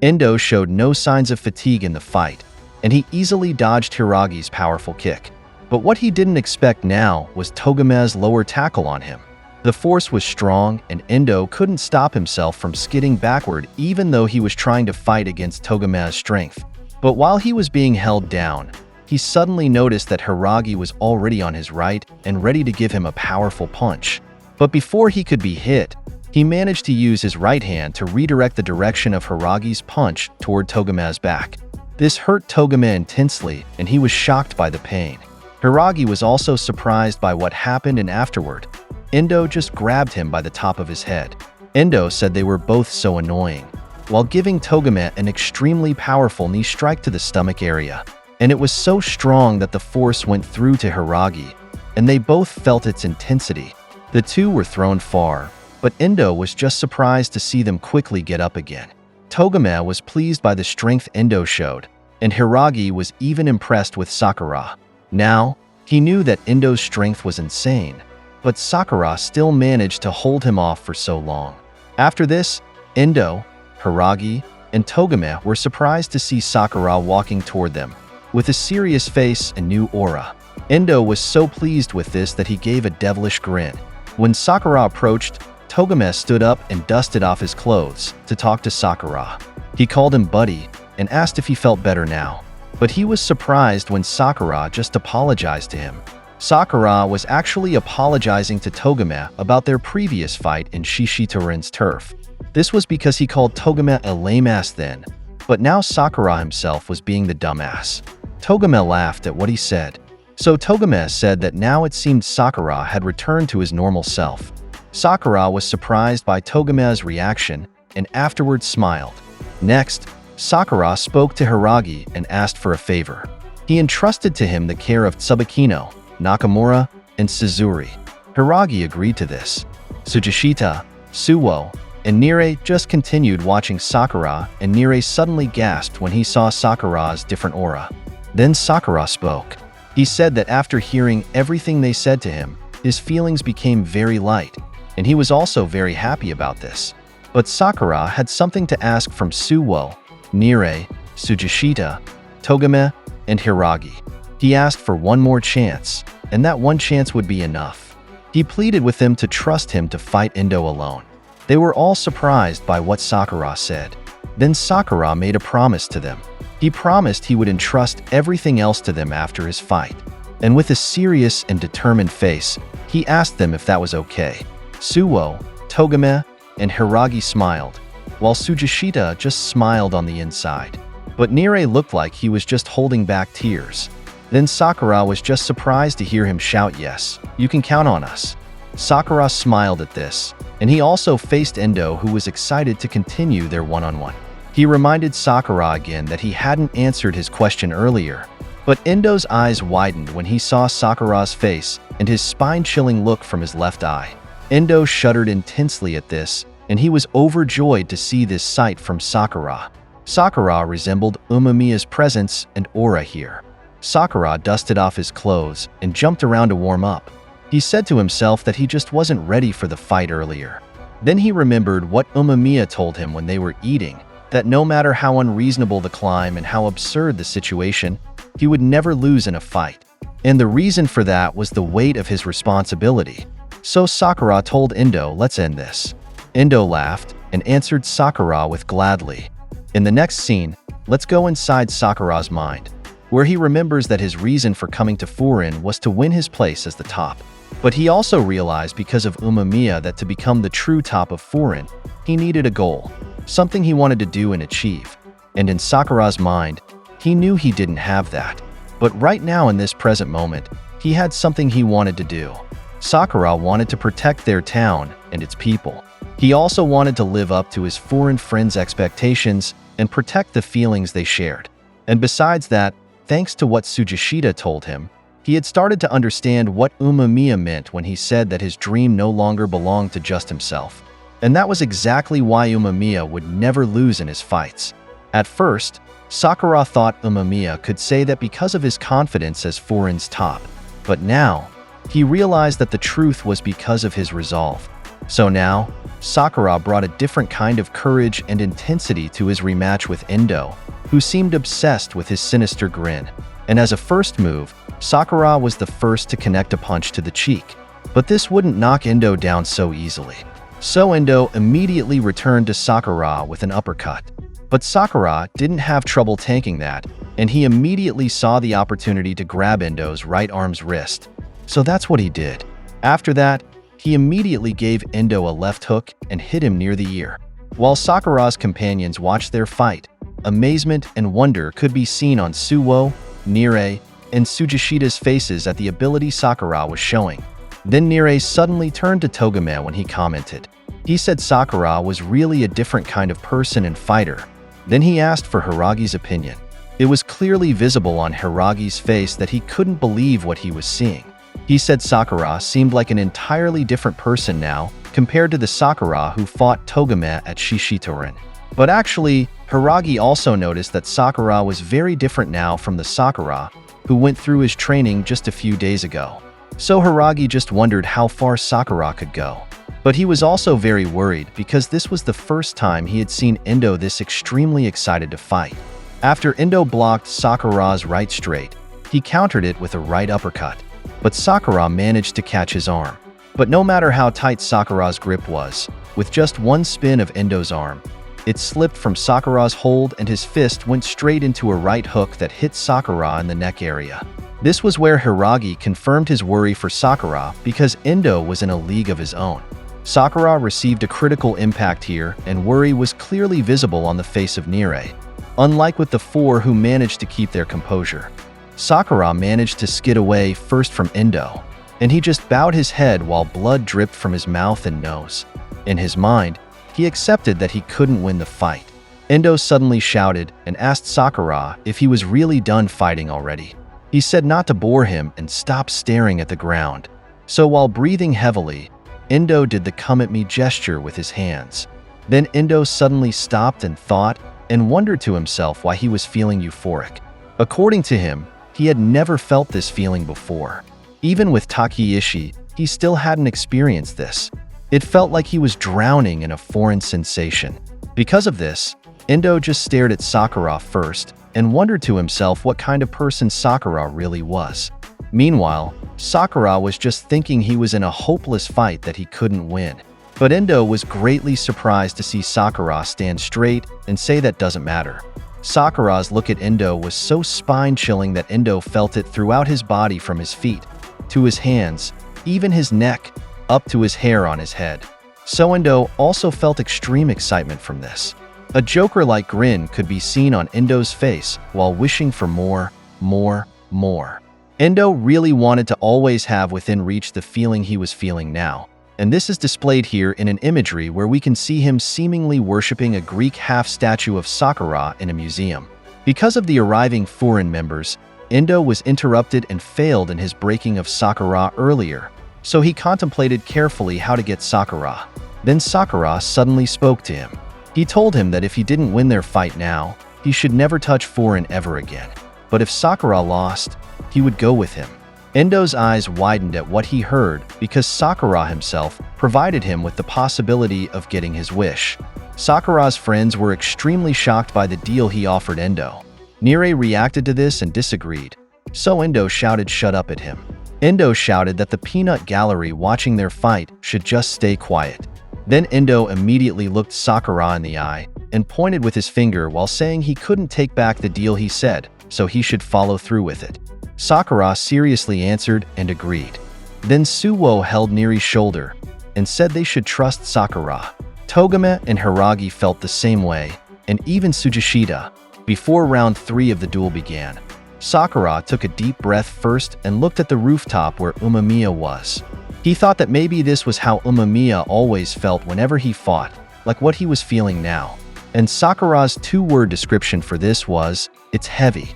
Endo showed no signs of fatigue in the fight, and he easily dodged Hiragi's powerful kick. But what he didn't expect now was Togame's lower tackle on him. The force was strong, and Endo couldn't stop himself from skidding backward even though he was trying to fight against Togame's strength. But while he was being held down, he suddenly noticed that Hiragi was already on his right and ready to give him a powerful punch. But before he could be hit, he managed to use his right hand to redirect the direction of Hiragi's punch toward Togame's back. This hurt Togame intensely, and he was shocked by the pain. Hiragi was also surprised by what happened, and afterward, Endo just grabbed him by the top of his head. Endo said they were both so annoying, while giving Togame an extremely powerful knee strike to the stomach area. And it was so strong that the force went through to Hiragi, and they both felt its intensity. The two were thrown far, but Endo was just surprised to see them quickly get up again. Togame was pleased by the strength Endo showed, and Hiragi was even impressed with Sakura. Now, he knew that Endo's strength was insane, but Sakura still managed to hold him off for so long. After this, Endo, Hiragi, and Togame were surprised to see Sakura walking toward them, with a serious face and new aura. Endo was so pleased with this that he gave a devilish grin. When Sakura approached, Togame stood up and dusted off his clothes to talk to Sakura. He called him buddy and asked if he felt better now. But he was surprised when Sakura just apologized to him. Sakura was actually apologizing to Togame about their previous fight in Shishitorin's turf. This was because he called Togame a lame ass then, but now Sakura himself was being the dumbass. Togame laughed at what he said. So Togame said that now it seemed Sakura had returned to his normal self. Sakura was surprised by Togame's reaction and afterwards smiled. Next, Sakura spoke to Hiragi and asked for a favor. He entrusted to him the care of Tsubakino, Nakamura, and Suzuri. Hiragi agreed to this. Tsujishita, Suwo, and Nire just continued watching Sakura, and Nire suddenly gasped when he saw Sakura's different aura. Then Sakura spoke. He said that after hearing everything they said to him, his feelings became very light, and he was also very happy about this. But Sakura had something to ask from Suwo, Nire, Tsujishita, Togame, and Hiragi. He asked for one more chance, and that one chance would be enough. He pleaded with them to trust him to fight Endo alone. They were all surprised by what Sakura said. Then Sakura made a promise to them. He promised he would entrust everything else to them after his fight. And with a serious and determined face, he asked them if that was okay. Suwo, Togame, and Hiragi smiled, while Tsujishita just smiled on the inside. But Nire looked like he was just holding back tears. Then Sakura was just surprised to hear him shout, "Yes, you can count on us." Sakura smiled at this, and he also faced Endo, who was excited to continue their one-on-one. He reminded Sakura again that he hadn't answered his question earlier, but Endo's eyes widened when he saw Sakura's face and his spine-chilling look from his left eye. Endo shuddered intensely at this, and he was overjoyed to see this sight from Sakura. Sakura resembled Umemiya's presence and aura here. Sakura dusted off his clothes and jumped around to warm up. He said to himself that he just wasn't ready for the fight earlier. Then he remembered what Umemiya told him when they were eating, that no matter how unreasonable the climb and how absurd the situation, he would never lose in a fight. And the reason for that was the weight of his responsibility. So Sakura told Endo, "Let's end this." Endo laughed and answered Sakura with gladly. In the next scene, let's go inside Sakura's mind, where he remembers that his reason for coming to Furin was to win his place as the top. But he also realized because of Umemiya that to become the true top of Furin, he needed a goal, something he wanted to do and achieve. And in Sakura's mind, he knew he didn't have that. But right now in this present moment, he had something he wanted to do. Sakura wanted to protect their town and its people. He also wanted to live up to his Furin friends' expectations and protect the feelings they shared. And besides that, thanks to what Tsujishita told him, he had started to understand what Umemiya meant when he said that his dream no longer belonged to just himself. And that was exactly why Umemiya would never lose in his fights. At first, Sakura thought Umemiya could say that because of his confidence as Furin's top. But now, he realized that the truth was because of his resolve. So now, Sakura brought a different kind of courage and intensity to his rematch with Endo, who seemed obsessed with his sinister grin. And as a first move, Sakura was the first to connect a punch to the cheek. But this wouldn't knock Endo down so easily. So Endo immediately returned to Sakura with an uppercut. But Sakura didn't have trouble tanking that, and he immediately saw the opportunity to grab Endo's right arm's wrist. So that's what he did. After that, he immediately gave Endo a left hook and hit him near the ear. While Sakura's companions watched their fight, amazement and wonder could be seen on Suwo, Nire, and Tsujishita's faces at the ability Sakura was showing. Then Nire suddenly turned to Togame when he commented. He said Sakura was really a different kind of person and fighter. Then he asked for Hiragi's opinion. It was clearly visible on Hiragi's face that he couldn't believe what he was seeing. He said Sakura seemed like an entirely different person now compared to the Sakura who fought Togame at Shishitorin. But actually, Hiragi also noticed that Sakura was very different now from the Sakura who went through his training just a few days ago. So Hiragi just wondered how far Sakura could go. But he was also very worried because this was the first time he had seen Endo this extremely excited to fight. After Endo blocked Sakura's right straight, He countered it with a right uppercut, but Sakura managed to catch his arm. But no matter how tight Sakura's grip was, with just one spin of Endo's arm, it slipped from Sakura's hold and his fist went straight into a right hook that hit Sakura in the neck area. This was where Hiragi confirmed his worry for Sakura because Endo was in a league of his own. Sakura received a critical impact here, and worry was clearly visible on the face of Nire. Unlike with the four who managed to keep their composure, Sakura managed to skid away first from Endo, and he just bowed his head while blood dripped from his mouth and nose. In his mind, he accepted that he couldn't win the fight. Endo suddenly shouted and asked Sakura if he was really done fighting already. He said not to bore him and stop staring at the ground. So while breathing heavily, Endo did the come at me gesture with his hands. Then Endo suddenly stopped and thought and wondered to himself why he was feeling euphoric. According to him, he had never felt this feeling before. Even with Takeishi, he still hadn't experienced this. It felt like he was drowning in a foreign sensation. Because of this, Endo just stared at Sakura first and wondered to himself what kind of person Sakura really was. Meanwhile, Sakura was just thinking he was in a hopeless fight that he couldn't win. But Endo was greatly surprised to see Sakura stand straight and say that doesn't matter. Sakura's look at Endo was so spine-chilling that Endo felt it throughout his body from his feet, to his hands, even his neck, up to his hair on his head. So Endo also felt extreme excitement from this. A Joker-like grin could be seen on Endo's face while wishing for more. Endo really wanted to always have within reach the feeling he was feeling now, and this is displayed here in an imagery where we can see him seemingly worshipping a Greek half-statue of Sakura in a museum. Because of the arriving foreign members, Endo was interrupted and failed in his breaking of Sakura earlier, so he contemplated carefully how to get Sakura. Then Sakura suddenly spoke to him. He told him that if he didn't win their fight now, he should never touch foreign ever again. But if Sakura lost, he would go with him. Endo's eyes widened at what he heard because Sakura himself provided him with the possibility of getting his wish. Sakura's friends were extremely shocked by the deal he offered Endo. Nire reacted to this and disagreed, so Endo shouted shut up at him. Endo shouted that the peanut gallery watching their fight should just stay quiet. Then Endo immediately looked Sakura in the eye and pointed with his finger while saying he couldn't take back the deal he said, so he should follow through with it. Sakura seriously answered and agreed. Then Suwo held Nire's shoulder and said they should trust Sakura. Togame and Hiragi felt the same way, and even Tsujishita. Before round 3 of the duel began, Sakura took a deep breath first and looked at the rooftop where Umemiya was. He thought that maybe this was how Umemiya always felt whenever he fought, like what he was feeling now. And Sakura's 2-word description for this was, "It's heavy."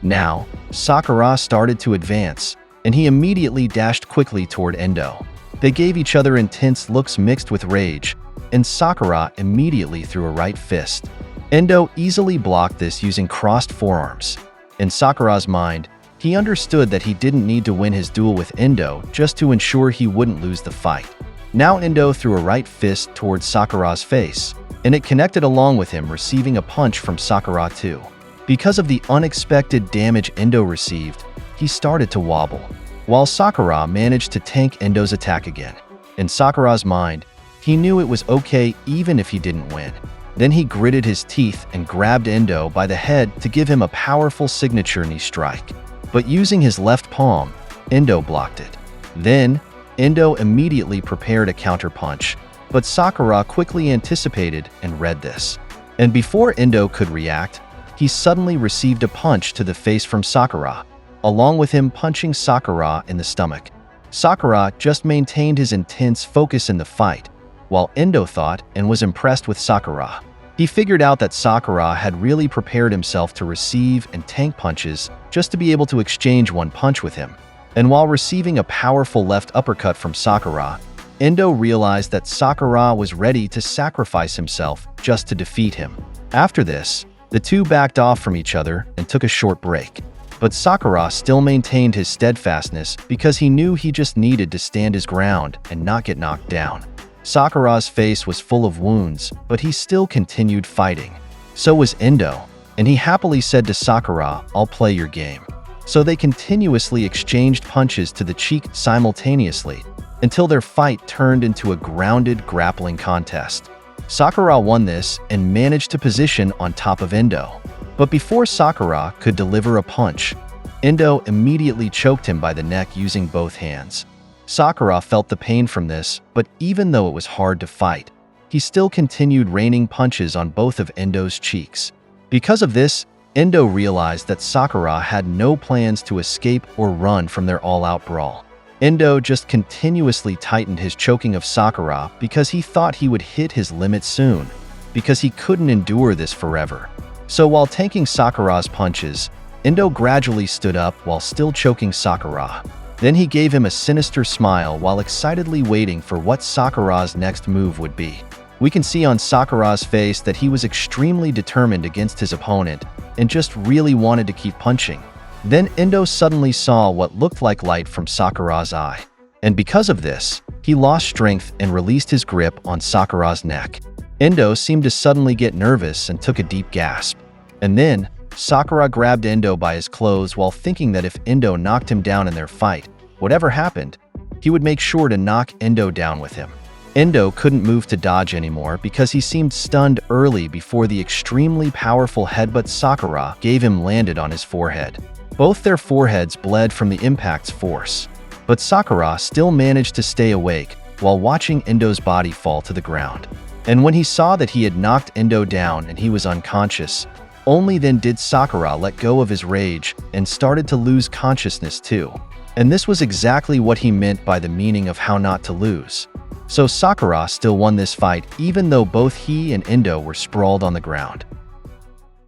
Now, Sakura started to advance, and he immediately dashed quickly toward Endo. They gave each other intense looks mixed with rage, and Sakura immediately threw a right fist. Endo easily blocked this using crossed forearms. In Sakura's mind, he understood that he didn't need to win his duel with Endo just to ensure he wouldn't lose the fight. Now Endo threw a right fist towards Sakura's face, and it connected along with him receiving a punch from Sakura too. Because of the unexpected damage Endo received, he started to wobble, while Sakura managed to tank Endo's attack again. In Sakura's mind, he knew it was okay even if he didn't win. Then he gritted his teeth and grabbed Endo by the head to give him a powerful signature knee strike. But using his left palm, Endo blocked it. Then, Endo immediately prepared a counterpunch, but Sakura quickly anticipated and read this. And before Endo could react, he suddenly received a punch to the face from Sakura, along with him punching Sakura in the stomach. Sakura just maintained his intense focus in the fight, while Endo thought and was impressed with Sakura. He figured out that Sakura had really prepared himself to receive and tank punches just to be able to exchange one punch with him. And while receiving a powerful left uppercut from Sakura, Endo realized that Sakura was ready to sacrifice himself just to defeat him. After this, the two backed off from each other and took a short break. But Sakura still maintained his steadfastness because he knew he just needed to stand his ground and not get knocked down. Sakura's face was full of wounds, but he still continued fighting. So was Endo, and he happily said to Sakura, "I'll play your game." So they continuously exchanged punches to the cheek simultaneously until their fight turned into a grounded grappling contest. Sakura won this and managed to position on top of Endo. But before Sakura could deliver a punch, Endo immediately choked him by the neck using both hands. Sakura felt the pain from this, but even though it was hard to fight, he still continued raining punches on both of Endo's cheeks. Because of this, Endo realized that Sakura had no plans to escape or run from their all-out brawl. Endo just continuously tightened his choking of Sakura because he thought he would hit his limit soon, because he couldn't endure this forever. So while tanking Sakura's punches, Endo gradually stood up while still choking Sakura. Then he gave him a sinister smile while excitedly waiting for what Sakura's next move would be. We can see on Sakura's face that he was extremely determined against his opponent and just really wanted to keep punching. Then Endo suddenly saw what looked like light from Sakura's eye. And because of this, he lost strength and released his grip on Sakura's neck. Endo seemed to suddenly get nervous and took a deep gasp. And then, Sakura grabbed Endo by his clothes while thinking that if Endo knocked him down in their fight, whatever happened, he would make sure to knock Endo down with him. Endo couldn't move to dodge anymore because he seemed stunned early before the extremely powerful headbutt Sakura gave him landed on his forehead. Both their foreheads bled from the impact's force, but Sakura still managed to stay awake while watching Endo's body fall to the ground. And when he saw that he had knocked Endo down and he was unconscious, only then did Sakura let go of his rage and started to lose consciousness too. And this was exactly what he meant by the meaning of how not to lose. So Sakura still won this fight even though both he and Endo were sprawled on the ground.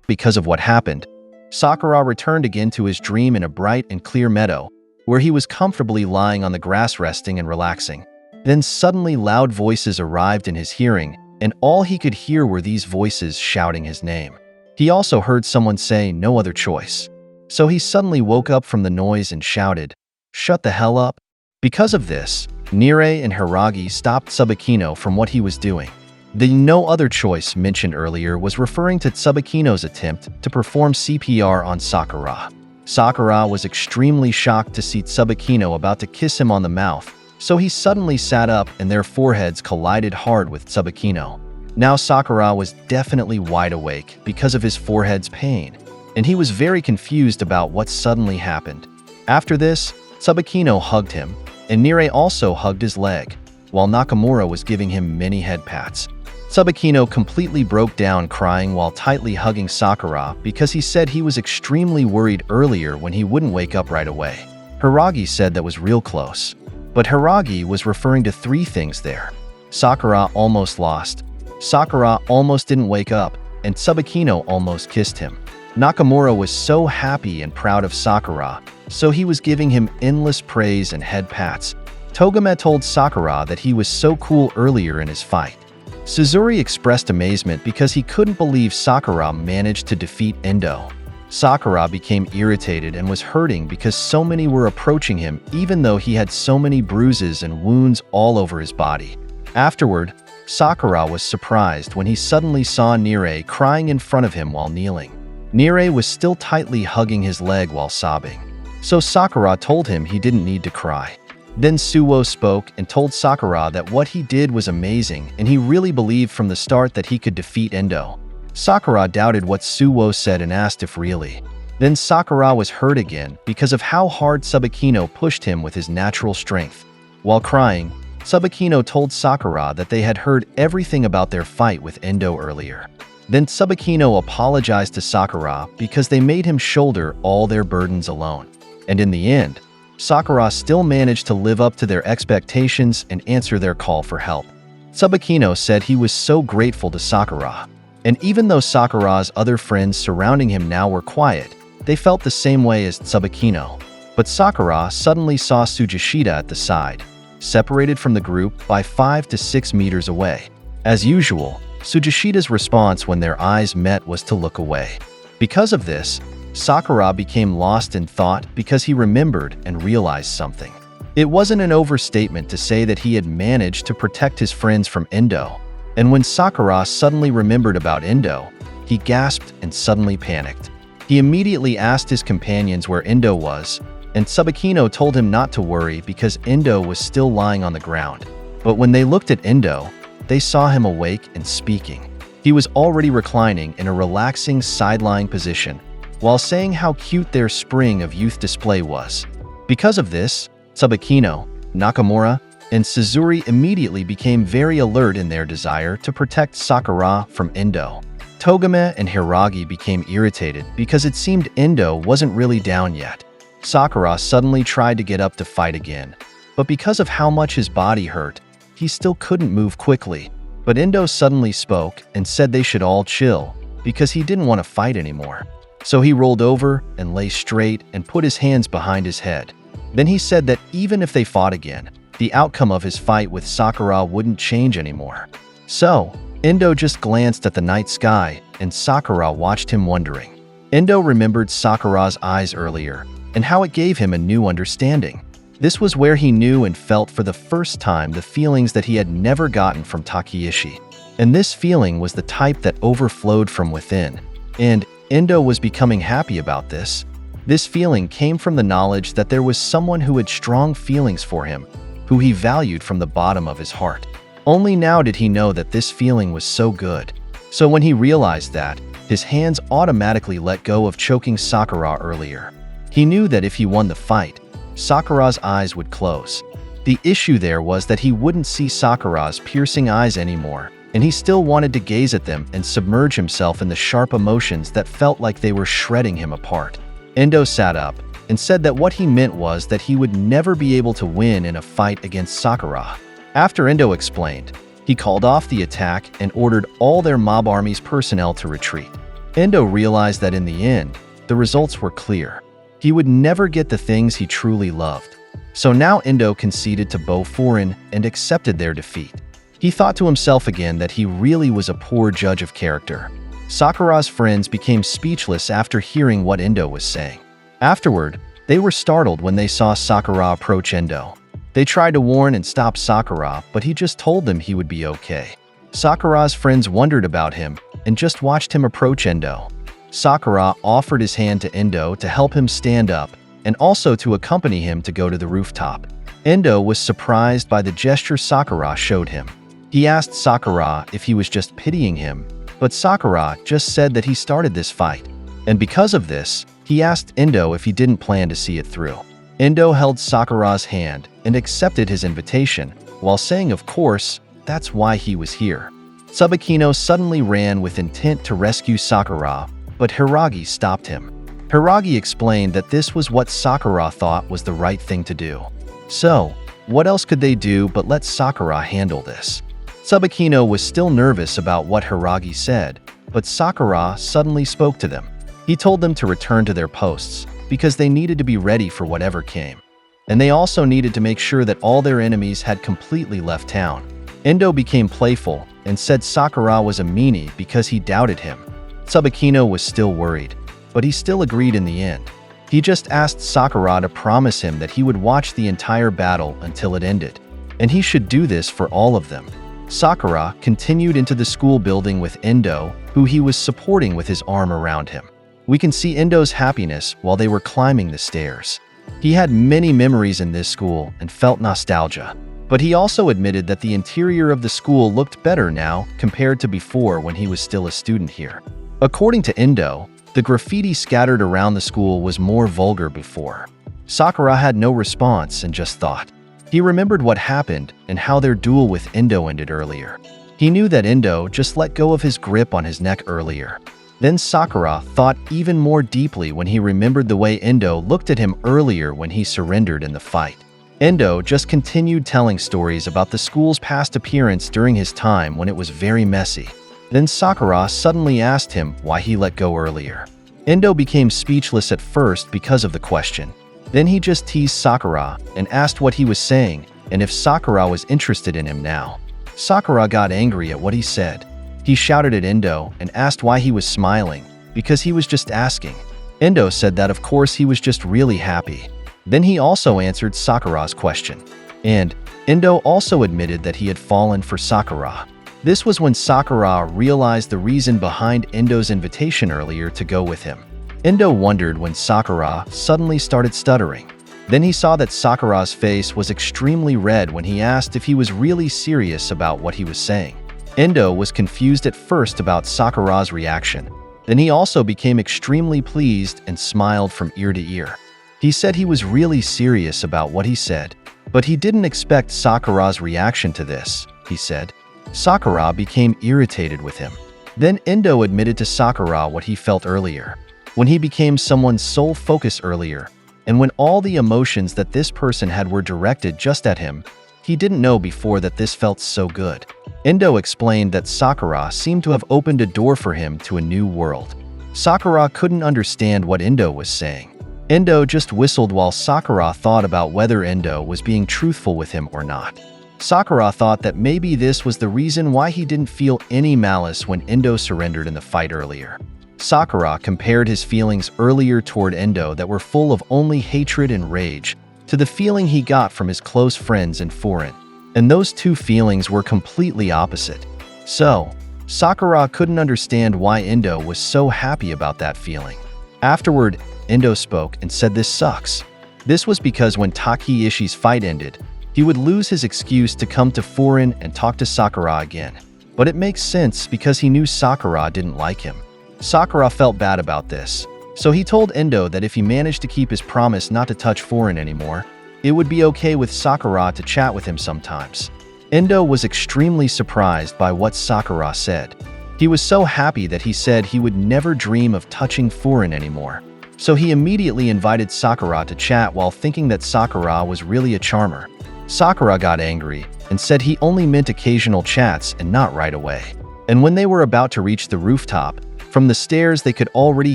Because of what happened, Sakura returned again to his dream in a bright and clear meadow, where he was comfortably lying on the grass resting and relaxing. Then suddenly loud voices arrived in his hearing, and all he could hear were these voices shouting his name. He also heard someone say no other choice. So he suddenly woke up from the noise and shouted, "Shut the hell up." Because of this, Nire and Hiragi stopped Tsubakino from what he was doing. The no other choice mentioned earlier was referring to Tsubakino's attempt to perform CPR on Sakura. Sakura was extremely shocked to see Tsubakino about to kiss him on the mouth, so he suddenly sat up and their foreheads collided hard with Tsubakino. Now Sakura was definitely wide awake because of his forehead's pain, and he was very confused about what suddenly happened. After this, Tsubakino hugged him, and Nire also hugged his leg, while Nakamura was giving him many head pats. Tsubakino completely broke down crying while tightly hugging Sakura because he said he was extremely worried earlier when he wouldn't wake up right away. Hiragi said that was real close. But Hiragi was referring to three things there. Sakura almost lost, Sakura almost didn't wake up, and Tsubakino almost kissed him. Nakamura was so happy and proud of Sakura, so he was giving him endless praise and head pats. Togame told Sakura that he was so cool earlier in his fight. Suzuri expressed amazement because he couldn't believe Sakura managed to defeat Endo. Sakura became irritated and was hurting because so many were approaching him even though he had so many bruises and wounds all over his body. Afterward, Sakura was surprised when he suddenly saw Nire crying in front of him while kneeling. Nire was still tightly hugging his leg while sobbing. So Sakura told him he didn't need to cry. Then Suwo spoke and told Sakura that what he did was amazing and he really believed from the start that he could defeat Endo. Sakura doubted what Suwo said and asked if really. Then Sakura was hurt again because of how hard Tsubakino pushed him with his natural strength. While crying, Tsubakino told Sakura that they had heard everything about their fight with Endo earlier. Then Tsubakino apologized to Sakura because they made him shoulder all their burdens alone. And in the end, Sakura still managed to live up to their expectations and answer their call for help. Tsubakino said he was so grateful to Sakura. And even though Sakura's other friends surrounding him now were quiet, they felt the same way as Tsubakino. But Sakura suddenly saw Tsujishita at the side, separated from the group by 5 to 6 meters away. As usual, Tsujishita's response when their eyes met was to look away. Because of this, Sakura became lost in thought because he remembered and realized something. It wasn't an overstatement to say that he had managed to protect his friends from Endo. And when Sakura suddenly remembered about Endo, he gasped and suddenly panicked. He immediately asked his companions where Endo was, and Tsubakino told him not to worry because Endo was still lying on the ground. But when they looked at Endo, they saw him awake and speaking. He was already reclining in a relaxing side-lying position, while saying how cute their Spring of Youth display was. Because of this, Tsubakino, Nakamura, and Suzuri immediately became very alert in their desire to protect Sakura from Endo. Togame and Hiragi became irritated because it seemed Endo wasn't really down yet. Sakura suddenly tried to get up to fight again, but because of how much his body hurt, he still couldn't move quickly. But Endo suddenly spoke and said they should all chill because he didn't want to fight anymore. So he rolled over and lay straight and put his hands behind his head. Then he said that even if they fought again, the outcome of his fight with Sakura wouldn't change anymore. So, Endo just glanced at the night sky and Sakura watched him wondering. Endo remembered Sakura's eyes earlier and how it gave him a new understanding. This was where he knew and felt for the first time the feelings that he had never gotten from Takeishi. And this feeling was the type that overflowed from within. And Endo was becoming happy about this. This feeling came from the knowledge that there was someone who had strong feelings for him, who he valued from the bottom of his heart. Only now did he know that this feeling was so good. So when he realized that, his hands automatically let go of choking Sakura earlier. He knew that if he won the fight, Sakura's eyes would close. The issue there was that he wouldn't see Sakura's piercing eyes anymore, and he still wanted to gaze at them and submerge himself in the sharp emotions that felt like they were shredding him apart. Endo sat up and said that what he meant was that he would never be able to win in a fight against Sakura. After Endo explained, he called off the attack and ordered all their mob army's personnel to retreat. Endo realized that in the end, the results were clear. He would never get the things he truly loved. So now Endo conceded to Bo-Furin and accepted their defeat. He thought to himself again that he really was a poor judge of character. Sakura's friends became speechless after hearing what Endo was saying. Afterward, they were startled when they saw Sakura approach Endo. They tried to warn and stop Sakura, but he just told them he would be okay. Sakura's friends wondered about him and just watched him approach Endo. Sakura offered his hand to Endo to help him stand up and also to accompany him to go to the rooftop. Endo was surprised by the gesture Sakura showed him. He asked Sakura if he was just pitying him, but Sakura just said that he started this fight. And because of this, he asked Endo if he didn't plan to see it through. Endo held Sakura's hand and accepted his invitation, while saying of course, that's why he was here. Tsubakino suddenly ran with intent to rescue Sakura, but Hiragi stopped him. Hiragi explained that this was what Sakura thought was the right thing to do. So, what else could they do but let Sakura handle this? Tsubakino was still nervous about what Hiragi said, but Sakura suddenly spoke to them. He told them to return to their posts, because they needed to be ready for whatever came. And they also needed to make sure that all their enemies had completely left town. Endo became playful and said Sakura was a meanie because he doubted him. Tsubakino was still worried, but he still agreed in the end. He just asked Sakura to promise him that he would watch the entire battle until it ended, and he should do this for all of them. Sakura continued into the school building with Endo, who he was supporting with his arm around him. We can see Endo's happiness while they were climbing the stairs. He had many memories in this school and felt nostalgia, but he also admitted that the interior of the school looked better now compared to before when he was still a student here. According to Endo, the graffiti scattered around the school was more vulgar before. Sakura had no response and just thought. He remembered what happened and how their duel with Endo ended earlier. He knew that Endo just let go of his grip on his neck earlier. Then Sakura thought even more deeply when he remembered the way Endo looked at him earlier when he surrendered in the fight. Endo just continued telling stories about the school's past appearance during his time when it was very messy. Then Sakura suddenly asked him why he let go earlier. Endo became speechless at first because of the question. Then he just teased Sakura and asked what he was saying and if Sakura was interested in him now. Sakura got angry at what he said. He shouted at Endo and asked why he was smiling, because he was just asking. Endo said that of course he was just really happy. Then he also answered Sakura's question. And Endo also admitted that he had fallen for Sakura. This was when Sakura realized the reason behind Endo's invitation earlier to go with him. Endo wondered when Sakura suddenly started stuttering. Then he saw that Sakura's face was extremely red when he asked if he was really serious about what he was saying. Endo was confused at first about Sakura's reaction. Then he also became extremely pleased and smiled from ear to ear. He said he was really serious about what he said, but he didn't expect Sakura's reaction to this, he said. Sakura became irritated with him. Then Endo admitted to Sakura what he felt earlier, when he became someone's sole focus earlier, and when all the emotions that this person had were directed just at him. He didn't know before that this felt so good. Endo explained that Sakura seemed to have opened a door for him to a new world. Sakura couldn't understand what Endo was saying. Endo just whistled while Sakura thought about whether Endo was being truthful with him or not. Sakura thought that maybe this was the reason why he didn't feel any malice when Endo surrendered in the fight earlier. Sakura compared his feelings earlier toward Endo that were full of only hatred and rage to the feeling he got from his close friends in Furin, and those two feelings were completely opposite. So, Sakura couldn't understand why Endo was so happy about that feeling. Afterward, Endo spoke and said this sucks. This was because when Takeishi's fight ended, he would lose his excuse to come to Furin and talk to Sakura again. But it makes sense because he knew Sakura didn't like him. Sakura felt bad about this, so he told Endo that if he managed to keep his promise not to touch Furin anymore, it would be okay with Sakura to chat with him sometimes. Endo was extremely surprised by what Sakura said. He was so happy that he said he would never dream of touching Furin anymore. So he immediately invited Sakura to chat while thinking that Sakura was really a charmer. Sakura got angry and said he only meant occasional chats and not right away. And when they were about to reach the rooftop, from the stairs they could already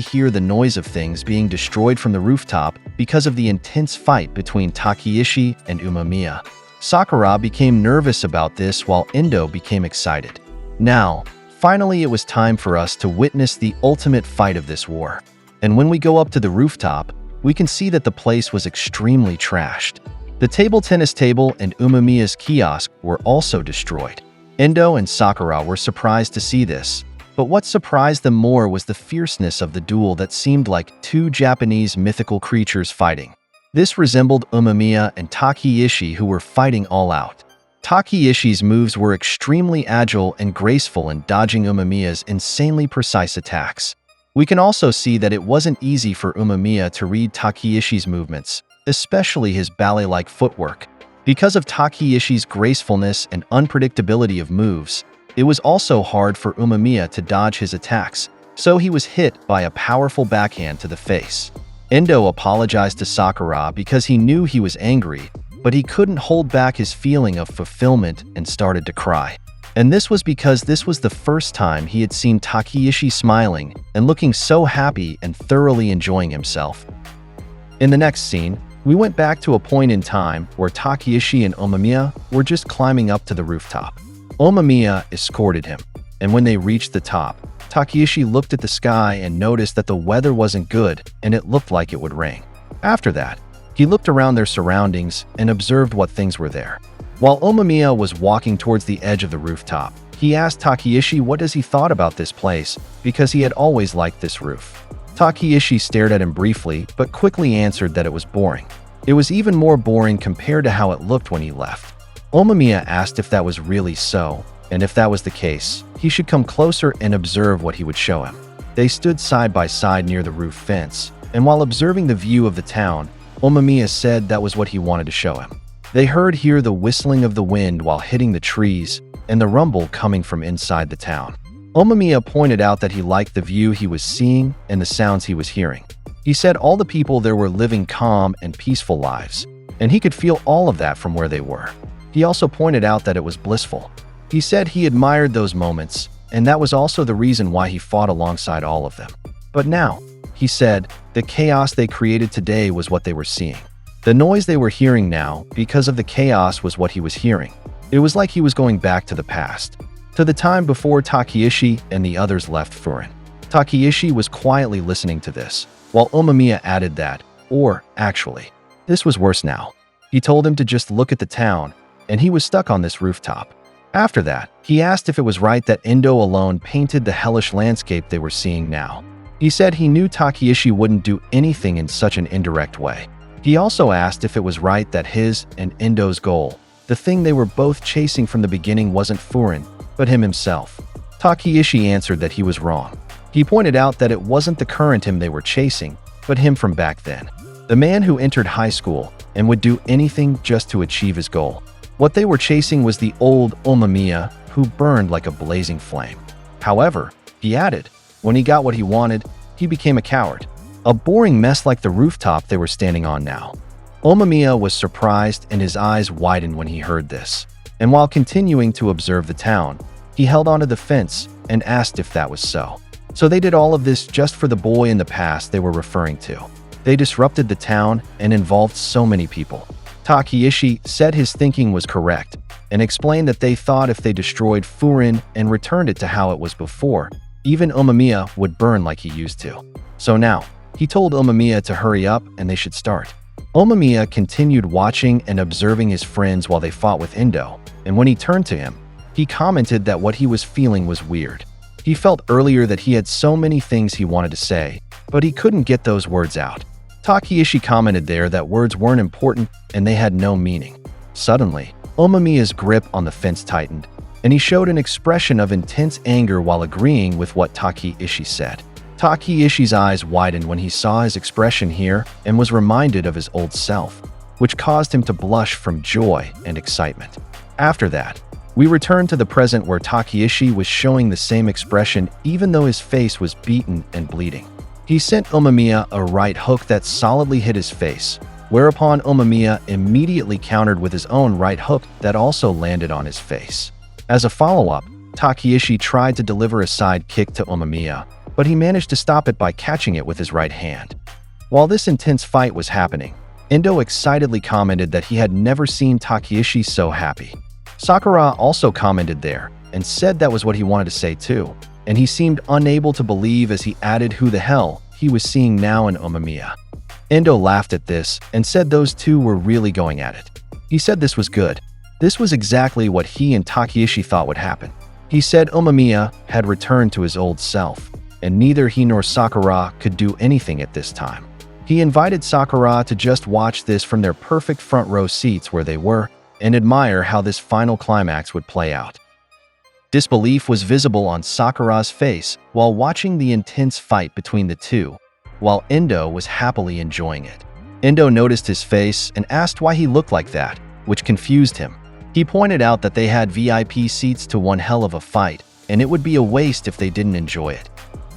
hear the noise of things being destroyed from the rooftop because of the intense fight between Takeishi and Umemiya. Sakura became nervous about this while Endo became excited. Now, finally it was time for us to witness the ultimate fight of this war. And when we go up to the rooftop, we can see that the place was extremely trashed. The table tennis table and Umemiya's kiosk were also destroyed. Endo and Sakura were surprised to see this, but what surprised them more was the fierceness of the duel that seemed like two Japanese mythical creatures fighting. This resembled Umemiya and Takeishi, who were fighting all out. Takeishi's moves were extremely agile and graceful in dodging Umemiya's insanely precise attacks. We can also see that it wasn't easy for Umemiya to read Takeishi's movements, especially his ballet-like footwork. Because of Takeishi's gracefulness and unpredictability of moves, it was also hard for Umemiya to dodge his attacks, so he was hit by a powerful backhand to the face. Endo apologized to Sakura because he knew he was angry, but he couldn't hold back his feeling of fulfillment and started to cry. And this was because this was the first time he had seen Takeishi smiling and looking so happy and thoroughly enjoying himself. In the next scene, we went back to a point in time where Takeishi and Umemiya were just climbing up to the rooftop. Umemiya escorted him, and when they reached the top, Takeishi looked at the sky and noticed that the weather wasn't good and it looked like it would rain. After that, he looked around their surroundings and observed what things were there. While Umemiya was walking towards the edge of the rooftop, he asked Takeishi what he thought about this place because he had always liked this roof. Takeishi stared at him briefly but quickly answered that it was boring. It was even more boring compared to how it looked when he left. Umemiya asked if that was really so, and if that was the case, he should come closer and observe what he would show him. They stood side by side near the roof fence, and while observing the view of the town, Umemiya said that was what he wanted to show him. They heard the whistling of the wind while hitting the trees, and the rumble coming from inside the town. Umemiya pointed out that he liked the view he was seeing and the sounds he was hearing. He said all the people there were living calm and peaceful lives, and he could feel all of that from where they were. He also pointed out that it was blissful. He said he admired those moments, and that was also the reason why he fought alongside all of them. But now, he said, the chaos they created today was what they were seeing. The noise they were hearing now, because of the chaos, was what he was hearing. It was like he was going back to the past, to the time before Takeishi and the others left Furin. Takeishi was quietly listening to this, while Umemiya added that, or, actually, this was worse now. He told him to just look at the town, and he was stuck on this rooftop. After that, he asked if it was right that Endo alone painted the hellish landscape they were seeing now. He said he knew Takeishi wouldn't do anything in such an indirect way. He also asked if it was right that his and Endo's goal, the thing they were both chasing from the beginning, wasn't Furin, but him himself. Takeishi answered that he was wrong. He pointed out that it wasn't the current him they were chasing, but him from back then. The man who entered high school and would do anything just to achieve his goal. What they were chasing was the old Umemiya who burned like a blazing flame. However, he added, when he got what he wanted, he became a coward. A boring mess like the rooftop they were standing on now. Umemiya was surprised and his eyes widened when he heard this. And while continuing to observe the town, he held onto the fence and asked if that was so. So they did all of this just for the boy in the past they were referring to. They disrupted the town and involved so many people. Takeishi said his thinking was correct and explained that they thought if they destroyed Furin and returned it to how it was before, even Umemiya would burn like he used to. So now, he told Umemiya to hurry up and they should start. Umemiya continued watching and observing his friends while they fought with Endo, and when he turned to him, he commented that what he was feeling was weird. He felt earlier that he had so many things he wanted to say, but he couldn't get those words out. Takeishi commented there that words weren't important and they had no meaning. Suddenly, Umemiya's grip on the fence tightened, and he showed an expression of intense anger while agreeing with what Takeishi said. Takeishi's eyes widened when he saw his expression here and was reminded of his old self, which caused him to blush from joy and excitement. After that, we returned to the present where Takeishi was showing the same expression even though his face was beaten and bleeding. He sent Umemiya a right hook that solidly hit his face, whereupon Umemiya immediately countered with his own right hook that also landed on his face. As a follow-up, Takeishi tried to deliver a side kick to Umemiya, but he managed to stop it by catching it with his right hand. While this intense fight was happening, Endo excitedly commented that he had never seen Takeishi so happy. Sakura also commented there and said that was what he wanted to say too, and he seemed unable to believe as he added who the hell he was seeing now in Umemiya. Endo laughed at this and said those two were really going at it. He said this was good. This was exactly what he and Takeishi thought would happen. He said Umemiya had returned to his old self, and neither he nor Sakura could do anything at this time. He invited Sakura to just watch this from their perfect front row seats where they were and admire how this final climax would play out. Disbelief was visible on Sakura's face while watching the intense fight between the two, while Endo was happily enjoying it. Endo noticed his face and asked why he looked like that, which confused him. He pointed out that they had VIP seats to one hell of a fight, and it would be a waste if they didn't enjoy it.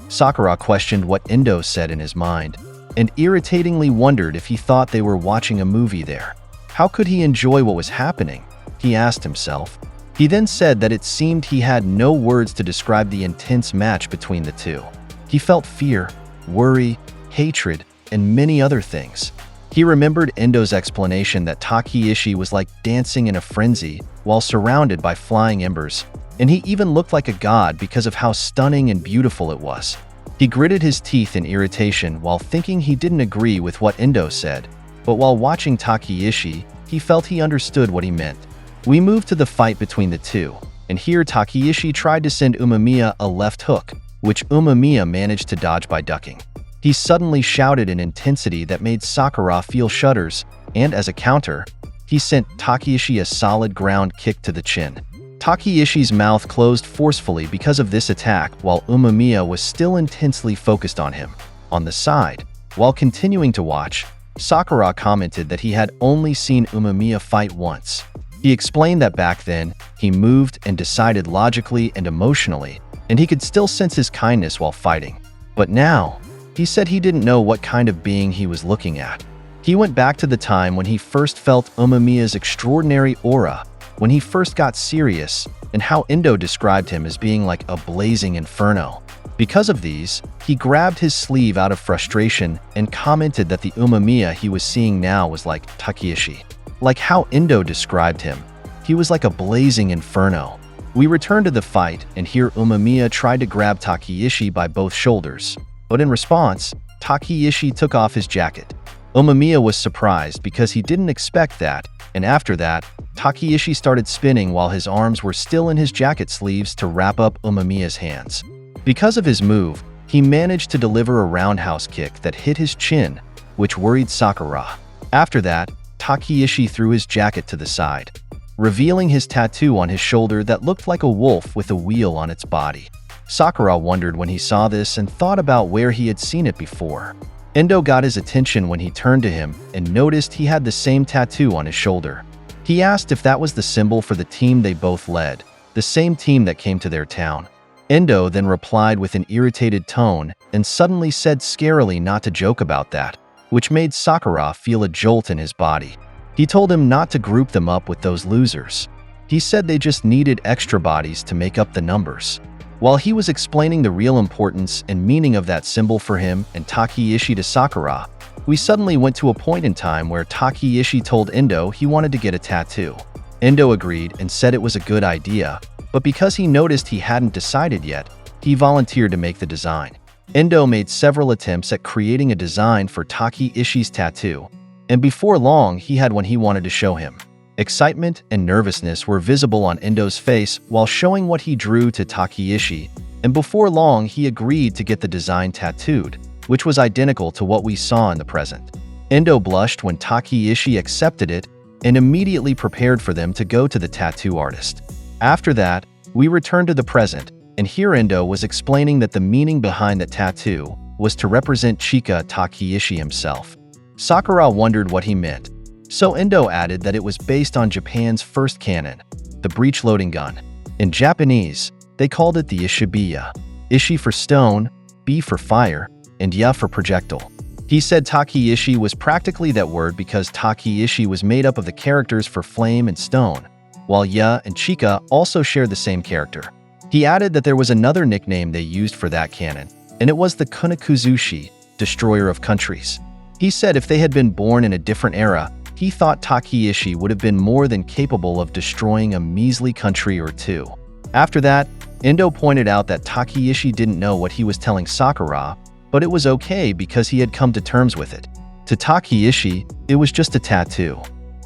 Sakura questioned what Endo said in his mind, and irritatingly wondered if he thought they were watching a movie there. How could he enjoy what was happening? He asked himself. He then said that it seemed he had no words to describe the intense match between the two. He felt fear, worry, hatred, and many other things. He remembered Endo's explanation that Takeishi was like dancing in a frenzy while surrounded by flying embers, and he even looked like a god because of how stunning and beautiful it was. He gritted his teeth in irritation while thinking he didn't agree with what Endo said, but while watching Takeishi, he felt he understood what he meant. We moved to the fight between the two, and here Takeishi tried to send Umemiya a left hook, which Umemiya managed to dodge by ducking. He suddenly shouted in intensity that made Sakura feel shudders, and as a counter, he sent Takeishi a solid ground kick to the chin. Takeishi's mouth closed forcefully because of this attack while Umemiya was still intensely focused on him. On the side, while continuing to watch, Sakura commented that he had only seen Umemiya fight once. He explained that back then, he moved and decided logically and emotionally, and he could still sense his kindness while fighting. But now, he said he didn't know what kind of being he was looking at. He went back to the time when he first felt Umemiya's extraordinary aura, when he first got serious, and how Endo described him as being like a blazing inferno. Because of these, he grabbed his sleeve out of frustration and commented that the Umemiya he was seeing now was like Takeishi. Like how Endo described him, he was like a blazing inferno. We returned to the fight, and here Umemiya tried to grab Takeishi by both shoulders, but in response, Takeishi took off his jacket. Umemiya was surprised because he didn't expect that, and after that, Takeishi started spinning while his arms were still in his jacket sleeves to wrap up Umemiya's hands. Because of his move, He managed to deliver a roundhouse kick that hit his chin, which worried Sakura. After that, Takeishi threw his jacket to the side, revealing his tattoo on his shoulder that looked like a wolf with a wheel on its body. Sakura wondered when he saw this and thought about where he had seen it before. Endo got his attention when he turned to him and noticed he had the same tattoo on his shoulder. He asked if that was the symbol for the team they both led, the same team that came to their town. Endo then replied with an irritated tone and suddenly said scarily not to joke about that, which made Sakura feel a jolt in his body. He told him not to group them up with those losers. He said they just needed extra bodies to make up the numbers. While he was explaining the real importance and meaning of that symbol for him and Takeishi to Sakura, we suddenly went to a point in time where Takeishi told Endo he wanted to get a tattoo. Endo agreed and said it was a good idea, but because he noticed he hadn't decided yet, he volunteered to make the design. Endo made several attempts at creating a design for Takeishi's tattoo, and before long he had one he wanted to show him. Excitement and nervousness were visible on Endo's face while showing what he drew to Takeishi, and before long he agreed to get the design tattooed, which was identical to what we saw in the present. Endo blushed when Takeishi accepted it and immediately prepared for them to go to the tattoo artist. After that, we returned to the present, and here Endo was explaining that the meaning behind the tattoo was to represent Chika Takeishi himself. Sakura wondered what he meant, so Endo added that it was based on Japan's first cannon, the breech-loading gun. In Japanese, they called it the Ishibiya, Ishi for stone, Bi for fire, and Ya for projectile. He said Takeishi was practically that word because Takeishi was made up of the characters for flame and stone, while Ya and Chika also shared the same character. He added that there was another nickname they used for that cannon, and it was the Kunikuzushi, destroyer of countries. He said if they had been born in a different era, he thought Takeishi would have been more than capable of destroying a measly country or two. After that, Endo pointed out that Takeishi didn't know what he was telling Sakura, but it was okay because he had come to terms with it. To Takeishi, it was just a tattoo.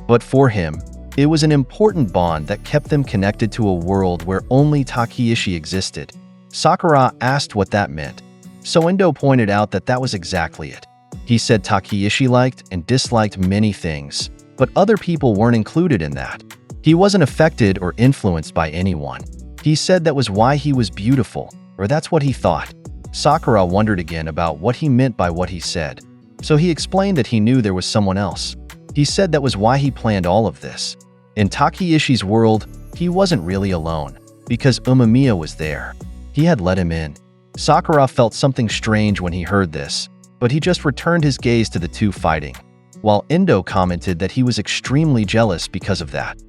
But for him, it was an important bond that kept them connected to a world where only Takeishi existed. Sakura asked what that meant, so Endo pointed out that that was exactly it. He said Takeishi liked and disliked many things, but other people weren't included in that. He wasn't affected or influenced by anyone. He said that was why he was beautiful, or that's what he thought. Sakura wondered again about what he meant by what he said, so he explained that he knew there was someone else. He said that was why he planned all of this. In Takeishi's world, he wasn't really alone, because Umemiya was there. He had let him in. Sakura felt something strange when he heard this, but he just returned his gaze to the two fighting, while Endo commented that he was extremely jealous because of that.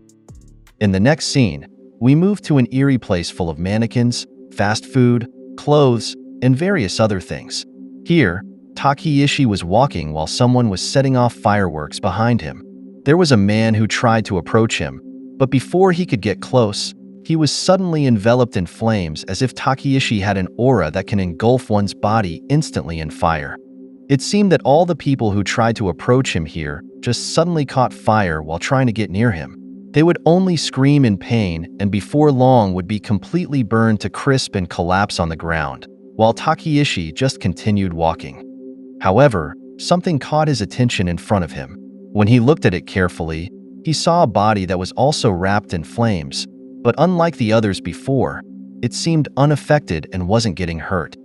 In the next scene, we move to an eerie place full of mannequins, fast food, clothes, and various other things. Here, Takeishi was walking while someone was setting off fireworks behind him. There was a man who tried to approach him, but before he could get close, he was suddenly enveloped in flames as if Takeishi had an aura that can engulf one's body instantly in fire. It seemed that all the people who tried to approach him here just suddenly caught fire while trying to get near him. They would only scream in pain and before long would be completely burned to crisp and collapse on the ground, while Takeishi just continued walking. However, something caught his attention in front of him. When he looked at it carefully, he saw a body that was also wrapped in flames, but unlike the others before, it seemed unaffected and wasn't getting hurt.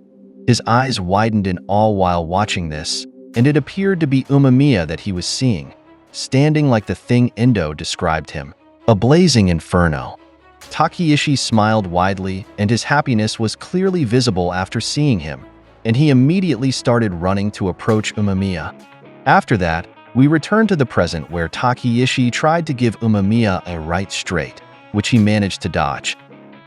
His eyes widened in awe while watching this, and it appeared to be Umemiya that he was seeing, standing like the thing Endo described him, a blazing inferno. Takeishi smiled widely, and his happiness was clearly visible after seeing him, and he immediately started running to approach Umemiya. After that, we returned to the present where Takeishi tried to give Umemiya a right straight, which he managed to dodge.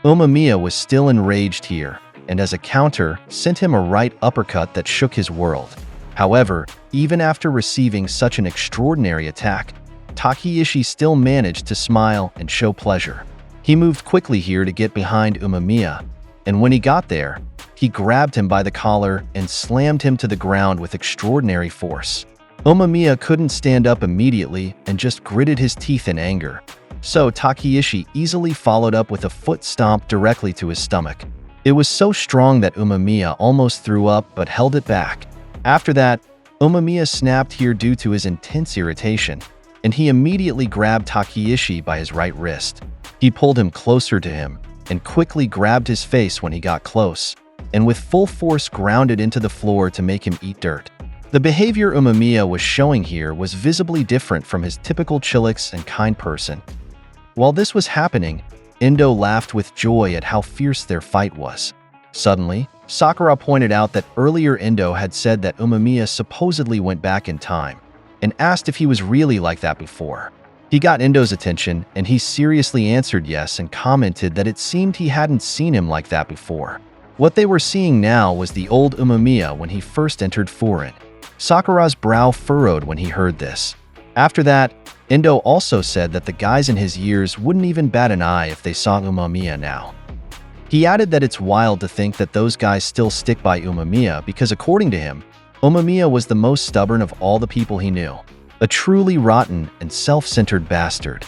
Umemiya was still enraged here, and as a counter, sent him a right uppercut that shook his world. However, even after receiving such an extraordinary attack, Takeishi still managed to smile and show pleasure. He moved quickly here to get behind Umemiya, and when he got there, he grabbed him by the collar and slammed him to the ground with extraordinary force. Umemiya couldn't stand up immediately and just gritted his teeth in anger, so Takeishi easily followed up with a foot stomp directly to his stomach. It was so strong that Umemiya almost threw up but held it back. After that, Umemiya snapped here due to his intense irritation, and he immediately grabbed Takeishi by his right wrist. He pulled him closer to him and quickly grabbed his face when he got close, and with full force grounded into the floor to make him eat dirt. The behavior Umemiya was showing here was visibly different from his typical chillax and kind person. While this was happening, Endo laughed with joy at how fierce their fight was. Suddenly, Sakura pointed out that earlier Endo had said that Umemiya supposedly went back in time, and asked if he was really like that before. He got Endo's attention, and he seriously answered yes and commented that it seemed he hadn't seen him like that before. What they were seeing now was the old Umemiya when he first entered Furin. Sakura's brow furrowed when he heard this. After that, Endo also said that the guys in his years wouldn't even bat an eye if they saw Umemiya now. He added that it's wild to think that those guys still stick by Umemiya because according to him, Umemiya was the most stubborn of all the people he knew. A truly rotten and self-centered bastard.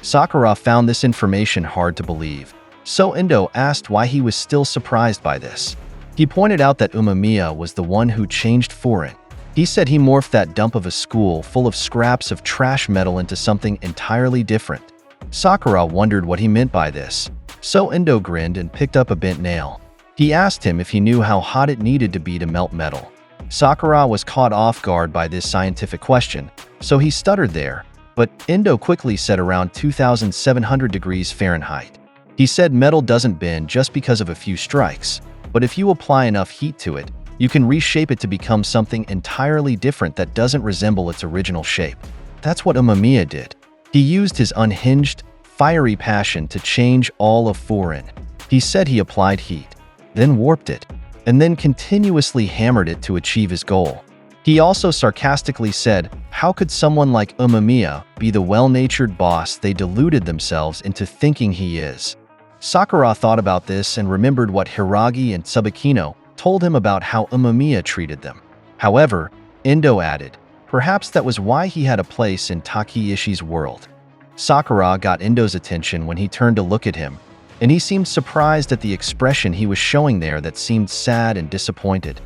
Sakura found this information hard to believe, so Endo asked why he was still surprised by this. He pointed out that Umemiya was the one who changed Furin. He said he morphed that dump of a school full of scraps of trash metal into something entirely different. Sakura wondered what he meant by this, so Endo grinned and picked up a bent nail. He asked him if he knew how hot it needed to be to melt metal. Sakura was caught off guard by this scientific question, so he stuttered there, but Endo quickly said around 2,700 degrees Fahrenheit. He said metal doesn't bend just because of a few strikes, but if you apply enough heat to it, you can reshape it to become something entirely different that doesn't resemble its original shape. That's what Umemiya did. He used his unhinged, fiery passion to change all of Furin. He said he applied heat, then warped it, and then continuously hammered it to achieve his goal. He also sarcastically said, how could someone like Umemiya be the well-natured boss they deluded themselves into thinking he is? Sakura thought about this and remembered what Hiragi and Tsubakino told him about how Umemiya treated them. However, Endo added, perhaps that was why he had a place in Takeishi's world. Sakura got Endo's attention when he turned to look at him, and he seemed surprised at the expression he was showing there that seemed sad and disappointed.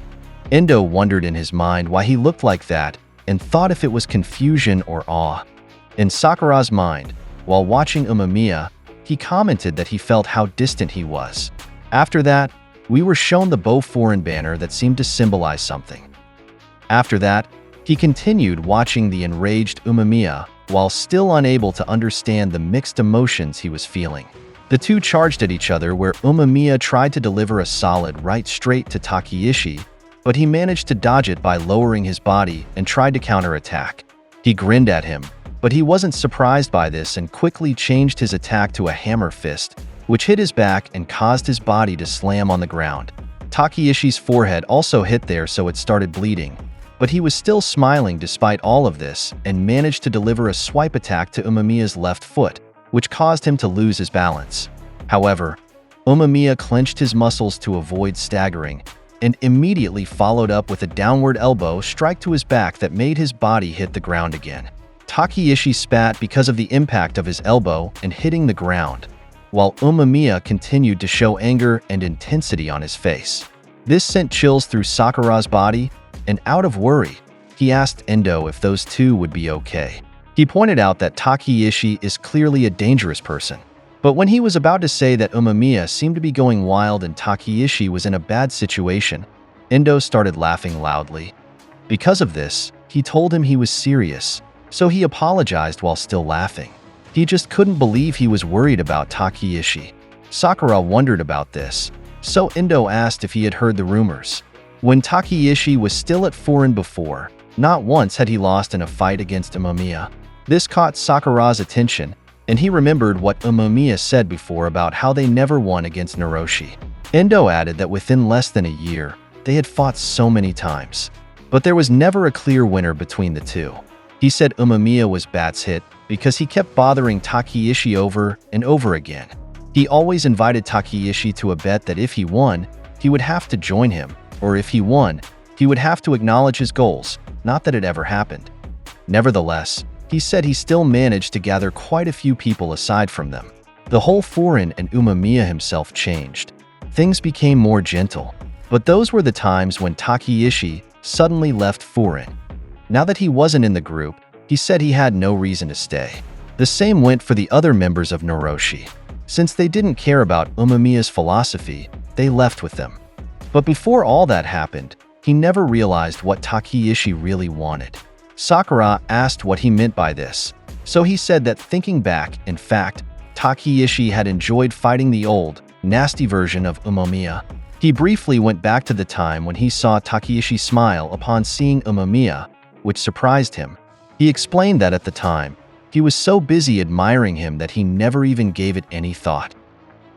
Endo wondered in his mind why he looked like that and thought if it was confusion or awe. In Sakura's mind, while watching Umemiya, he commented that he felt how distant he was. After that, we were shown the Bo Furin banner that seemed to symbolize something. After that, he continued watching the enraged Umemiya while still unable to understand the mixed emotions he was feeling. The two charged at each other where Umemiya tried to deliver a solid right straight to Takeishi, but he managed to dodge it by lowering his body and tried to counterattack. He grinned at him, but he wasn't surprised by this and quickly changed his attack to a hammer fist, which hit his back and caused his body to slam on the ground. Takeishi's forehead also hit there, so it started bleeding, but he was still smiling despite all of this and managed to deliver a swipe attack to Umemiya's left foot, which caused him to lose his balance. However, Umemiya clenched his muscles to avoid staggering and immediately followed up with a downward elbow strike to his back that made his body hit the ground again. Takeishi spat because of the impact of his elbow and hitting the ground, while Umemiya continued to show anger and intensity on his face. This sent chills through Sakura's body, and out of worry, he asked Endo if those two would be okay. He pointed out that Takeishi is clearly a dangerous person, but when he was about to say that Umemiya seemed to be going wild and Takeishi was in a bad situation, Endo started laughing loudly. Because of this, he told him he was serious, so he apologized while still laughing. He just couldn't believe he was worried about Takeishi. Sakura wondered about this, so Endo asked if he had heard the rumors. When Takeishi was still at Furin before, not once had he lost in a fight against Umemiya. This caught Sakura's attention, and he remembered what Umemiya said before about how they never won against Noroshi. Endo added that within less than a year, they had fought so many times, but there was never a clear winner between the two. He said Umemiya was Bat's hit because he kept bothering Takeishi over and over again. He always invited Takeishi to a bet that if he won, he would have to join him, or if he won, he would have to acknowledge his goals, not that it ever happened. Nevertheless, he said he still managed to gather quite a few people aside from them. The whole Furin and Umemiya himself changed. things became more gentle. But those were the times when Takeishi suddenly left Furin. Now that he wasn't in the group, he said he had no reason to stay. The same went for the other members of Noroshi. Since they didn't care about Umemiya's philosophy, they left with them. But before all that happened, he never realized what Takeishi really wanted. Sakura asked what he meant by this, so he said that thinking back, in fact, Takeishi had enjoyed fighting the old, nasty version of Umemiya. He briefly went back to the time when he saw Takeishi smile upon seeing Umemiya, which surprised him. He explained that at the time, he was so busy admiring him that he never even gave it any thought.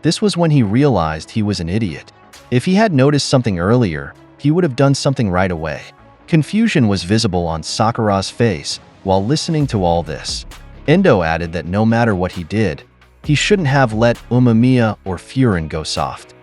This was when he realized he was an idiot. If he had noticed something earlier, he would have done something right away. Confusion was visible on Sakura's face while listening to all this. Endo added that no matter what he did, he shouldn't have let Umemiya or Furin go soft.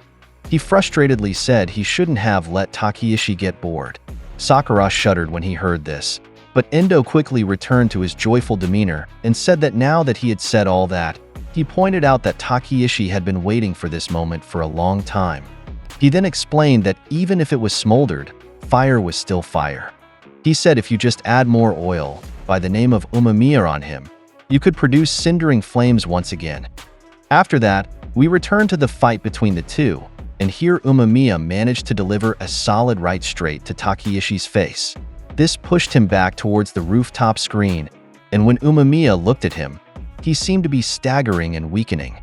He frustratedly said he shouldn't have let Takeishi get bored. Sakura shuddered when he heard this, but Endo quickly returned to his joyful demeanor and said that now that he had said all that, he pointed out that Takeishi had been waiting for this moment for a long time. He then explained that even if it was smoldered, fire was still fire. He said if you just add more oil, by the name of Umemiya on him, you could produce cindering flames once again. After that, we returned to the fight between the two, and here Umemiya managed to deliver a solid right straight to Takeishi's face. This pushed him back towards the rooftop screen, and when Umemiya looked at him, he seemed to be staggering and weakening.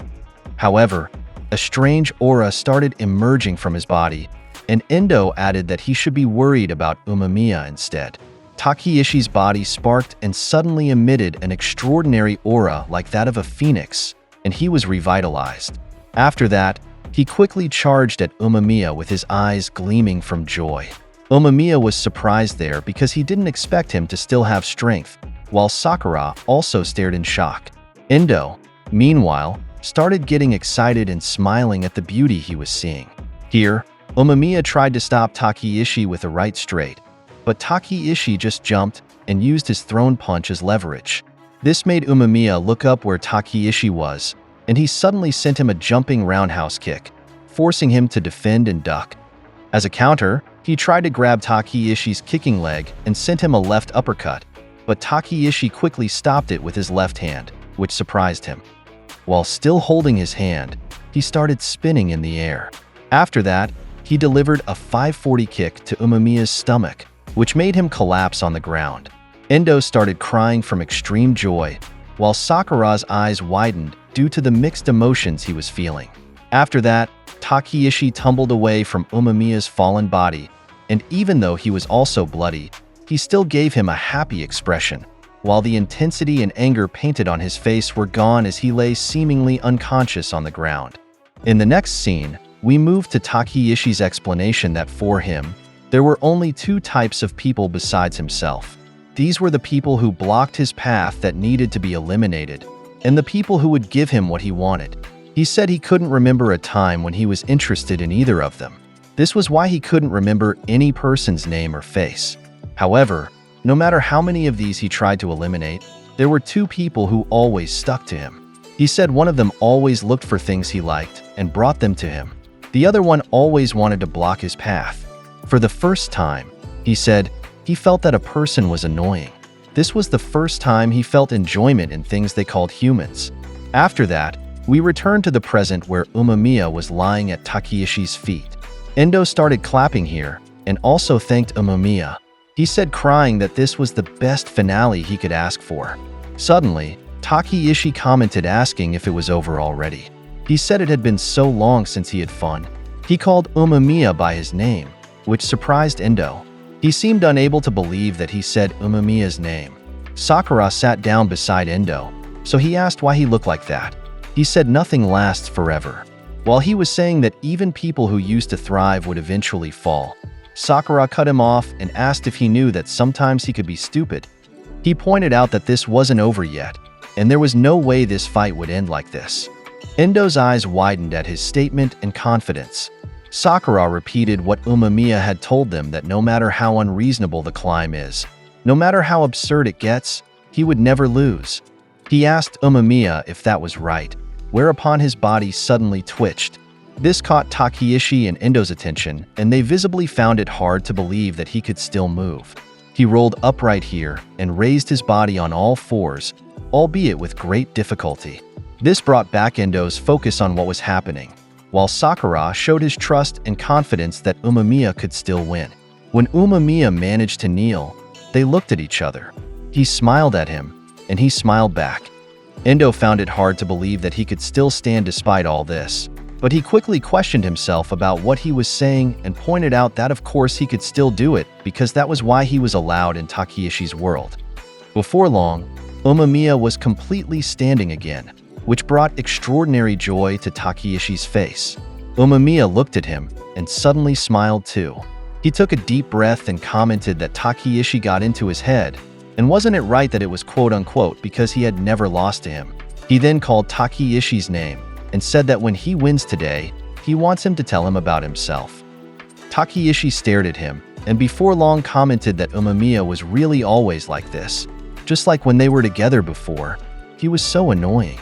However, a strange aura started emerging from his body, and Endo added that he should be worried about Umemiya instead. Takeishi's body sparked and suddenly emitted an extraordinary aura like that of a phoenix, and he was revitalized. After that, he quickly charged at Umemiya with his eyes gleaming from joy. Umemiya was surprised there because he didn't expect him to still have strength, while Sakura also stared in shock. Endo, meanwhile, started getting excited and smiling at the beauty he was seeing. Here, Umemiya tried to stop Takeishi with a right straight, but Takeishi just jumped and used his thrown punch as leverage. This made Umemiya look up where Takeishi was, and he suddenly sent him a jumping roundhouse kick, forcing him to defend and duck. As a counter, he tried to grab Takeishi's kicking leg and sent him a left uppercut, but Takeishi quickly stopped it with his left hand, which surprised him. While still holding his hand, he started spinning in the air. After that, he delivered a 540 kick to Umemiya's stomach, which made him collapse on the ground. Endo started crying from extreme joy, while Sakura's eyes widened due to the mixed emotions he was feeling. After that, Takeishi tumbled away from Umemiya's fallen body, and even though he was also bloody, he still gave him a happy expression, while the intensity and anger painted on his face were gone as he lay seemingly unconscious on the ground. In the next scene, we move to Takeishi's explanation that for him, there were only two types of people besides himself. These were the people who blocked his path that needed to be eliminated, and the people who would give him what he wanted. He said he couldn't remember a time when he was interested in either of them. This was why he couldn't remember any person's name or face. However, no matter how many of these he tried to eliminate, there were two people who always stuck to him. He said one of them always looked for things he liked and brought them to him. The other one always wanted to block his path. For the first time, he said, he felt that a person was annoying. This was the first time he felt enjoyment in things they called humans. After that, we returned to the present where Umemiya was lying at Takeishi's feet. Endo started clapping here and also thanked Umemiya. He said crying that this was the best finale he could ask for. Suddenly, Takeishi commented asking if it was over already. He said it had been so long since he had fun. He called Umemiya by his name, which surprised Endo. He seemed unable to believe that he said Umemiya's name. Sakura sat down beside Endo, so he asked why he looked like that. He said nothing lasts forever. While he was saying that even people who used to thrive would eventually fall, Sakura cut him off and asked if he knew that sometimes he could be stupid. He pointed out that this wasn't over yet, and there was no way this fight would end like this. Endo's eyes widened at his statement and confidence. Sakura repeated what Umemiya had told them, that no matter how unreasonable the climb is, no matter how absurd it gets, he would never lose. He asked Umemiya if that was right, whereupon his body suddenly twitched. This caught Takeishi and Endo's attention, and they visibly found it hard to believe that he could still move. He rolled upright here and raised his body on all fours, albeit with great difficulty. This brought back Endo's focus on what was happening, while Sakura showed his trust and confidence that Umemiya could still win. When Umemiya managed to kneel, they looked at each other. He smiled at him, and he smiled back. Endo found it hard to believe that he could still stand despite all this, but he quickly questioned himself about what he was saying and pointed out that of course he could still do it because that was why he was allowed in Takeishi's world. Before long, Umemiya was completely standing again, which brought extraordinary joy to Takeishi's face. Umemiya looked at him and suddenly smiled too. He took a deep breath and commented that Takeishi got into his head, and wasn't it right that it was quote-unquote because he had never lost to him. He then called Takeishi's name and said that when he wins today, he wants him to tell him about himself. Takeishi stared at him, and before long commented that Umemiya was really always like this, just like when they were together before. He was so annoying.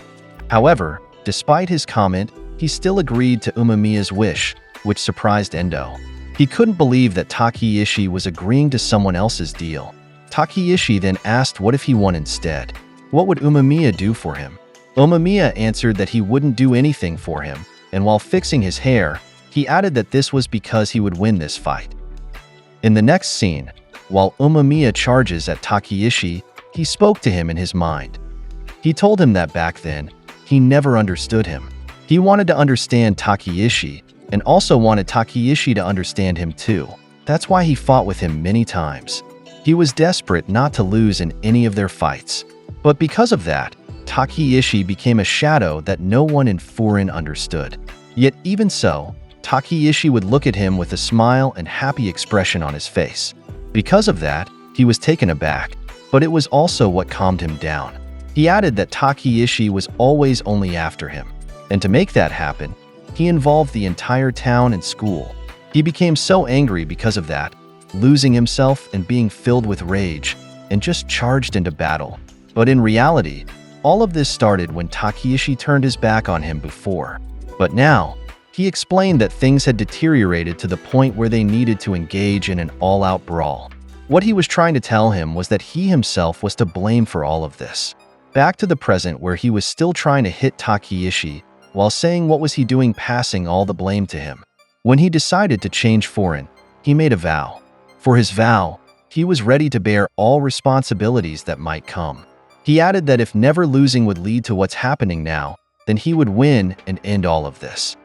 However, despite his comment, he still agreed to Umemiya's wish, which surprised Endo. He couldn't believe that Takeishi was agreeing to someone else's deal. Takeishi then asked what if he won instead. What would Umemiya do for him? Umemiya answered that he wouldn't do anything for him, and while fixing his hair, he added that this was because he would win this fight. In the next scene, while Umemiya charges at Takeishi, he spoke to him in his mind. He told him that back then, he never understood him. He wanted to understand Takeishi, and also wanted Takeishi to understand him too. That's why he fought with him many times. He was desperate not to lose in any of their fights. But because of that, Takeishi became a shadow that no one in Furin understood. Yet even so, Takeishi would look at him with a smile and happy expression on his face. Because of that, he was taken aback, but it was also what calmed him down. He added that Takeishi was always only after him, and to make that happen, he involved the entire town and school. He became so angry because of that, losing himself and being filled with rage, and just charged into battle. But in reality, all of this started when Takeishi turned his back on him before. But now, he explained that things had deteriorated to the point where they needed to engage in an all-out brawl. What he was trying to tell him was that he himself was to blame for all of this. Back to the present where he was still trying to hit Takeishi, while saying what was he doing passing all the blame to him. When he decided to change Furin, he made a vow. For his vow, he was ready to bear all responsibilities that might come. He added that if never losing would lead to what's happening now, then he would win and end all of this.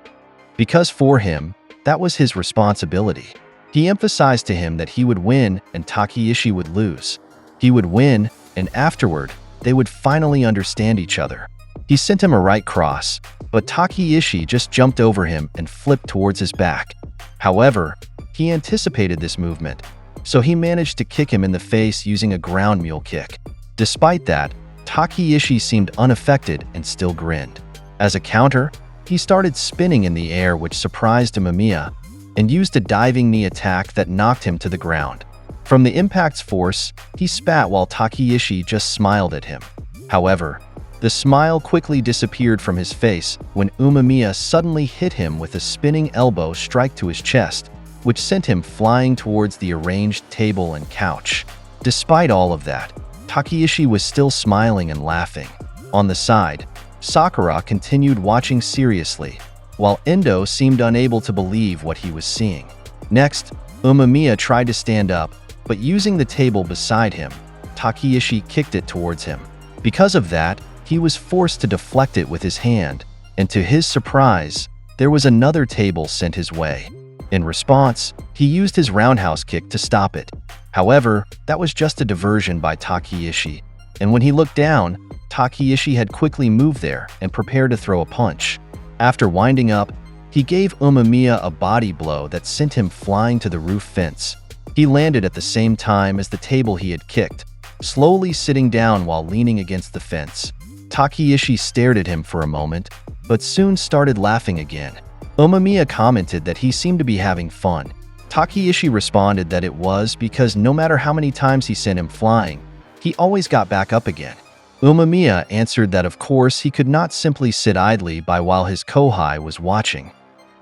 Because for him, that was his responsibility. He emphasized to him that he would win and Takeishi would lose. He would win, and afterward, they would finally understand each other. He sent him a right cross, but Takeishi just jumped over him and flipped towards his back. However, he anticipated this movement, so he managed to kick him in the face using a ground mule kick. Despite that, Takeishi seemed unaffected and still grinned. As a counter, he started spinning in the air, which surprised Umemiya, and used a diving knee attack that knocked him to the ground. From the impact's force, he spat while Takeishi just smiled at him. However, the smile quickly disappeared from his face when Umemiya suddenly hit him with a spinning elbow strike to his chest, which sent him flying towards the arranged table and couch. Despite all of that, Takeishi was still smiling and laughing. On the side, Sakura continued watching seriously, while Endo seemed unable to believe what he was seeing. Next, Umemiya tried to stand up, but using the table beside him, Takeishi kicked it towards him. Because of that, he was forced to deflect it with his hand, and to his surprise, there was another table sent his way. In response, he used his roundhouse kick to stop it. However, that was just a diversion by Takeishi, and when he looked down, Takeishi had quickly moved there and prepared to throw a punch. After winding up, he gave Umemiya a body blow that sent him flying to the roof fence. He landed at the same time as the table he had kicked, slowly sitting down while leaning against the fence. Takeishi stared at him for a moment, but soon started laughing again. Umemiya commented that he seemed to be having fun. Takeishi responded that it was because no matter how many times he sent him flying, he always got back up again. Umemiya answered that of course he could not simply sit idly by while his kohai was watching.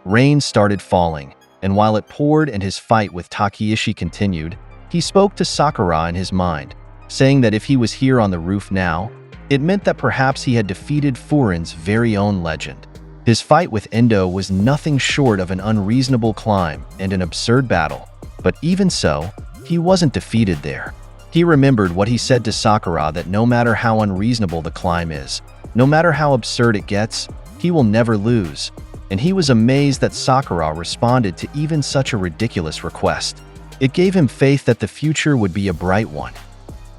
Rain started falling, and while it poured and his fight with Takeishi continued, he spoke to Sakura in his mind, saying that if he was here on the roof now, it meant that perhaps he had defeated Furin's very own legend. His fight with Endo was nothing short of an unreasonable climb and an absurd battle, but even so, he wasn't defeated there. He remembered what he said to Sakura, that no matter how unreasonable the climb is, no matter how absurd it gets, he will never lose, and he was amazed that Sakura responded to even such a ridiculous request. It gave him faith that the future would be a bright one.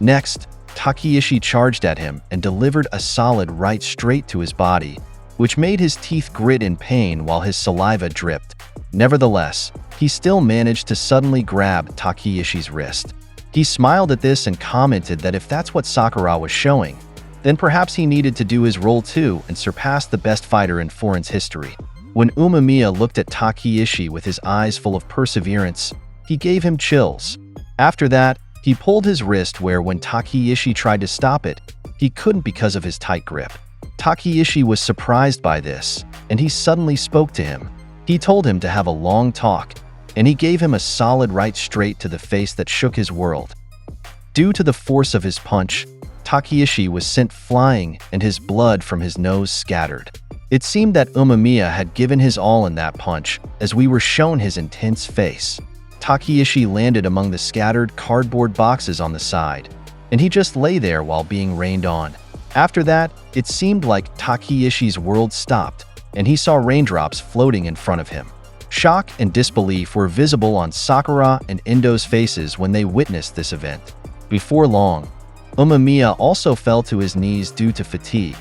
Next, Takeishi charged at him and delivered a solid right straight to his body, which made his teeth grit in pain while his saliva dripped. Nevertheless, he still managed to suddenly grab Takeishi's wrist. He smiled at this and commented that if that's what Sakura was showing, then perhaps he needed to do his role too and surpass the best fighter in Furin's history. When Umemiya looked at Takeishi with his eyes full of perseverance, he gave him chills. After that, he pulled his wrist where when Takeishi tried to stop it, he couldn't because of his tight grip. Takeishi was surprised by this, and he suddenly spoke to him. He told him to have a long talk, and he gave him a solid right straight to the face that shook his world. Due to the force of his punch, Takeishi was sent flying and his blood from his nose scattered. It seemed that Umemiya had given his all in that punch, as we were shown his intense face. Takeishi landed among the scattered cardboard boxes on the side, and he just lay there while being rained on. After that, it seemed like Takeishi's world stopped, and he saw raindrops floating in front of him. Shock and disbelief were visible on Sakura and Endo's faces when they witnessed this event. Before long, Umemiya also fell to his knees due to fatigue,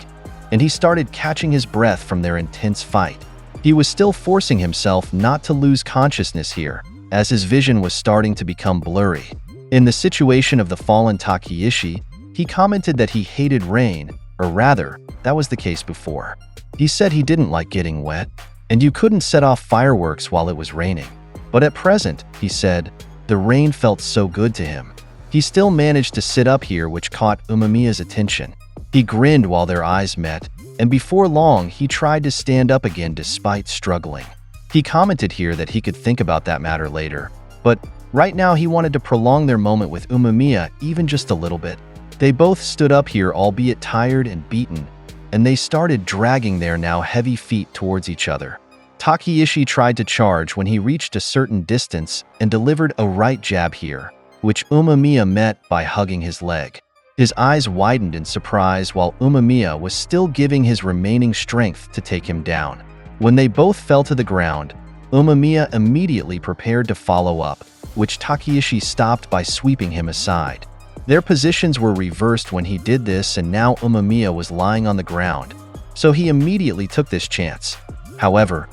and he started catching his breath from their intense fight. He was still forcing himself not to lose consciousness here, as his vision was starting to become blurry. In the situation of the fallen Takeishi, he commented that he hated rain, or rather, that was the case before. He said he didn't like getting wet, and you couldn't set off fireworks while it was raining. But at present, he said, the rain felt so good to him. He still managed to sit up here, which caught Umemiya's attention. He grinned while their eyes met, and before long he tried to stand up again despite struggling. He commented here that he could think about that matter later, but right now he wanted to prolong their moment with Umemiya even just a little bit. They both stood up here, albeit tired and beaten, and they started dragging their now heavy feet towards each other. Takeishi tried to charge when he reached a certain distance and delivered a right jab here, which Umemiya met by hugging his leg. His eyes widened in surprise while Umemiya was still giving his remaining strength to take him down. When they both fell to the ground, Umemiya immediately prepared to follow up, which Takeishi stopped by sweeping him aside. Their positions were reversed when he did this, and now Umemiya was lying on the ground, so he immediately took this chance. However,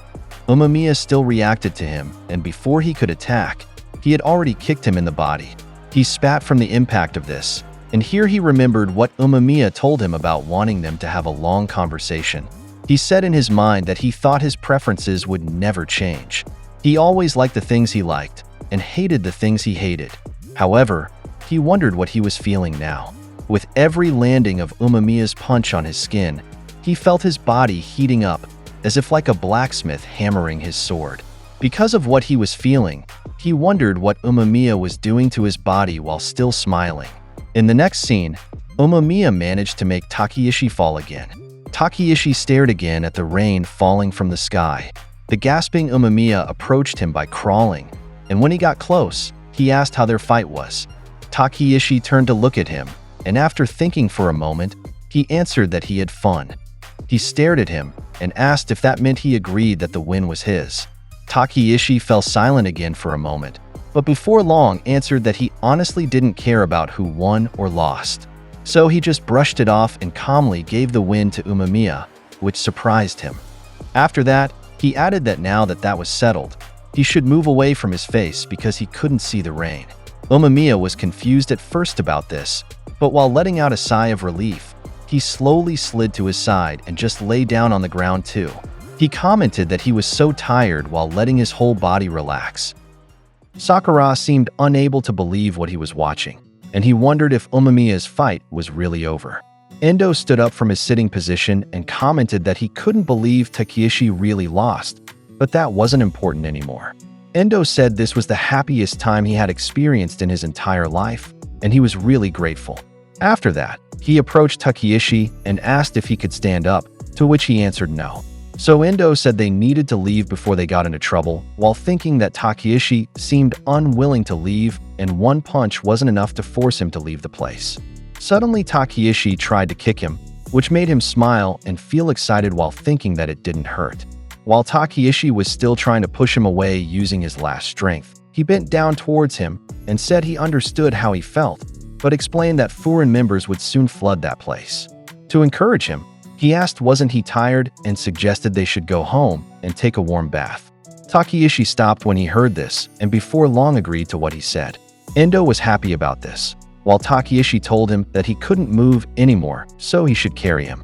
Umemiya still reacted to him, and before he could attack, he had already kicked him in the body. He spat from the impact of this, and here he remembered what Umemiya told him about wanting them to have a long conversation. He said in his mind that he thought his preferences would never change. He always liked the things he liked, and hated the things he hated. However, he wondered what he was feeling now. With every landing of Umemiya's punch on his skin, he felt his body heating up, as if like a blacksmith hammering his sword. Because of what he was feeling, he wondered what Umemiya was doing to his body while still smiling. In the next scene, Umemiya managed to make Takeishi fall again. Takeishi stared again at the rain falling from the sky. The gasping Umemiya approached him by crawling, and when he got close, he asked how their fight was. Takeishi turned to look at him, and after thinking for a moment, he answered that he had fun. He stared at him and asked if that meant he agreed that the win was his. Takeishi fell silent again for a moment, but before long answered that he honestly didn't care about who won or lost. So he just brushed it off and calmly gave the win to Umemiya, which surprised him. After that, he added that now that that was settled, he should move away from his face because he couldn't see the rain. Umemiya was confused at first about this, but while letting out a sigh of relief, he slowly slid to his side and just lay down on the ground too. He commented that he was so tired while letting his whole body relax. Sakura seemed unable to believe what he was watching, and he wondered if Umemiya's fight was really over. Endo stood up from his sitting position and commented that he couldn't believe Takeishi really lost, but that wasn't important anymore. Endo said this was the happiest time he had experienced in his entire life, and he was really grateful. After that, he approached Takeishi and asked if he could stand up, to which he answered no. So Endo said they needed to leave before they got into trouble, while thinking that Takeishi seemed unwilling to leave and one punch wasn't enough to force him to leave the place. Suddenly Takeishi tried to kick him, which made him smile and feel excited while thinking that it didn't hurt. While Takeishi was still trying to push him away using his last strength, he bent down towards him and said he understood how he felt, but explained that foreign members would soon flood that place. To encourage him, he asked wasn't he tired and suggested they should go home and take a warm bath. Takeishi stopped when he heard this and before long agreed to what he said. Endo was happy about this, while Takeishi told him that he couldn't move anymore, so he should carry him.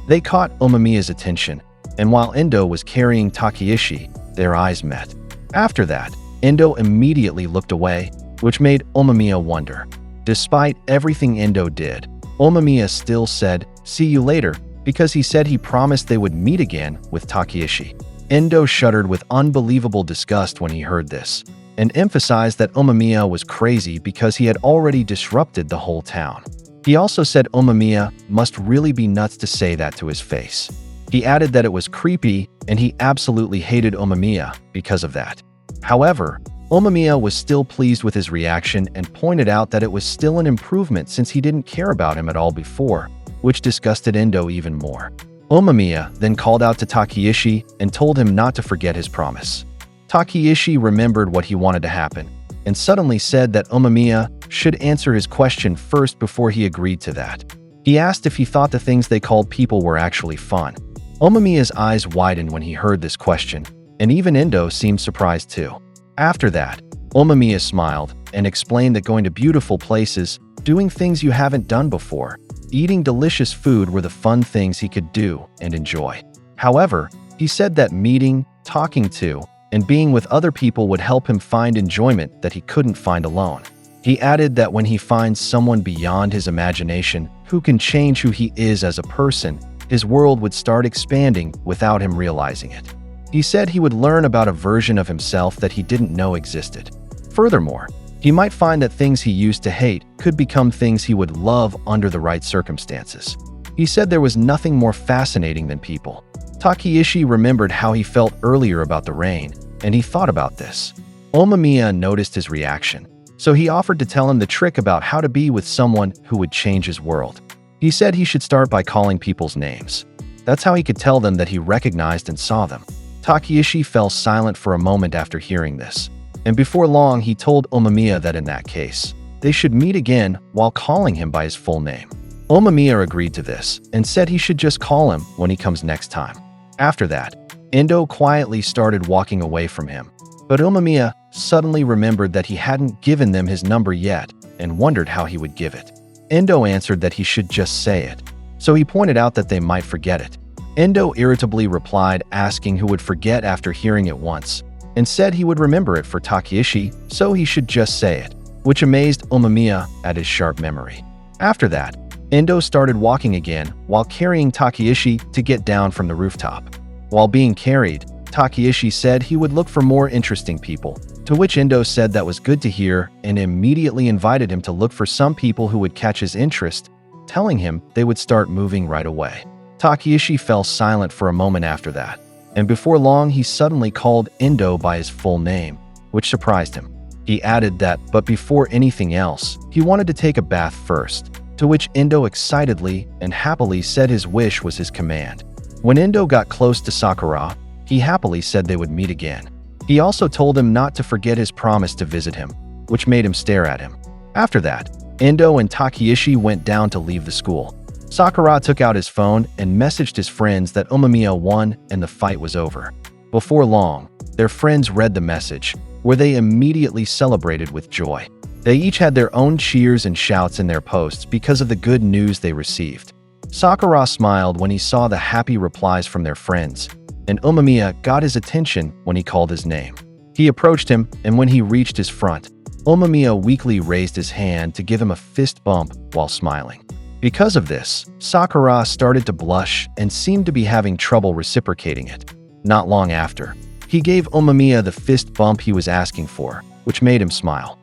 They caught Omamiya's attention, and while Endo was carrying Takeishi, their eyes met. After that, Endo immediately looked away, which made Omamiya wonder. Despite everything Endo did, Omamiya still said, "See you later," because he said he promised they would meet again with Takeishi. Endo shuddered with unbelievable disgust when he heard this, and emphasized that Omamiya was crazy because he had already disrupted the whole town. He also said Omamiya must really be nuts to say that to his face. He added that it was creepy and he absolutely hated Omamiya because of that. However, Omamiya was still pleased with his reaction and pointed out that it was still an improvement since he didn't care about him at all before, which disgusted Endo even more. Omamiya then called out to Takeishi and told him not to forget his promise. Takeishi remembered what he wanted to happen, and suddenly said that Omamiya should answer his question first before he agreed to that. He asked if he thought the things they called people were actually fun. Omamiya's eyes widened when he heard this question, and even Endo seemed surprised too. After that, Omamiya smiled and explained that going to beautiful places, doing things you haven't done before, eating delicious food were the fun things he could do and enjoy. However, he said that meeting, talking to, and being with other people would help him find enjoyment that he couldn't find alone. He added that when he finds someone beyond his imagination who can change who he is as a person, his world would start expanding without him realizing it. He said he would learn about a version of himself that he didn't know existed. Furthermore, he might find that things he used to hate could become things he would love under the right circumstances. He said there was nothing more fascinating than people. Takeishi remembered how he felt earlier about the rain, and he thought about this. Omamiya noticed his reaction, so he offered to tell him the trick about how to be with someone who would change his world. He said he should start by calling people's names. That's how he could tell them that he recognized and saw them. Takeishi fell silent for a moment after hearing this, and before long he told Omamiya that in that case, they should meet again while calling him by his full name. Omamiya agreed to this and said he should just call him when he comes next time. After that, Endo quietly started walking away from him, but Omamiya suddenly remembered that he hadn't given them his number yet and wondered how he would give it. Endo answered that he should just say it, so he pointed out that they might forget it. Endo irritably replied, asking who would forget after hearing it once, and said he would remember it for Takeishi, so he should just say it, which amazed Omamiya at his sharp memory. After that, Endo started walking again while carrying Takeishi to get down from the rooftop. While being carried, Takeishi said he would look for more interesting people, to which Endo said that was good to hear and immediately invited him to look for some people who would catch his interest, telling him they would start moving right away. Takeishi fell silent for a moment after that, and before long he suddenly called Endo by his full name, which surprised him. He added that, but before anything else, he wanted to take a bath first, to which Endo excitedly and happily said his wish was his command. When Endo got close to Sakura, he happily said they would meet again. He also told him not to forget his promise to visit him, which made him stare at him. After that, Endo and Takeishi went down to leave the school. Sakura took out his phone and messaged his friends that Omamiya won and the fight was over. Before long, their friends read the message, where they immediately celebrated with joy. They each had their own cheers and shouts in their posts because of the good news they received. Sakura smiled when he saw the happy replies from their friends, and Omamiya got his attention when he called his name. He approached him, and when he reached his front, Omamiya weakly raised his hand to give him a fist bump while smiling. Because of this, Sakura started to blush and seemed to be having trouble reciprocating it. Not long after, He gave Umemiya the fist bump he was asking for, which made him smile.